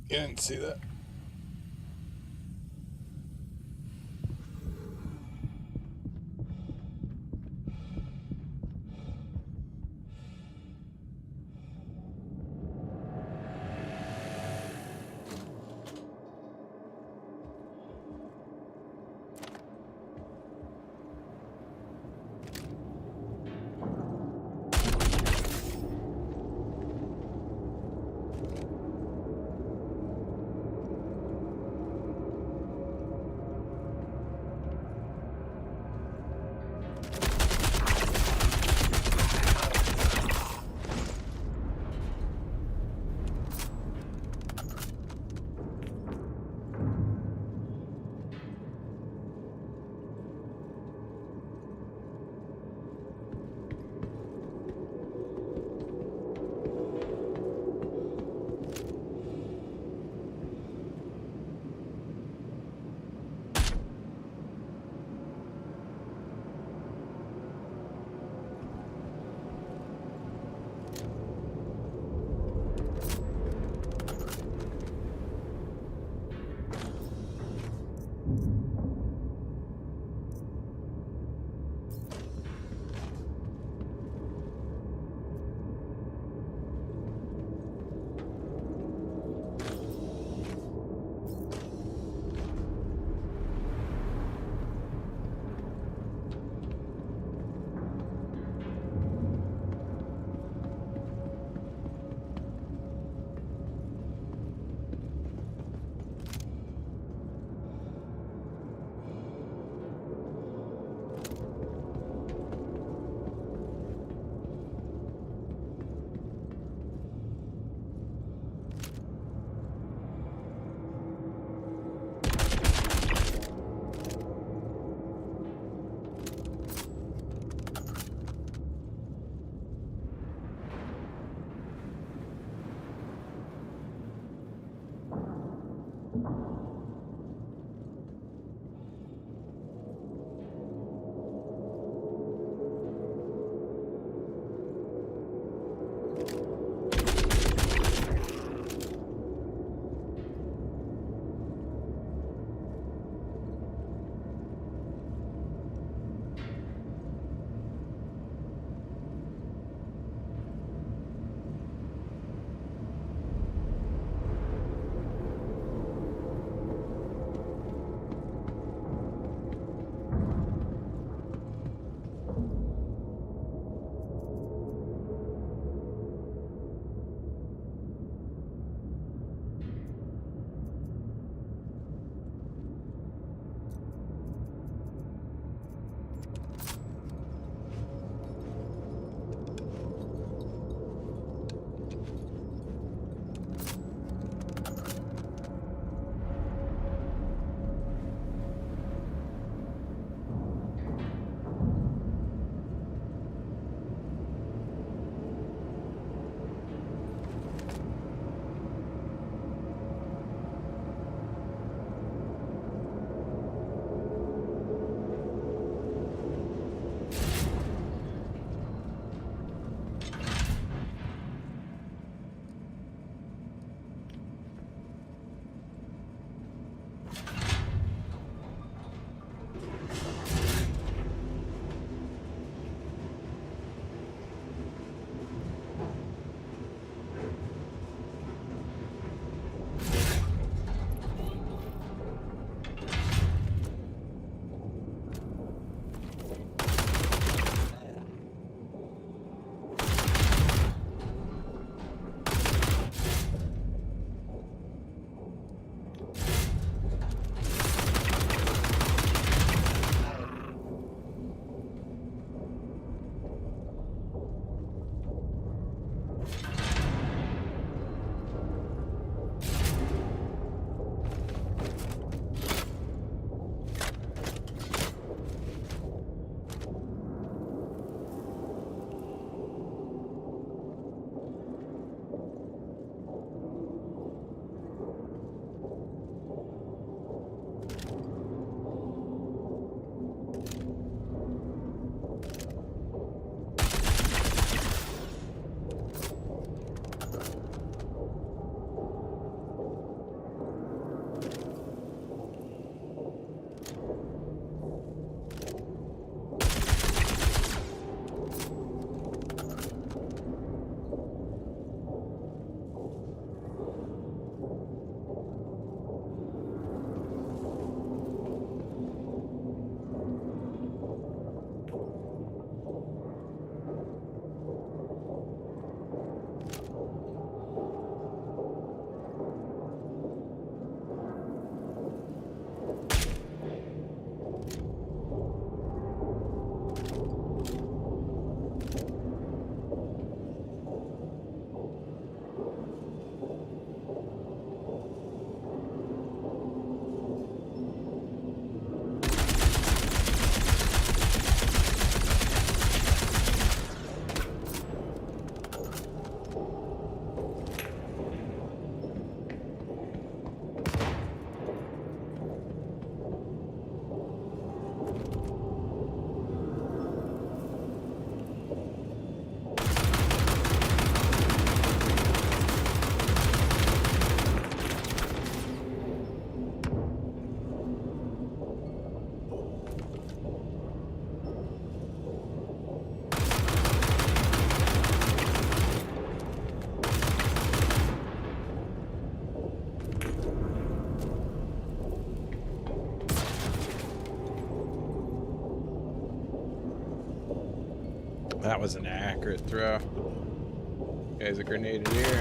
S5: You didn't see that.
S1: That was an accurate throw. Guys, a grenade here.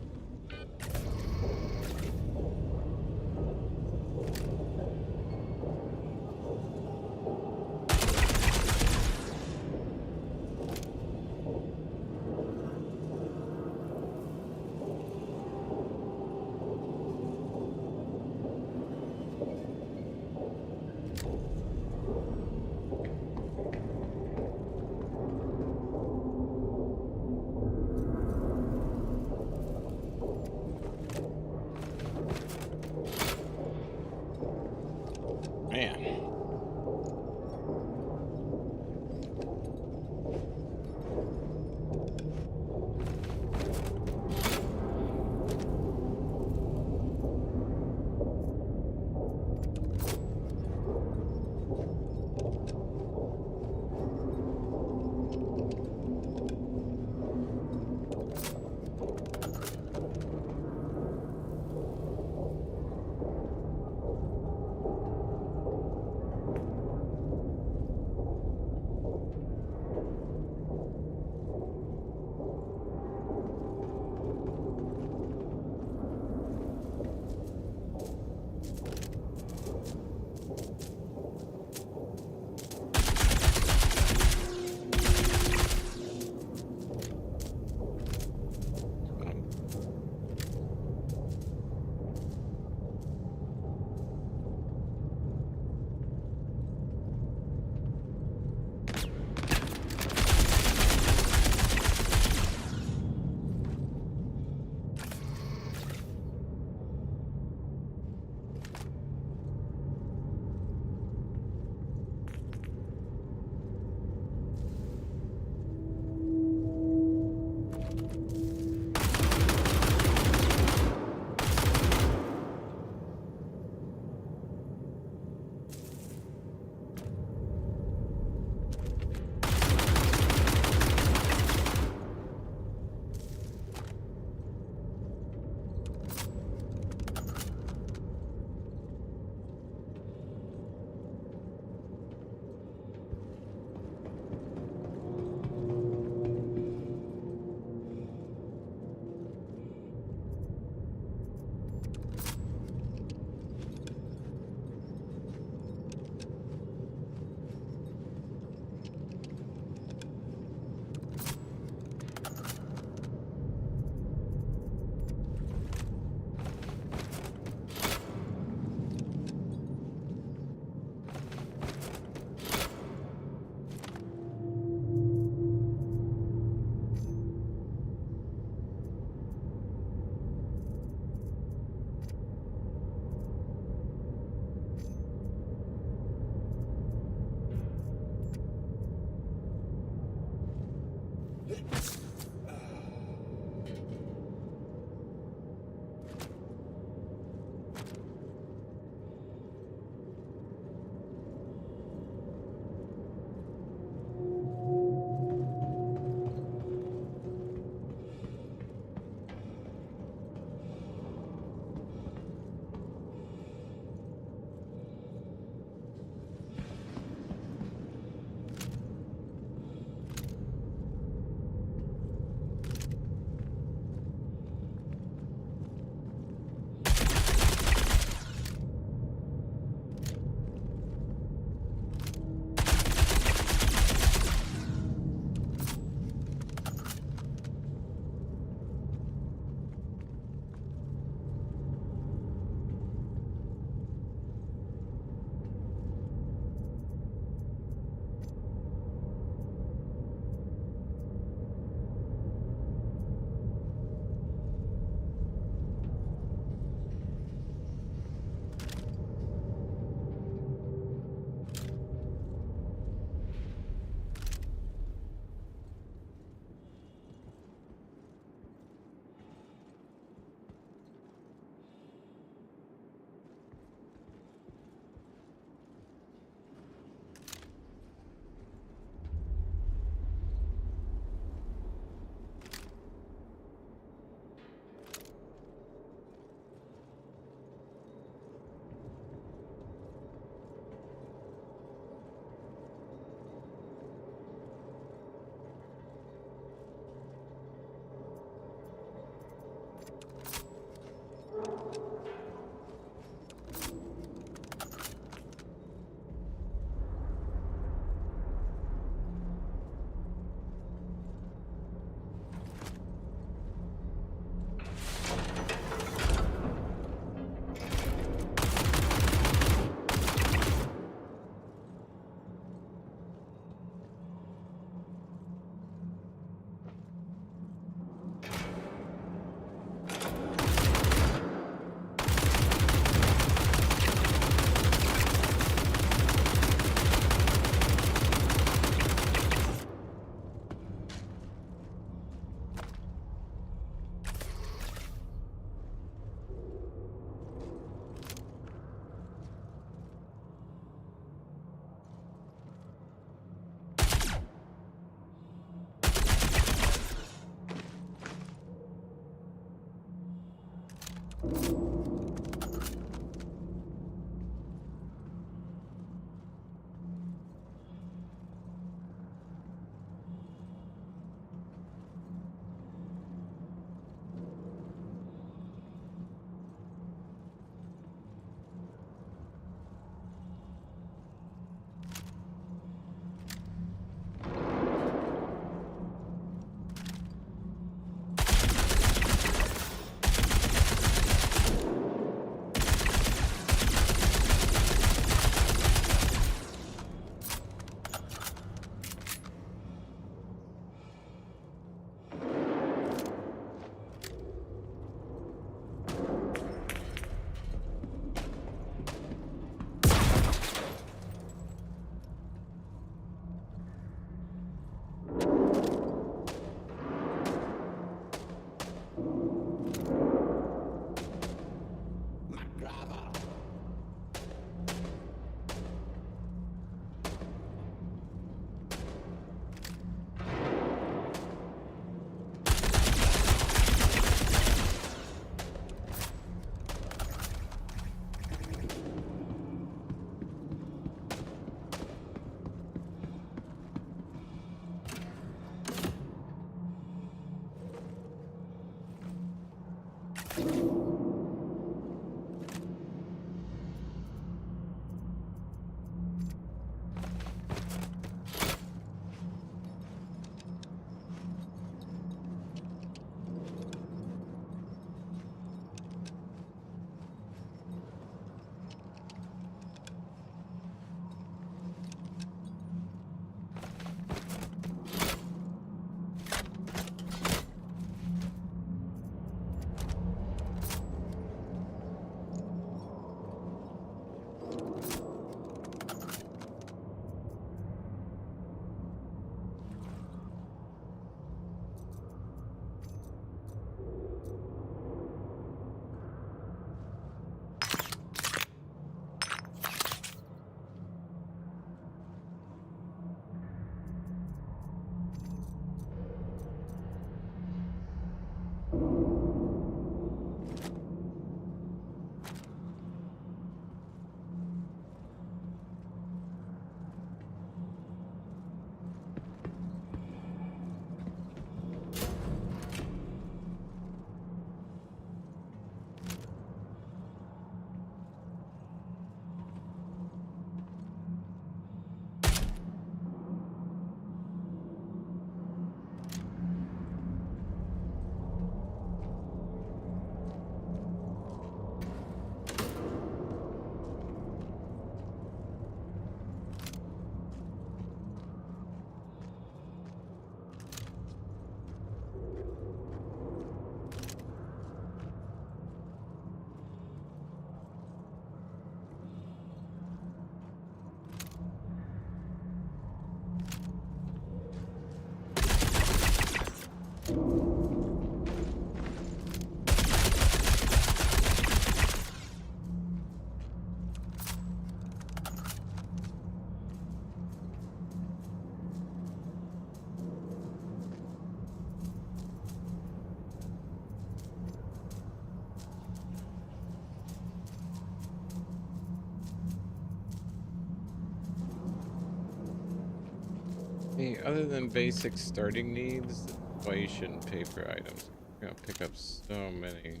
S1: Hey, other than basic starting needs, why you shouldn't pay for items. You're gonna pick up so many.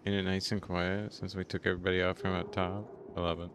S1: Ain't it nice and quiet since we took everybody out from up top? I love it.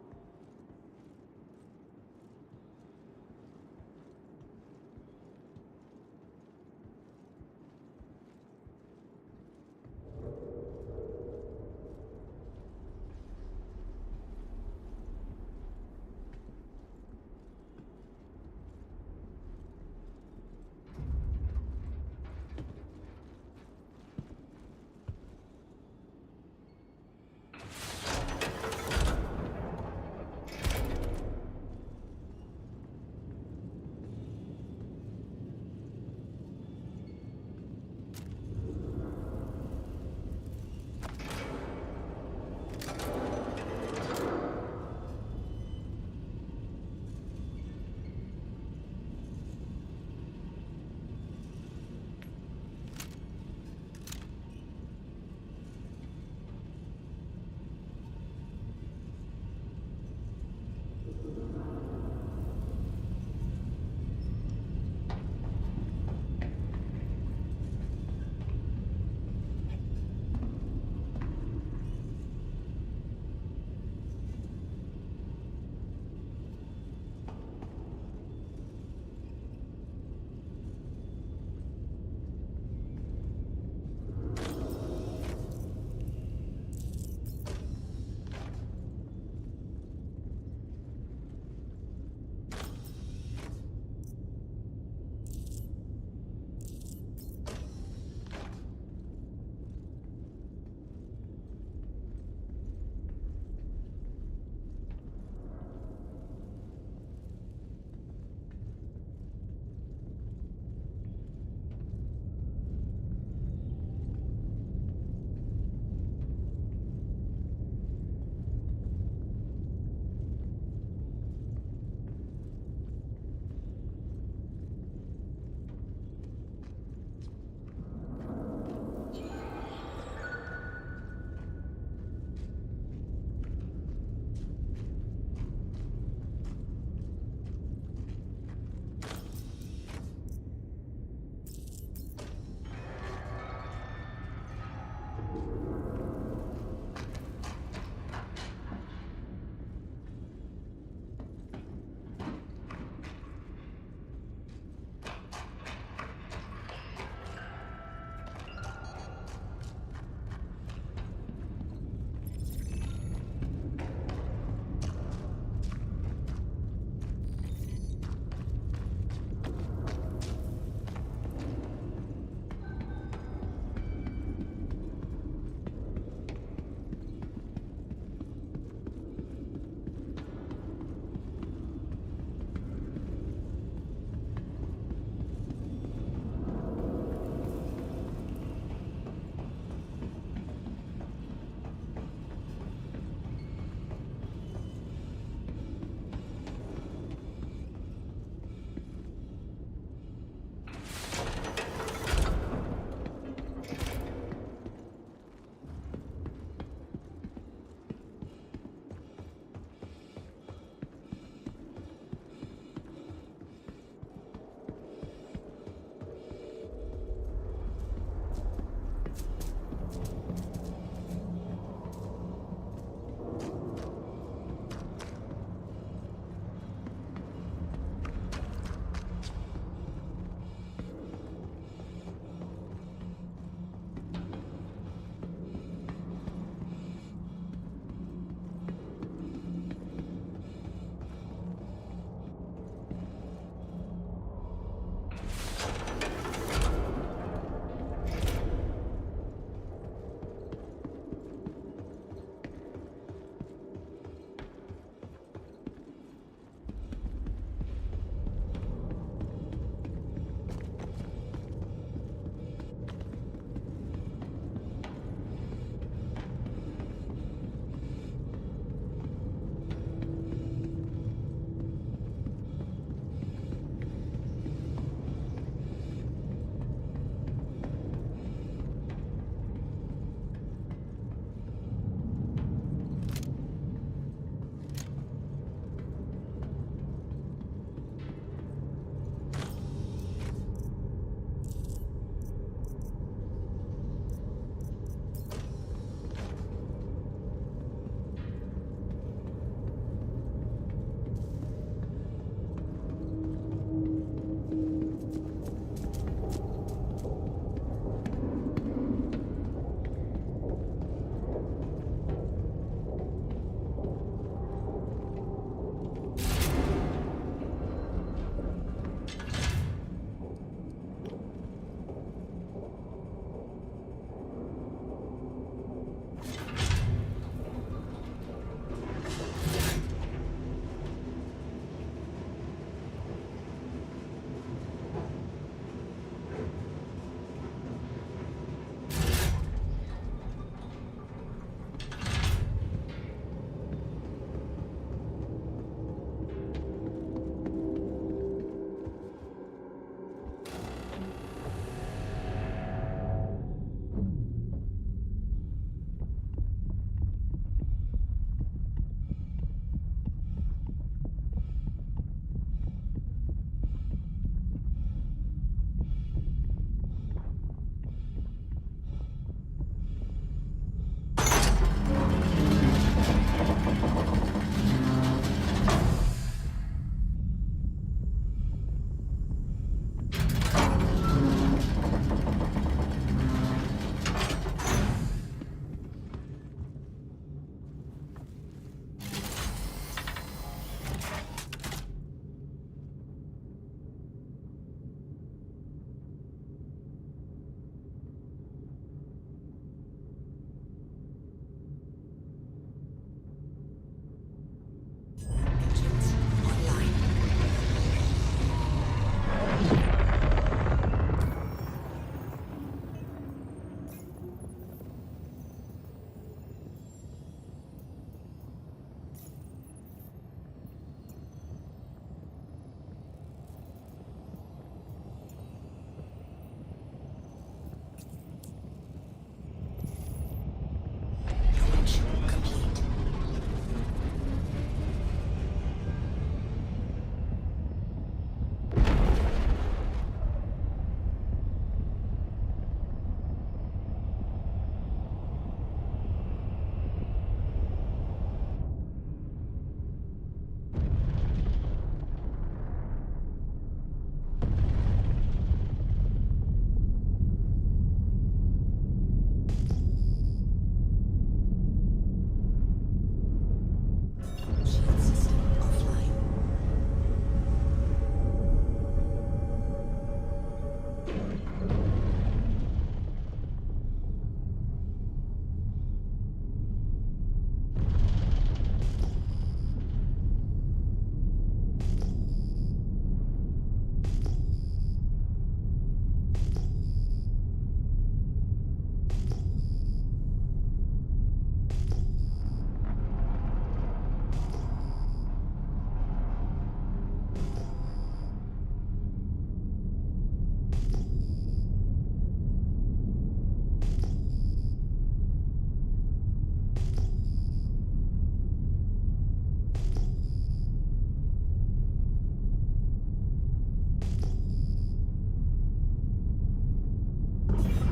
S2: Shield system offline.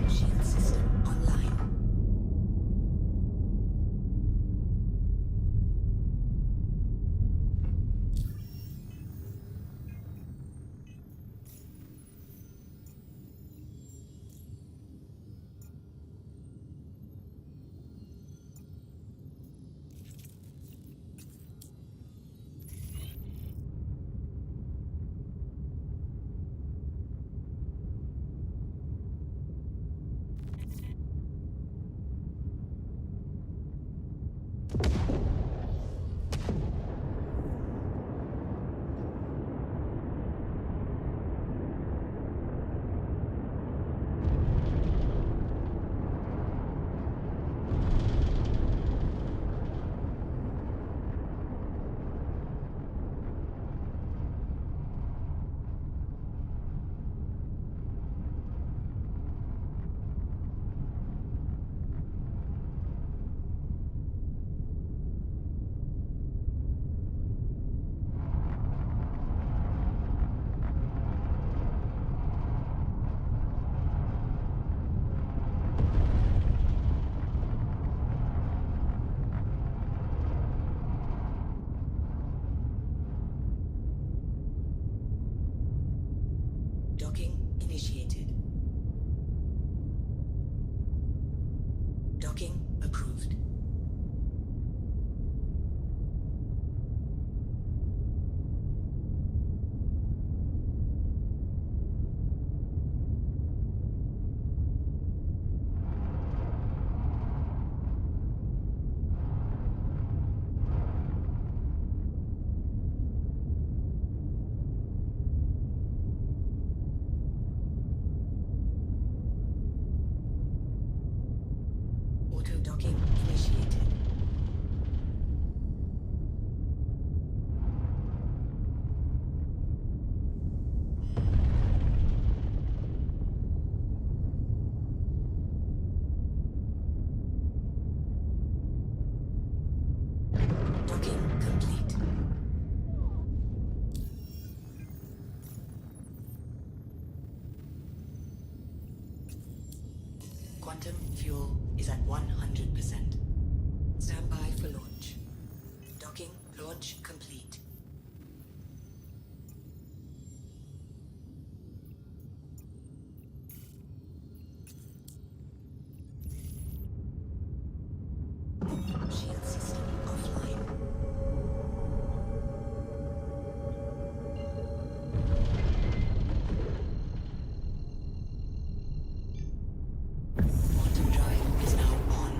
S2: Shield system online. Docking initiated. Docking approved. Auto docking initiated. Docking complete. Quantum fuel is at 100%. Stand by for launch. Docking launch complete. Shield system offline. Quantum drive is now on.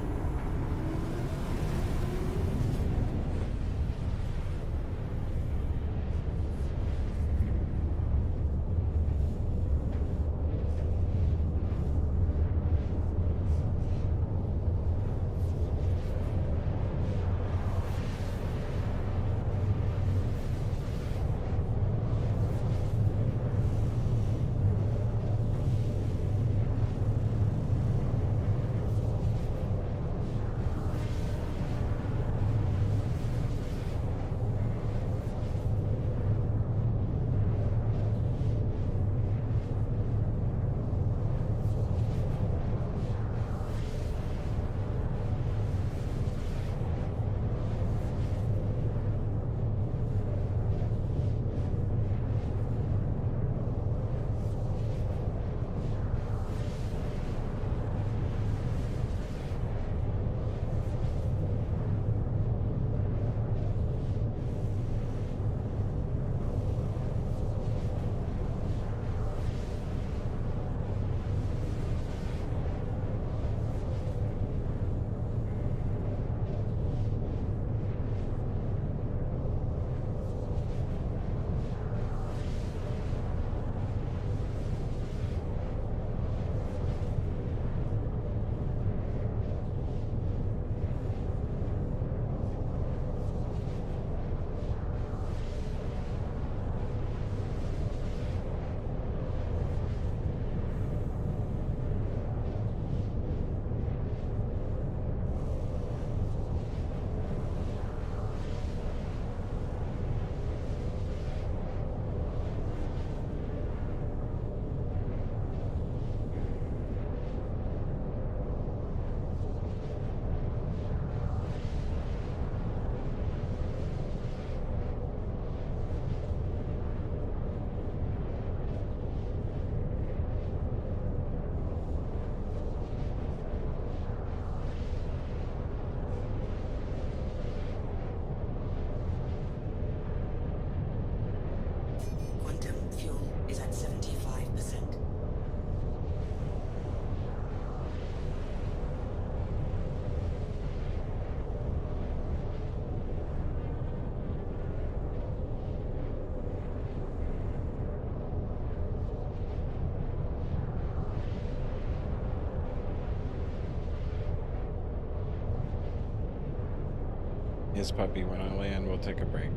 S1: this puppy when I land. We'll take a break.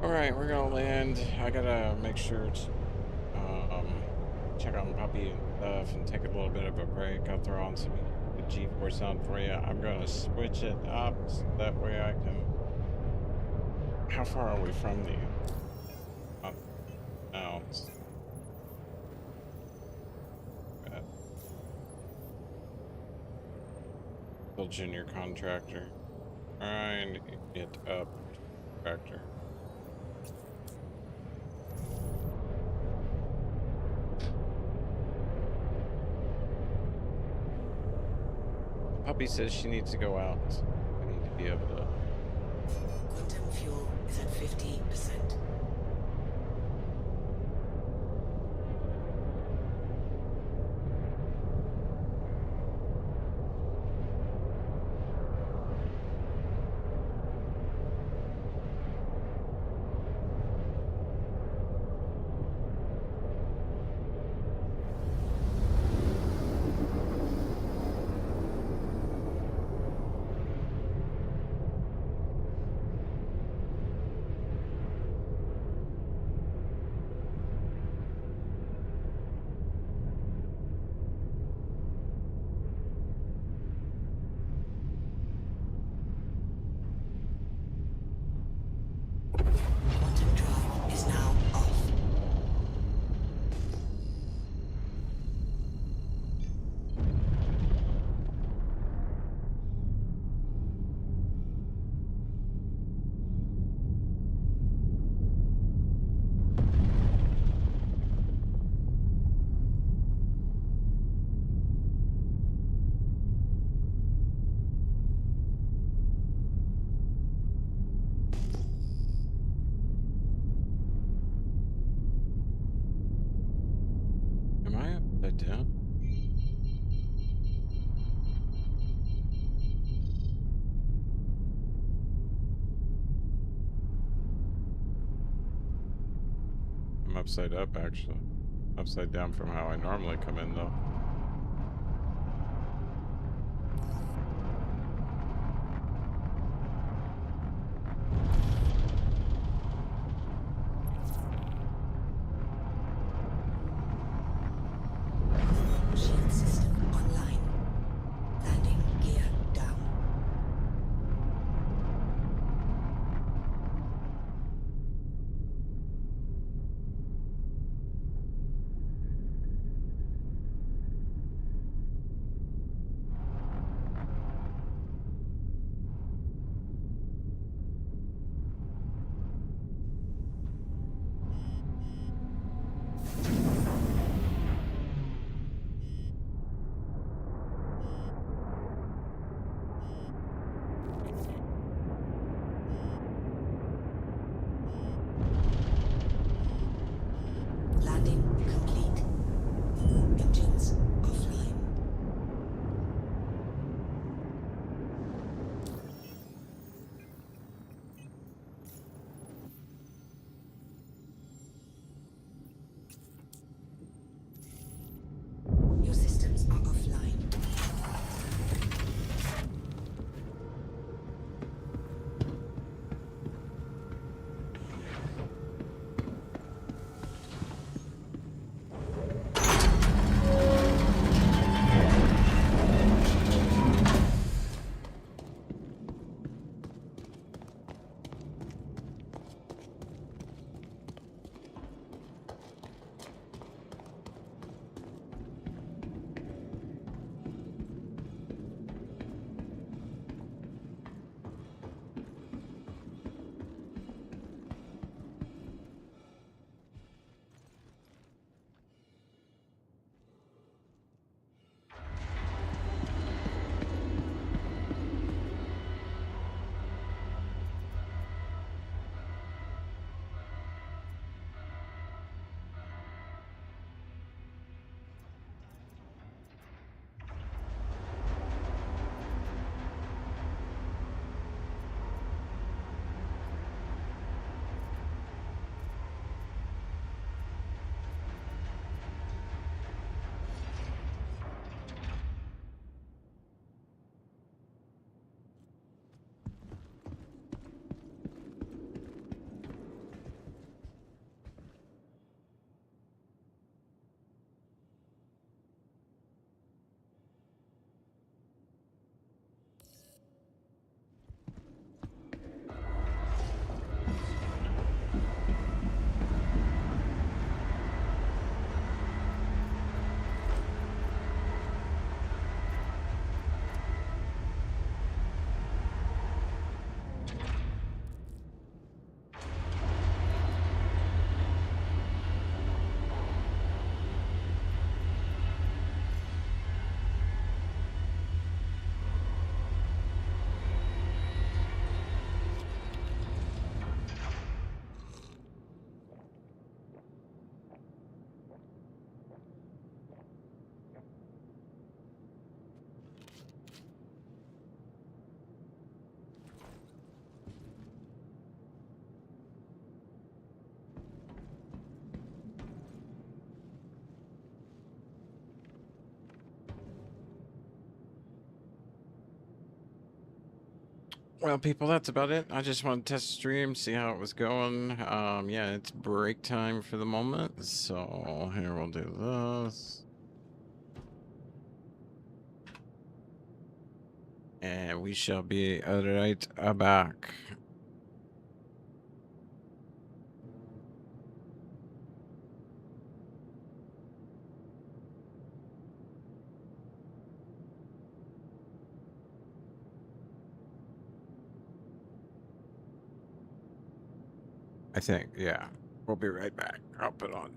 S1: All right, we're gonna land. I gotta make sure to check on puppy and stuff and take a little bit of a break. I'll throw on some the G-force on for you. I'm gonna switch it up so that way I can. How far are we from the? Now. Still junior contractor. Trying to get up contractor. Puppy says she needs to go out. I need to be able to.
S2: Quantum fuel is at 50%. Quantum drive is now off.
S1: Am I upside down? I'm upside up actually. Upside down from how I normally come in though.
S2: Shield system online. Landing gear down.
S1: Well, people, that's about it. I just wanted to test the stream, see how it was going. Yeah, it's break time for the moment. So here we'll do this. And we shall be right back. I think, yeah. We'll be right back. I'll put on.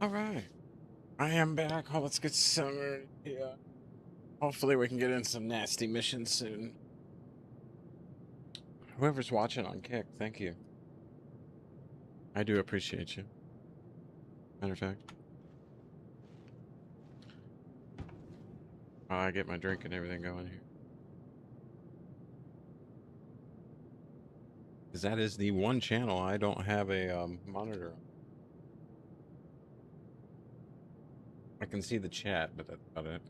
S1: All right. I am back. Oh, let's get some. Yeah. Hopefully, we can get in some nasty missions soon. Whoever's watching on Kick, thank you. I do appreciate you. Matter of fact, I get my drink and everything going here. Because that is the one channel I don't have a monitor on. I can see the chat, but that's about it.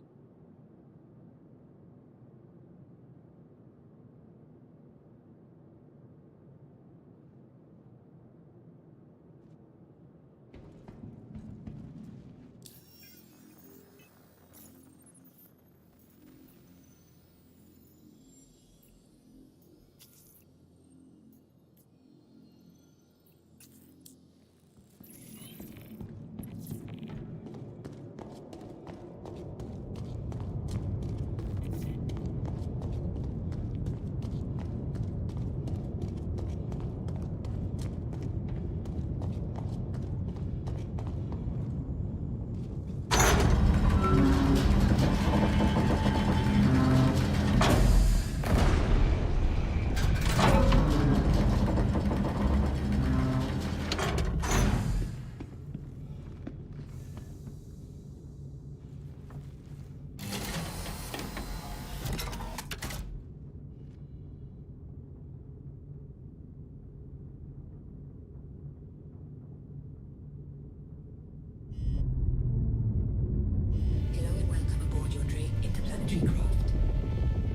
S2: telemetry craft.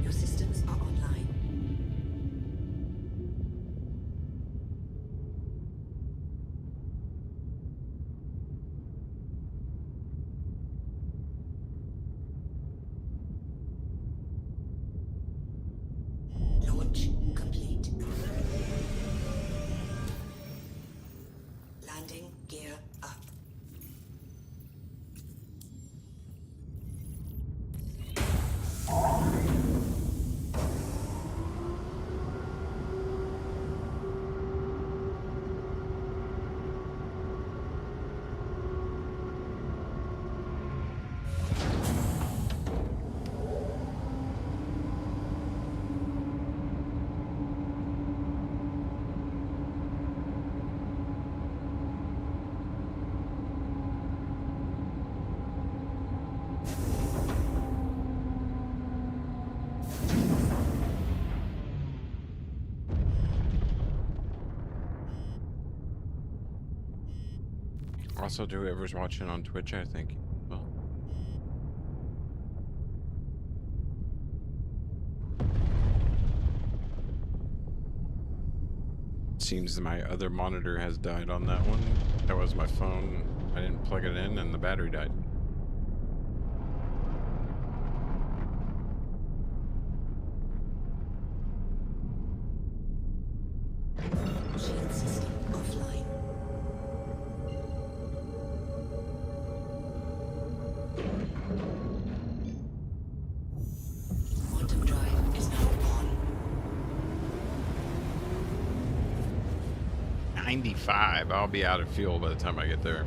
S2: Your systems are online. Launch complete. Landing gear up.
S1: Also, to whoever's watching on Twitch, I think. Well, seems my other monitor has died on that one. That was my phone. I didn't plug it in, and the battery died.
S2: Shield system offline. Quantum drive is now on.
S1: 95. I'll be out of fuel by the time I get there.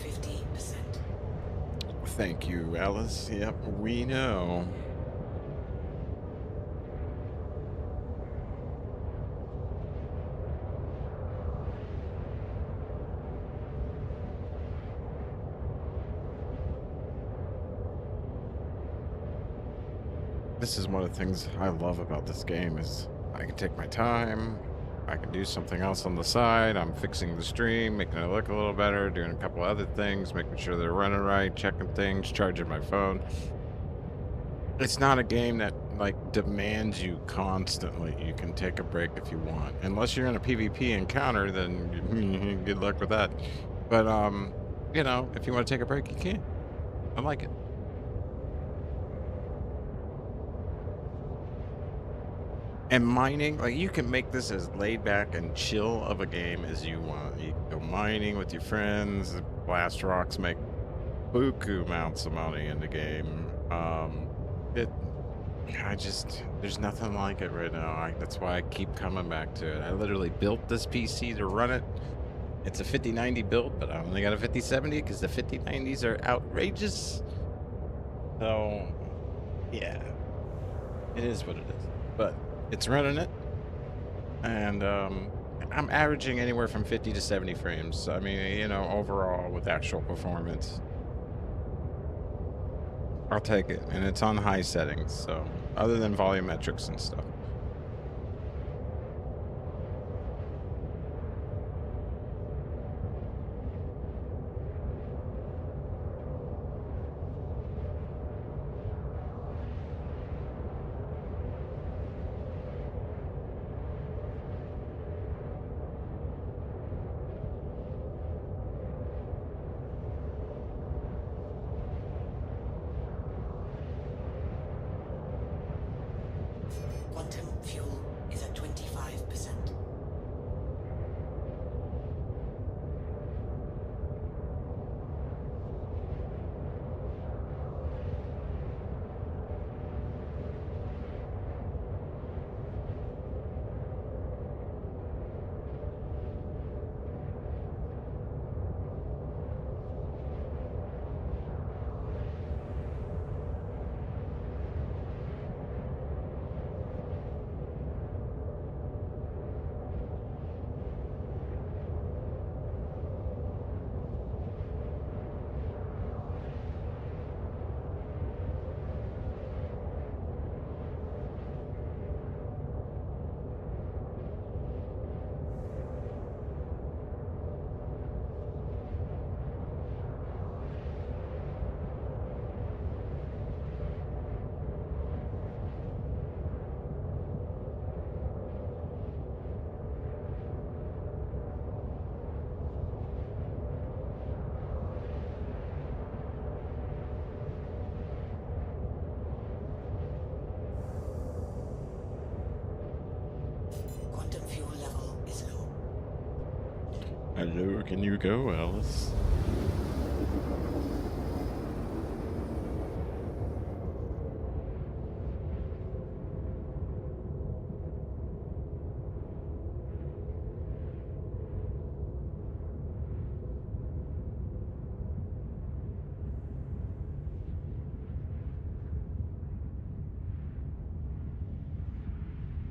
S2: 50%.
S1: Thank you, Alice. Yep, we know. This is one of the things I love about this game is I can take my time. I can do something else on the side. I'm fixing the stream, making it look a little better, doing a couple other things, making sure they're running right, checking things, charging my phone. It's not a game that like demands you constantly. You can take a break if you want. Unless you're in a PvP encounter, then good luck with that. But you know, if you want to take a break, you can. I like it. And mining, like you can make this as laid back and chill of a game as you want. You can go mining with your friends, blast rocks, make buku amounts of money in the game. There's nothing like it right now. That's why I keep coming back to it. I literally built this PC to run it. It's a 5090 build, but I only got a 5070 because the 5090s are outrageous. So, yeah, it is what it is. But it's running it, and I'm averaging anywhere from 50 to 70 frames. I mean, you know, overall with actual performance, I'll take it, and it's on high settings. So, other than volumetrics and stuff.
S2: Quantum fuel is at 25%. Quantum fuel level is low.
S1: Hello, can you go, Alice?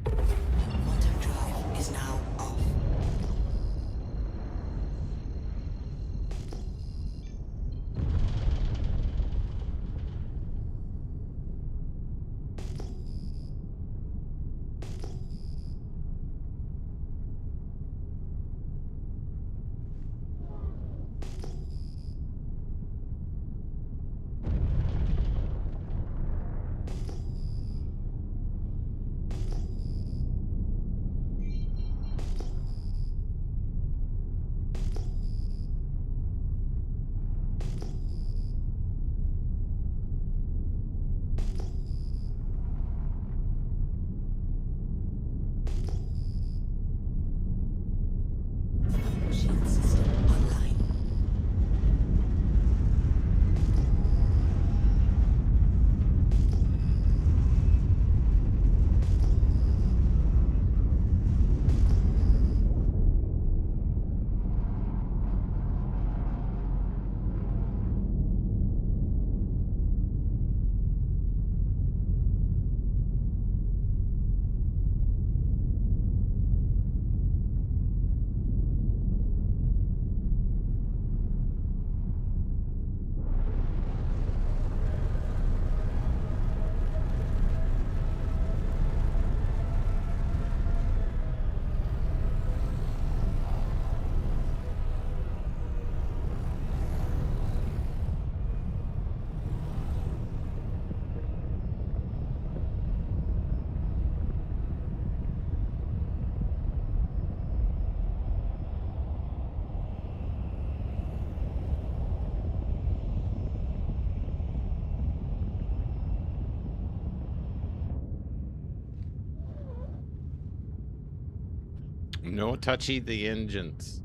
S2: Quantum drive is now off.
S1: No touchy the engines.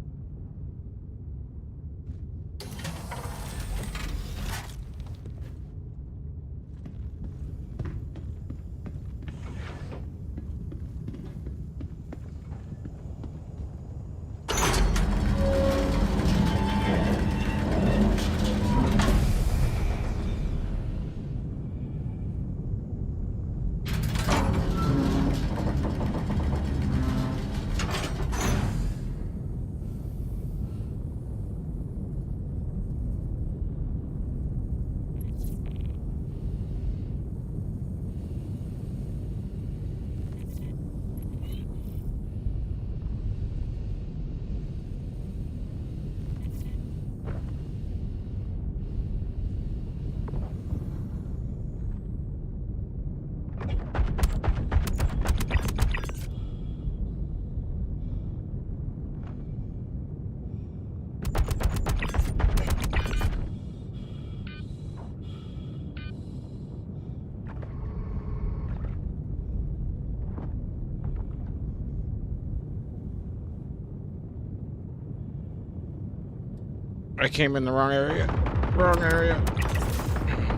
S1: I came in the wrong area. Wrong area.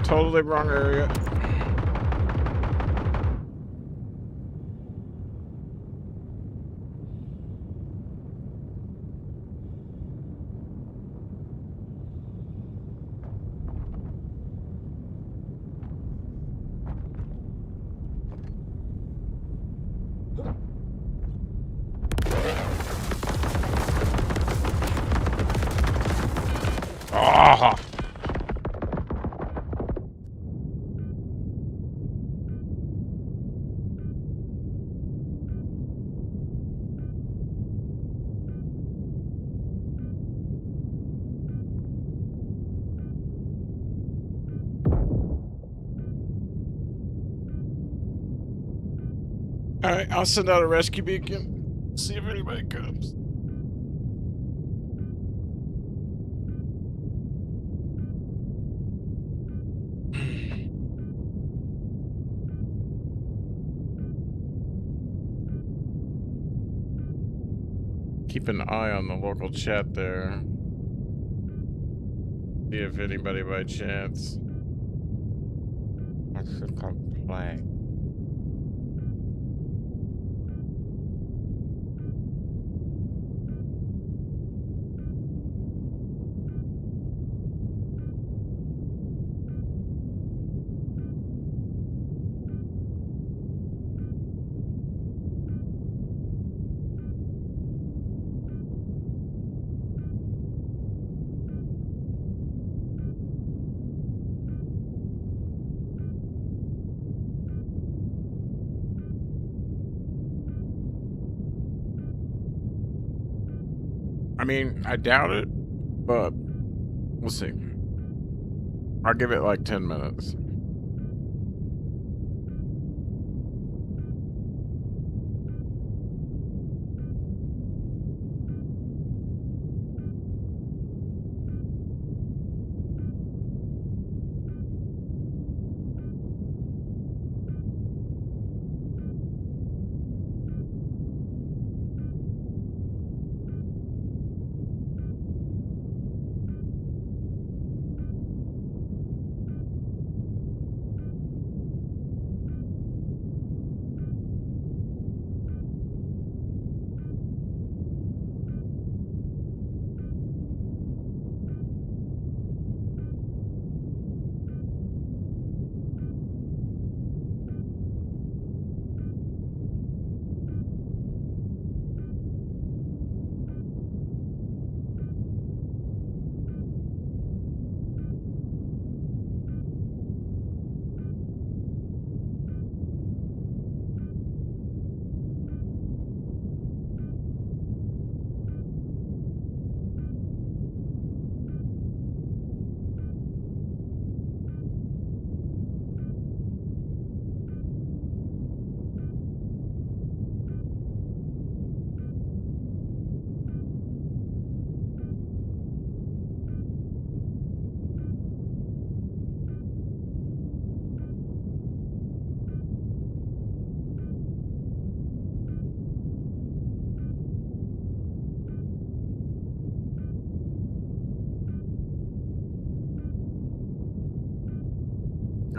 S1: Totally wrong area. Ah! All right, I'll send out a rescue beacon. See if anybody comes. Keep an eye on the local chat there. See if anybody by chance wants to come play. I mean, I doubt it, but we'll see. I'll give it like 10 minutes.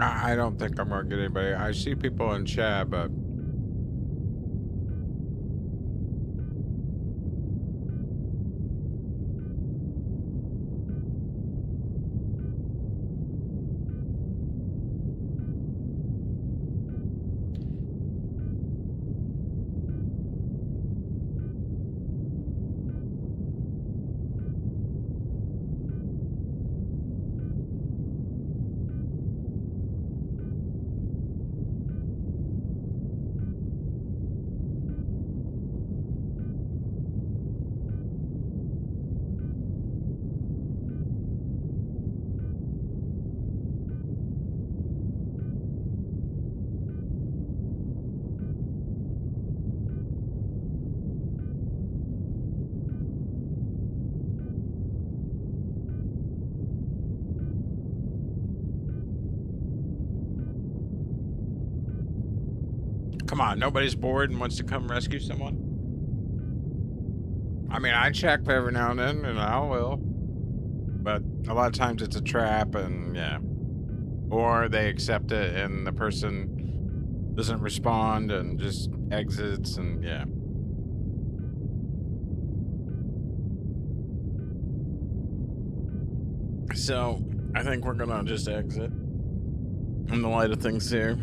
S1: I don't think I'm gonna get anybody. I see people in chat, but come on, nobody's bored and wants to come rescue someone. I mean, I check every now and then, and I will, but a lot of times it's a trap, and yeah, or they accept it, and the person doesn't respond and just exits, and yeah. So I think we're gonna just exit in the light of things here.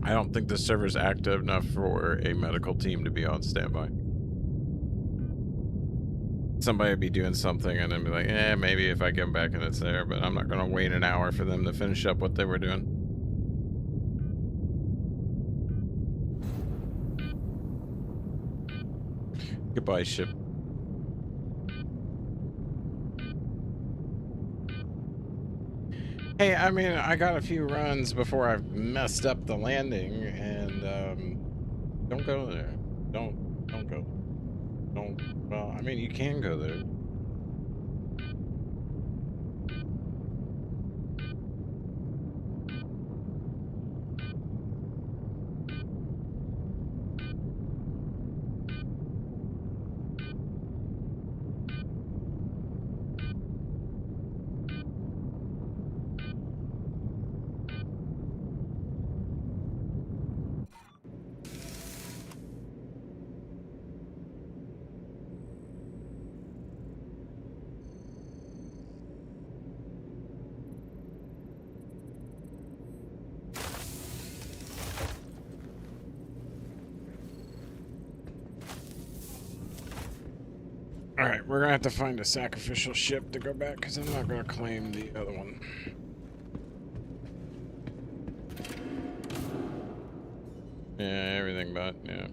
S1: I don't think the server's active enough for a medical team to be on standby. Somebody would be doing something and then be like, maybe if I come back and it's there, but I'm not gonna wait an hour for them to finish up what they were doing. Goodbye, ship. Hey, I mean, I got a few runs before I messed up the landing, and don't go there. Don't go. Don't. Well, I mean, you can go there. Alright, we're gonna have to find a sacrificial ship to go back, because I'm not gonna claim the other one. Yeah, everything but, yeah.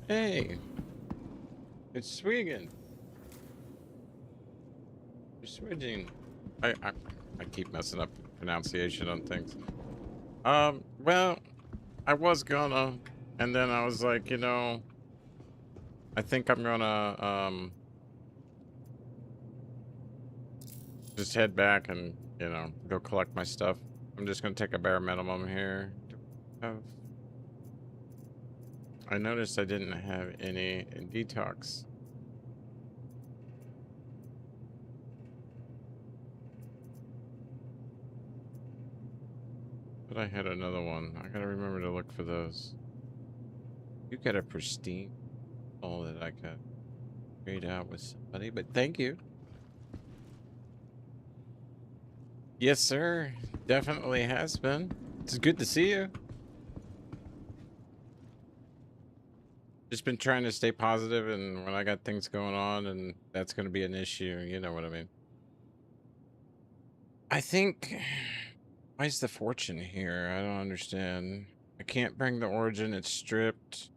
S1: Hey, it's Swigan. Swidging. I keep messing up pronunciation on things. Well, I was gonna, and then I was like, you know, I think I'm gonna just head back and, you know, go collect my stuff. I'm just gonna take a bare minimum here. I noticed I didn't have any detox. But I had another one. I gotta remember to look for those. You got a pristine all that I could trade out with somebody, but thank you. Yes, sir. Definitely has been. It's good to see you. Just been trying to stay positive, and when I got things going on, and that's going to be an issue, you know what I mean? I think... Why is the fortune here? I don't understand. I can't bring the origin. It's stripped.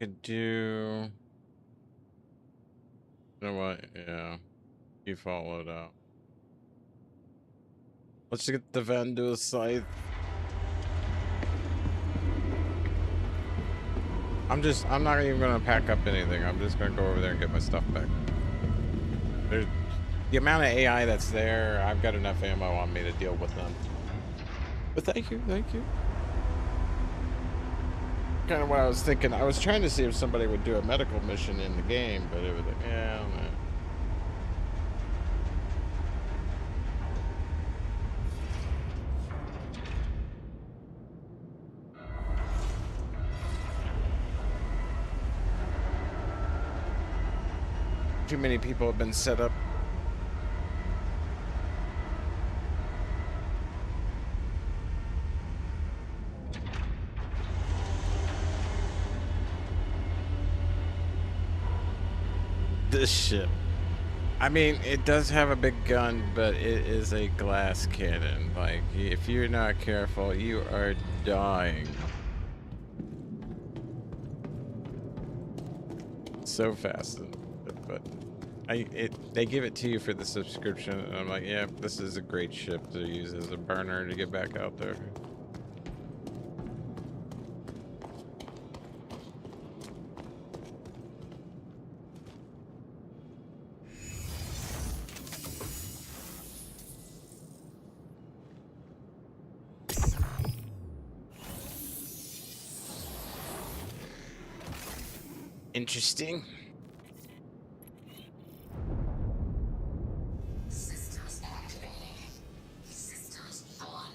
S1: Could do... You know what? Yeah. You followed out. Let's get the Vanduul scythe. I'm not even gonna pack up anything. I'm just gonna go over there and get my stuff back. There's the amount of AI that's there, I've got enough ammo on me to deal with them. But thank you, thank you. Kind of what I was thinking. I was trying to see if somebody would do a medical mission in the game, but it was like, yeah, I don't know. Too many people have been set up. This ship. I mean, it does have a big gun, but it is a glass cannon. Like, if you're not careful, you are dying. So fast. But they give it to you for the subscription, and I'm like, yeah, this is a great ship to use as a burner to get back out there. Interesting.
S2: Systems activating. Systems on.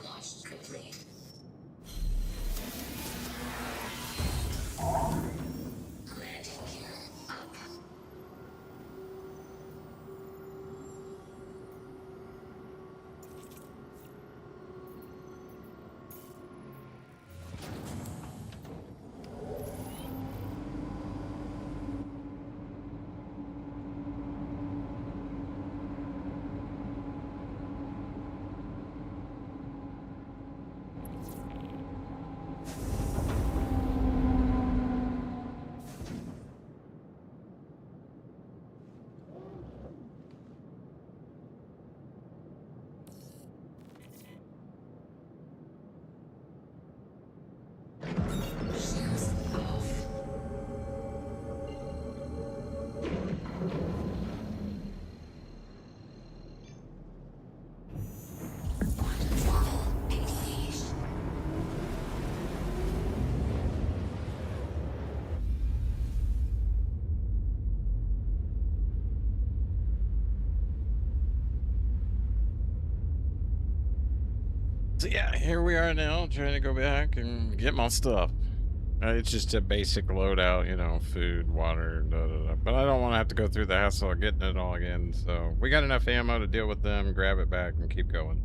S2: Launch complete. Landing gear up. Shields off. Quantum throttle engaged.
S1: So yeah, here we are now, trying to go back and get my stuff. It's just a basic loadout, you know, food, water, da, da, da. But I don't want to have to go through the hassle of getting it all again. So we got enough ammo to deal with them, grab it back, and keep going.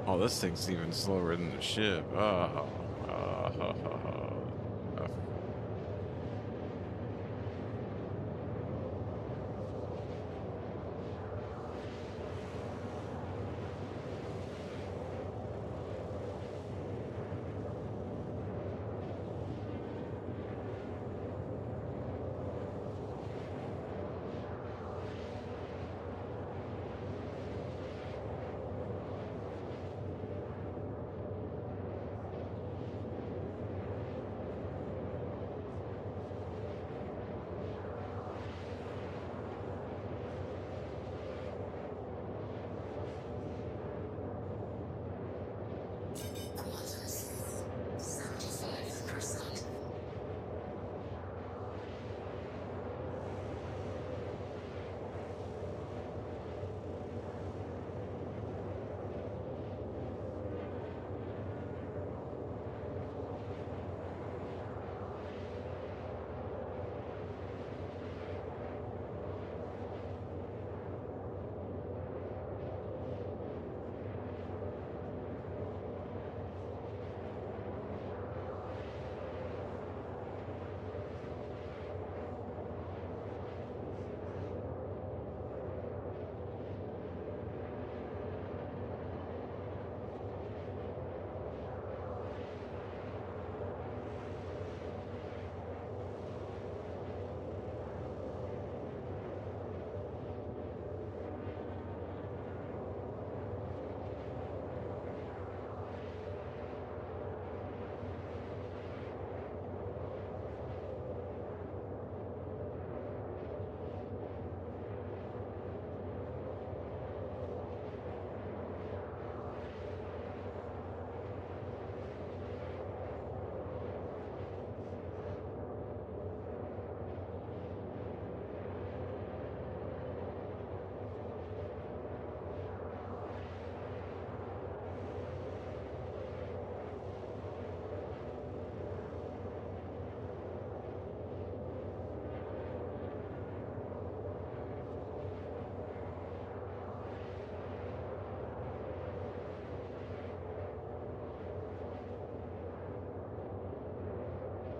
S1: Oh, this thing's even slower than the ship. Oh.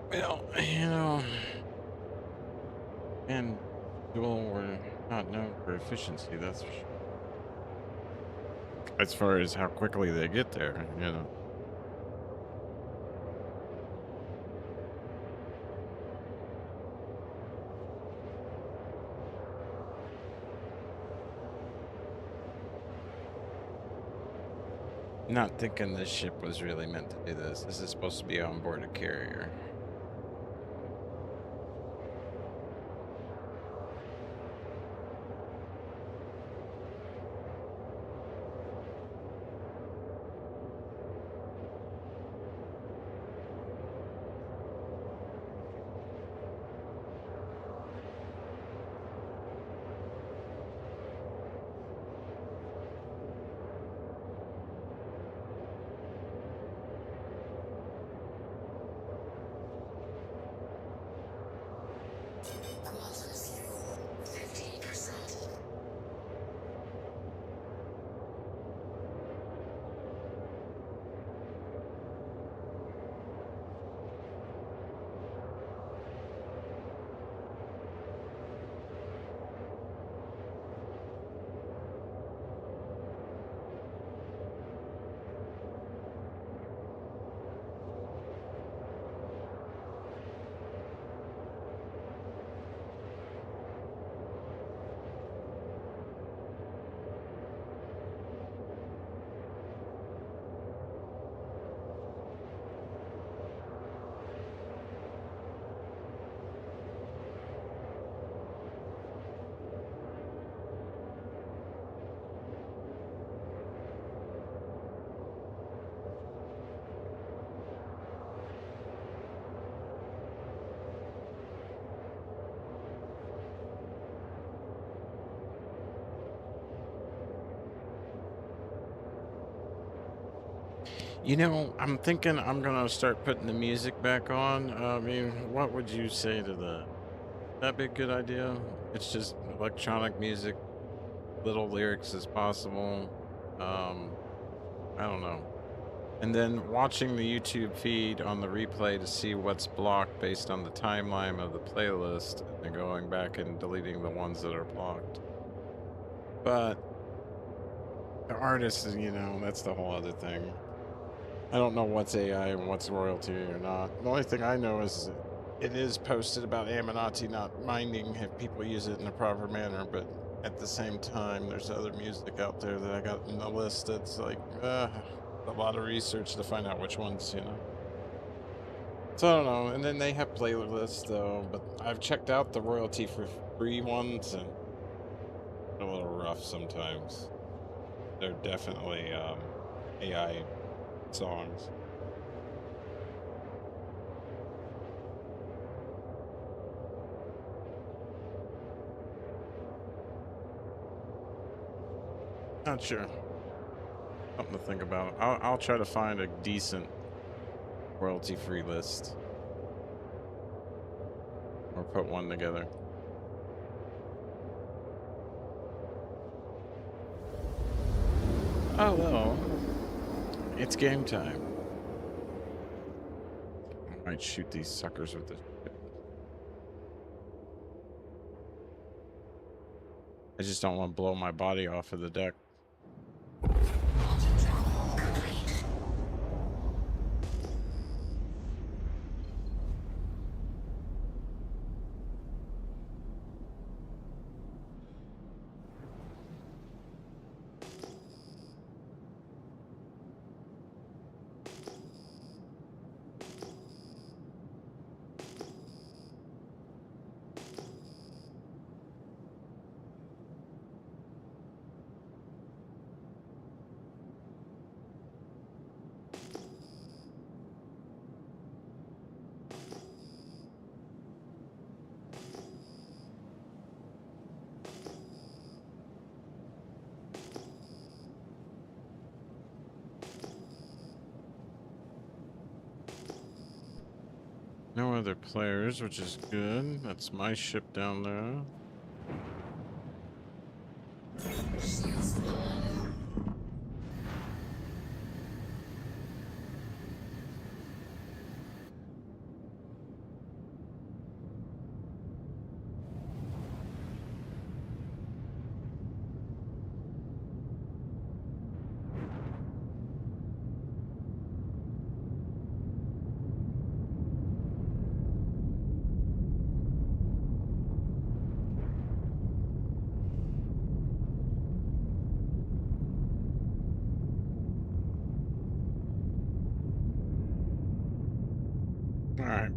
S1: Well, and Duel were not known for efficiency, that's for sure. As far as how quickly they get there. Not thinking this ship was really meant to do this. This is supposed to be on board a carrier. I'm thinking I'm gonna start putting the music back on. I mean, what would you say to that? That'd be a good idea. It's just electronic music, little lyrics as possible. Um, I don't know. And then watching the YouTube feed on the replay to see what's blocked based on the timeline of the playlist, and going back and deleting the ones that are blocked. But the artist, you know, that's the whole other thing. I don't know what's AI and what's royalty or not. The only thing I know is it is posted about Aminati not minding if people use it in a proper manner, but at the same time, there's other music out there that I got in the list that's like, a lot of research to find out which ones, you know. So I don't know. And then they have playlists though, but I've checked out the royalty for free ones and they're a little rough sometimes. They're definitely AI songs. Not sure. Something to think about. I'll try to find a decent royalty-free list. Or put one together. Oh well. It's game time. I might shoot these suckers with this. I just don't want to blow my body off of the deck. No other players, which is good. That's my ship down there. All right.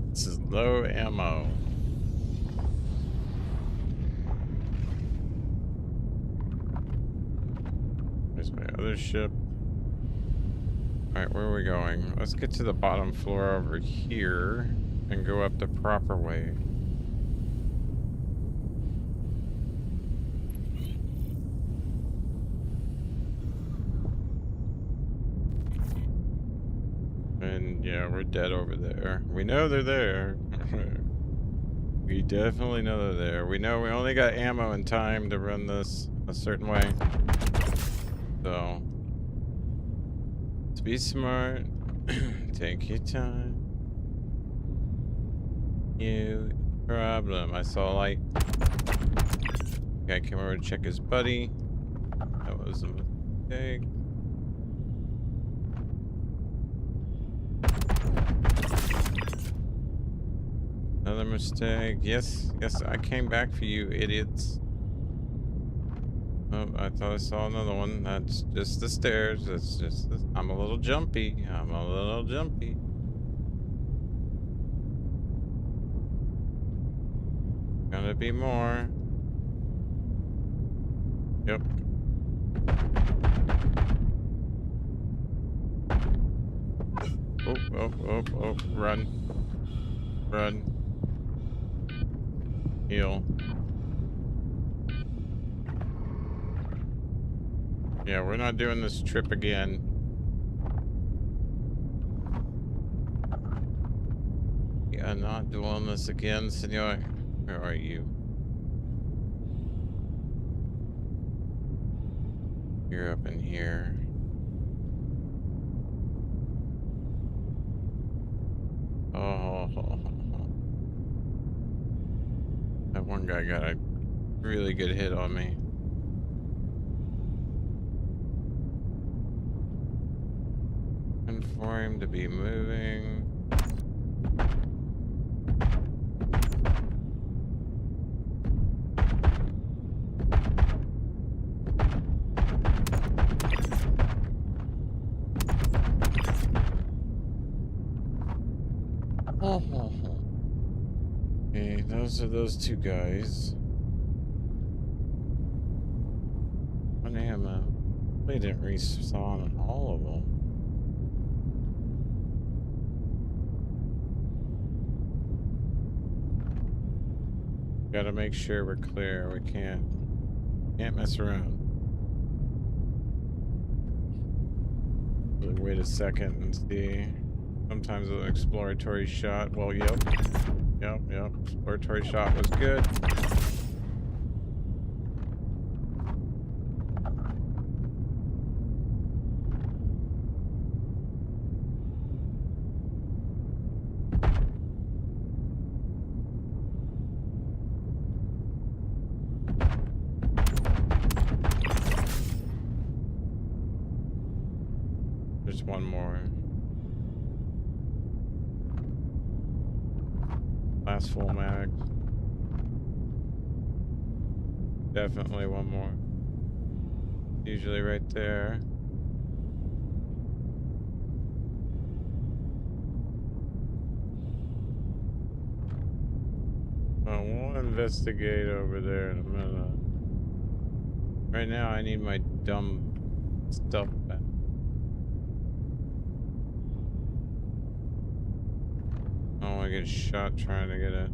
S1: This is low ammo. There's my other ship. All right, where are we going? Let's get to the bottom floor over here and go up the proper way. And yeah, we're dead over there. We know they're there. We definitely know they're there. We know we only got ammo and time to run this a certain way. So, let's be smart. Take your time. New problem. I saw a light. Guy came over to check his buddy. That was a mistake. Another mistake. Yes, I came back for you, idiots. Oh, I thought I saw another one. That's just the stairs. That's just the... I'm a little jumpy. Gonna be more. Yep. Oh, run. Heal. Yeah, we're not doing this trip again. Yeah, not doing this again, senor. Where are you? You're up in here. Oh, that one guy got a really good hit on me. And for him to be moving. Okay, those are those two guys. One ammo. They didn't respawn all of them. Gotta make sure we're clear. We can't mess around. Wait a second and see. Sometimes an exploratory shot. Well, yep. Exploratory shot was good. There's one more. Last full mag. Definitely one more. Usually right there. We'll investigate over there in a minute. Right now I need my dumb stuff back. Oh, I get shot trying to get it.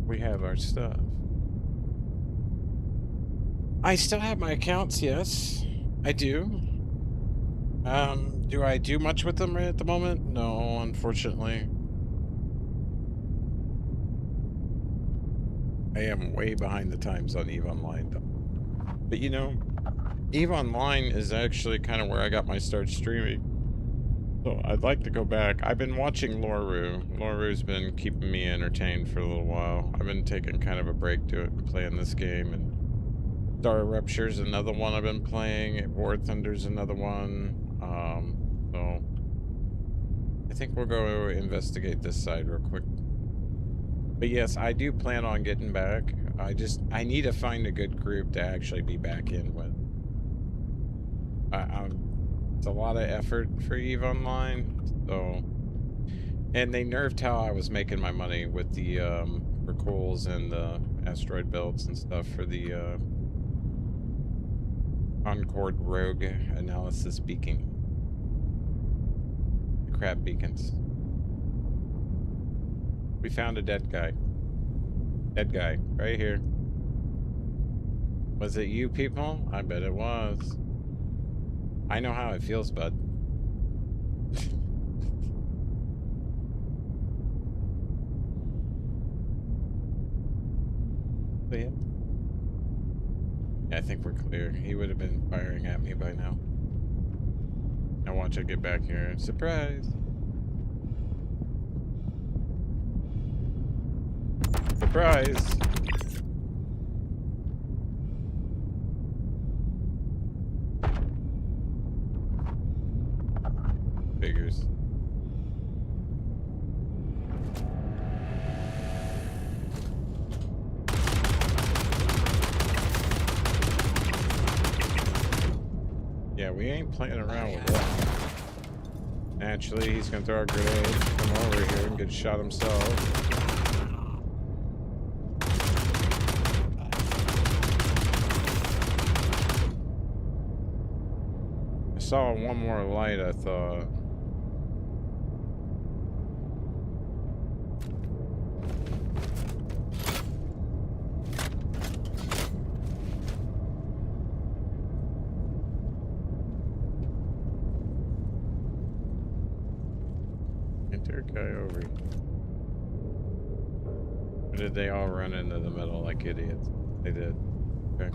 S1: We have our stuff. I still have my accounts, yes. I do. Do I do much with them at the moment? No, unfortunately. I am way behind the times on EVE Online, though. But you know, EVE Online is actually kind of where I got my start streaming. So I'd like to go back. I've been watching Loru. Loru's been keeping me entertained for a little while. I've been taking kind of a break to it, playing this game, and Star Rupture's another one I've been playing. War Thunder's another one. So I think we'll go investigate this side real quick. But yes, I do plan on getting back. I need to find a good group to actually be back in with. It's a lot of effort for EVE Online, so... And they nerfed how I was making my money with the recalls and the asteroid belts and stuff for the Concord Rogue Analysis Beacon. The crab beacons. We found a dead guy. Dead guy, right here. Was it you people? I bet it was. I know how it feels, bud. So yeah. I think we're clear. He would have been firing at me by now. Now watch I get back here. Surprise! Surprise! Figures. Yeah, we ain't playing around with that. Naturally, he's gonna throw a grenade, come over here and get shot himself. I saw one more light, I thought. Enter guy over here. Or did they all run into the middle like idiots? They did. Okay.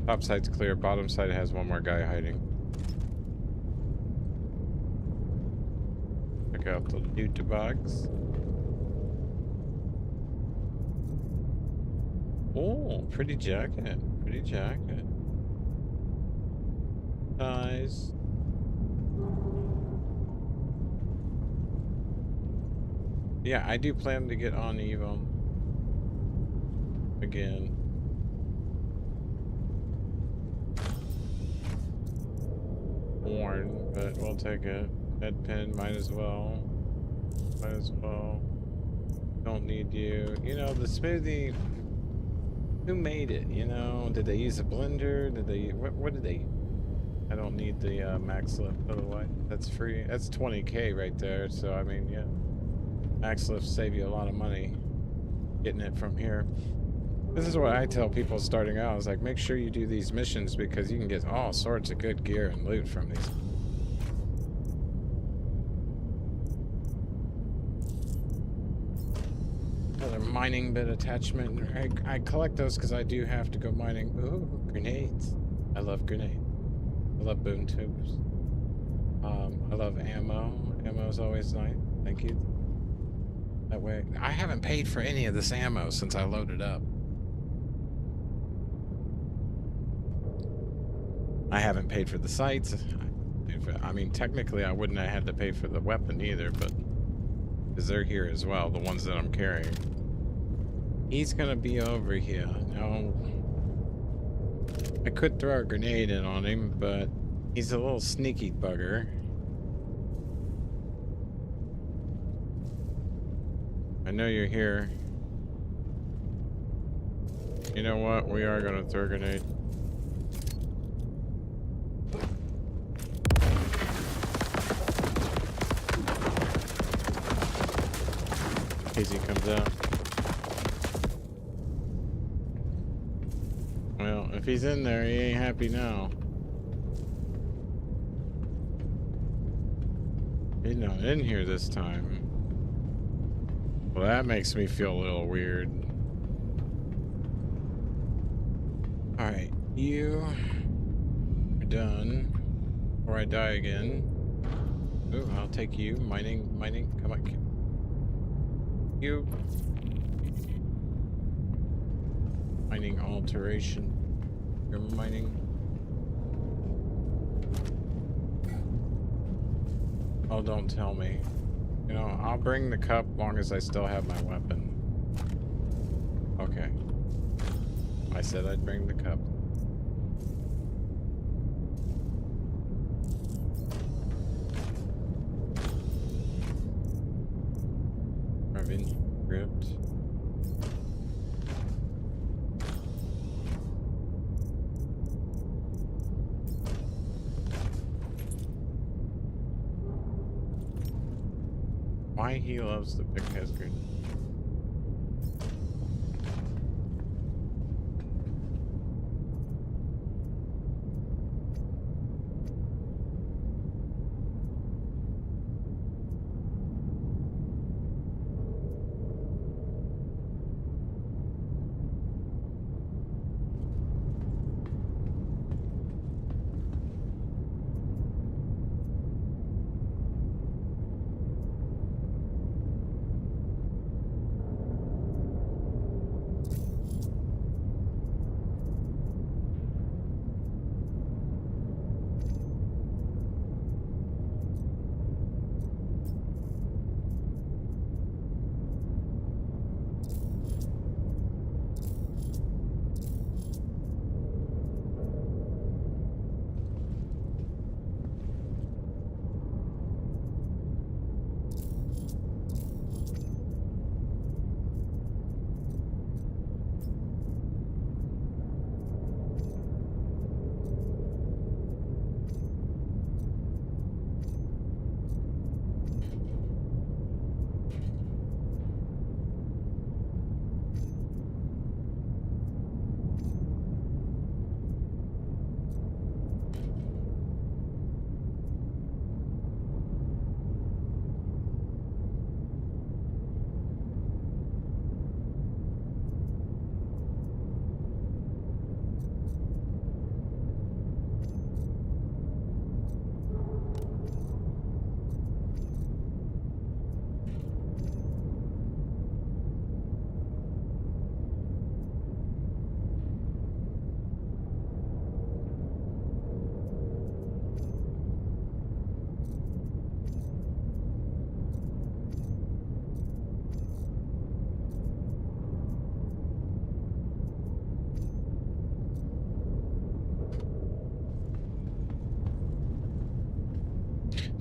S1: Top side's clear. Bottom side has one more guy hiding. Check out the loot box. Oh, pretty jacket. Pretty jacket. Nice. Yeah, I do plan to get on Evo again. Worn, but we'll take it. Head pin, might as well. Might as well. Don't need you. You know, the smoothie. Who made it? You know, did they use a blender? Did they? What did they? I don't need the max lift, otherwise that's free. That's 20K right there. So I mean, yeah. Max lift save you a lot of money getting it from here. This is what I tell people starting out. Is like, make sure you do these missions because you can get all sorts of good gear and loot from these. Another mining bit attachment. I collect those because I do have to go mining. Ooh, grenades. I love grenades. I love boom tubes. I love ammo. Ammo is always nice. Thank you. That way, I haven't paid for any of this ammo since I loaded up. I haven't paid for the sights. I mean, technically, I wouldn't have had to pay for the weapon either, but because they're here as well, the ones that I'm carrying. He's gonna be over here. Now, I could throw a grenade in on him, but he's a little sneaky bugger. I know you're here. You know what? We are gonna throw a grenade. In case he comes out. Well, if he's in there, he ain't happy now. He's not in here this time. Well, that makes me feel a little weird. Alright, you are done. Before I die again. Ooh, I'll take you. Mining, come on. You. Mining alteration. You're mining. Oh, don't tell me. You know, I'll bring the cup long as I still have my weapon. Okay. I said I'd bring the cup. Marvin, ripped. Why he loves the pick has good.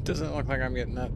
S1: Doesn't look like I'm getting that.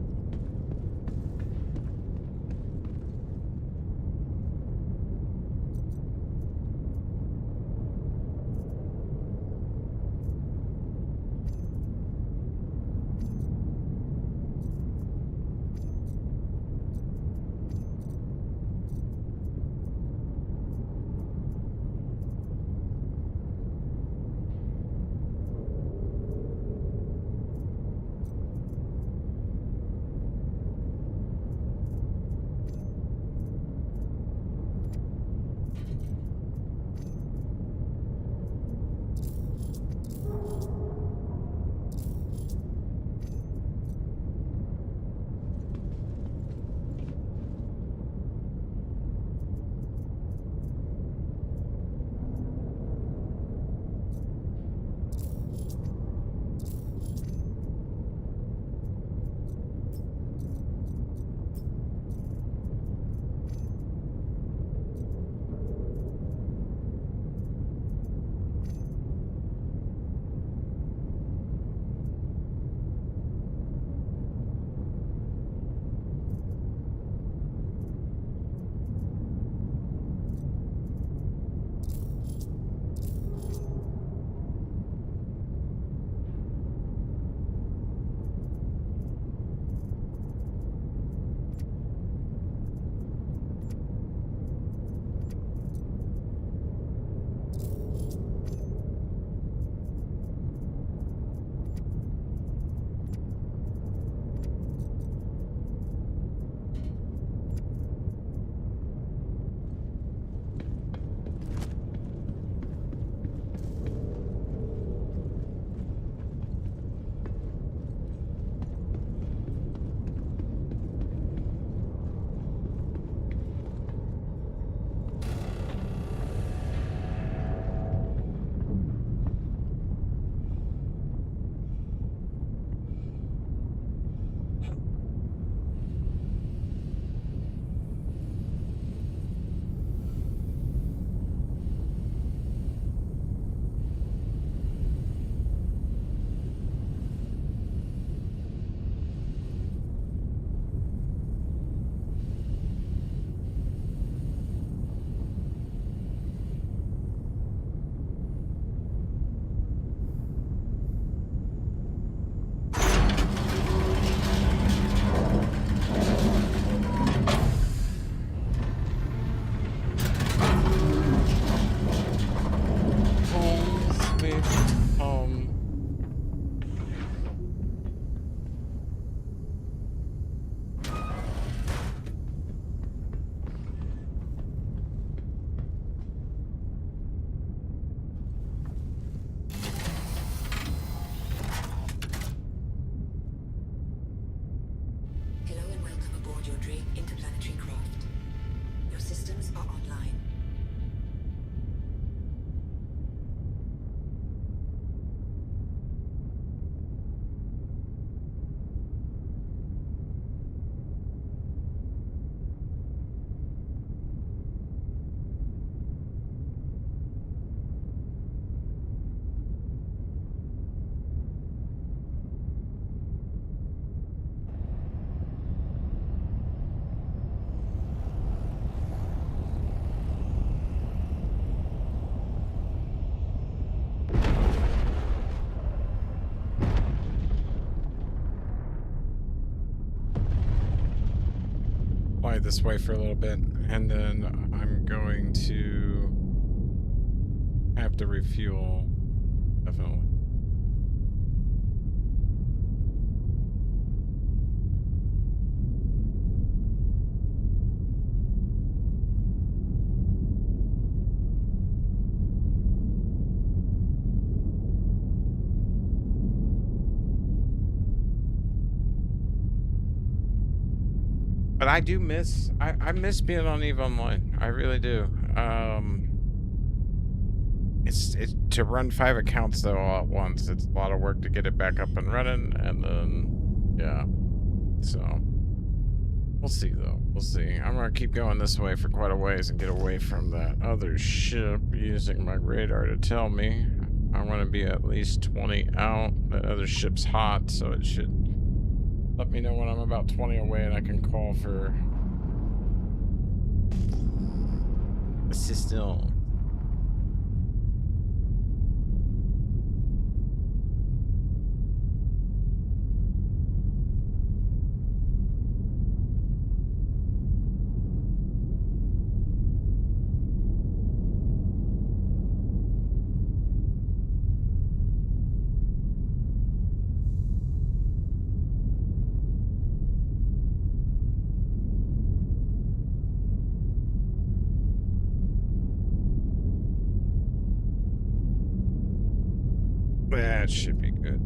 S1: Fly this way for a little bit, and then I'm going to have to refuel, definitely. But I do miss, I miss being on EVE Online. I really do. It's to run 5 accounts though all at once. It's a lot of work to get it back up and running, and then yeah. So we'll see though. We'll see. I'm gonna keep going this way for quite a ways and get away from that other ship using my radar to tell me. I want to be at least 20 out. That other ship's hot, so it should Let me know when I'm about 20 away and I can call for assistance. That should be good.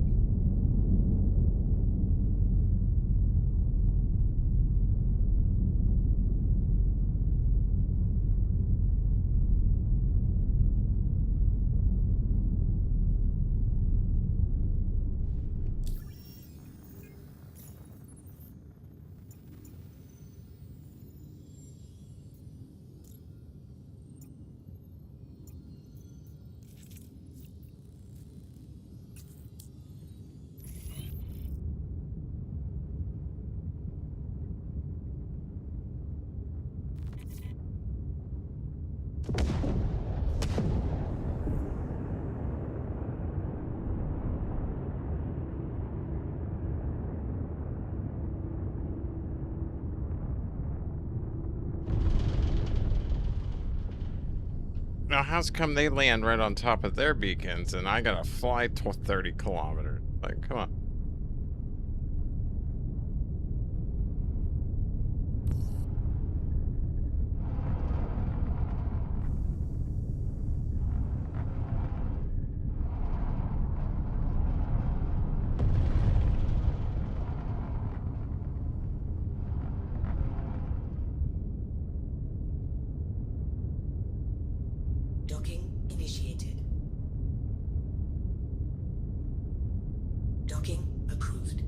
S1: Now, how's come they land right on top of their beacons and I gotta fly to 30 kilometers? Like, come on.
S2: Docking initiated. Docking approved.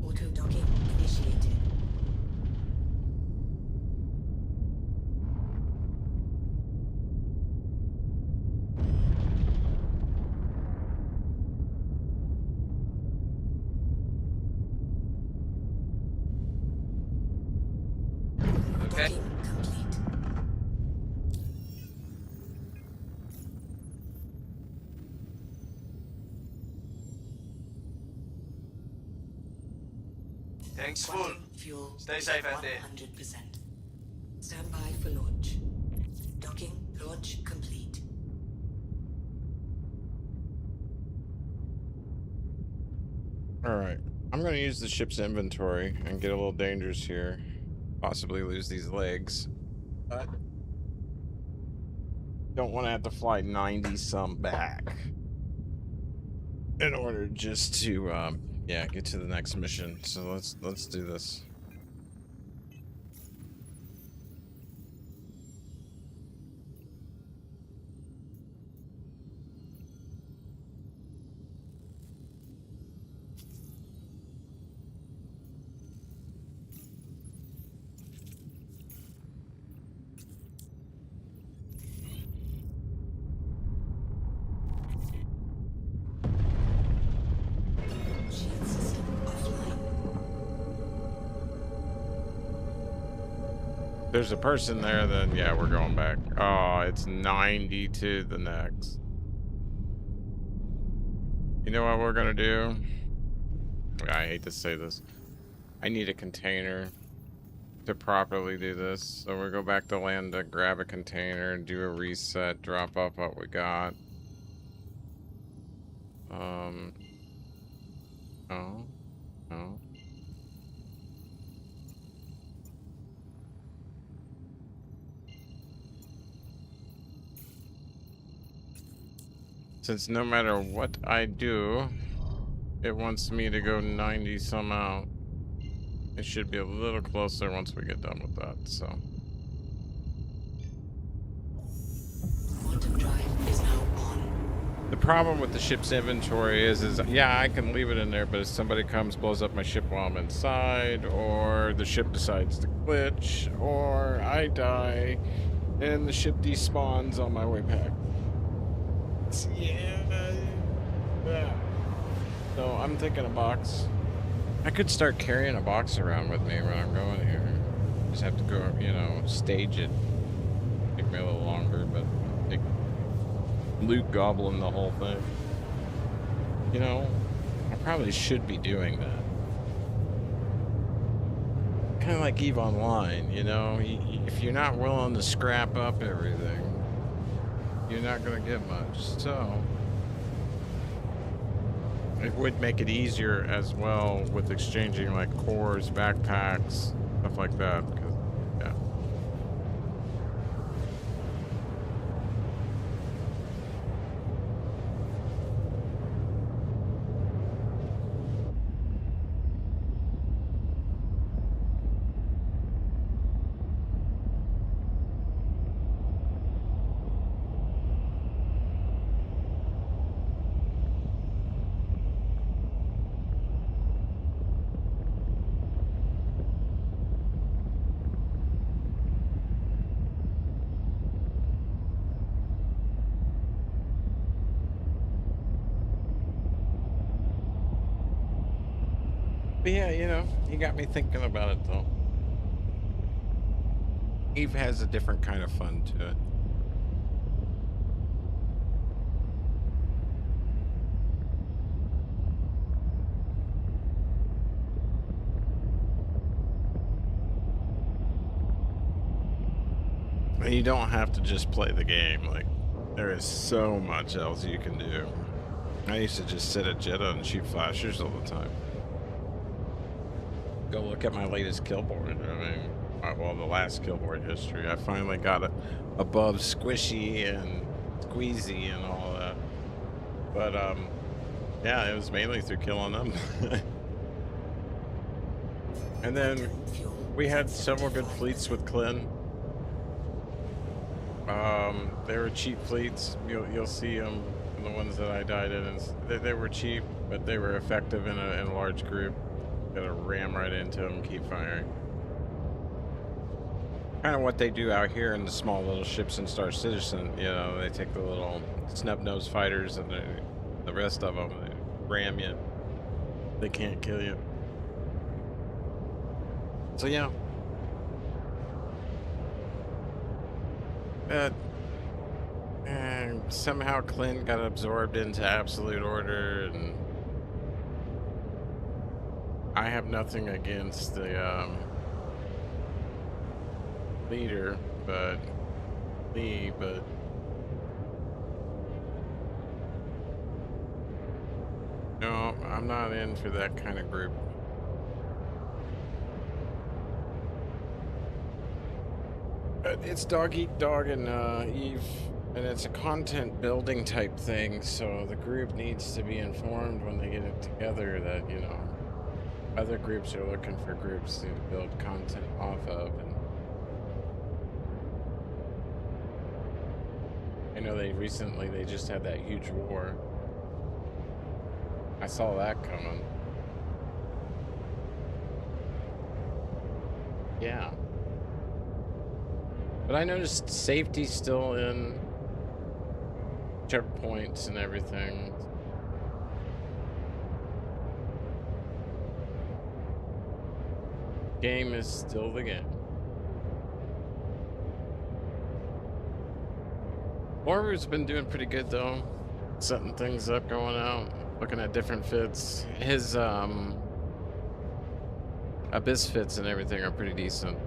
S2: Auto docking initiated.
S4: Okay.
S2: Docking complete.
S4: Tank's full.
S2: Quantum fuel
S4: Stay
S2: is
S4: safe
S2: at
S4: out there.
S2: 100%. Stand by for launch. Docking launch complete.
S1: Alright. I'm gonna use the ship's inventory and get a little dangerous here. Possibly lose these legs. But don't want to have to fly 90 some back in order just to yeah, get to the next mission. So let's do this.
S2: Shield system offline.
S1: There's a person there, then yeah, we're going back. Oh, it's 90 to the next. You know what we're gonna do? I hate to say this. I need a container to properly do this. So we'll go back to land to grab a container, do a reset, drop off what we got. No. No. Since no matter what I do, it wants me to go 90 some out. It should be a little closer once we get done with that, so.
S2: Quantum drive is now on.
S1: The problem with the ship's inventory is yeah, I can leave it in there, but if somebody comes, blows up my ship while I'm inside, or the ship decides to glitch, or I die, and the ship despawns on my way back. Yeah. So I'm thinking a box. I could start carrying a box around with me when I'm going here. Just have to go, you know, stage it. Take me a little longer, but take loot goblin the whole thing. You know, I probably should be doing that. Kind of like EVE Online, you know? If you're not willing to scrap up everything, you're not going to get much. So it would make it easier as well with exchanging like cores, backpacks, stuff like that. Because, yeah. But yeah, you know, you got me thinking about it though. EVE has a different kind of fun to it. And you don't have to just play the game. Like, there is so much else you can do. I used to just sit at Jeddah and shoot flashers all the time. Go look at my latest kill board. I mean, well, the last kill board history. I finally got above squishy and squeezy and all that. But yeah, it was mainly through killing them. And then we had several good fleets with Klin. They were cheap fleets. You'll see them, the ones that I died in. And they were cheap, but they were effective in a large group. Gotta ram right into them, keep firing. Kind of what they do out here in the small little ships in Star Citizen. You know, they take the little snub-nosed fighters and the rest of them, they ram you. They can't kill you. So yeah. And somehow Clint got absorbed into Absolute Order, and I have nothing against the leader, but Lee, but no, I'm not in for that kind of group. It's dog eat dog in EVE, and it's a content building type thing, so the group needs to be informed when they get it together that, you know, other groups are looking for groups to build content off of. And I know they just had that huge war. I saw that coming. Yeah. But I noticed safety's still in checkpoints and everything. Game is still the game. Warrior's been doing pretty good though. Setting things up, going out, looking at different fits. His Abyss fits and everything are pretty decent.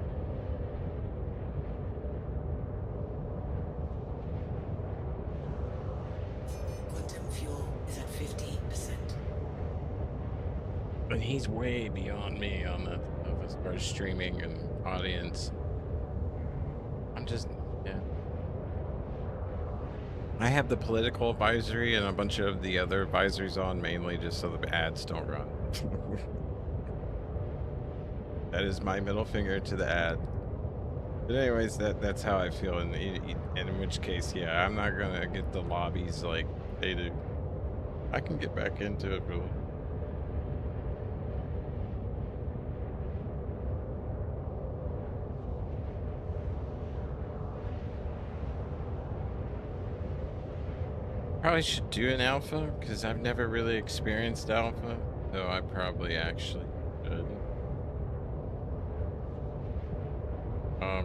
S1: And he's way beyond me on the as far as streaming and audience. I'm just, yeah. I have the political advisory and a bunch of the other advisories on, mainly just so the ads don't run. That is my middle finger to the ad. But anyways, that's how I feel. In which case, yeah, I'm not gonna get the lobbies like They do. I can get back into it, really. Probably should do an alpha because I've never really experienced alpha, so I probably actually should.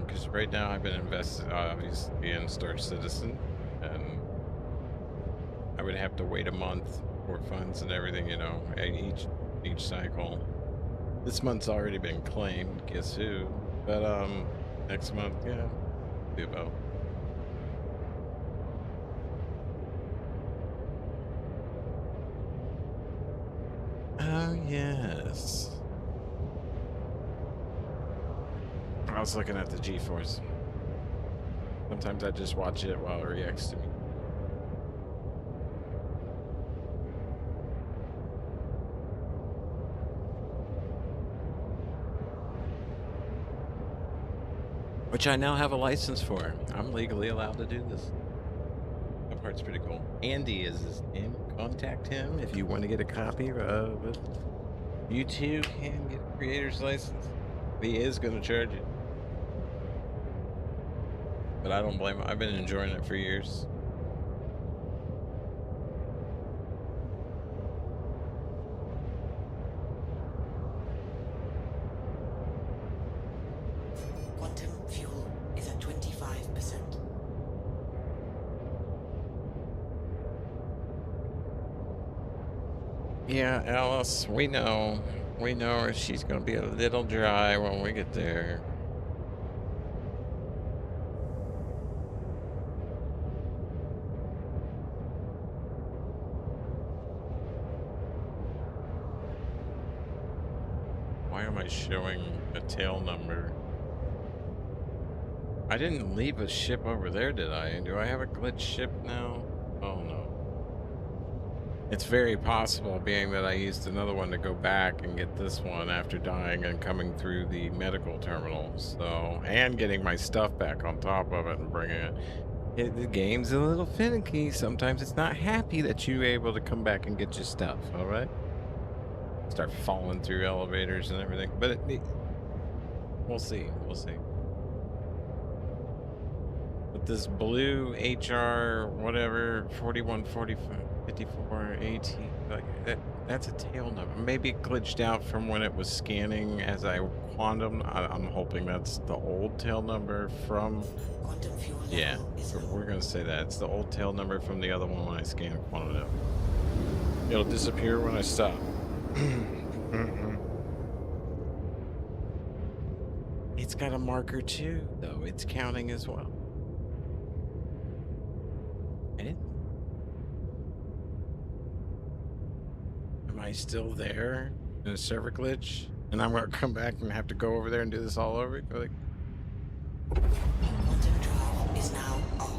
S1: Because right now I've been invested obviously in Star Citizen, and I would have to wait a month for funds and everything, you know, each cycle. This month's already been claimed, guess who? But next month, yeah, be about. Oh yes. I was looking at the GeForce. Sometimes I just watch it while it reacts to me. Which I now have a license for. I'm legally allowed to do this. That part's pretty cool. Andy is his name. Contact him if you want to get a copy of it. You too can get a creator's license. He is going to charge you. But I don't blame him. I've been enjoying it for years.
S2: Quantum fuel is at 25%.
S1: Yeah, Alice, we know. We know she's going to be a little dry when we get there. Why am I showing a tail number? I didn't leave a ship over there, did I? Do I have a glitch ship now? Oh no. It's very possible, being that I used another one to go back and get this one after dying and coming through the medical terminal. So, and getting my stuff back on top of it and bringing it. The game's a little finicky. Sometimes it's not happy that you're able to come back and get your stuff, all right? Start falling through elevators and everything, but we'll see. We'll see. But this blue HR whatever 414554 AT, like that's a tail number. Maybe it glitched out from when it was scanning as I quantum. I'm hoping that's the old tail number from.
S2: Quantum fuel level
S1: Yeah,
S2: is low.
S1: we're gonna say that it's the old tail number from the other one when I scan quantum it. It'll disappear when I stop. It's got a marker too, though. It's counting as well. And am I still there in a server glitch? And I'm gonna come back and have to go over there and do this all over? Like,
S2: Quantum drive is now off.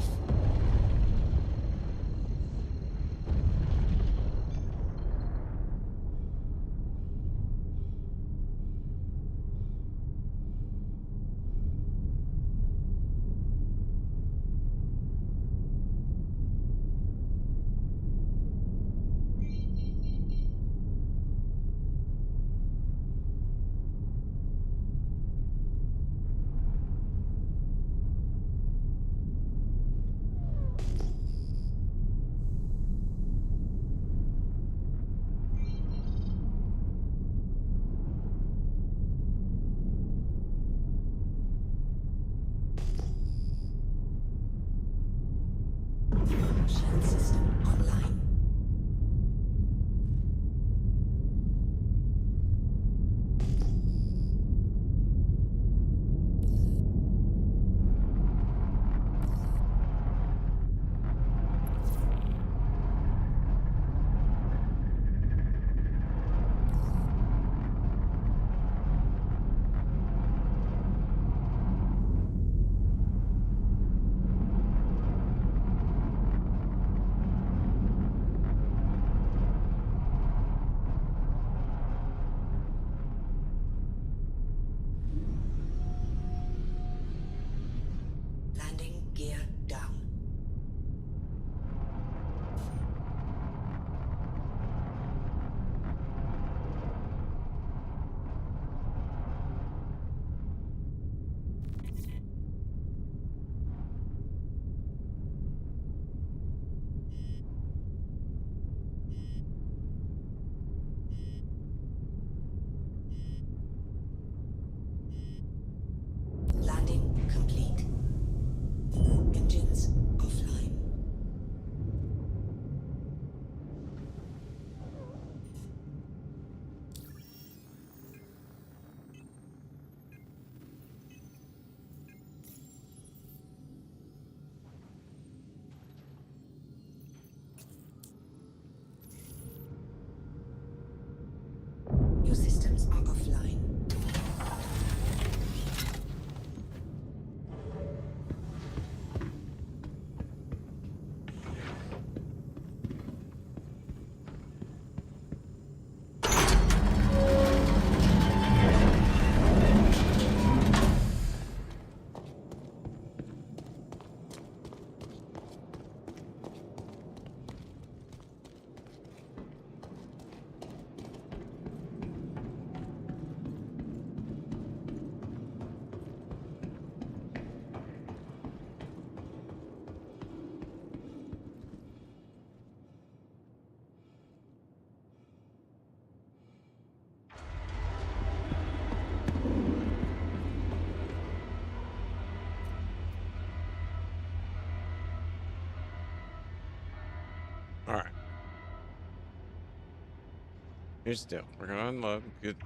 S1: Here's the deal. We're gonna unload, get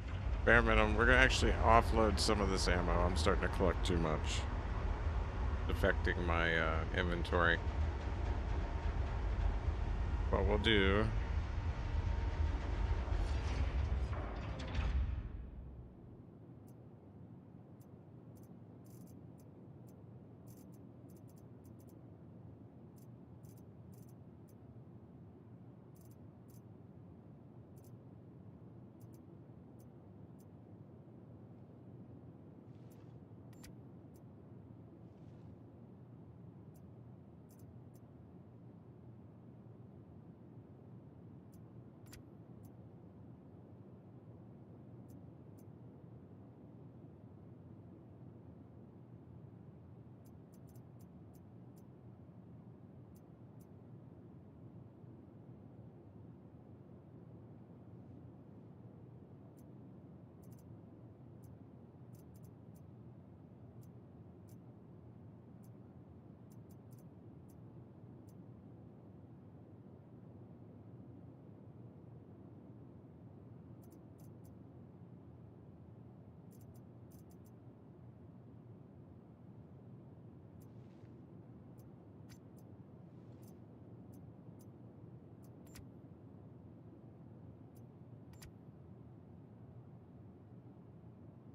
S1: bare minimum. We're gonna actually offload some of this ammo. I'm starting to collect too much. It's affecting my inventory. What we'll do.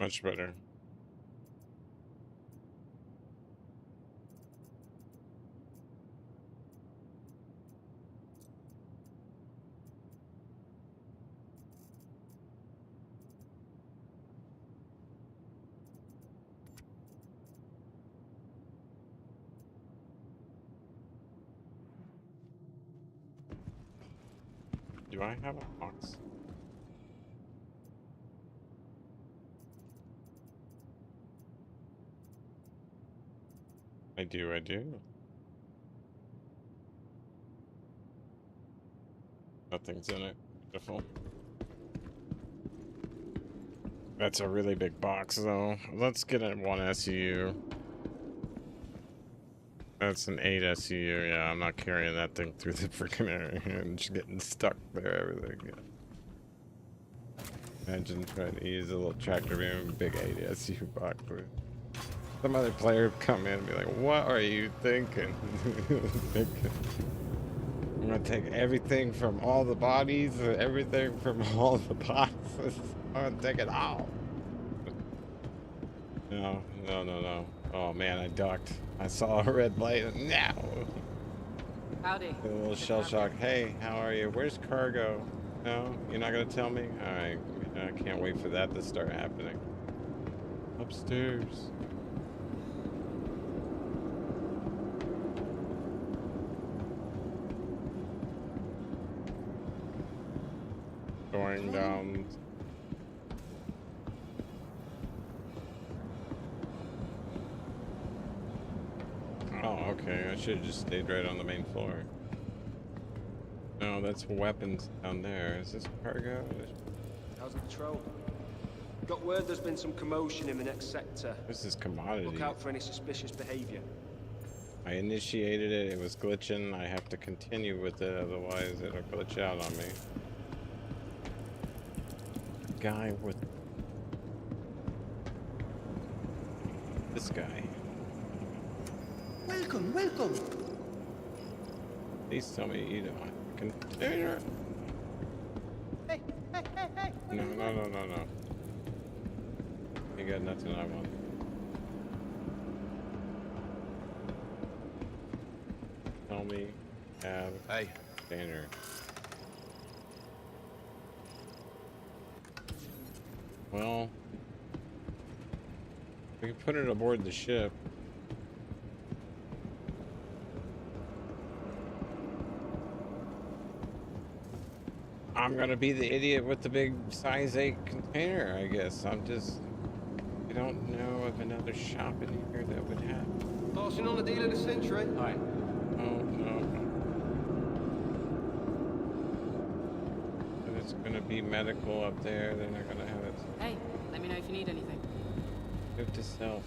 S1: Much better. Do I have a box? I do, I do. Nothing's in it. Beautiful. That's a really big box, though. Let's get it one SU. That's an 8 SU. Yeah, I'm not carrying that thing through the freaking area and just getting stuck there. Everything. Yeah. Imagine trying to use a little tractor beam, big 8 SU box. Some other player would come in and be like, "What are you thinking?" I'm gonna take everything from all the bodies, everything from all the boxes. I'm gonna take it all. No, no, no, no. Oh man, I ducked. I saw a red light and now.
S3: Howdy.
S1: A little shell shock. Hey, how are you? Where's cargo? No, you're not gonna tell me? Alright, I can't wait for that to start happening. Upstairs. Going down. Oh, okay. I should have just stayed right on the main floor. No, that's weapons down there. Is this cargo?
S5: How's the patrol? Got word there's been some commotion in the next sector.
S1: This is commodity.
S5: Look out for any suspicious behavior.
S1: I initiated it. It was glitching. I have to continue with it, otherwise it'll glitch out on me. Guy with this guy.
S6: Welcome, welcome.
S1: Please tell me you don't want a container.
S6: Hey, hey, hey, hey.
S1: No, no, no, no, no. You got nothing I want. Tell me have
S4: Hey.
S1: container. Well, we can put it aboard the ship. I'm gonna be the idiot with the big size 8 container, I guess. I don't know of another shop in here that would have.
S5: Passing on the deal of the century.
S6: Hi.
S1: Oh, no. But it's gonna be medical up there. They're not gonna have it.
S3: Hey, let me know if you need anything.
S1: Note to self.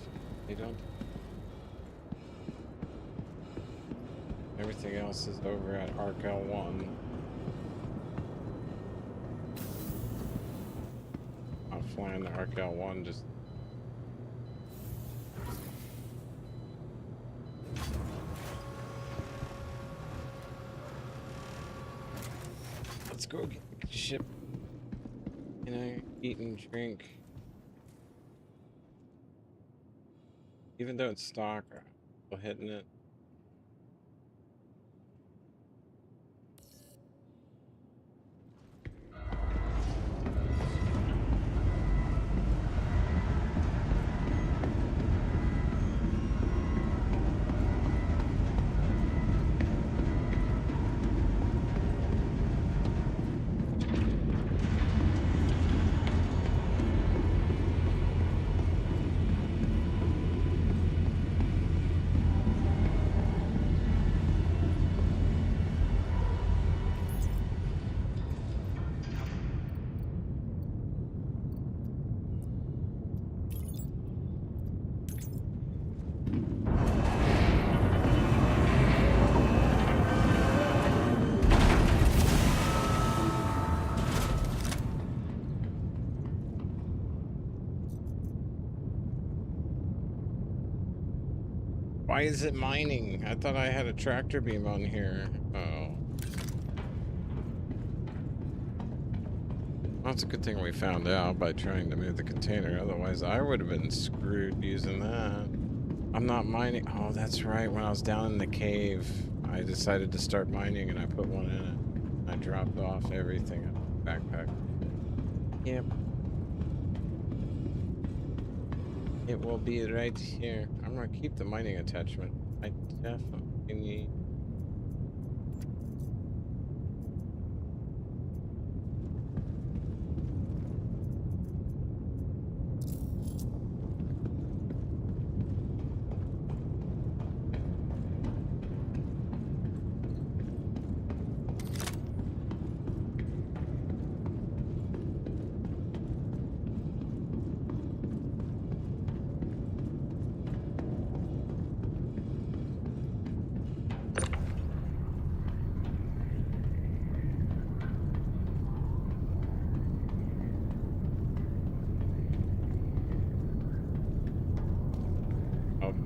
S1: They don't. Everything else is over at Arc L1. flying the RKL-1 just... Let's go get the ship. You know, eat and drink. Even though it's stock, I'm still hitting it. Why is it mining? I thought I had a tractor beam on here. Oh. Well, it's a good thing we found out by trying to move the container. Otherwise, I would have been screwed using that. I'm not mining. Oh, that's right. When I was down in the cave, I decided to start mining and I put one in it. I dropped off everything in my backpack. Yep. It will be right here. I'm gonna keep the mining attachment. I definitely need.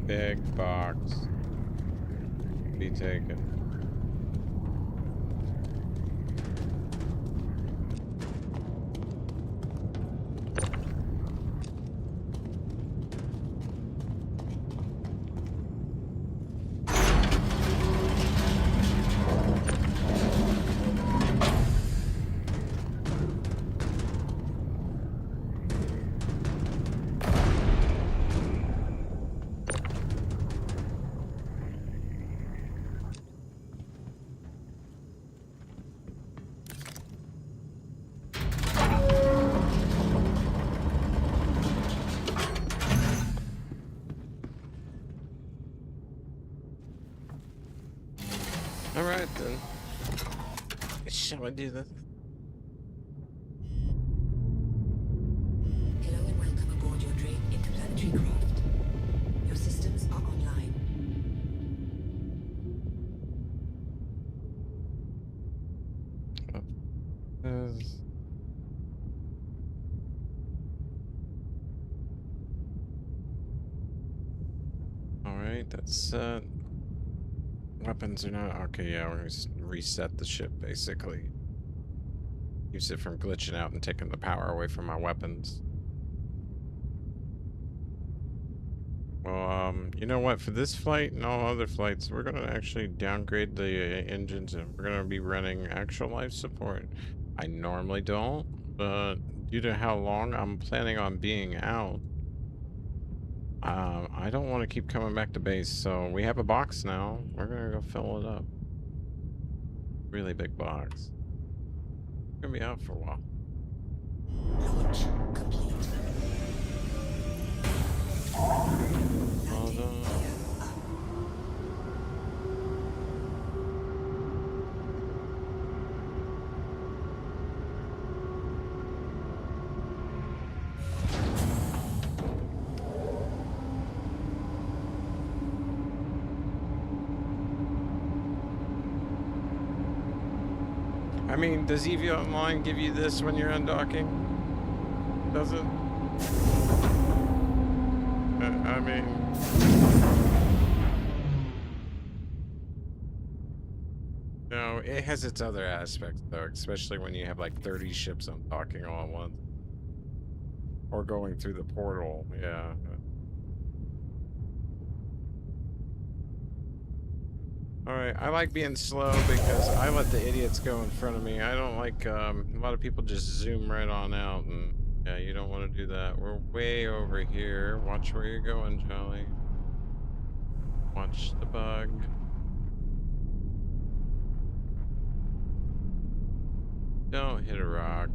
S1: Big box. Be taken. Alright then. Shall I do this?
S2: Hello and welcome aboard your Drake interplanetary craft. Your systems are online.
S1: Alright, that's set. Weapons are not okay. Yeah, we're gonna reset the ship basically. Use it from glitching out and taking the power away from my weapons. Well, you know what? For this flight and all other flights, we're gonna actually downgrade the engines and we're gonna be running actual life support. I normally don't, but due to how long I'm planning on being out, I don't want to keep coming back to base, so we have a box now. We're gonna go fill it up. Really big box. We're gonna be out for a while.
S2: Launch complete.
S1: Hold on. I mean, does EVE Online give you this when you're undocking? Does it? I mean, no, it has its other aspects though, especially when you have like 30 ships docking all at once or going through the portal. Yeah. All right, I like being slow because I let the idiots go in front of me. I don't like a lot of people just zoom right on out, and yeah, you don't want to do that. We're way over here. Watch where you're going, Jolly. Watch the bug. Don't hit a rock.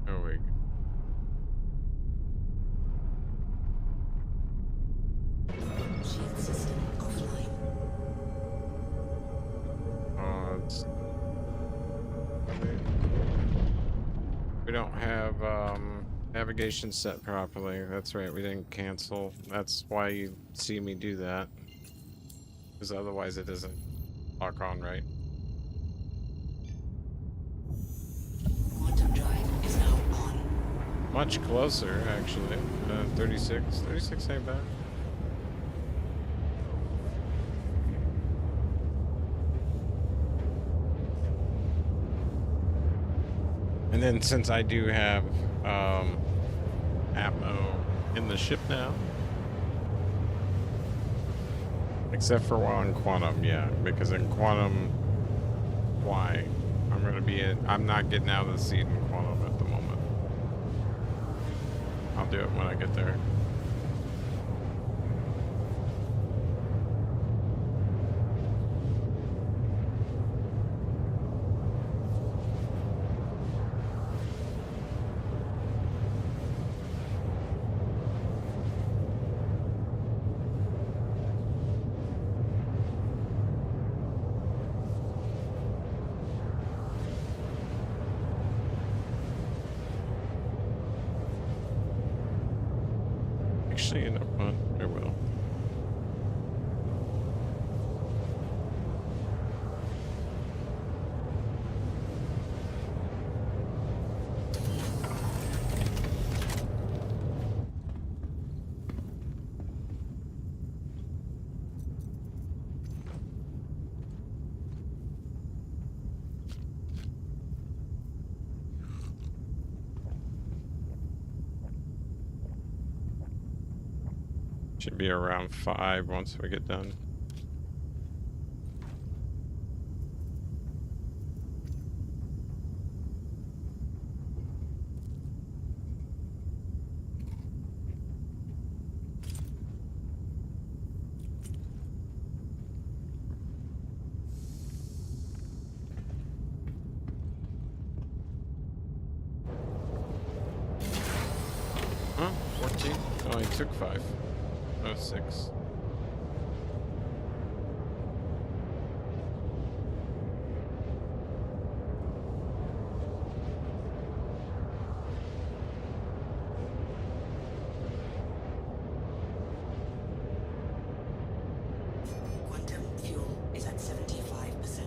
S1: Oh, we go.
S2: Shield system offline.
S1: Oh, we don't have navigation set properly. That's right, we didn't cancel. That's why you see me do that. Because otherwise it doesn't lock on right.
S2: Quantum drive is now on.
S1: Much closer, actually. 36. 36 ain't bad. And then since I do have Atmo in the ship now, except for while in Quantum, yeah, because in Quantum, why? I'm not getting out of the seat in Quantum at the moment. I'll do it when I get there. Actually, you know what? I will. Should be around 5 once we get done. Huh? 14? Oh, it took 5. Oh, 6.
S2: Quantum fuel is at 75%.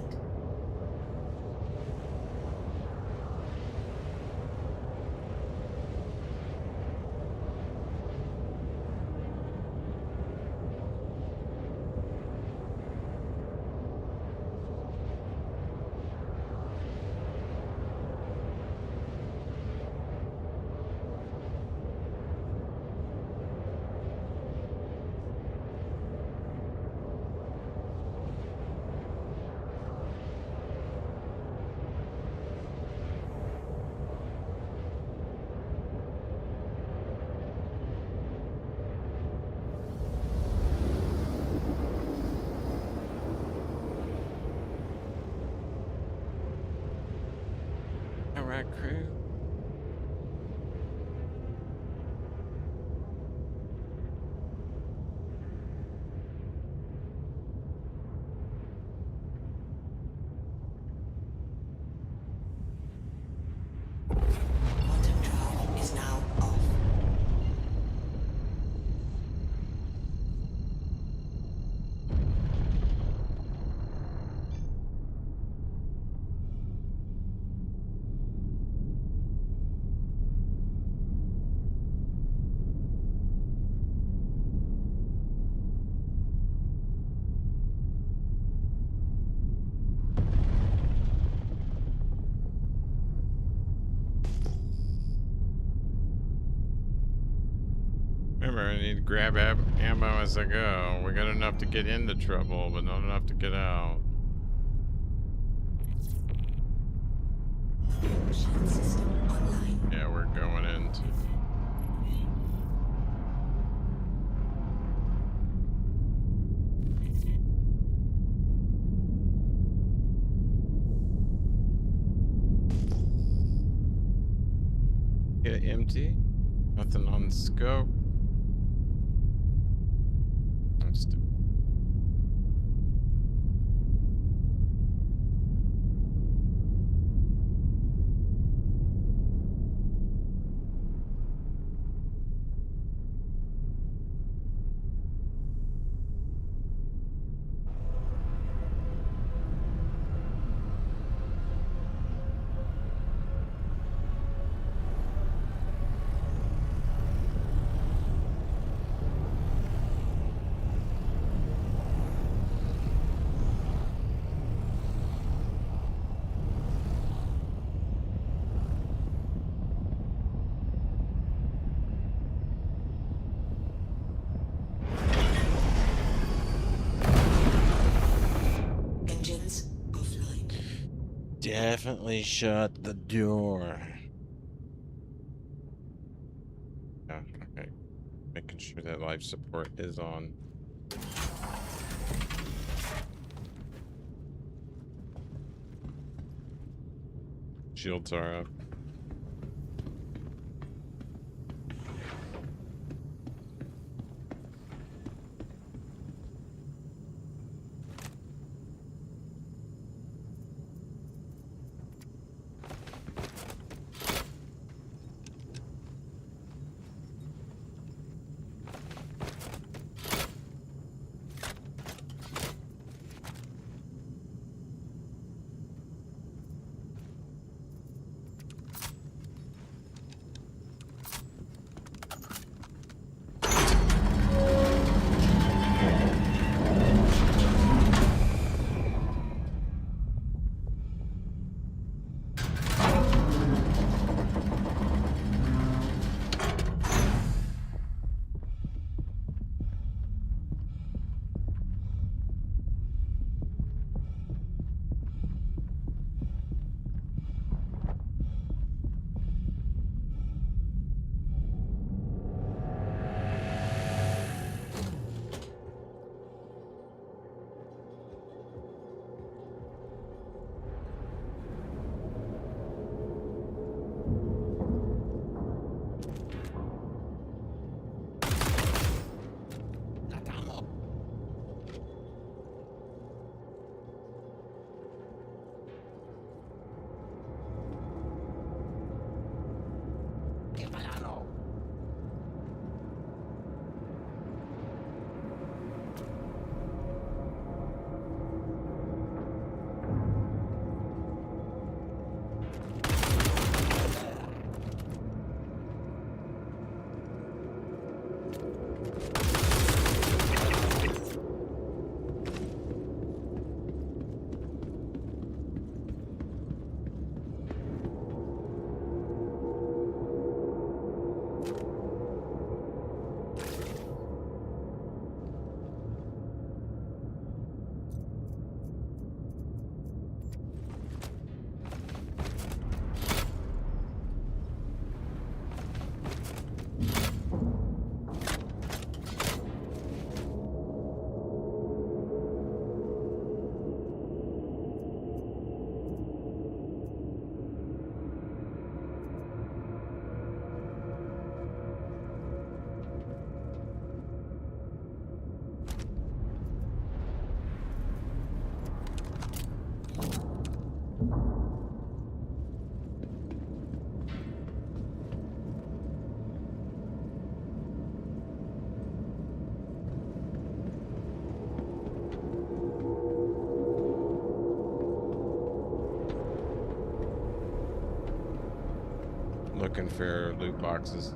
S1: Alright, crew.
S2: Quantum drive is now off.
S1: to grab ammo as I go. We got enough to get into trouble, but not enough to get out.
S2: Shield system online.
S1: Yeah, we're going into. Get it empty. Nothing on the scope. Let's do.
S2: Engines offline.
S1: Definitely shut the door. Yeah, okay. Making sure that life support is on. Shields are up. Looking for loot boxes.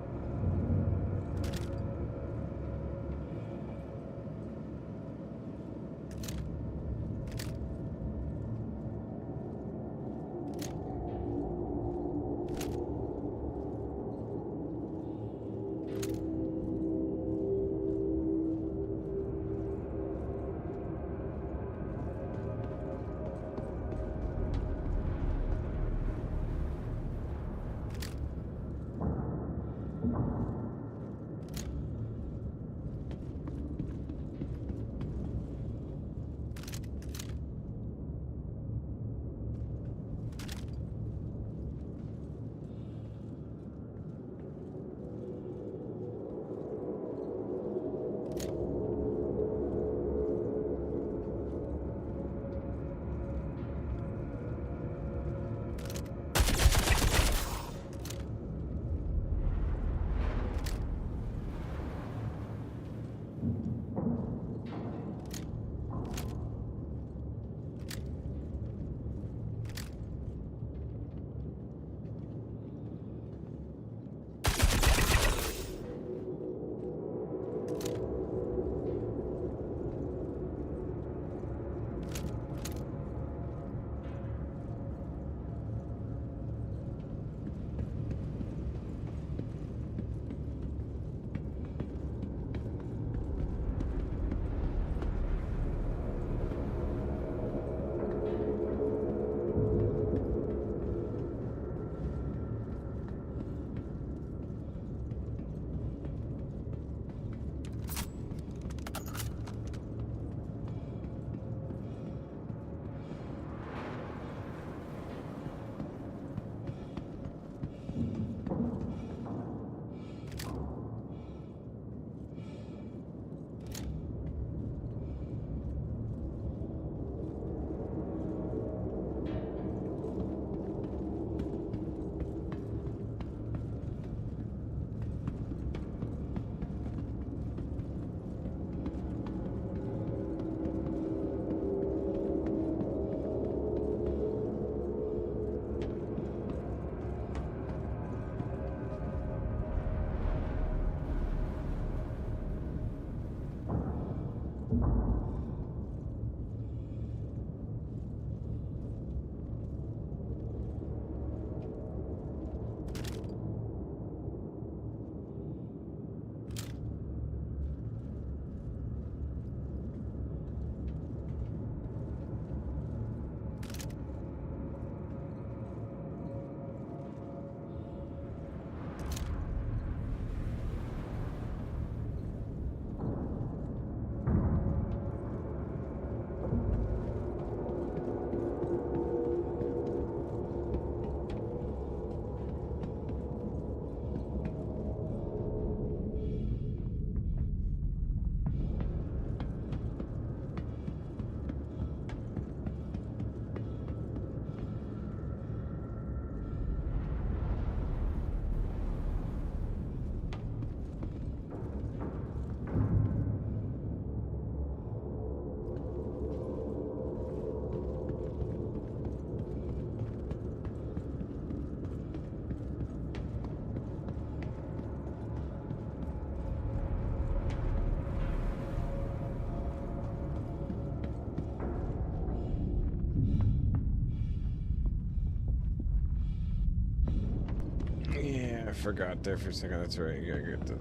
S1: Yeah, I forgot there for a second. That's right. You gotta get the.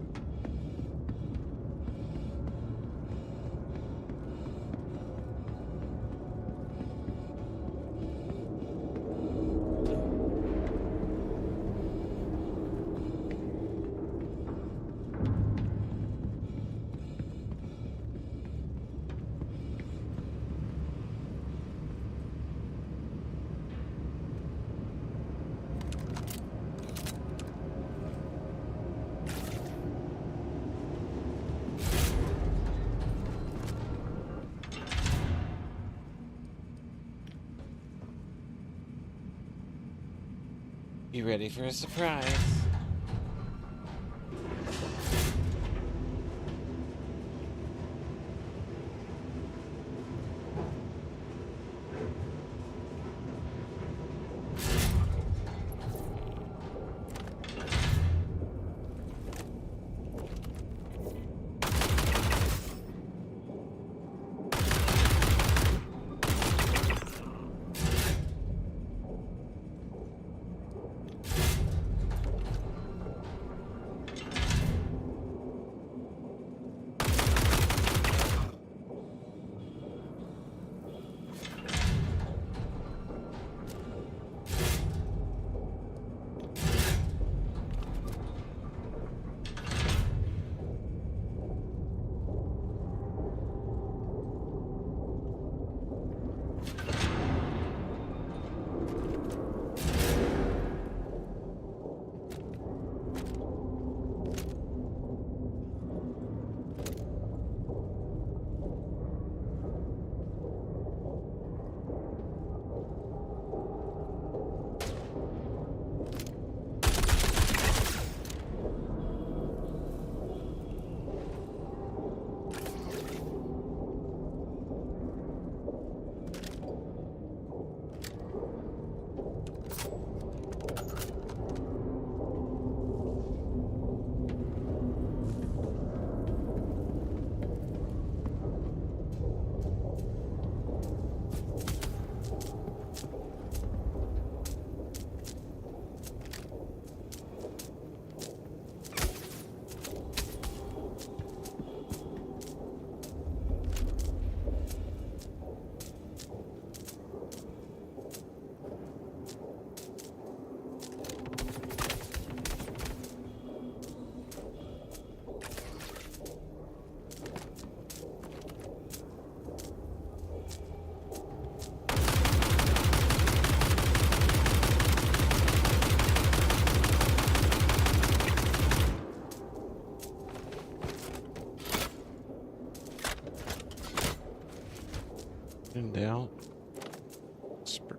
S1: You ready for a surprise? In doubt. Spray.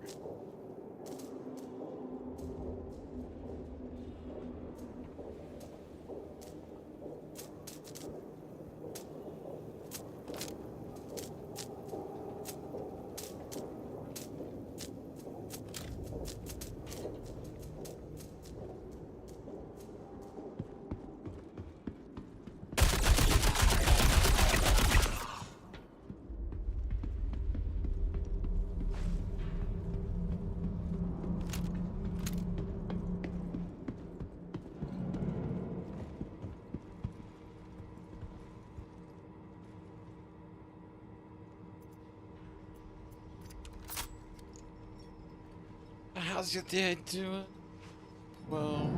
S1: how's your day doing? Well.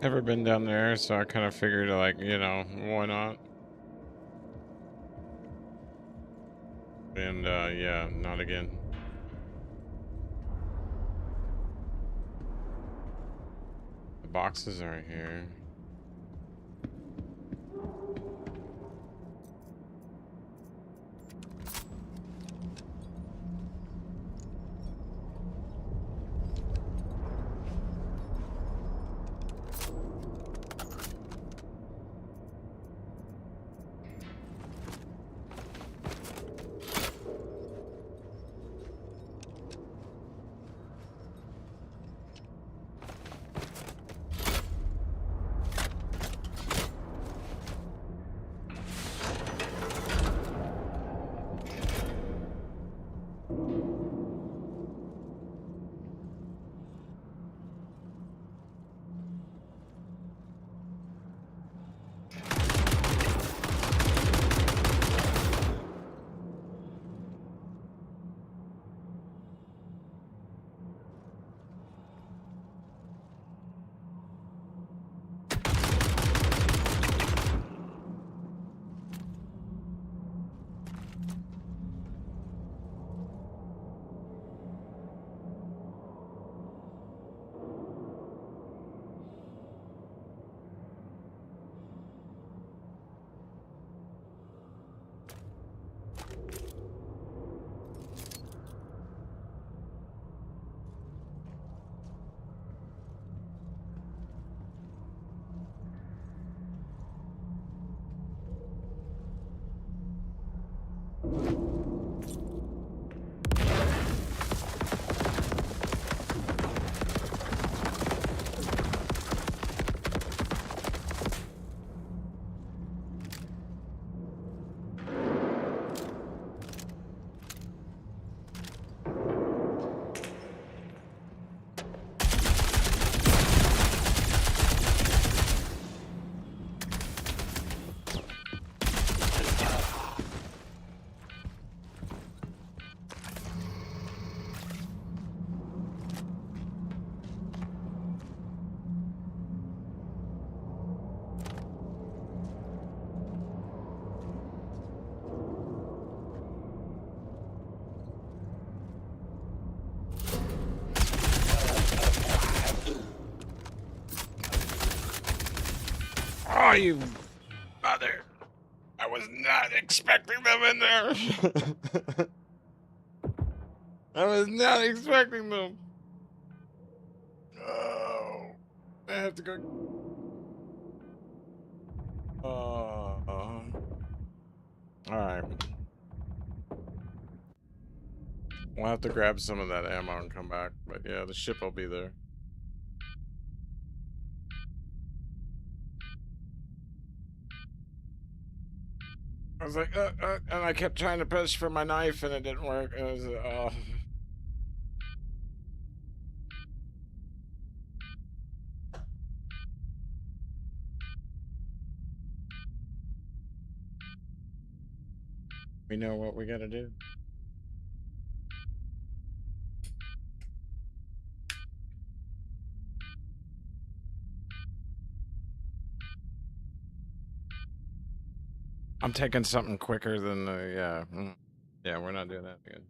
S1: Never been down there, so I kind of figured, like, you know, why not? And, yeah, not again. The boxes are here. Oh, you mother! I was not expecting them in there. I was not expecting them. Oh, I have to go. All right. We'll have to grab some of that ammo and come back. But yeah, the ship will be there. I was like, and I kept trying to push for my knife and it didn't work. It was, we know what we gotta do. I'm taking something quicker than the, yeah. Yeah, we're not doing that again.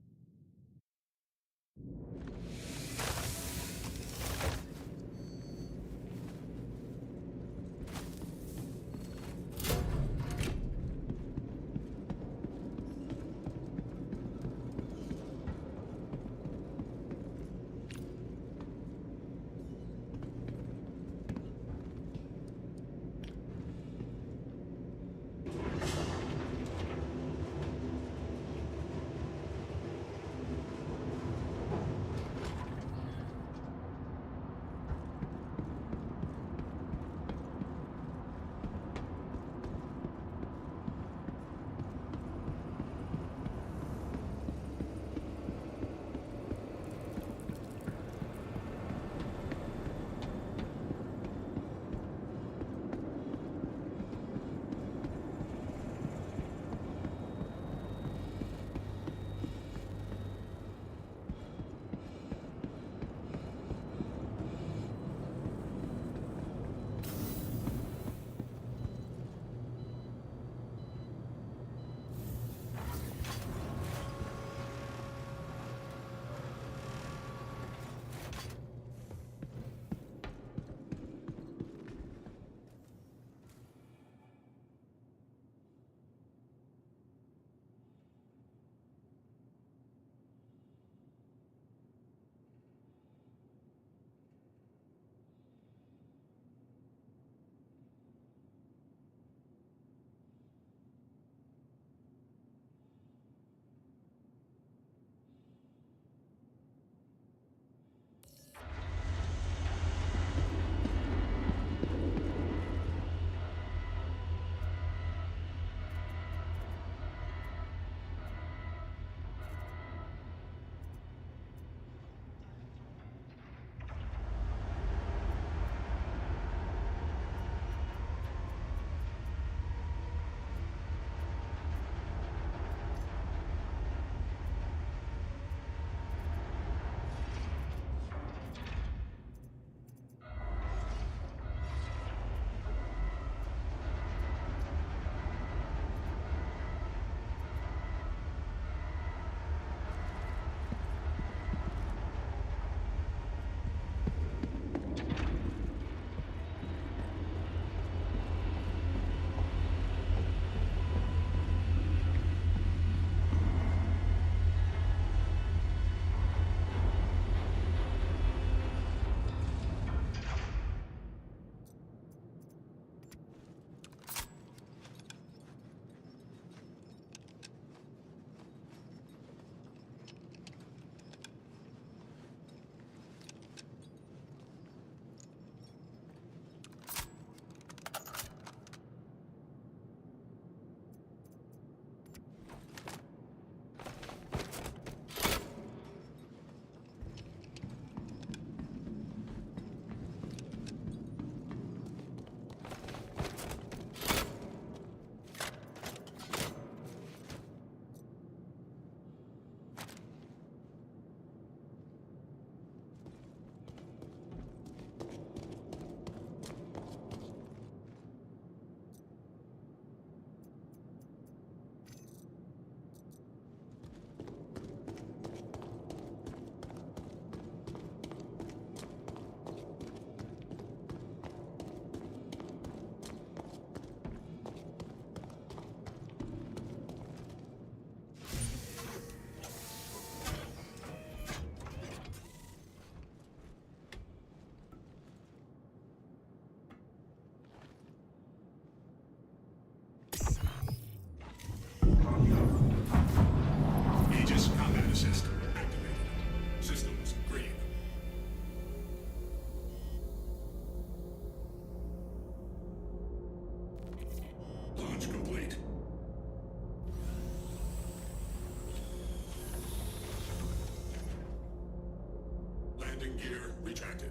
S7: Landing gear retracted.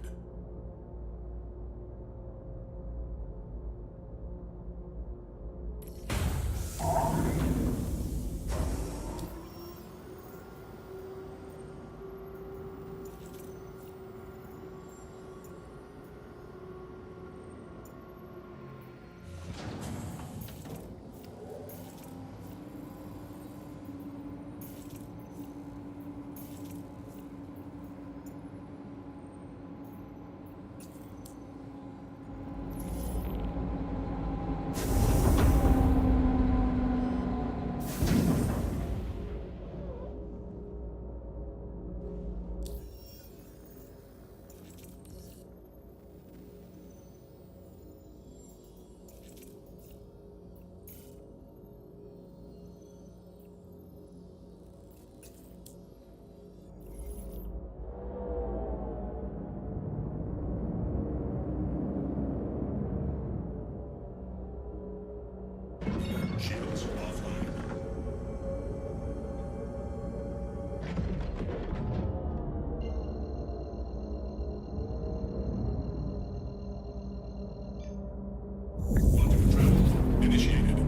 S7: Shields offline. Quantum travel initiated.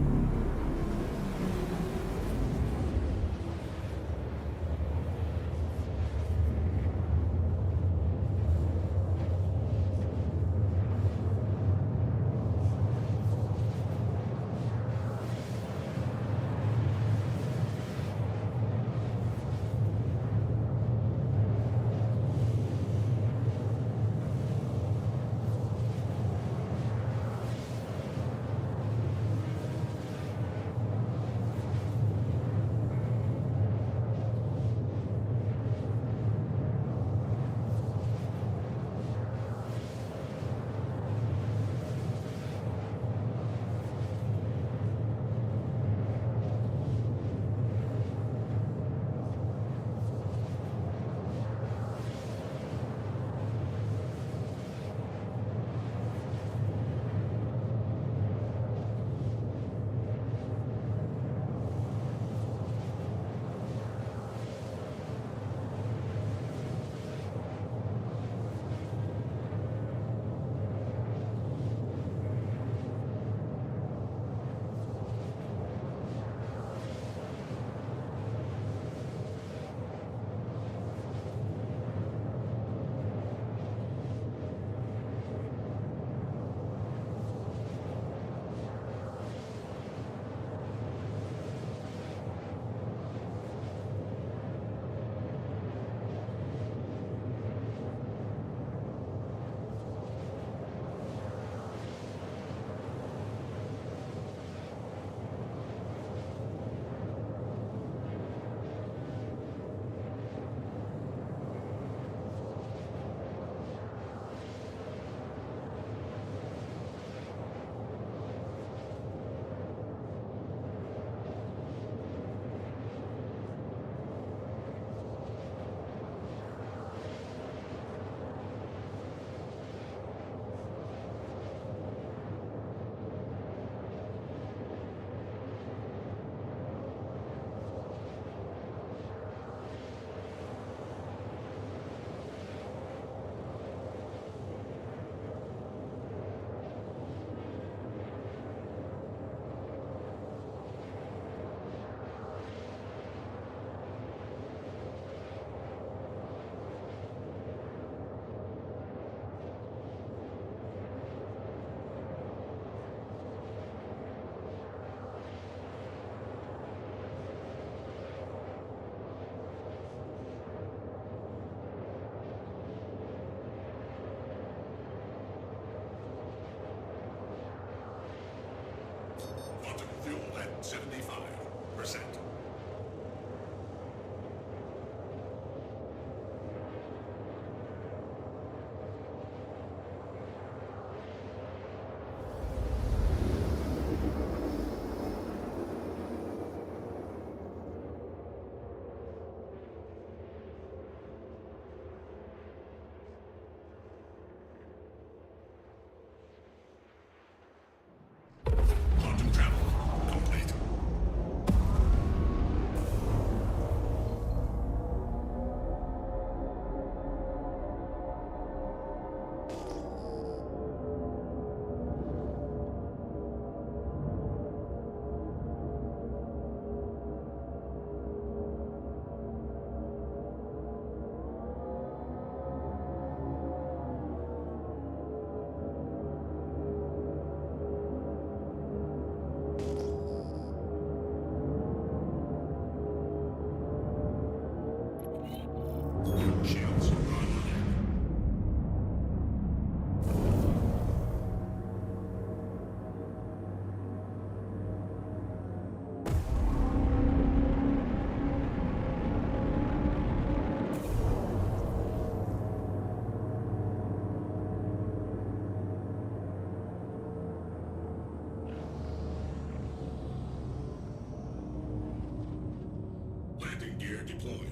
S7: Quantum fuel at 75%. Quantum travel complete. carrier deployed.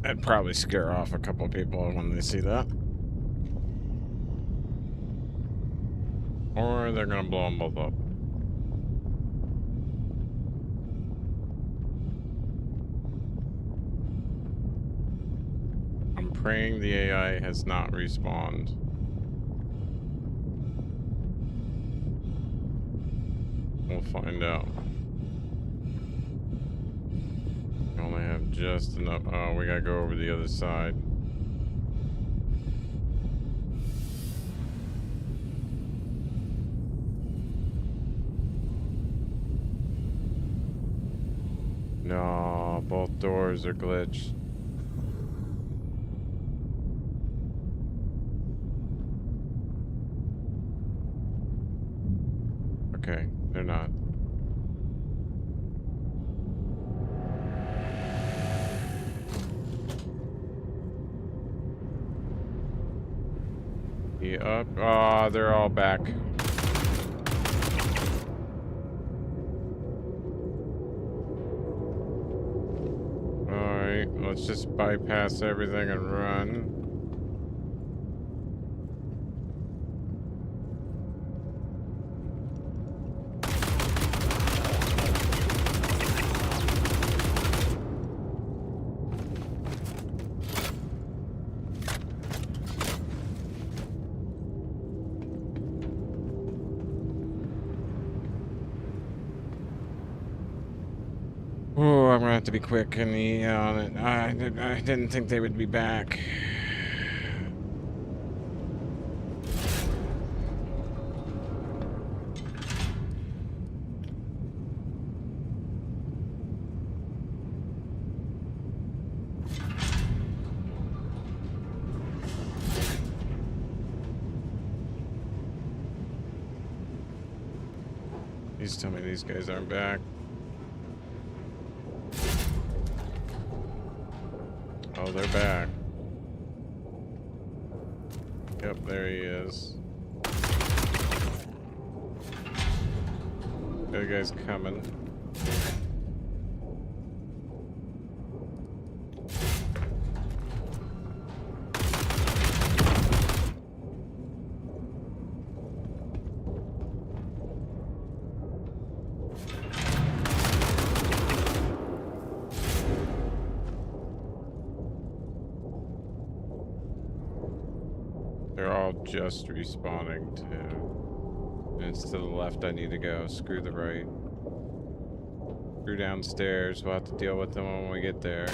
S1: That'd probably scare off a couple people when they see that. Or they're gonna blow them both up. I'm praying the AI has not respawned. We'll find out. We only have just enough. Oh, we gotta go over the other side. No, both doors are glitched. Okay, they're not. Up. Ah, they're all back. Alright, let's just bypass everything and run. Oh, I'm gonna have to be quick on it. I didn't think they would be back. Please tell me these guys aren't back. Oh, they're back. Yep, there he is. The other guy's coming. They're all just respawning to... And it's to the left I need to go. Screw the right. Screw downstairs. We'll have to deal with them when we get there.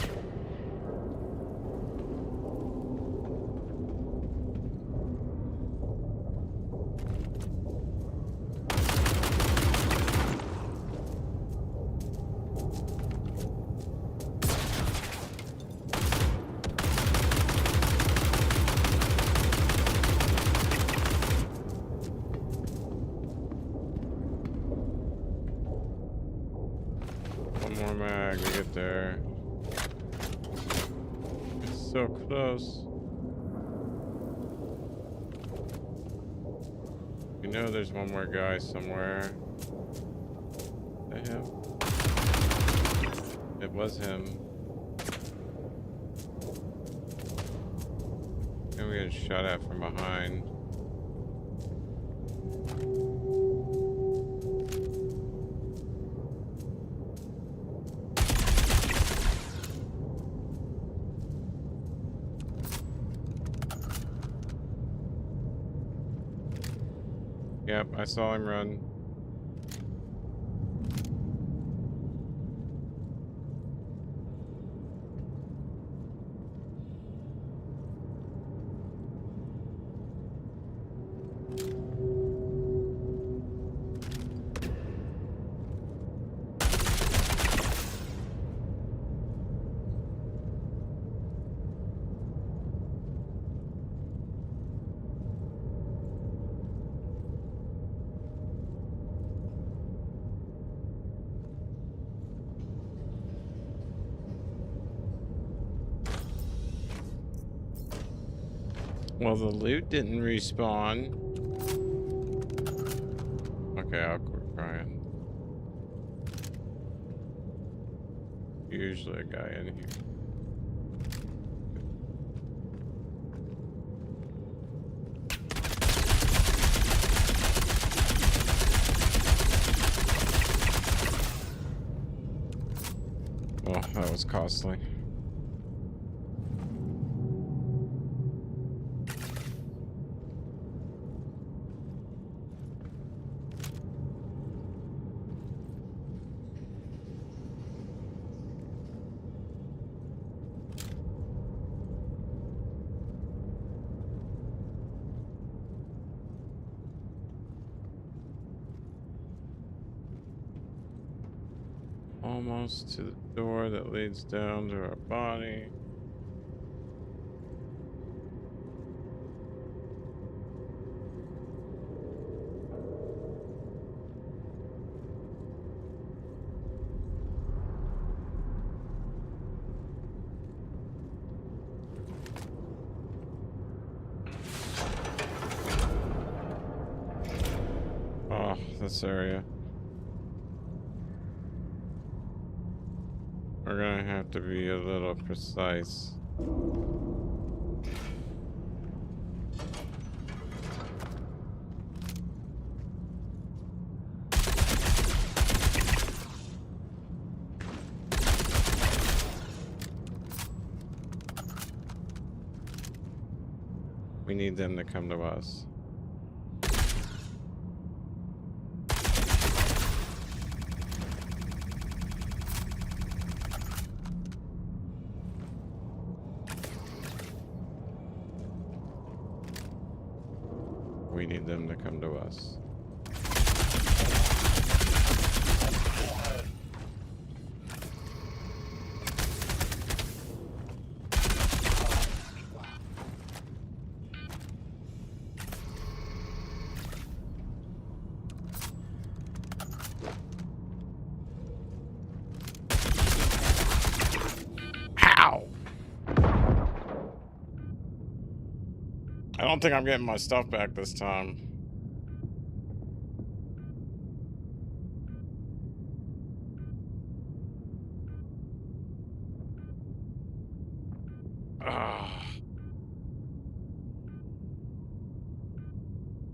S1: One more mag to get there. It's so close. You know there's one more guy somewhere. Is that him? It was him. And we got shot at from behind. Yep, I saw him run. Well, the loot didn't respawn. Okay, I'll quit crying. Usually a guy in here. Oh, that was costly. Almost to the door that leads down to our body. Oh, this area. We're gonna have to be a little precise. We need them to come to us. We need them to come to us. Ow! I don't think I'm getting my stuff back this time. Ah.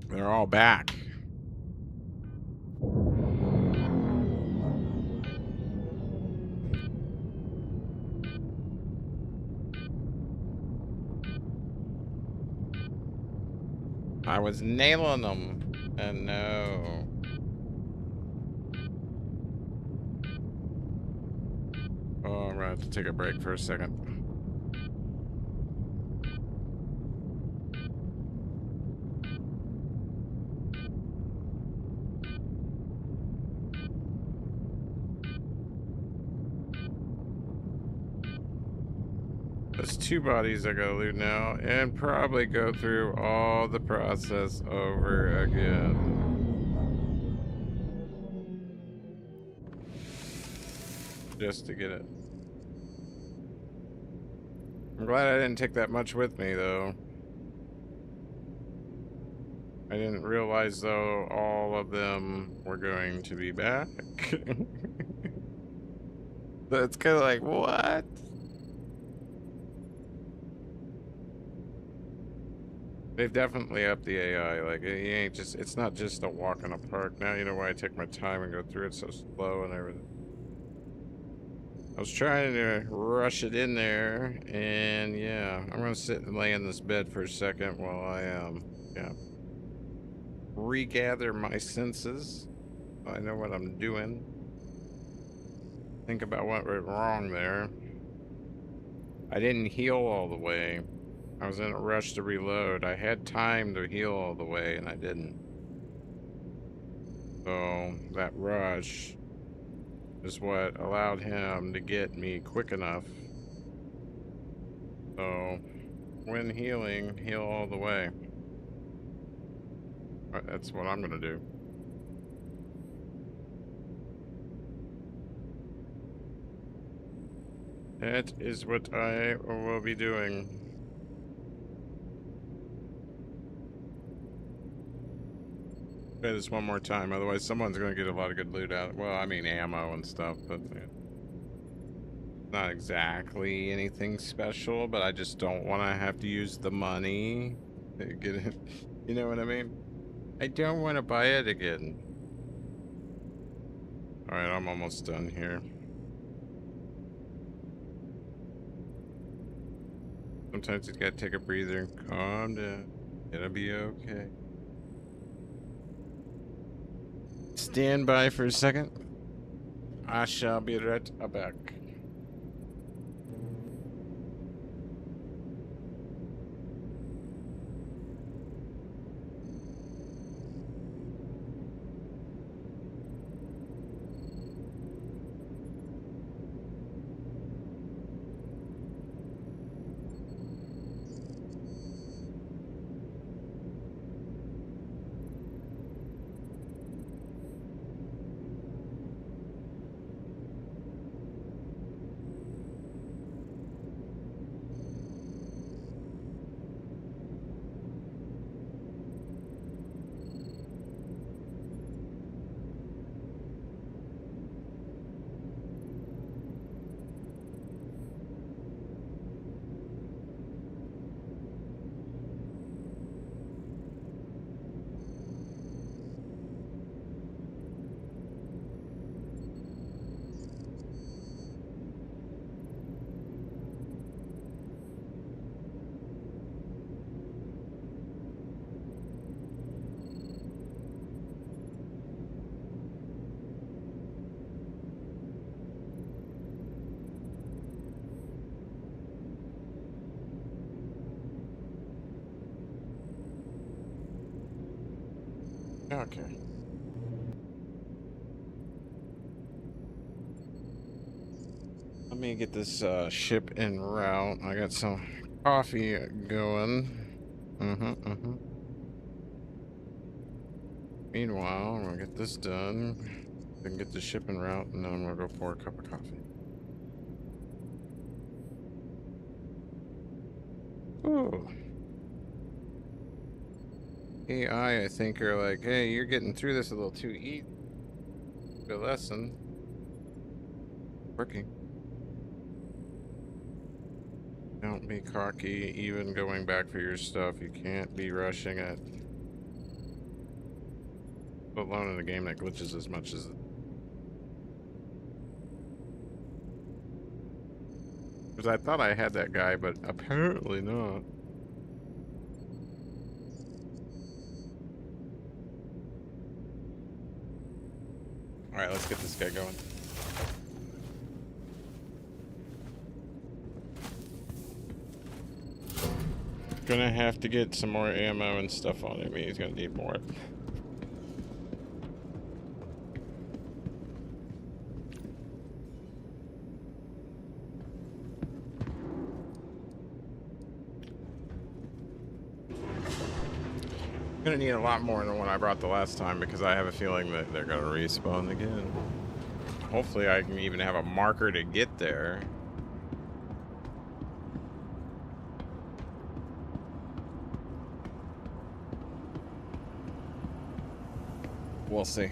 S1: They're all back. I was nailing them, and no. Oh, I'm gonna have to take a break for a second. There's 2 bodies I gotta loot now, and probably go through all the process over again. Just to get it. I'm glad I didn't take that much with me, though. I didn't realize, though, all of them were going to be back. So it's kind of like, what? They've definitely upped the AI. Like, it ain't just, it's not just a walk in a park. Now you know why I take my time and go through it so slow and everything. I was trying to rush it in there, and yeah, I'm gonna sit and lay in this bed for a second while I regather my senses. I know what I'm doing. Think about what went wrong there. I didn't heal all the way. I was in a rush to reload. I had time to heal all the way, and I didn't. So that rush is what allowed him to get me quick enough. So when healing, heal all the way. That's what I'm gonna do. That is what I will be doing. Try this one more time, otherwise someone's gonna get a lot of good loot out. Well, I mean ammo and stuff, but not exactly anything special. But I just don't want to have to use the money to get it. You know what I mean? I don't want to buy it again. All right, I'm almost done here. Sometimes you gotta take a breather and calm down. It'll be okay. Stand by for a second. I shall be right back. Okay. Let me get this ship en route. I got some coffee going. Meanwhile, I'm gonna get this done. Then get the ship en route, and then I'm gonna go pour a cup of coffee. Ooh. AI, I think, are like, hey, you're getting through this a little too easy. Good lesson. Working. Don't be cocky, even going back for your stuff. You can't be rushing it. Let alone in a game that glitches as much as it. Because I thought I had that guy, but apparently not. Alright, let's get this guy going. Gonna have to get some more ammo and stuff on him. He's gonna need more. Gonna need a lot more than what I brought the last time because I have a feeling that they're gonna respawn again. Hopefully I can even have a marker to get there. We'll see.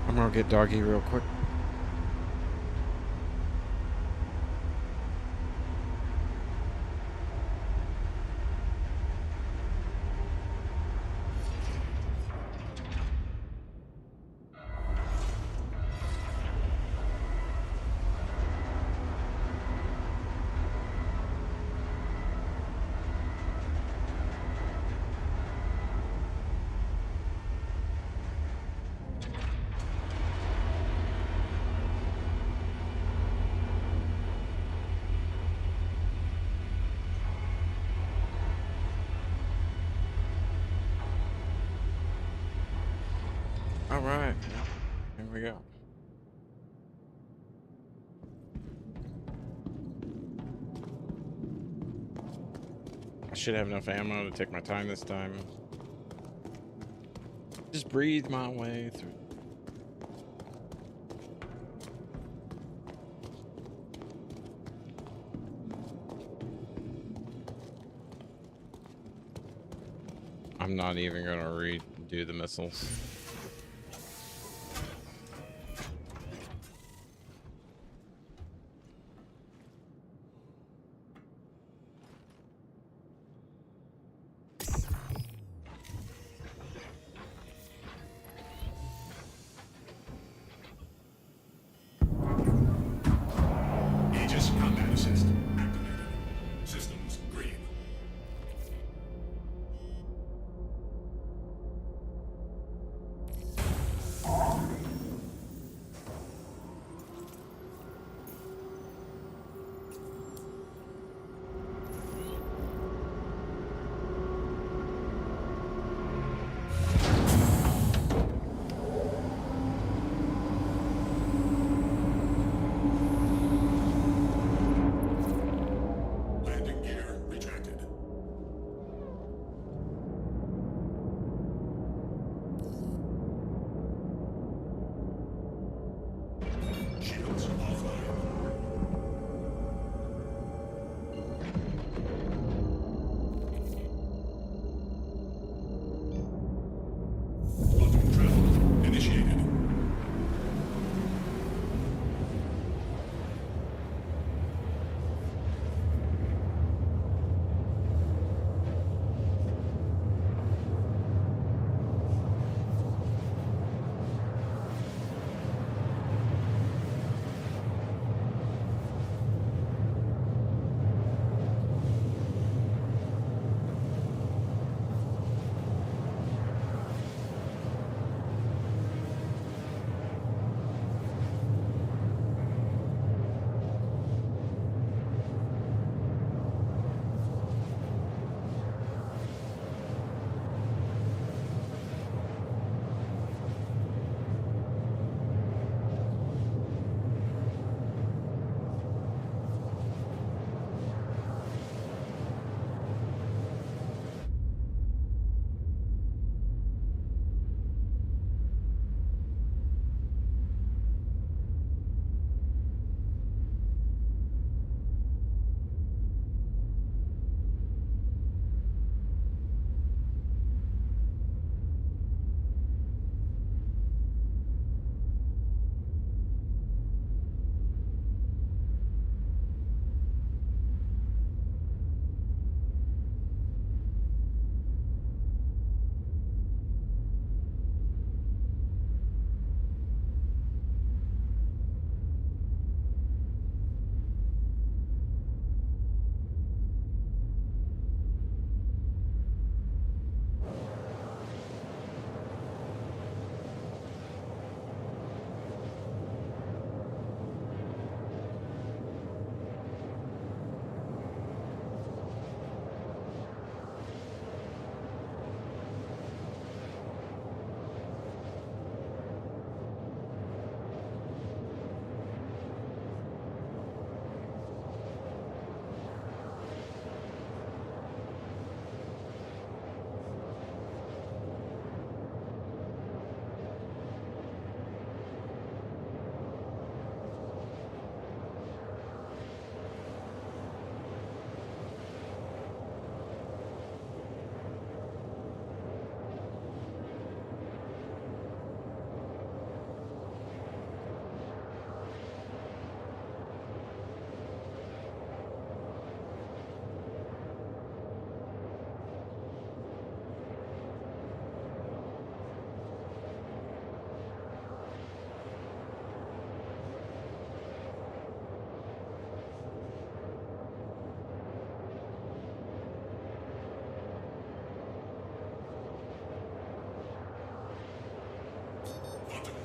S1: I'm gonna get doggy real quick. All right, here we go. I should have enough ammo to take my time this time. Just breathe my way through. I'm not even gonna redo the missiles.
S7: Aegis combat assist activated. Systems green.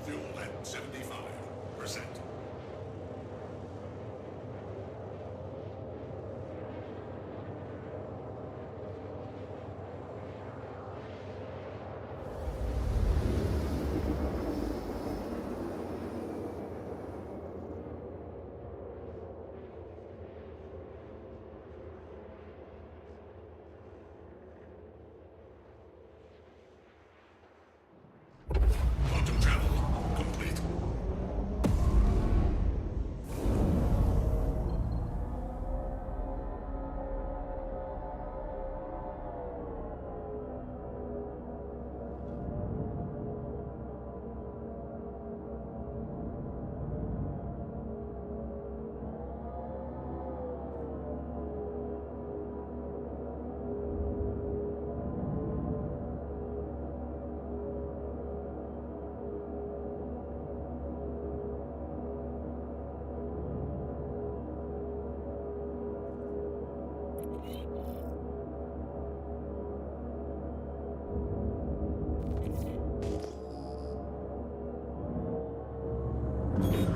S7: Fuel at 75%. Quantum travel complete.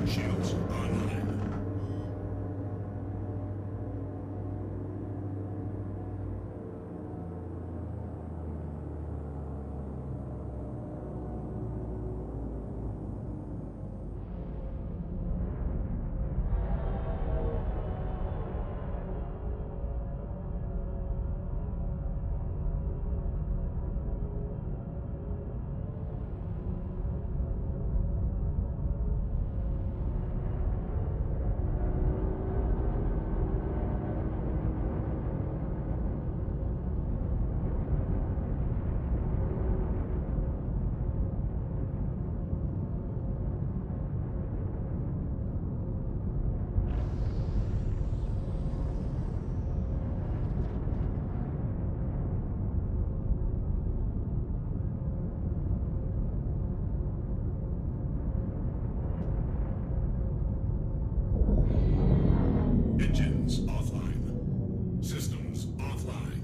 S7: Shields online. Engines offline. Systems offline.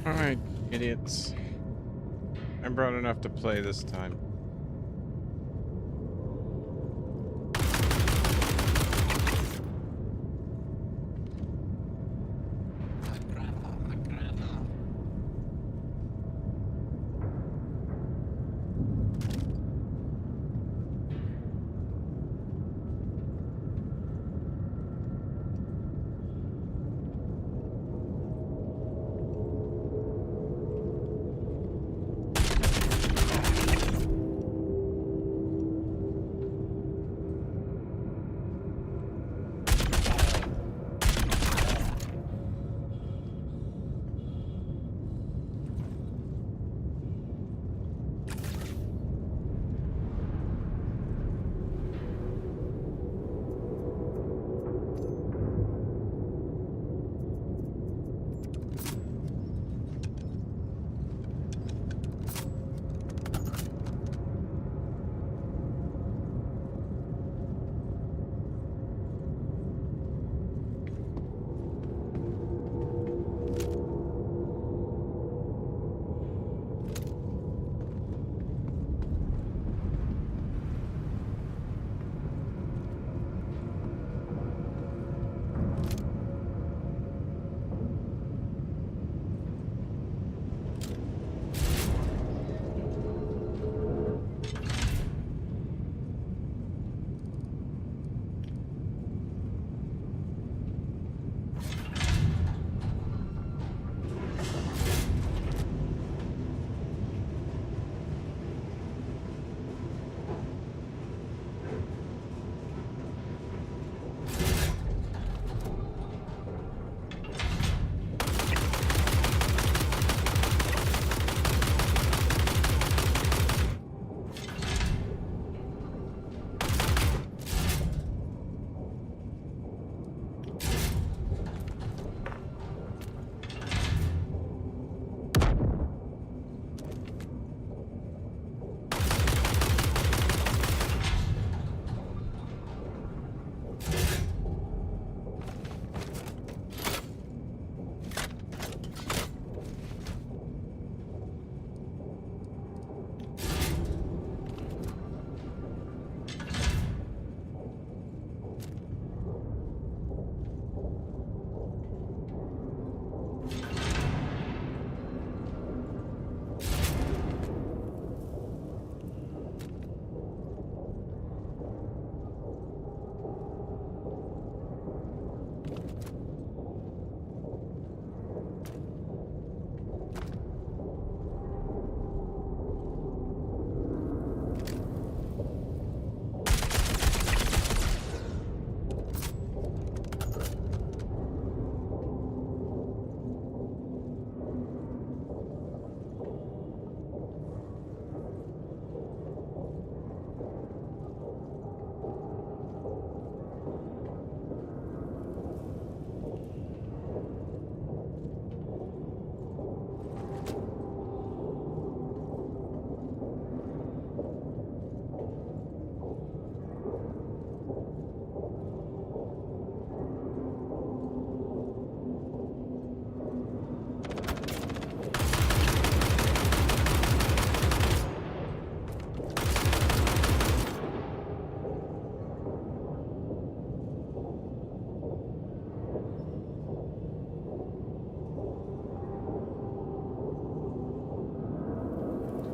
S1: Alright, idiots. I'm brought enough to play this time.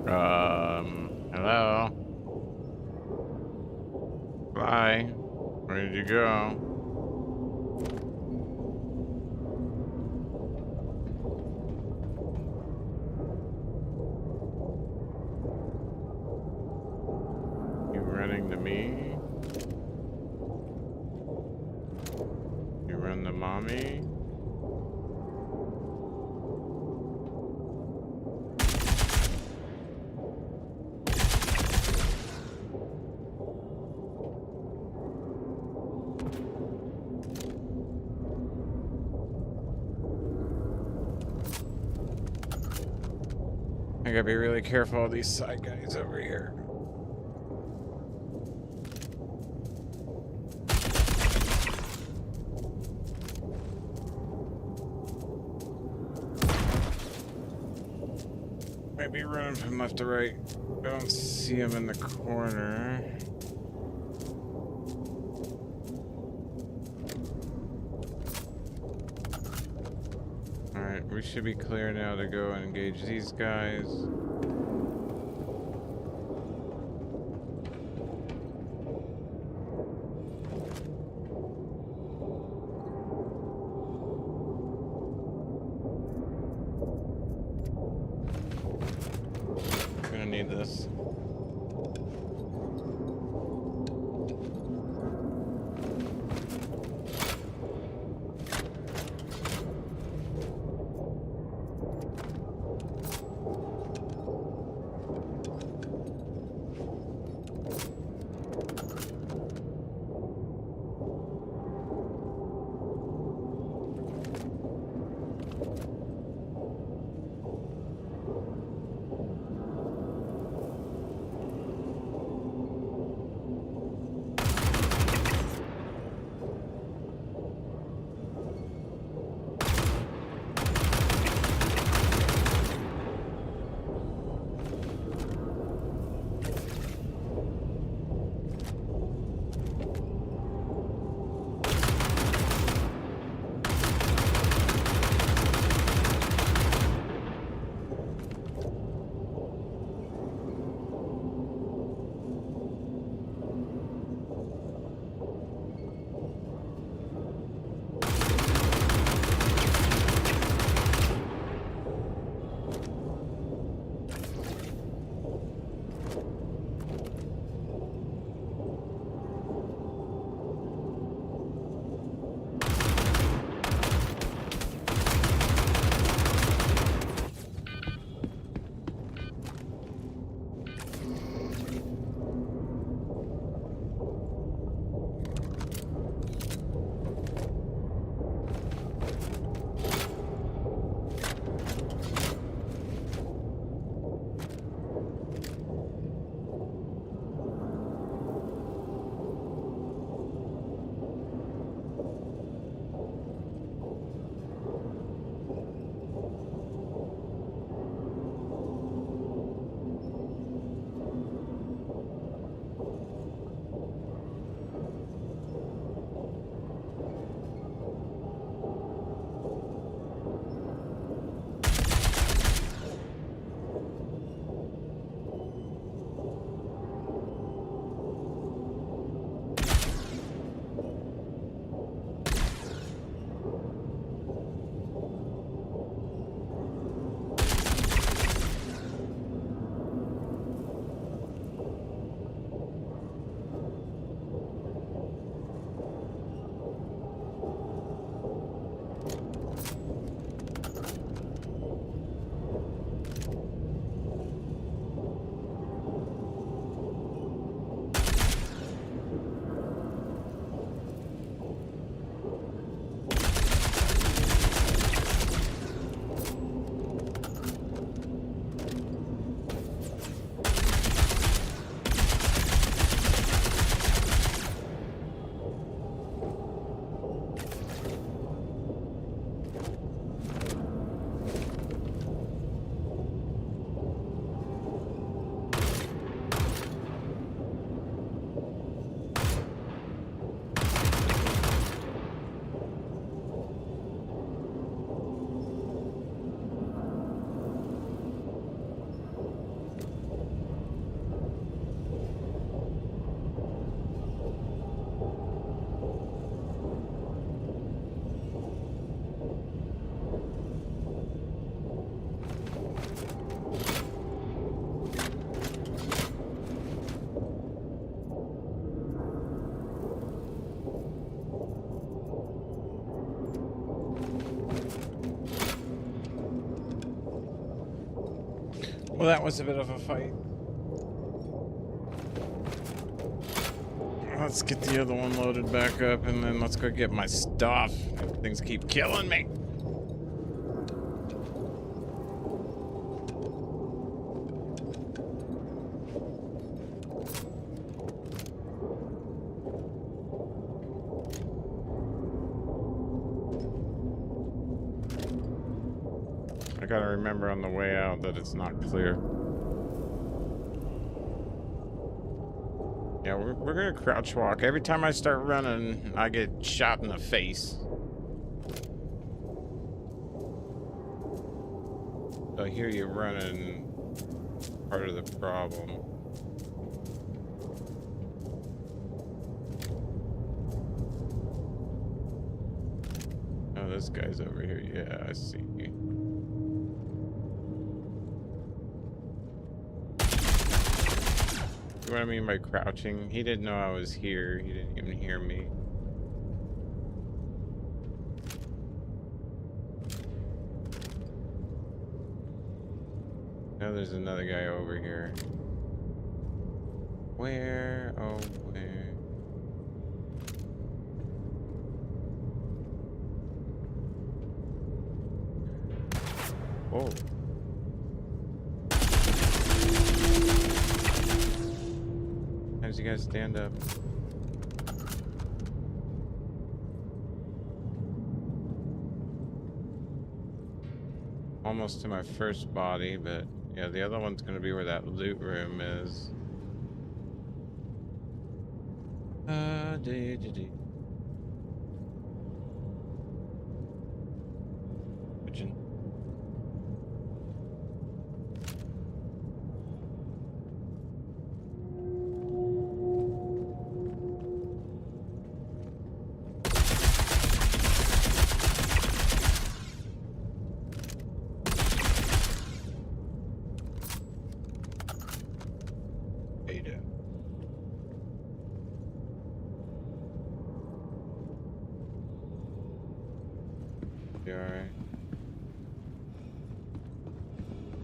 S1: Hello? Fly. Where did you go? You running to me? You run to mommy? I gotta be really careful of these side guys over here. Might be running from left to right. I don't see him in the corner. Alright, we should be clear now to go and engage these guys. Gonna need this. Well, that was a bit of a fight. Let's get the other one loaded back up, and then let's go get my stuff. Things keep killing me. I gotta remember on the way out that it's not clear. Yeah, we're gonna crouch walk. Every time I start running, I get shot in the face. So I hear you running, part of the problem. Oh, this guy's over here. Yeah, I see you. You know what I mean by crouching? He didn't know I was here. He didn't even hear me. Now there's another guy over here. Where? Oh, where? Whoa. How does you guys stand up? Almost to my first body, but yeah, the other one's gonna be where that loot room is. Pigeon. Ada. You alright?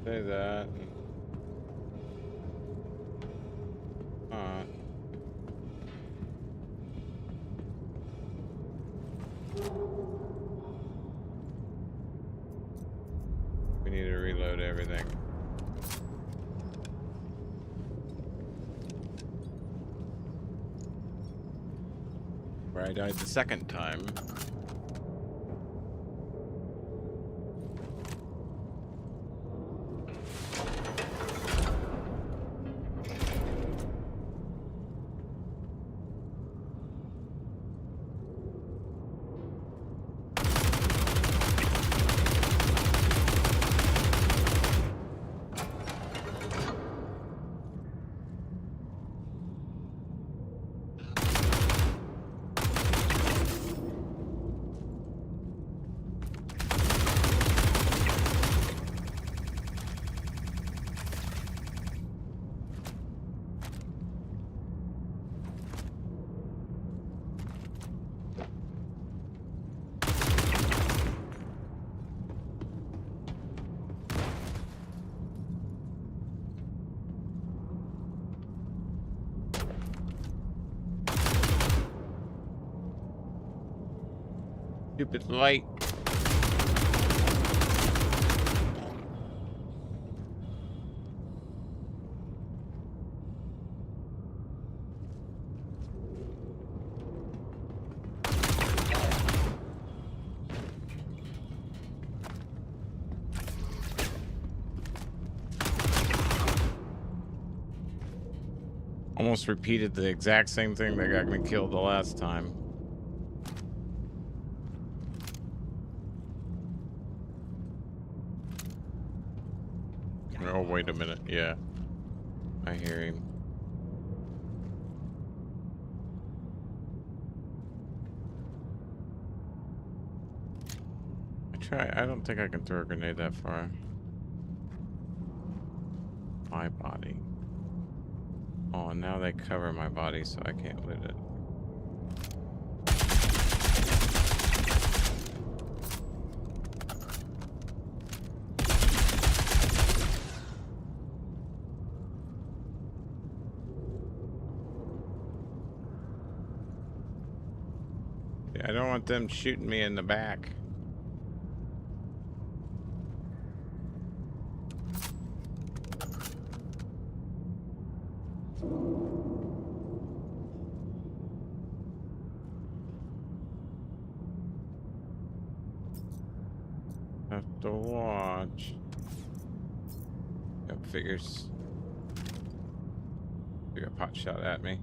S1: Say that. We need to reload everything. Where I died the second time. Stupid light. Almost repeated the exact same thing that got me killed the last time. Oh, wait a minute. Yeah. I hear him. I don't think I can throw a grenade that far. My body. Oh, and now they cover my body, so I can't loot it. I don't want them shooting me in the back. Have to watch. Yep, figures. They got pot shot at me.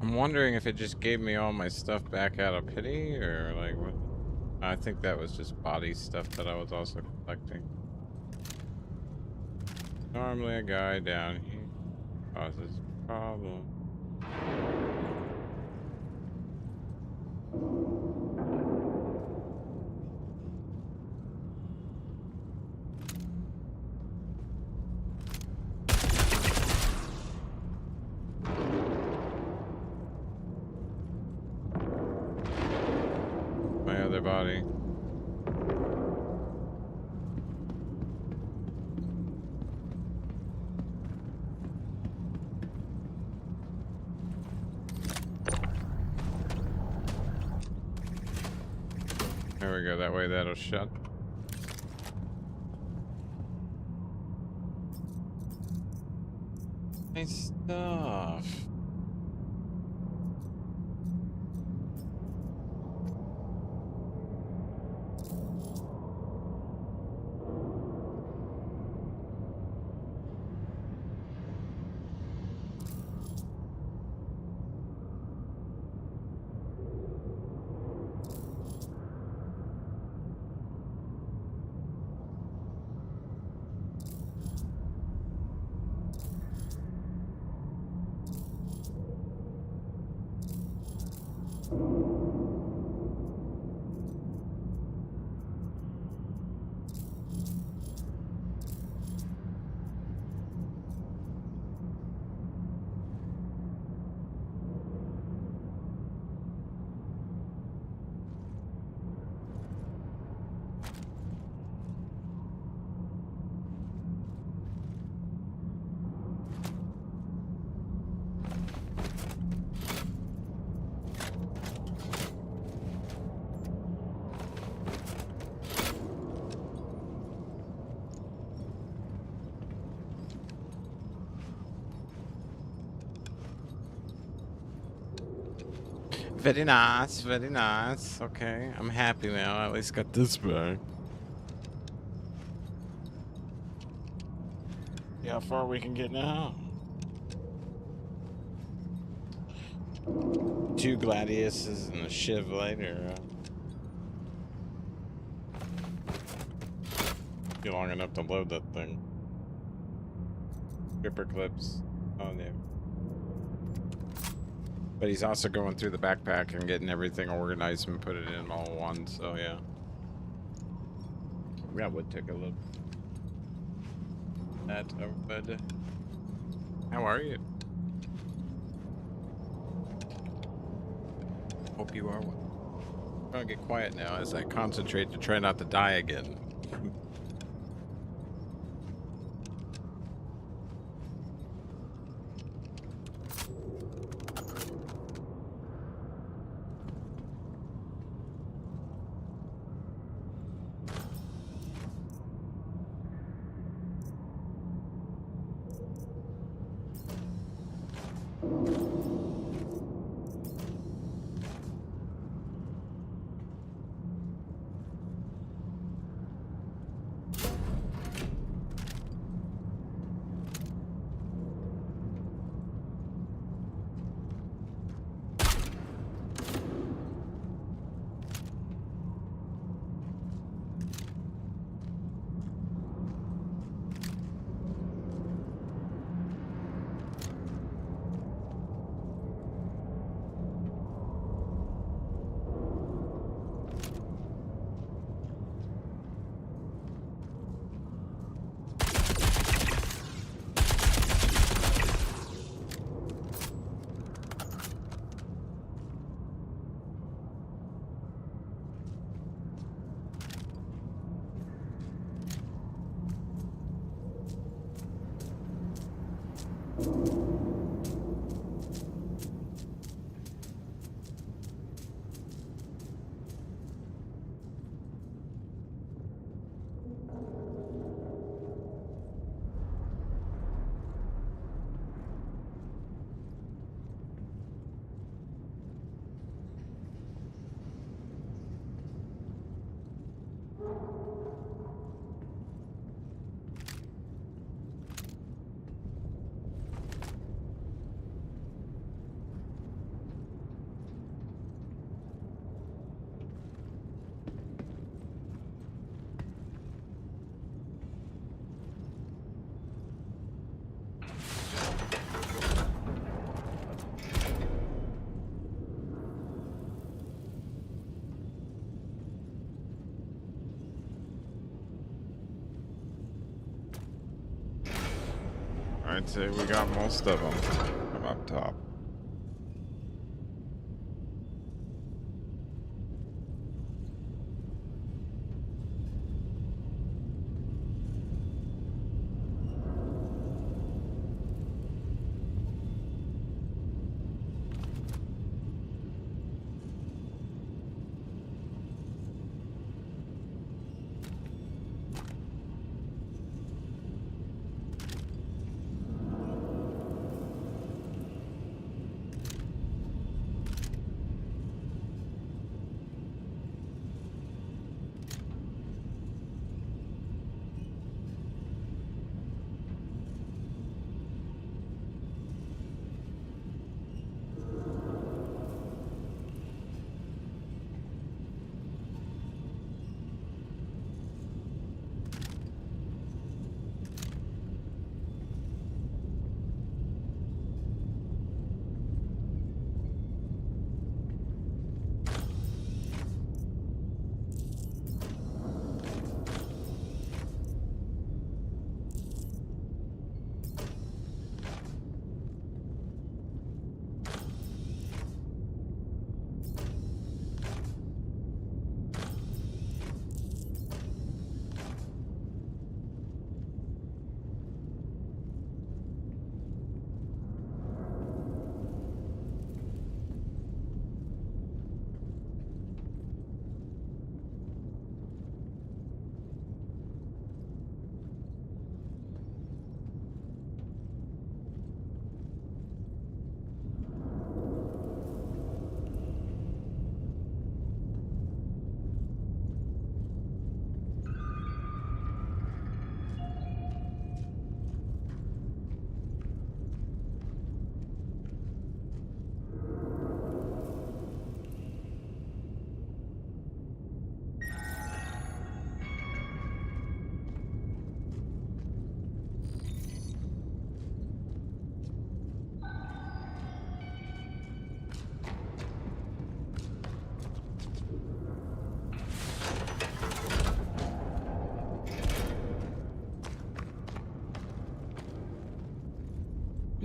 S1: I'm wondering if it just gave me all my stuff back out of pity, or like what? I think that was just body stuff that I was also collecting. Normally a guy down here causes a problem. My other body. There we go, that way that'll shut. Nice stuff. Very nice, very nice. Okay, I'm happy now. I at least got this back. See how far we can get now. 2 gladiuses and a shiv later. Be long enough to load that thing. Gripper clips. Oh no. But he's also going through the backpack and getting everything organized and put it in all one, so yeah. That would take a look. That would. How are you? Hope you are well. I'm gonna get quiet now as I concentrate to try not to die again. I'd say we got most of them from up top.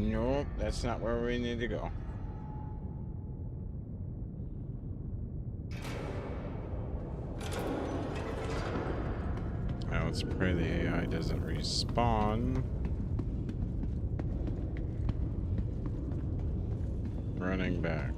S1: Nope, that's not where we need to go. Now let's pray the AI doesn't respawn. Running back.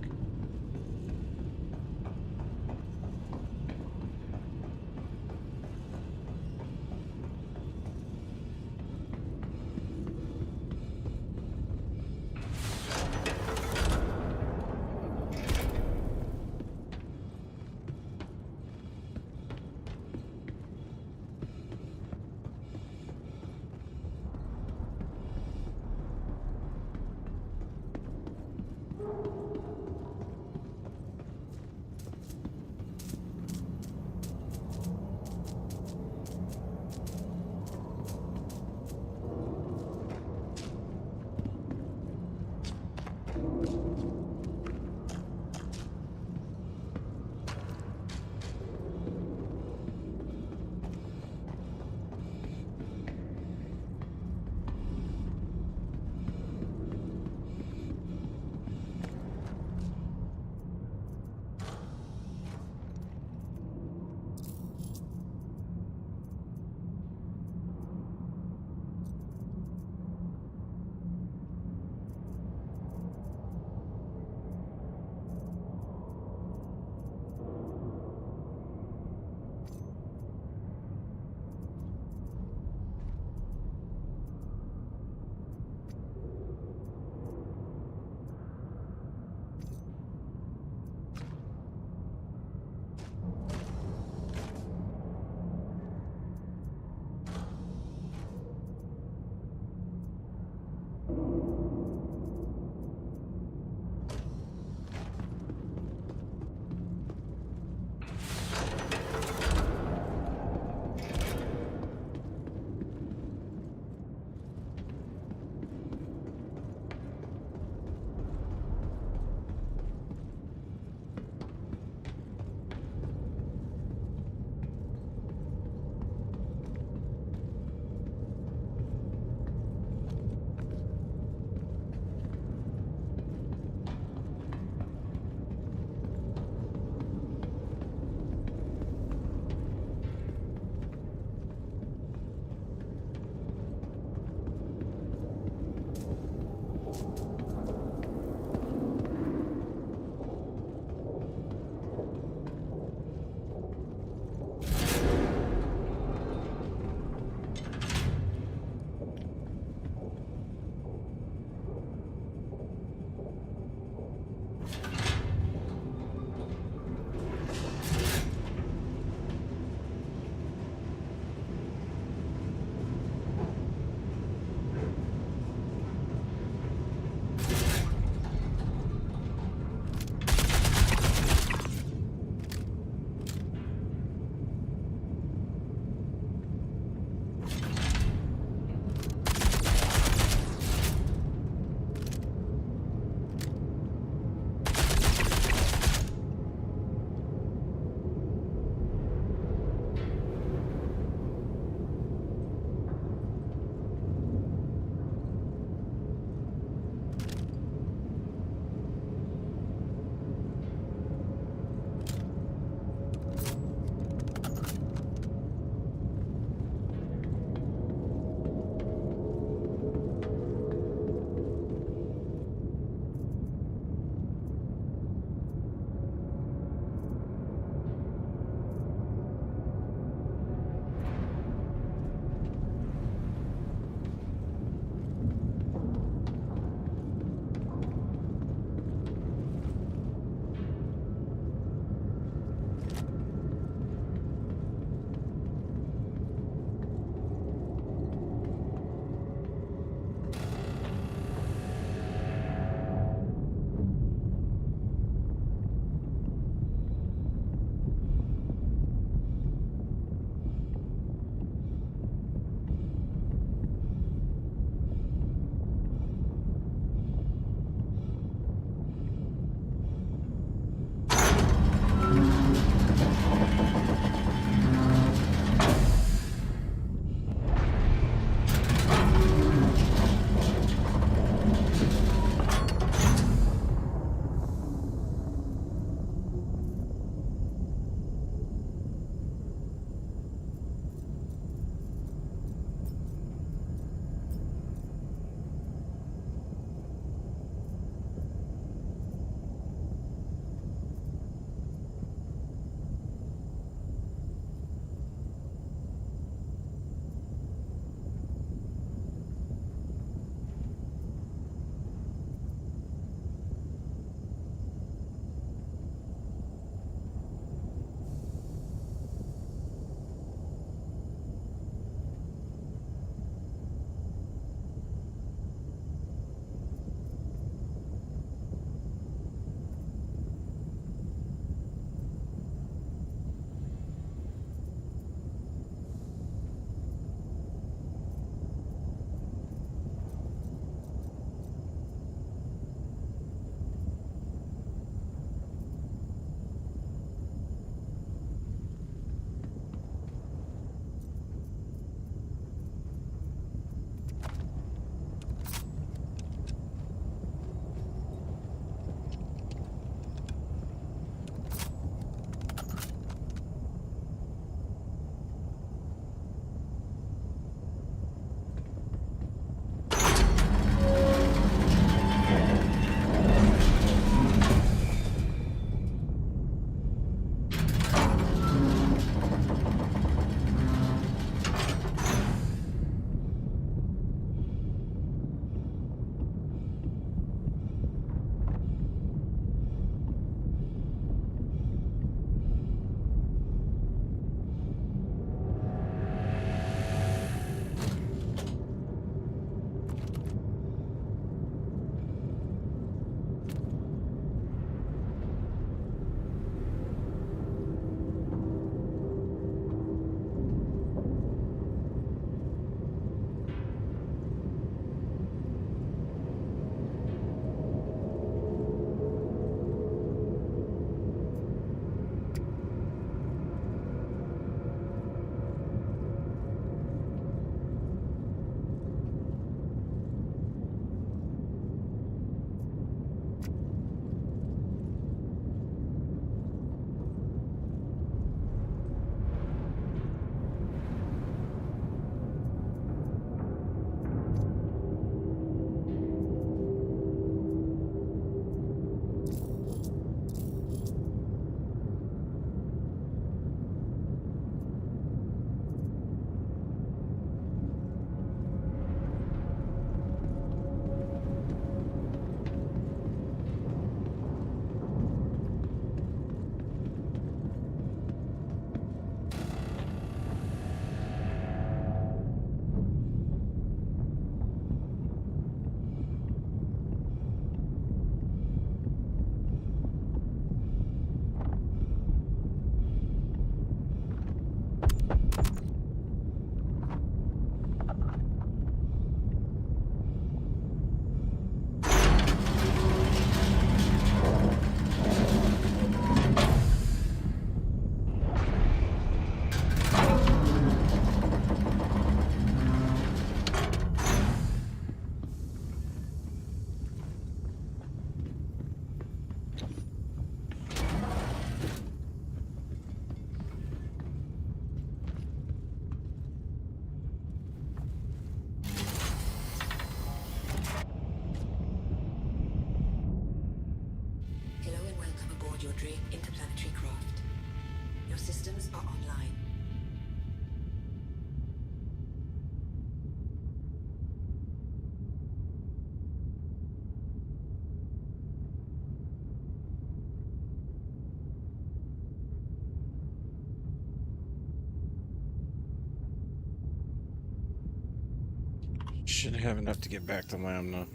S1: Should have enough to get back to Lambda.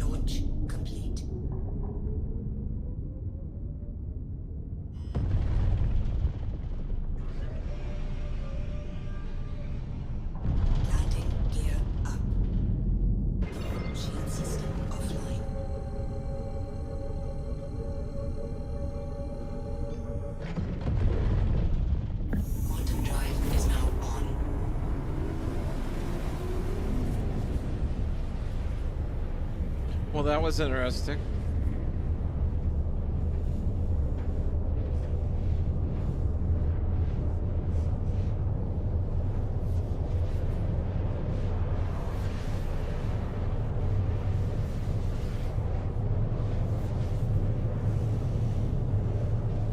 S2: Launch complete. Landing gear up. Shield system offline. Quantum drive is now on.
S1: Well, that was interesting.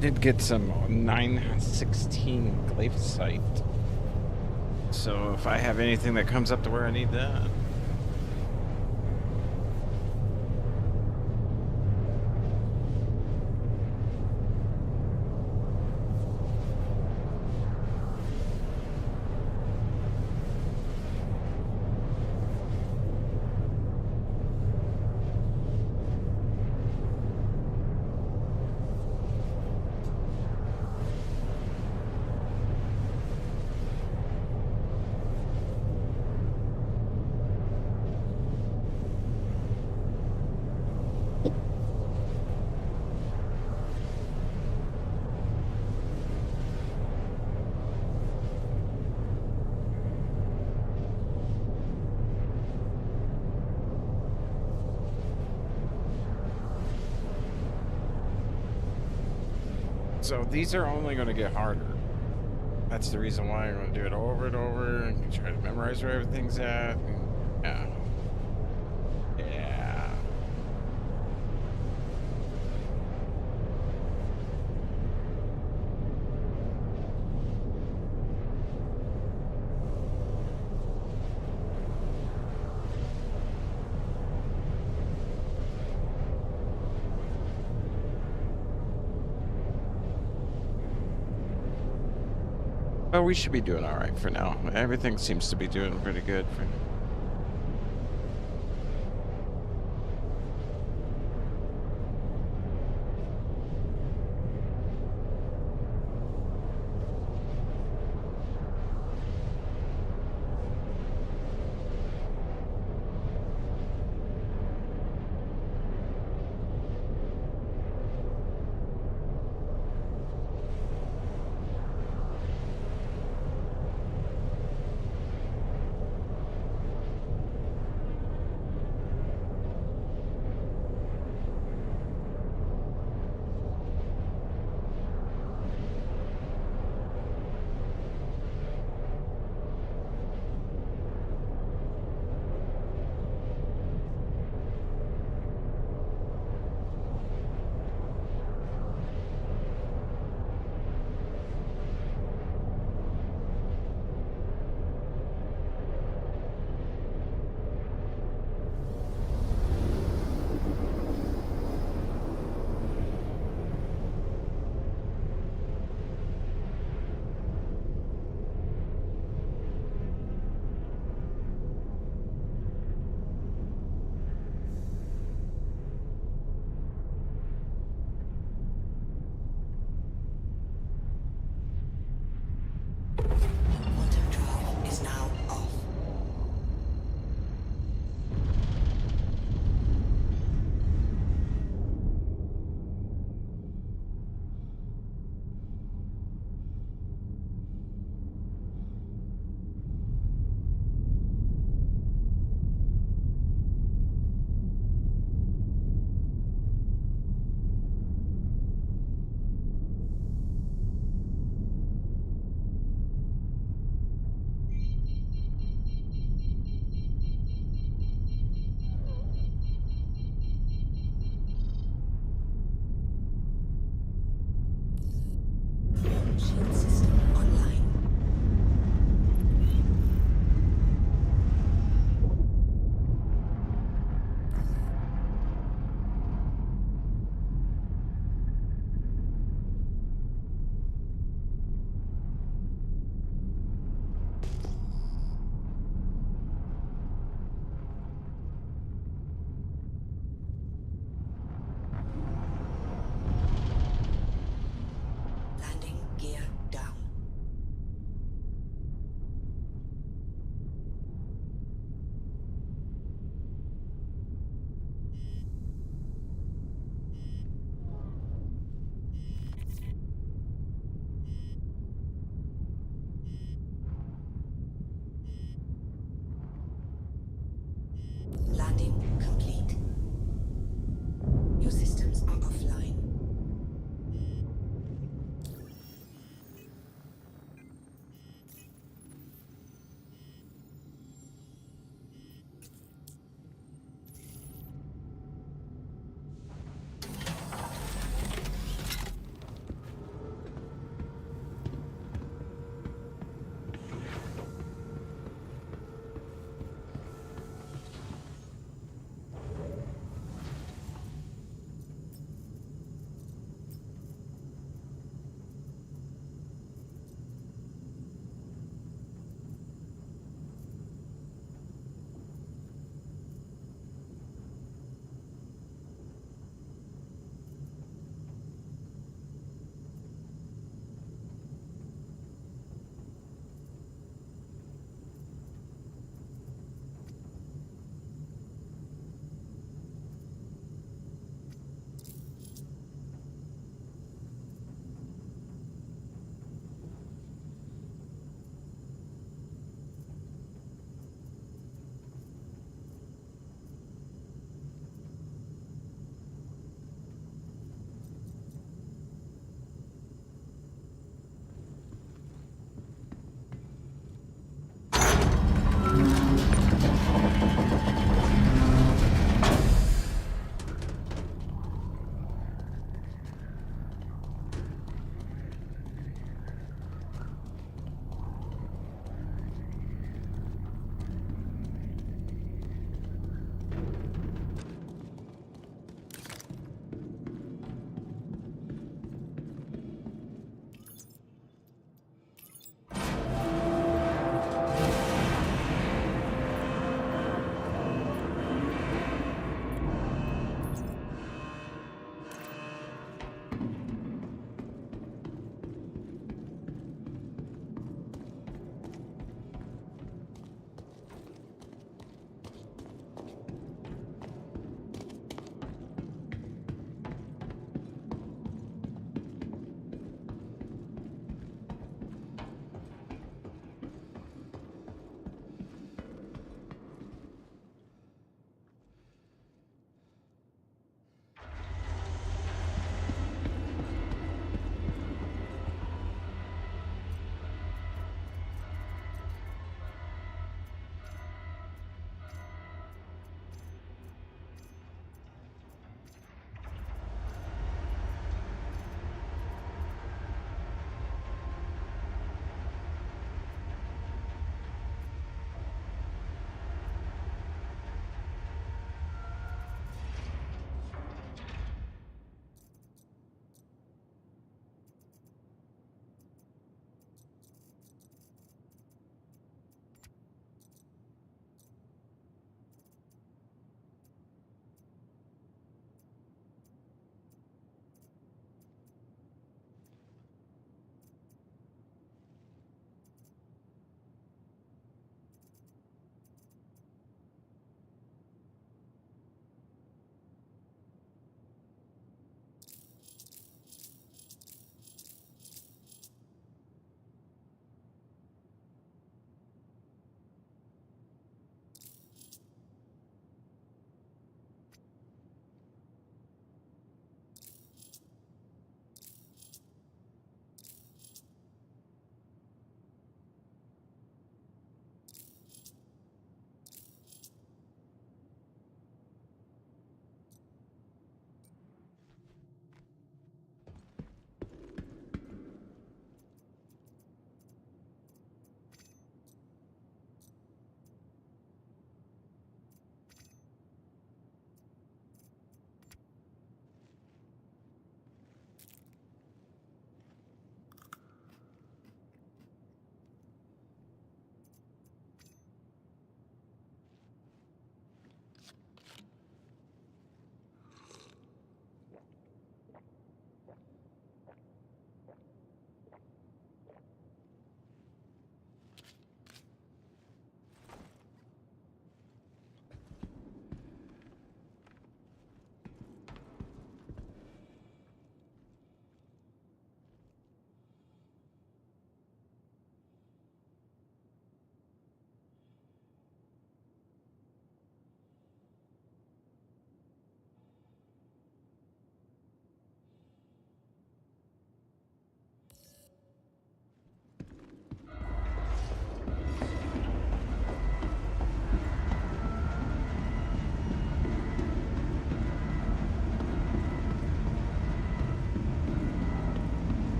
S1: Did get some 916 glyphosite. So if I have anything that comes up to where I need that. So these are only going to get harder. That's the reason why I'm going to do it over and over and try to memorize where everything's at. Yeah. Yeah. Well, we should be doing all right for now. Everything seems to be doing pretty good for now.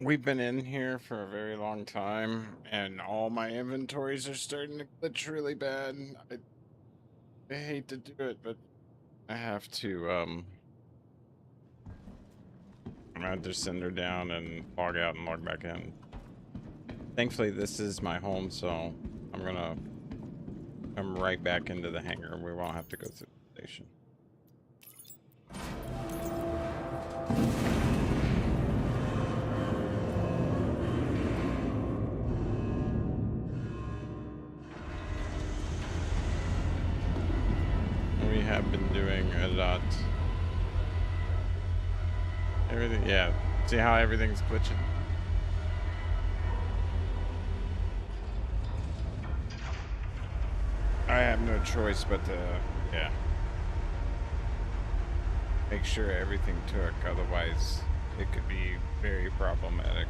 S1: We've been in here for a very long time, and all my inventories are starting to glitch really bad. I hate to do it, but I have to. I'm gonna just send her down and log out and log back in. Thankfully, this is my home, so I'm gonna come right back into the hangar. We won't have to go through the station. We have been doing a lot. Everything, yeah. See how everything's glitching? I have no choice but to, yeah. Make sure everything took, otherwise it could be very problematic.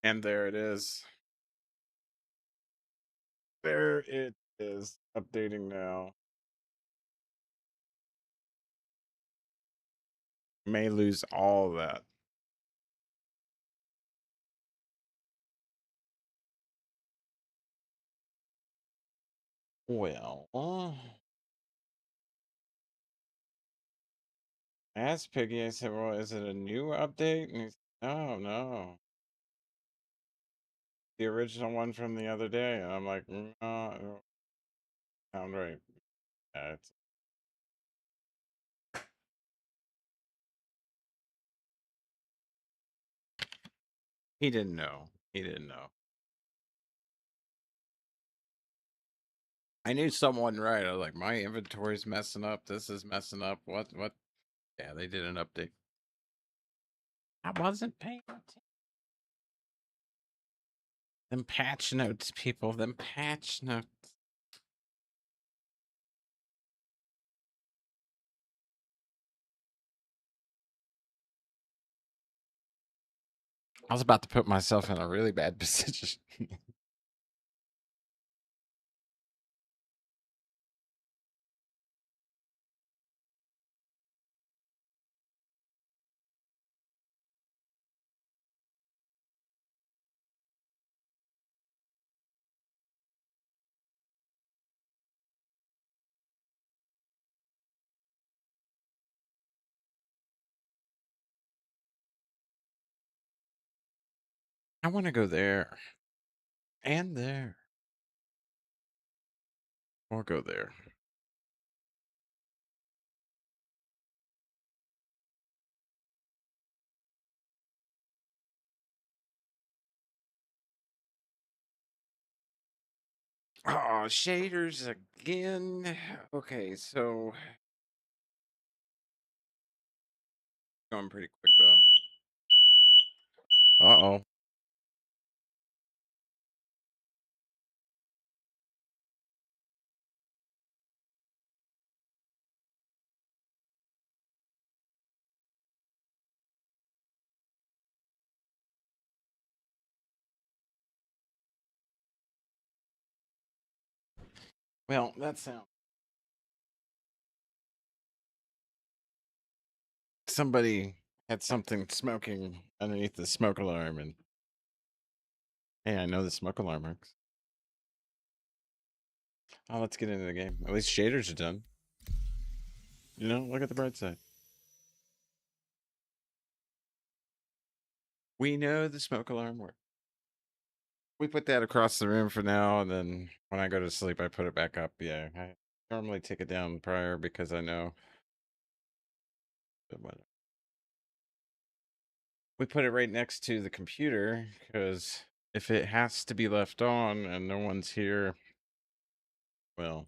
S1: And there it is. There it is. Updating now. May lose all that. Well, I asked Piggy, I said, well, is it a new update? And he's, no, no. The original one from the other day. And I'm like, no, I don't sound right. Yeah, he didn't know. He didn't know. I knew someone right. I was like, my inventory's messing up. This is messing up. What? Yeah, they did an update. I wasn't paying attention. Them patch notes, people. Them patch notes. I was about to put myself in a really bad position. I want to go there and there. Or go there. Oh, shaders again. Okay, so going pretty quick though. Uh-oh. Well, that sounds. Somebody had something smoking underneath the smoke alarm, and hey, I know the smoke alarm works. Oh, let's get into the game. At least shaders are done. You know, look at the bright side. We know the smoke alarm works. We put that across the room for now, and then when I go to sleep, I put it back up. Yeah, I normally take it down prior because I know. But whatever. We put it right next to the computer because if it has to be left on and no one's here, well,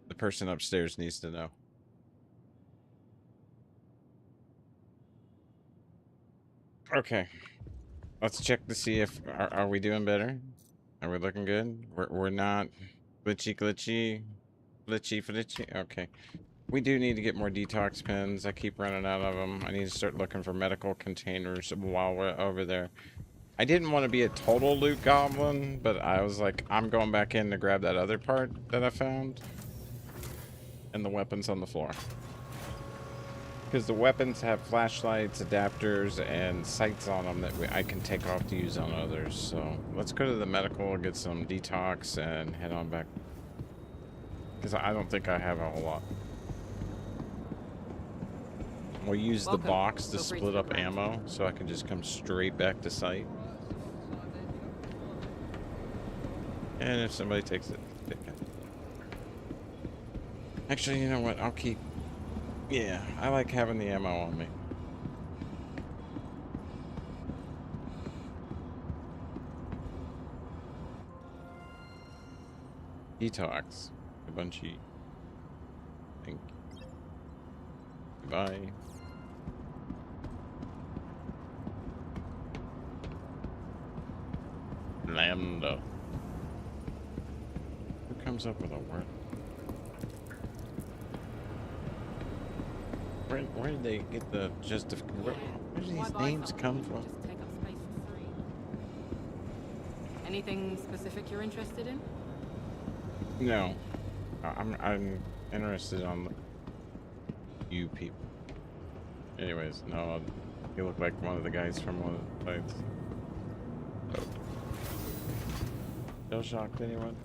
S1: the person upstairs needs to know. Okay, let's check to see if are we doing better. Are we looking good? We're not glitchy. Okay. We do need to get more detox pens. I keep running out of them. I need to start looking for medical containers while we're over there. I didn't want to be a total loot goblin, but I was like, I'm going back in to grab that other part that I found. And the weapons on the floor. Because the weapons have flashlights, adapters, and sights on them that I can take off to use on others. So let's go to the medical, get some detox, and head on back. Because I don't think I have a whole lot. We'll use the box to split up ammo, so I can just come straight back to site. And if somebody takes it, take it. Actually, you know what? I'll keep... Yeah, I like having the ammo on me. Detox. A bunchy. Thank you. Goodbye. Lambda. Who comes up with a word? Where did they get the justification? Where do these names come from?
S3: Just take up space for 3. Anything specific you're interested in?
S1: No. I'm interested on you people. Anyways, no, you look like one of the guys from one of the fights. Shell shocked anyone?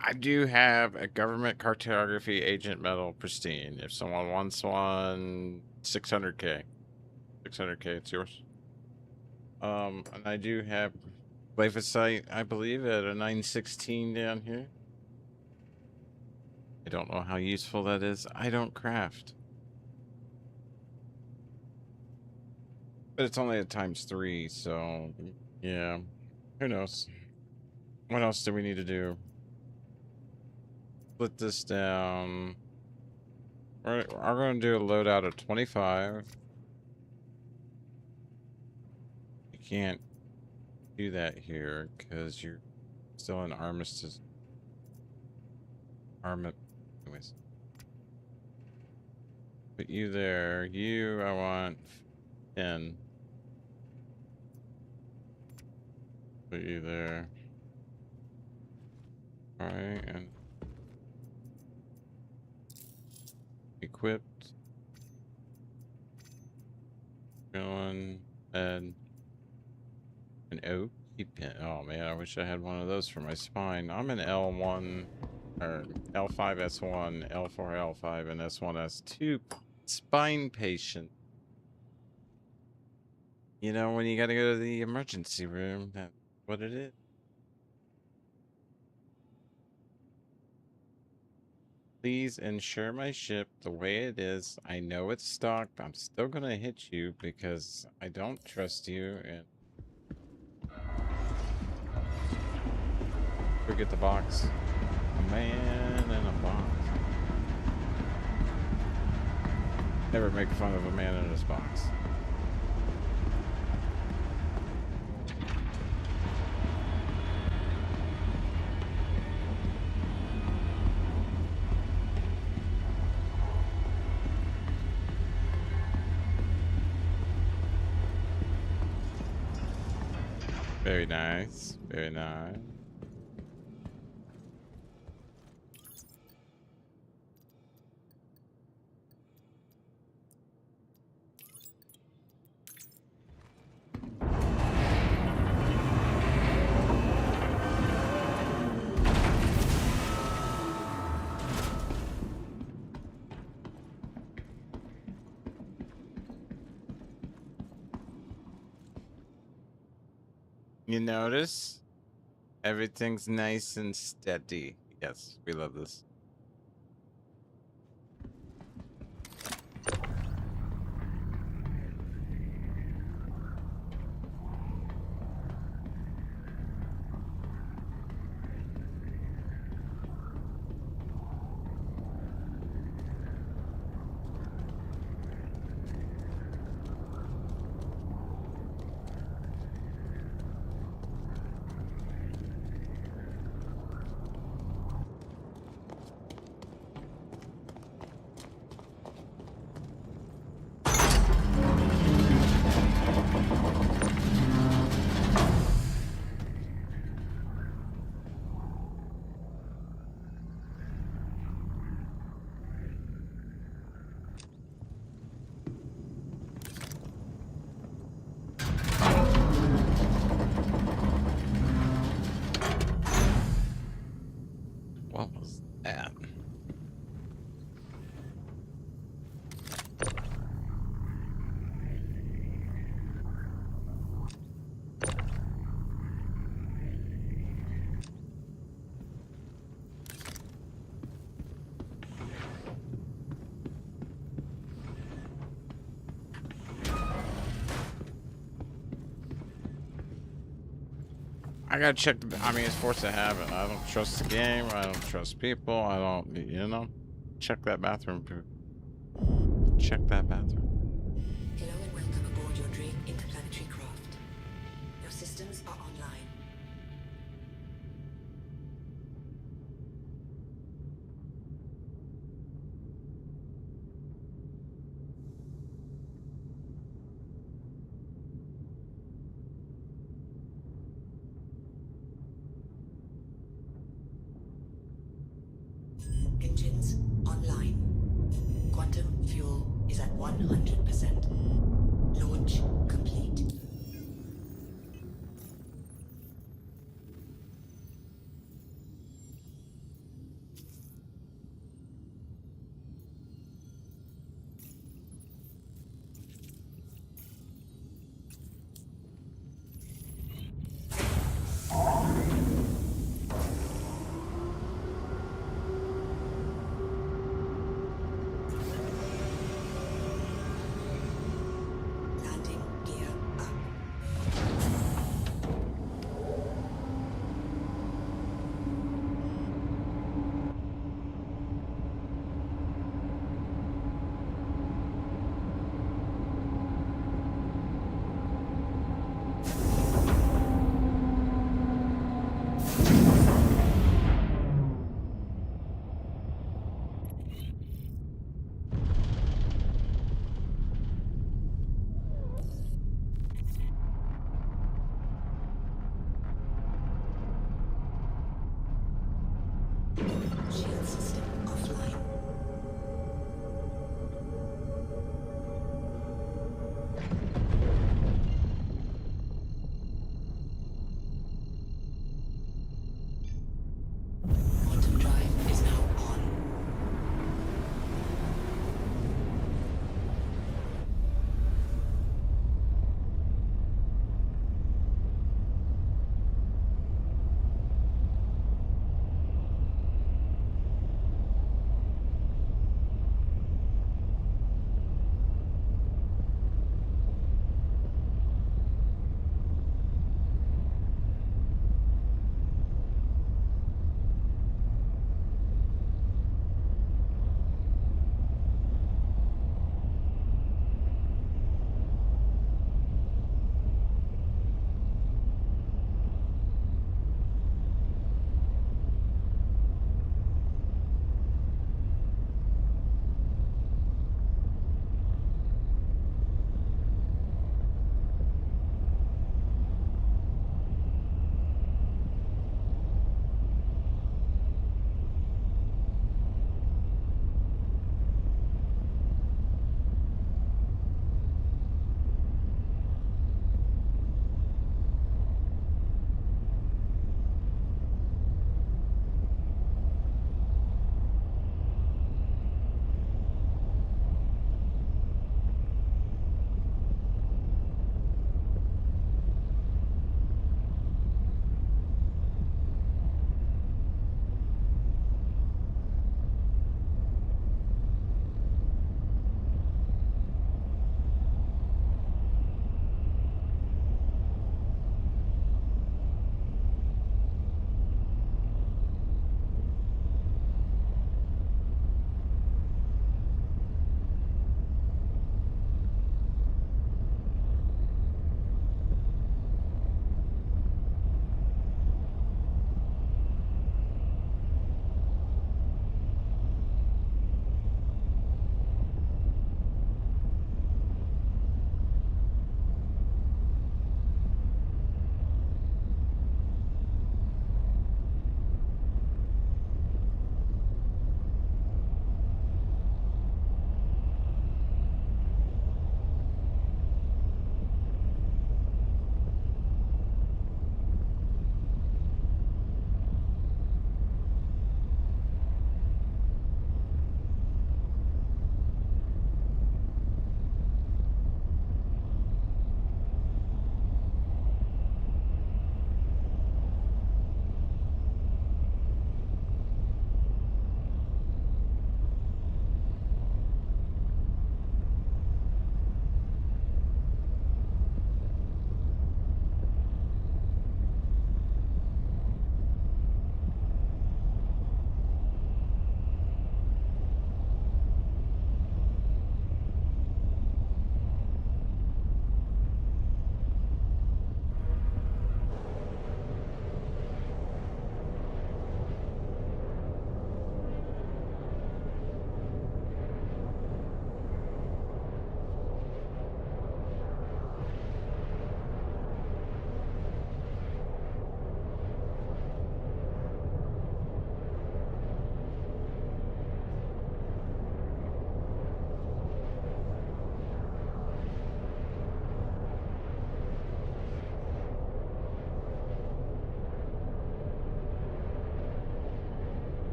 S1: I do have a government cartography agent medal pristine. If someone wants one, 600k. 600k, it's yours. And I do have glyphosite, I believe, at a 916 down here. I don't know how useful that is. I don't craft. But it's only at ×3, so yeah. Who knows? What else do we need to do? Split this down. We're going to do a loadout of 25. You can't do that here because you're still in armistice. Anyways. Put you there. You, I want 10. Put you there. Alright, and equipped. Going and an oak. Oh man, I wish I had one of those for my spine. I'm an L1 or L5S1, L4L5, and S1S2 spine patient. You know, when you gotta go to the emergency room, that's what it is. Please insure my ship the way it is. I know it's stocked. I'm still gonna hit you because I don't trust you. And forget the box. A man in a box. Never make fun of a man in his box. Very nice. Very nice. You notice? Everything's nice and steady. Yes, we love this. What was that? I gotta check. I mean, it's forced to have it. I don't trust the game. I don't trust people. I don't, you know. Check that bathroom. Check that bathroom.
S2: Hello and welcome aboard your Drake interplanetary craft. Your systems are online. Engines online. Quantum fuel is at 100%. Launch complete. Landing gear up. Shield system offline. Quantum drive is now on.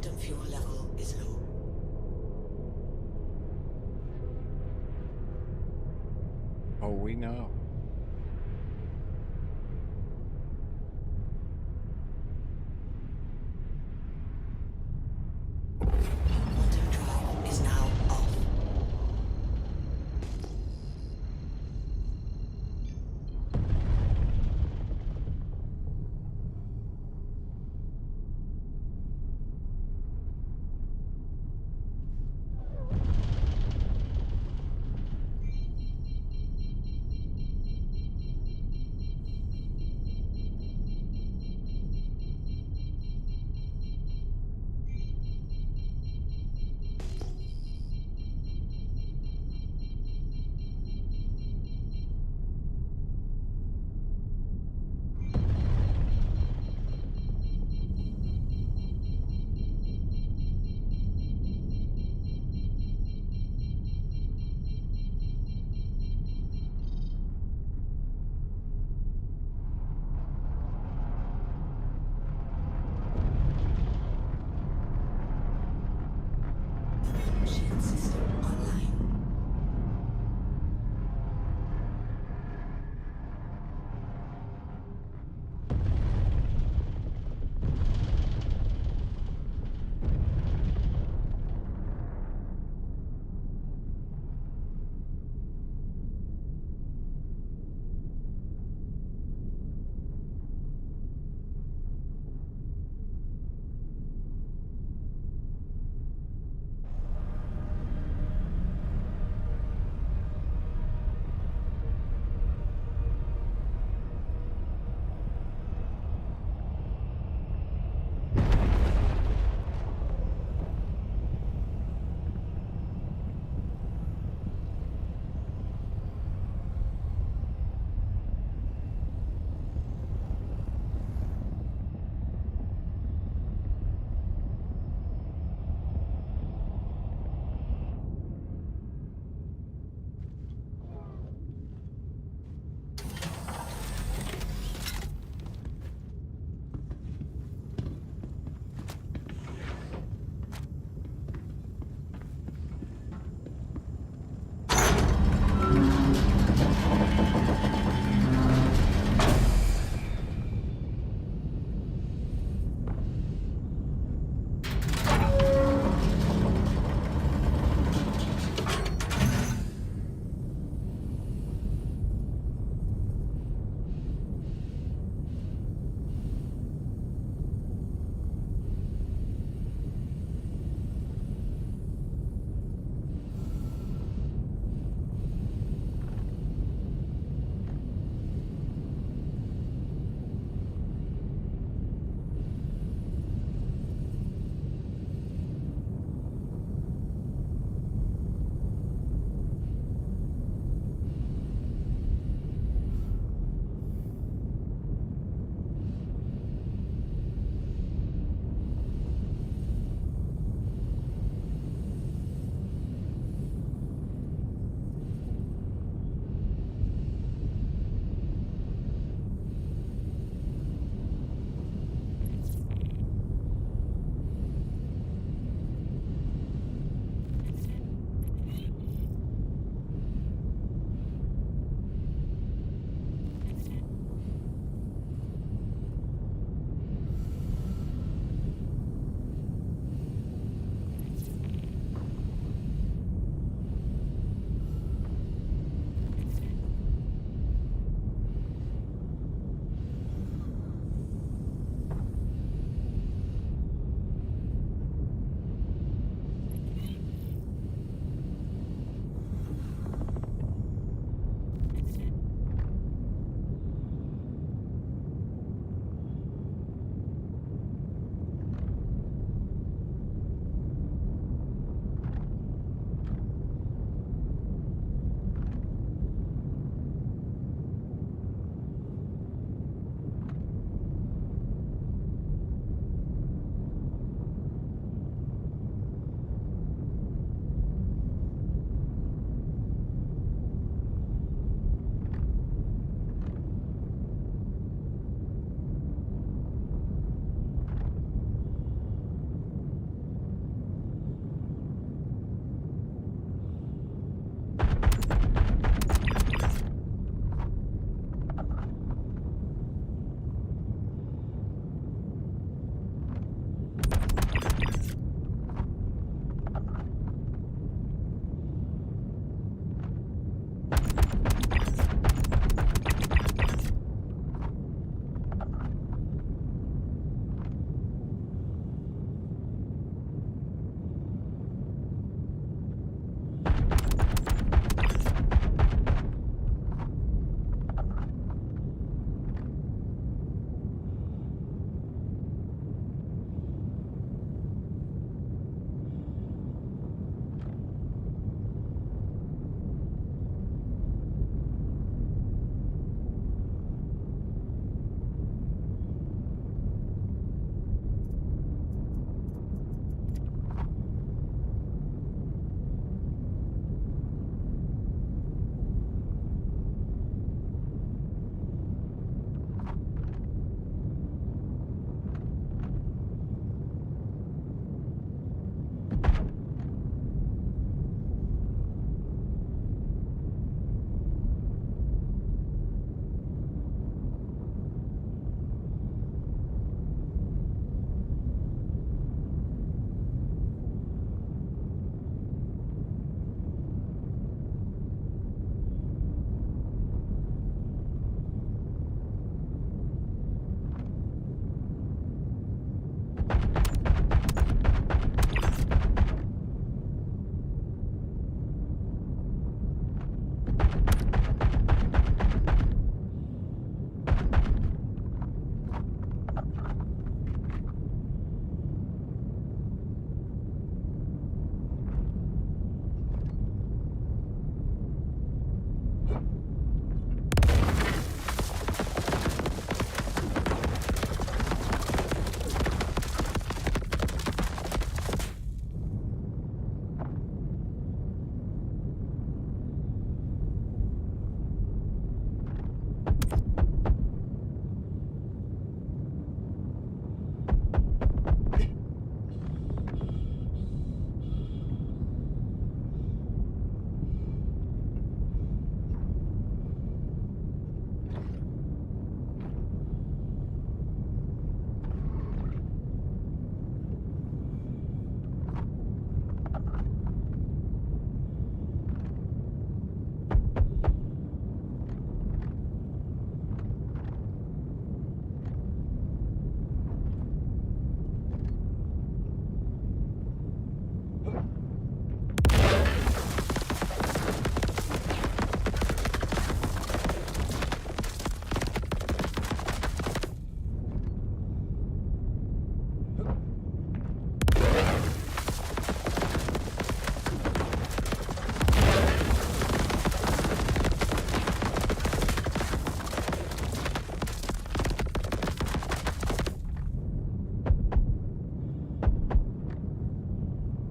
S2: quantum fuel level is low.
S1: Oh, we know.
S2: Quantum drive is now off.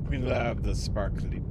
S1: We love the sparkly.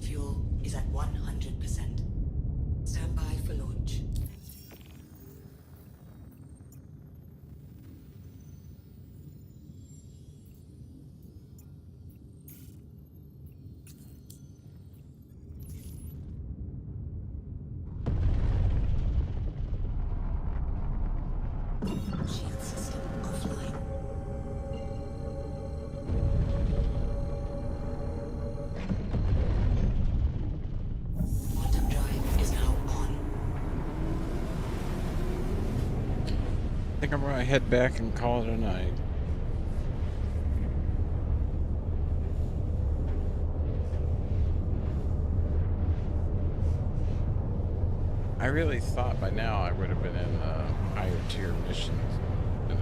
S2: Fuel is at 100%. Stand by for launch. Shield system offline. Quantum drive is now on.
S1: I think I'm gonna head back and call it a night. I really thought by now I would have been in higher tier missions. You know.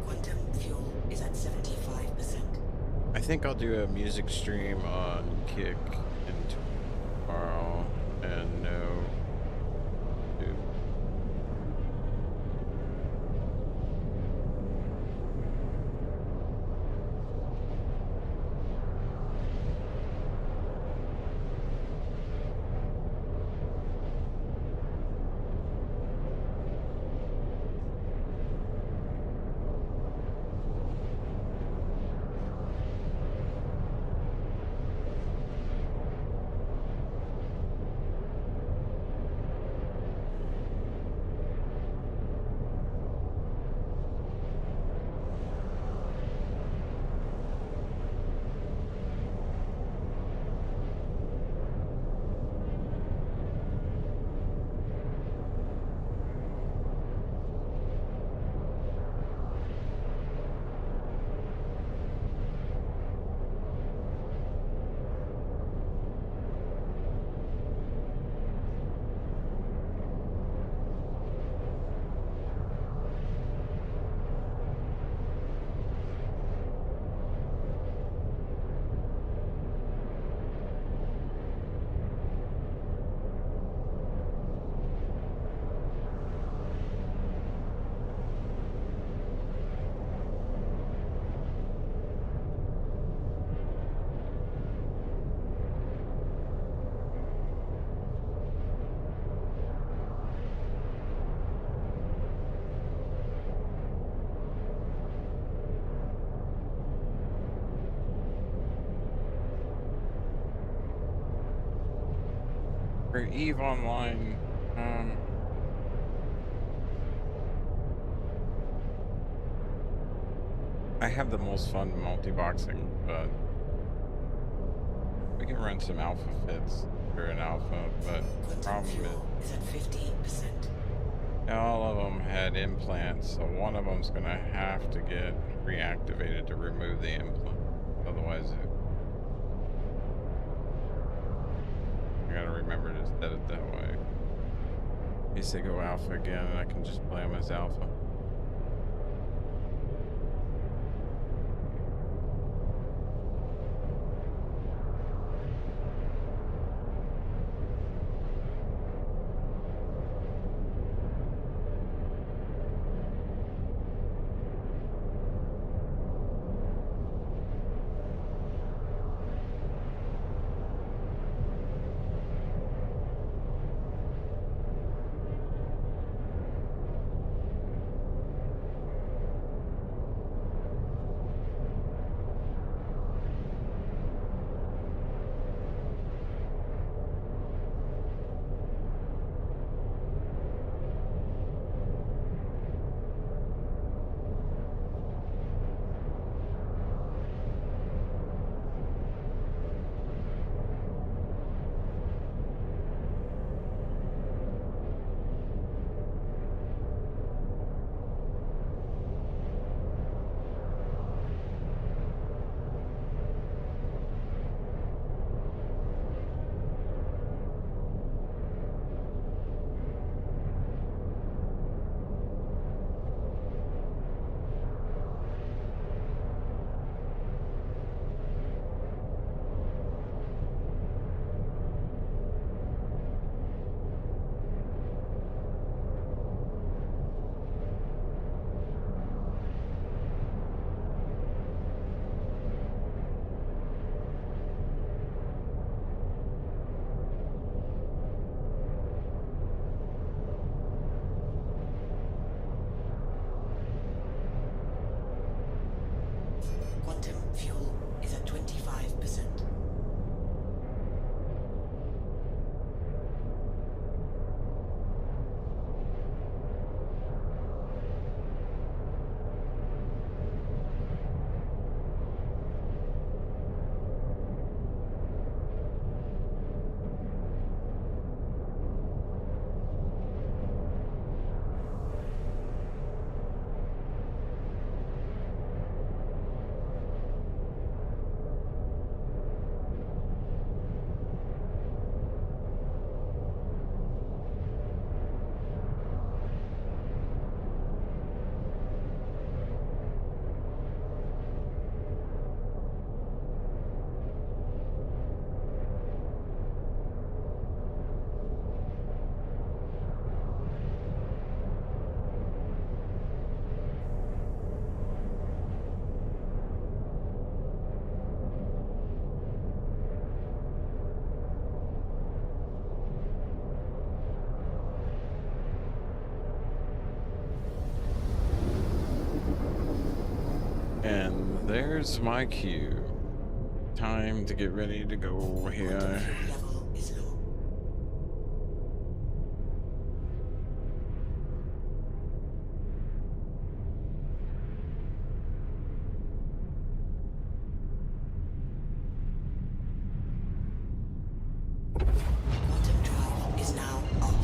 S2: Quantum fuel is at 75%.
S1: I think I'll do a music stream on Kick and tomorrow, and no. Dude. For EVE Online, I have the most fun multi-boxing, but We can run some alpha fits for an alpha, but the
S2: Quantum
S1: problem
S2: fuel is at 15%.
S1: is all of them had implants, so one of them's gonna have to get reactivated to remove the implant. Otherwise, I gotta remember to set it that way. In case they go alpha again, and I can just play them as alpha.
S2: Quantum fuel is at 25%.
S1: And there's my cue. Time to get ready to go
S2: Quantum
S1: here.
S2: fuel level is low. Quantum drive is now off.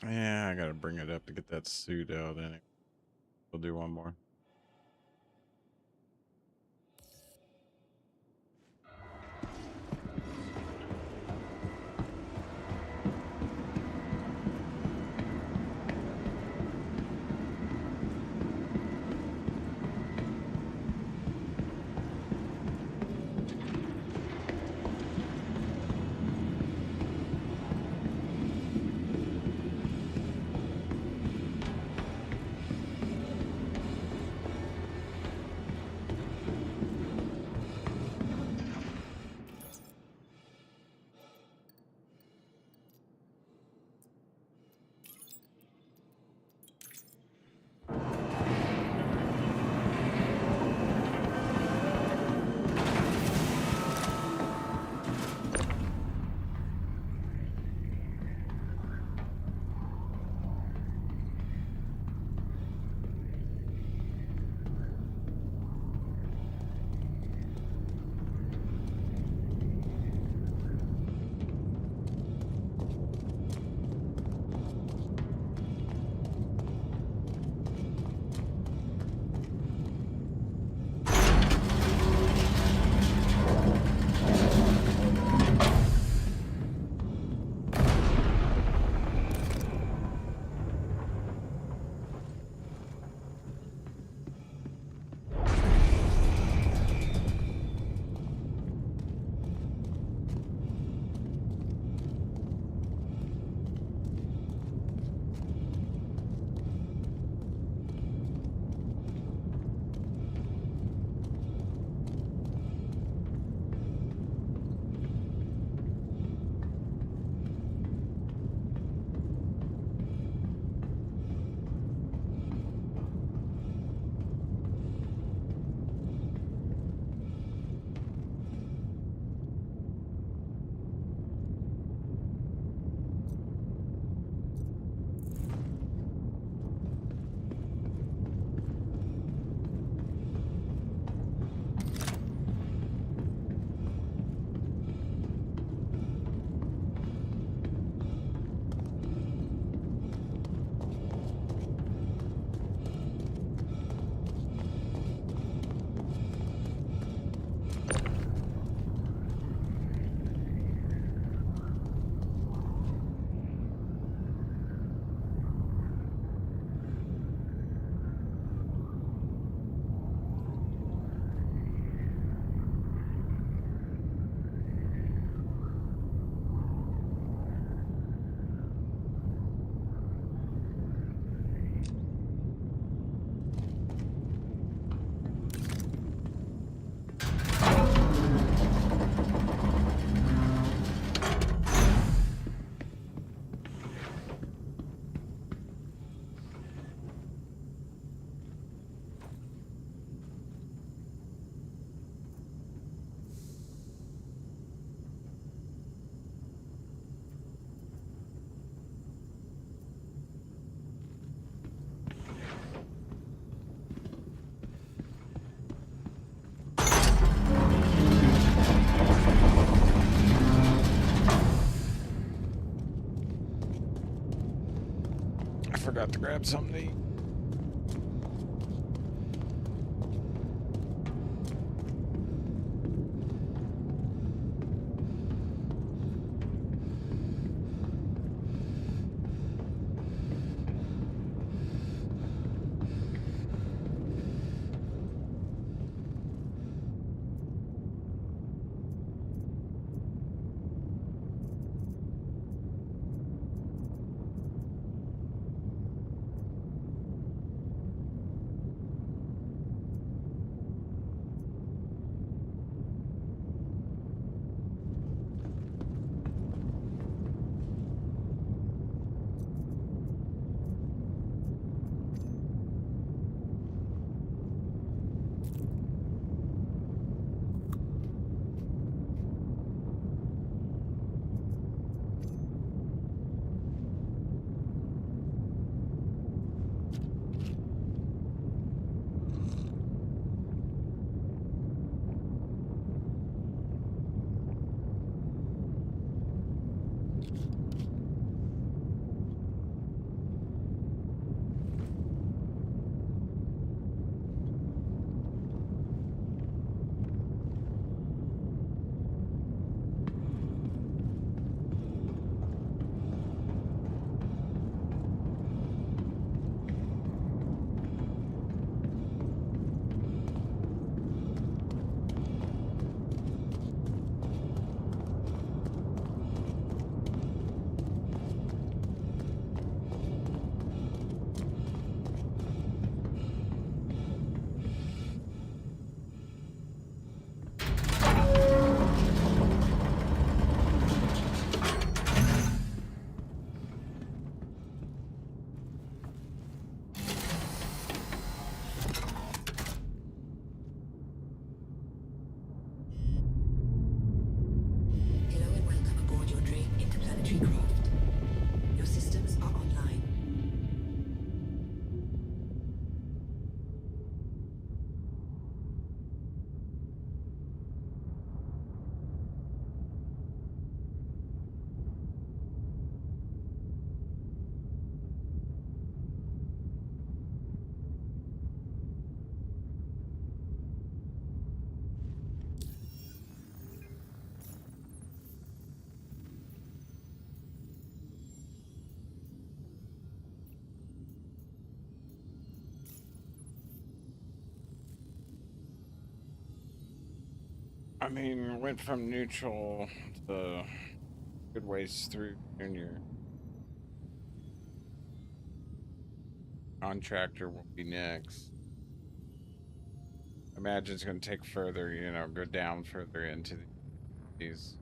S1: Yeah, I gotta bring it up to get that suit out anyway. We'll do one more. I forgot to grab something to eat.
S2: Treecraft. Your systems are online.
S1: I mean, went from neutral to good ways through Junior. Contractor will be next. Imagine it's going to take further, you know, go down further into these.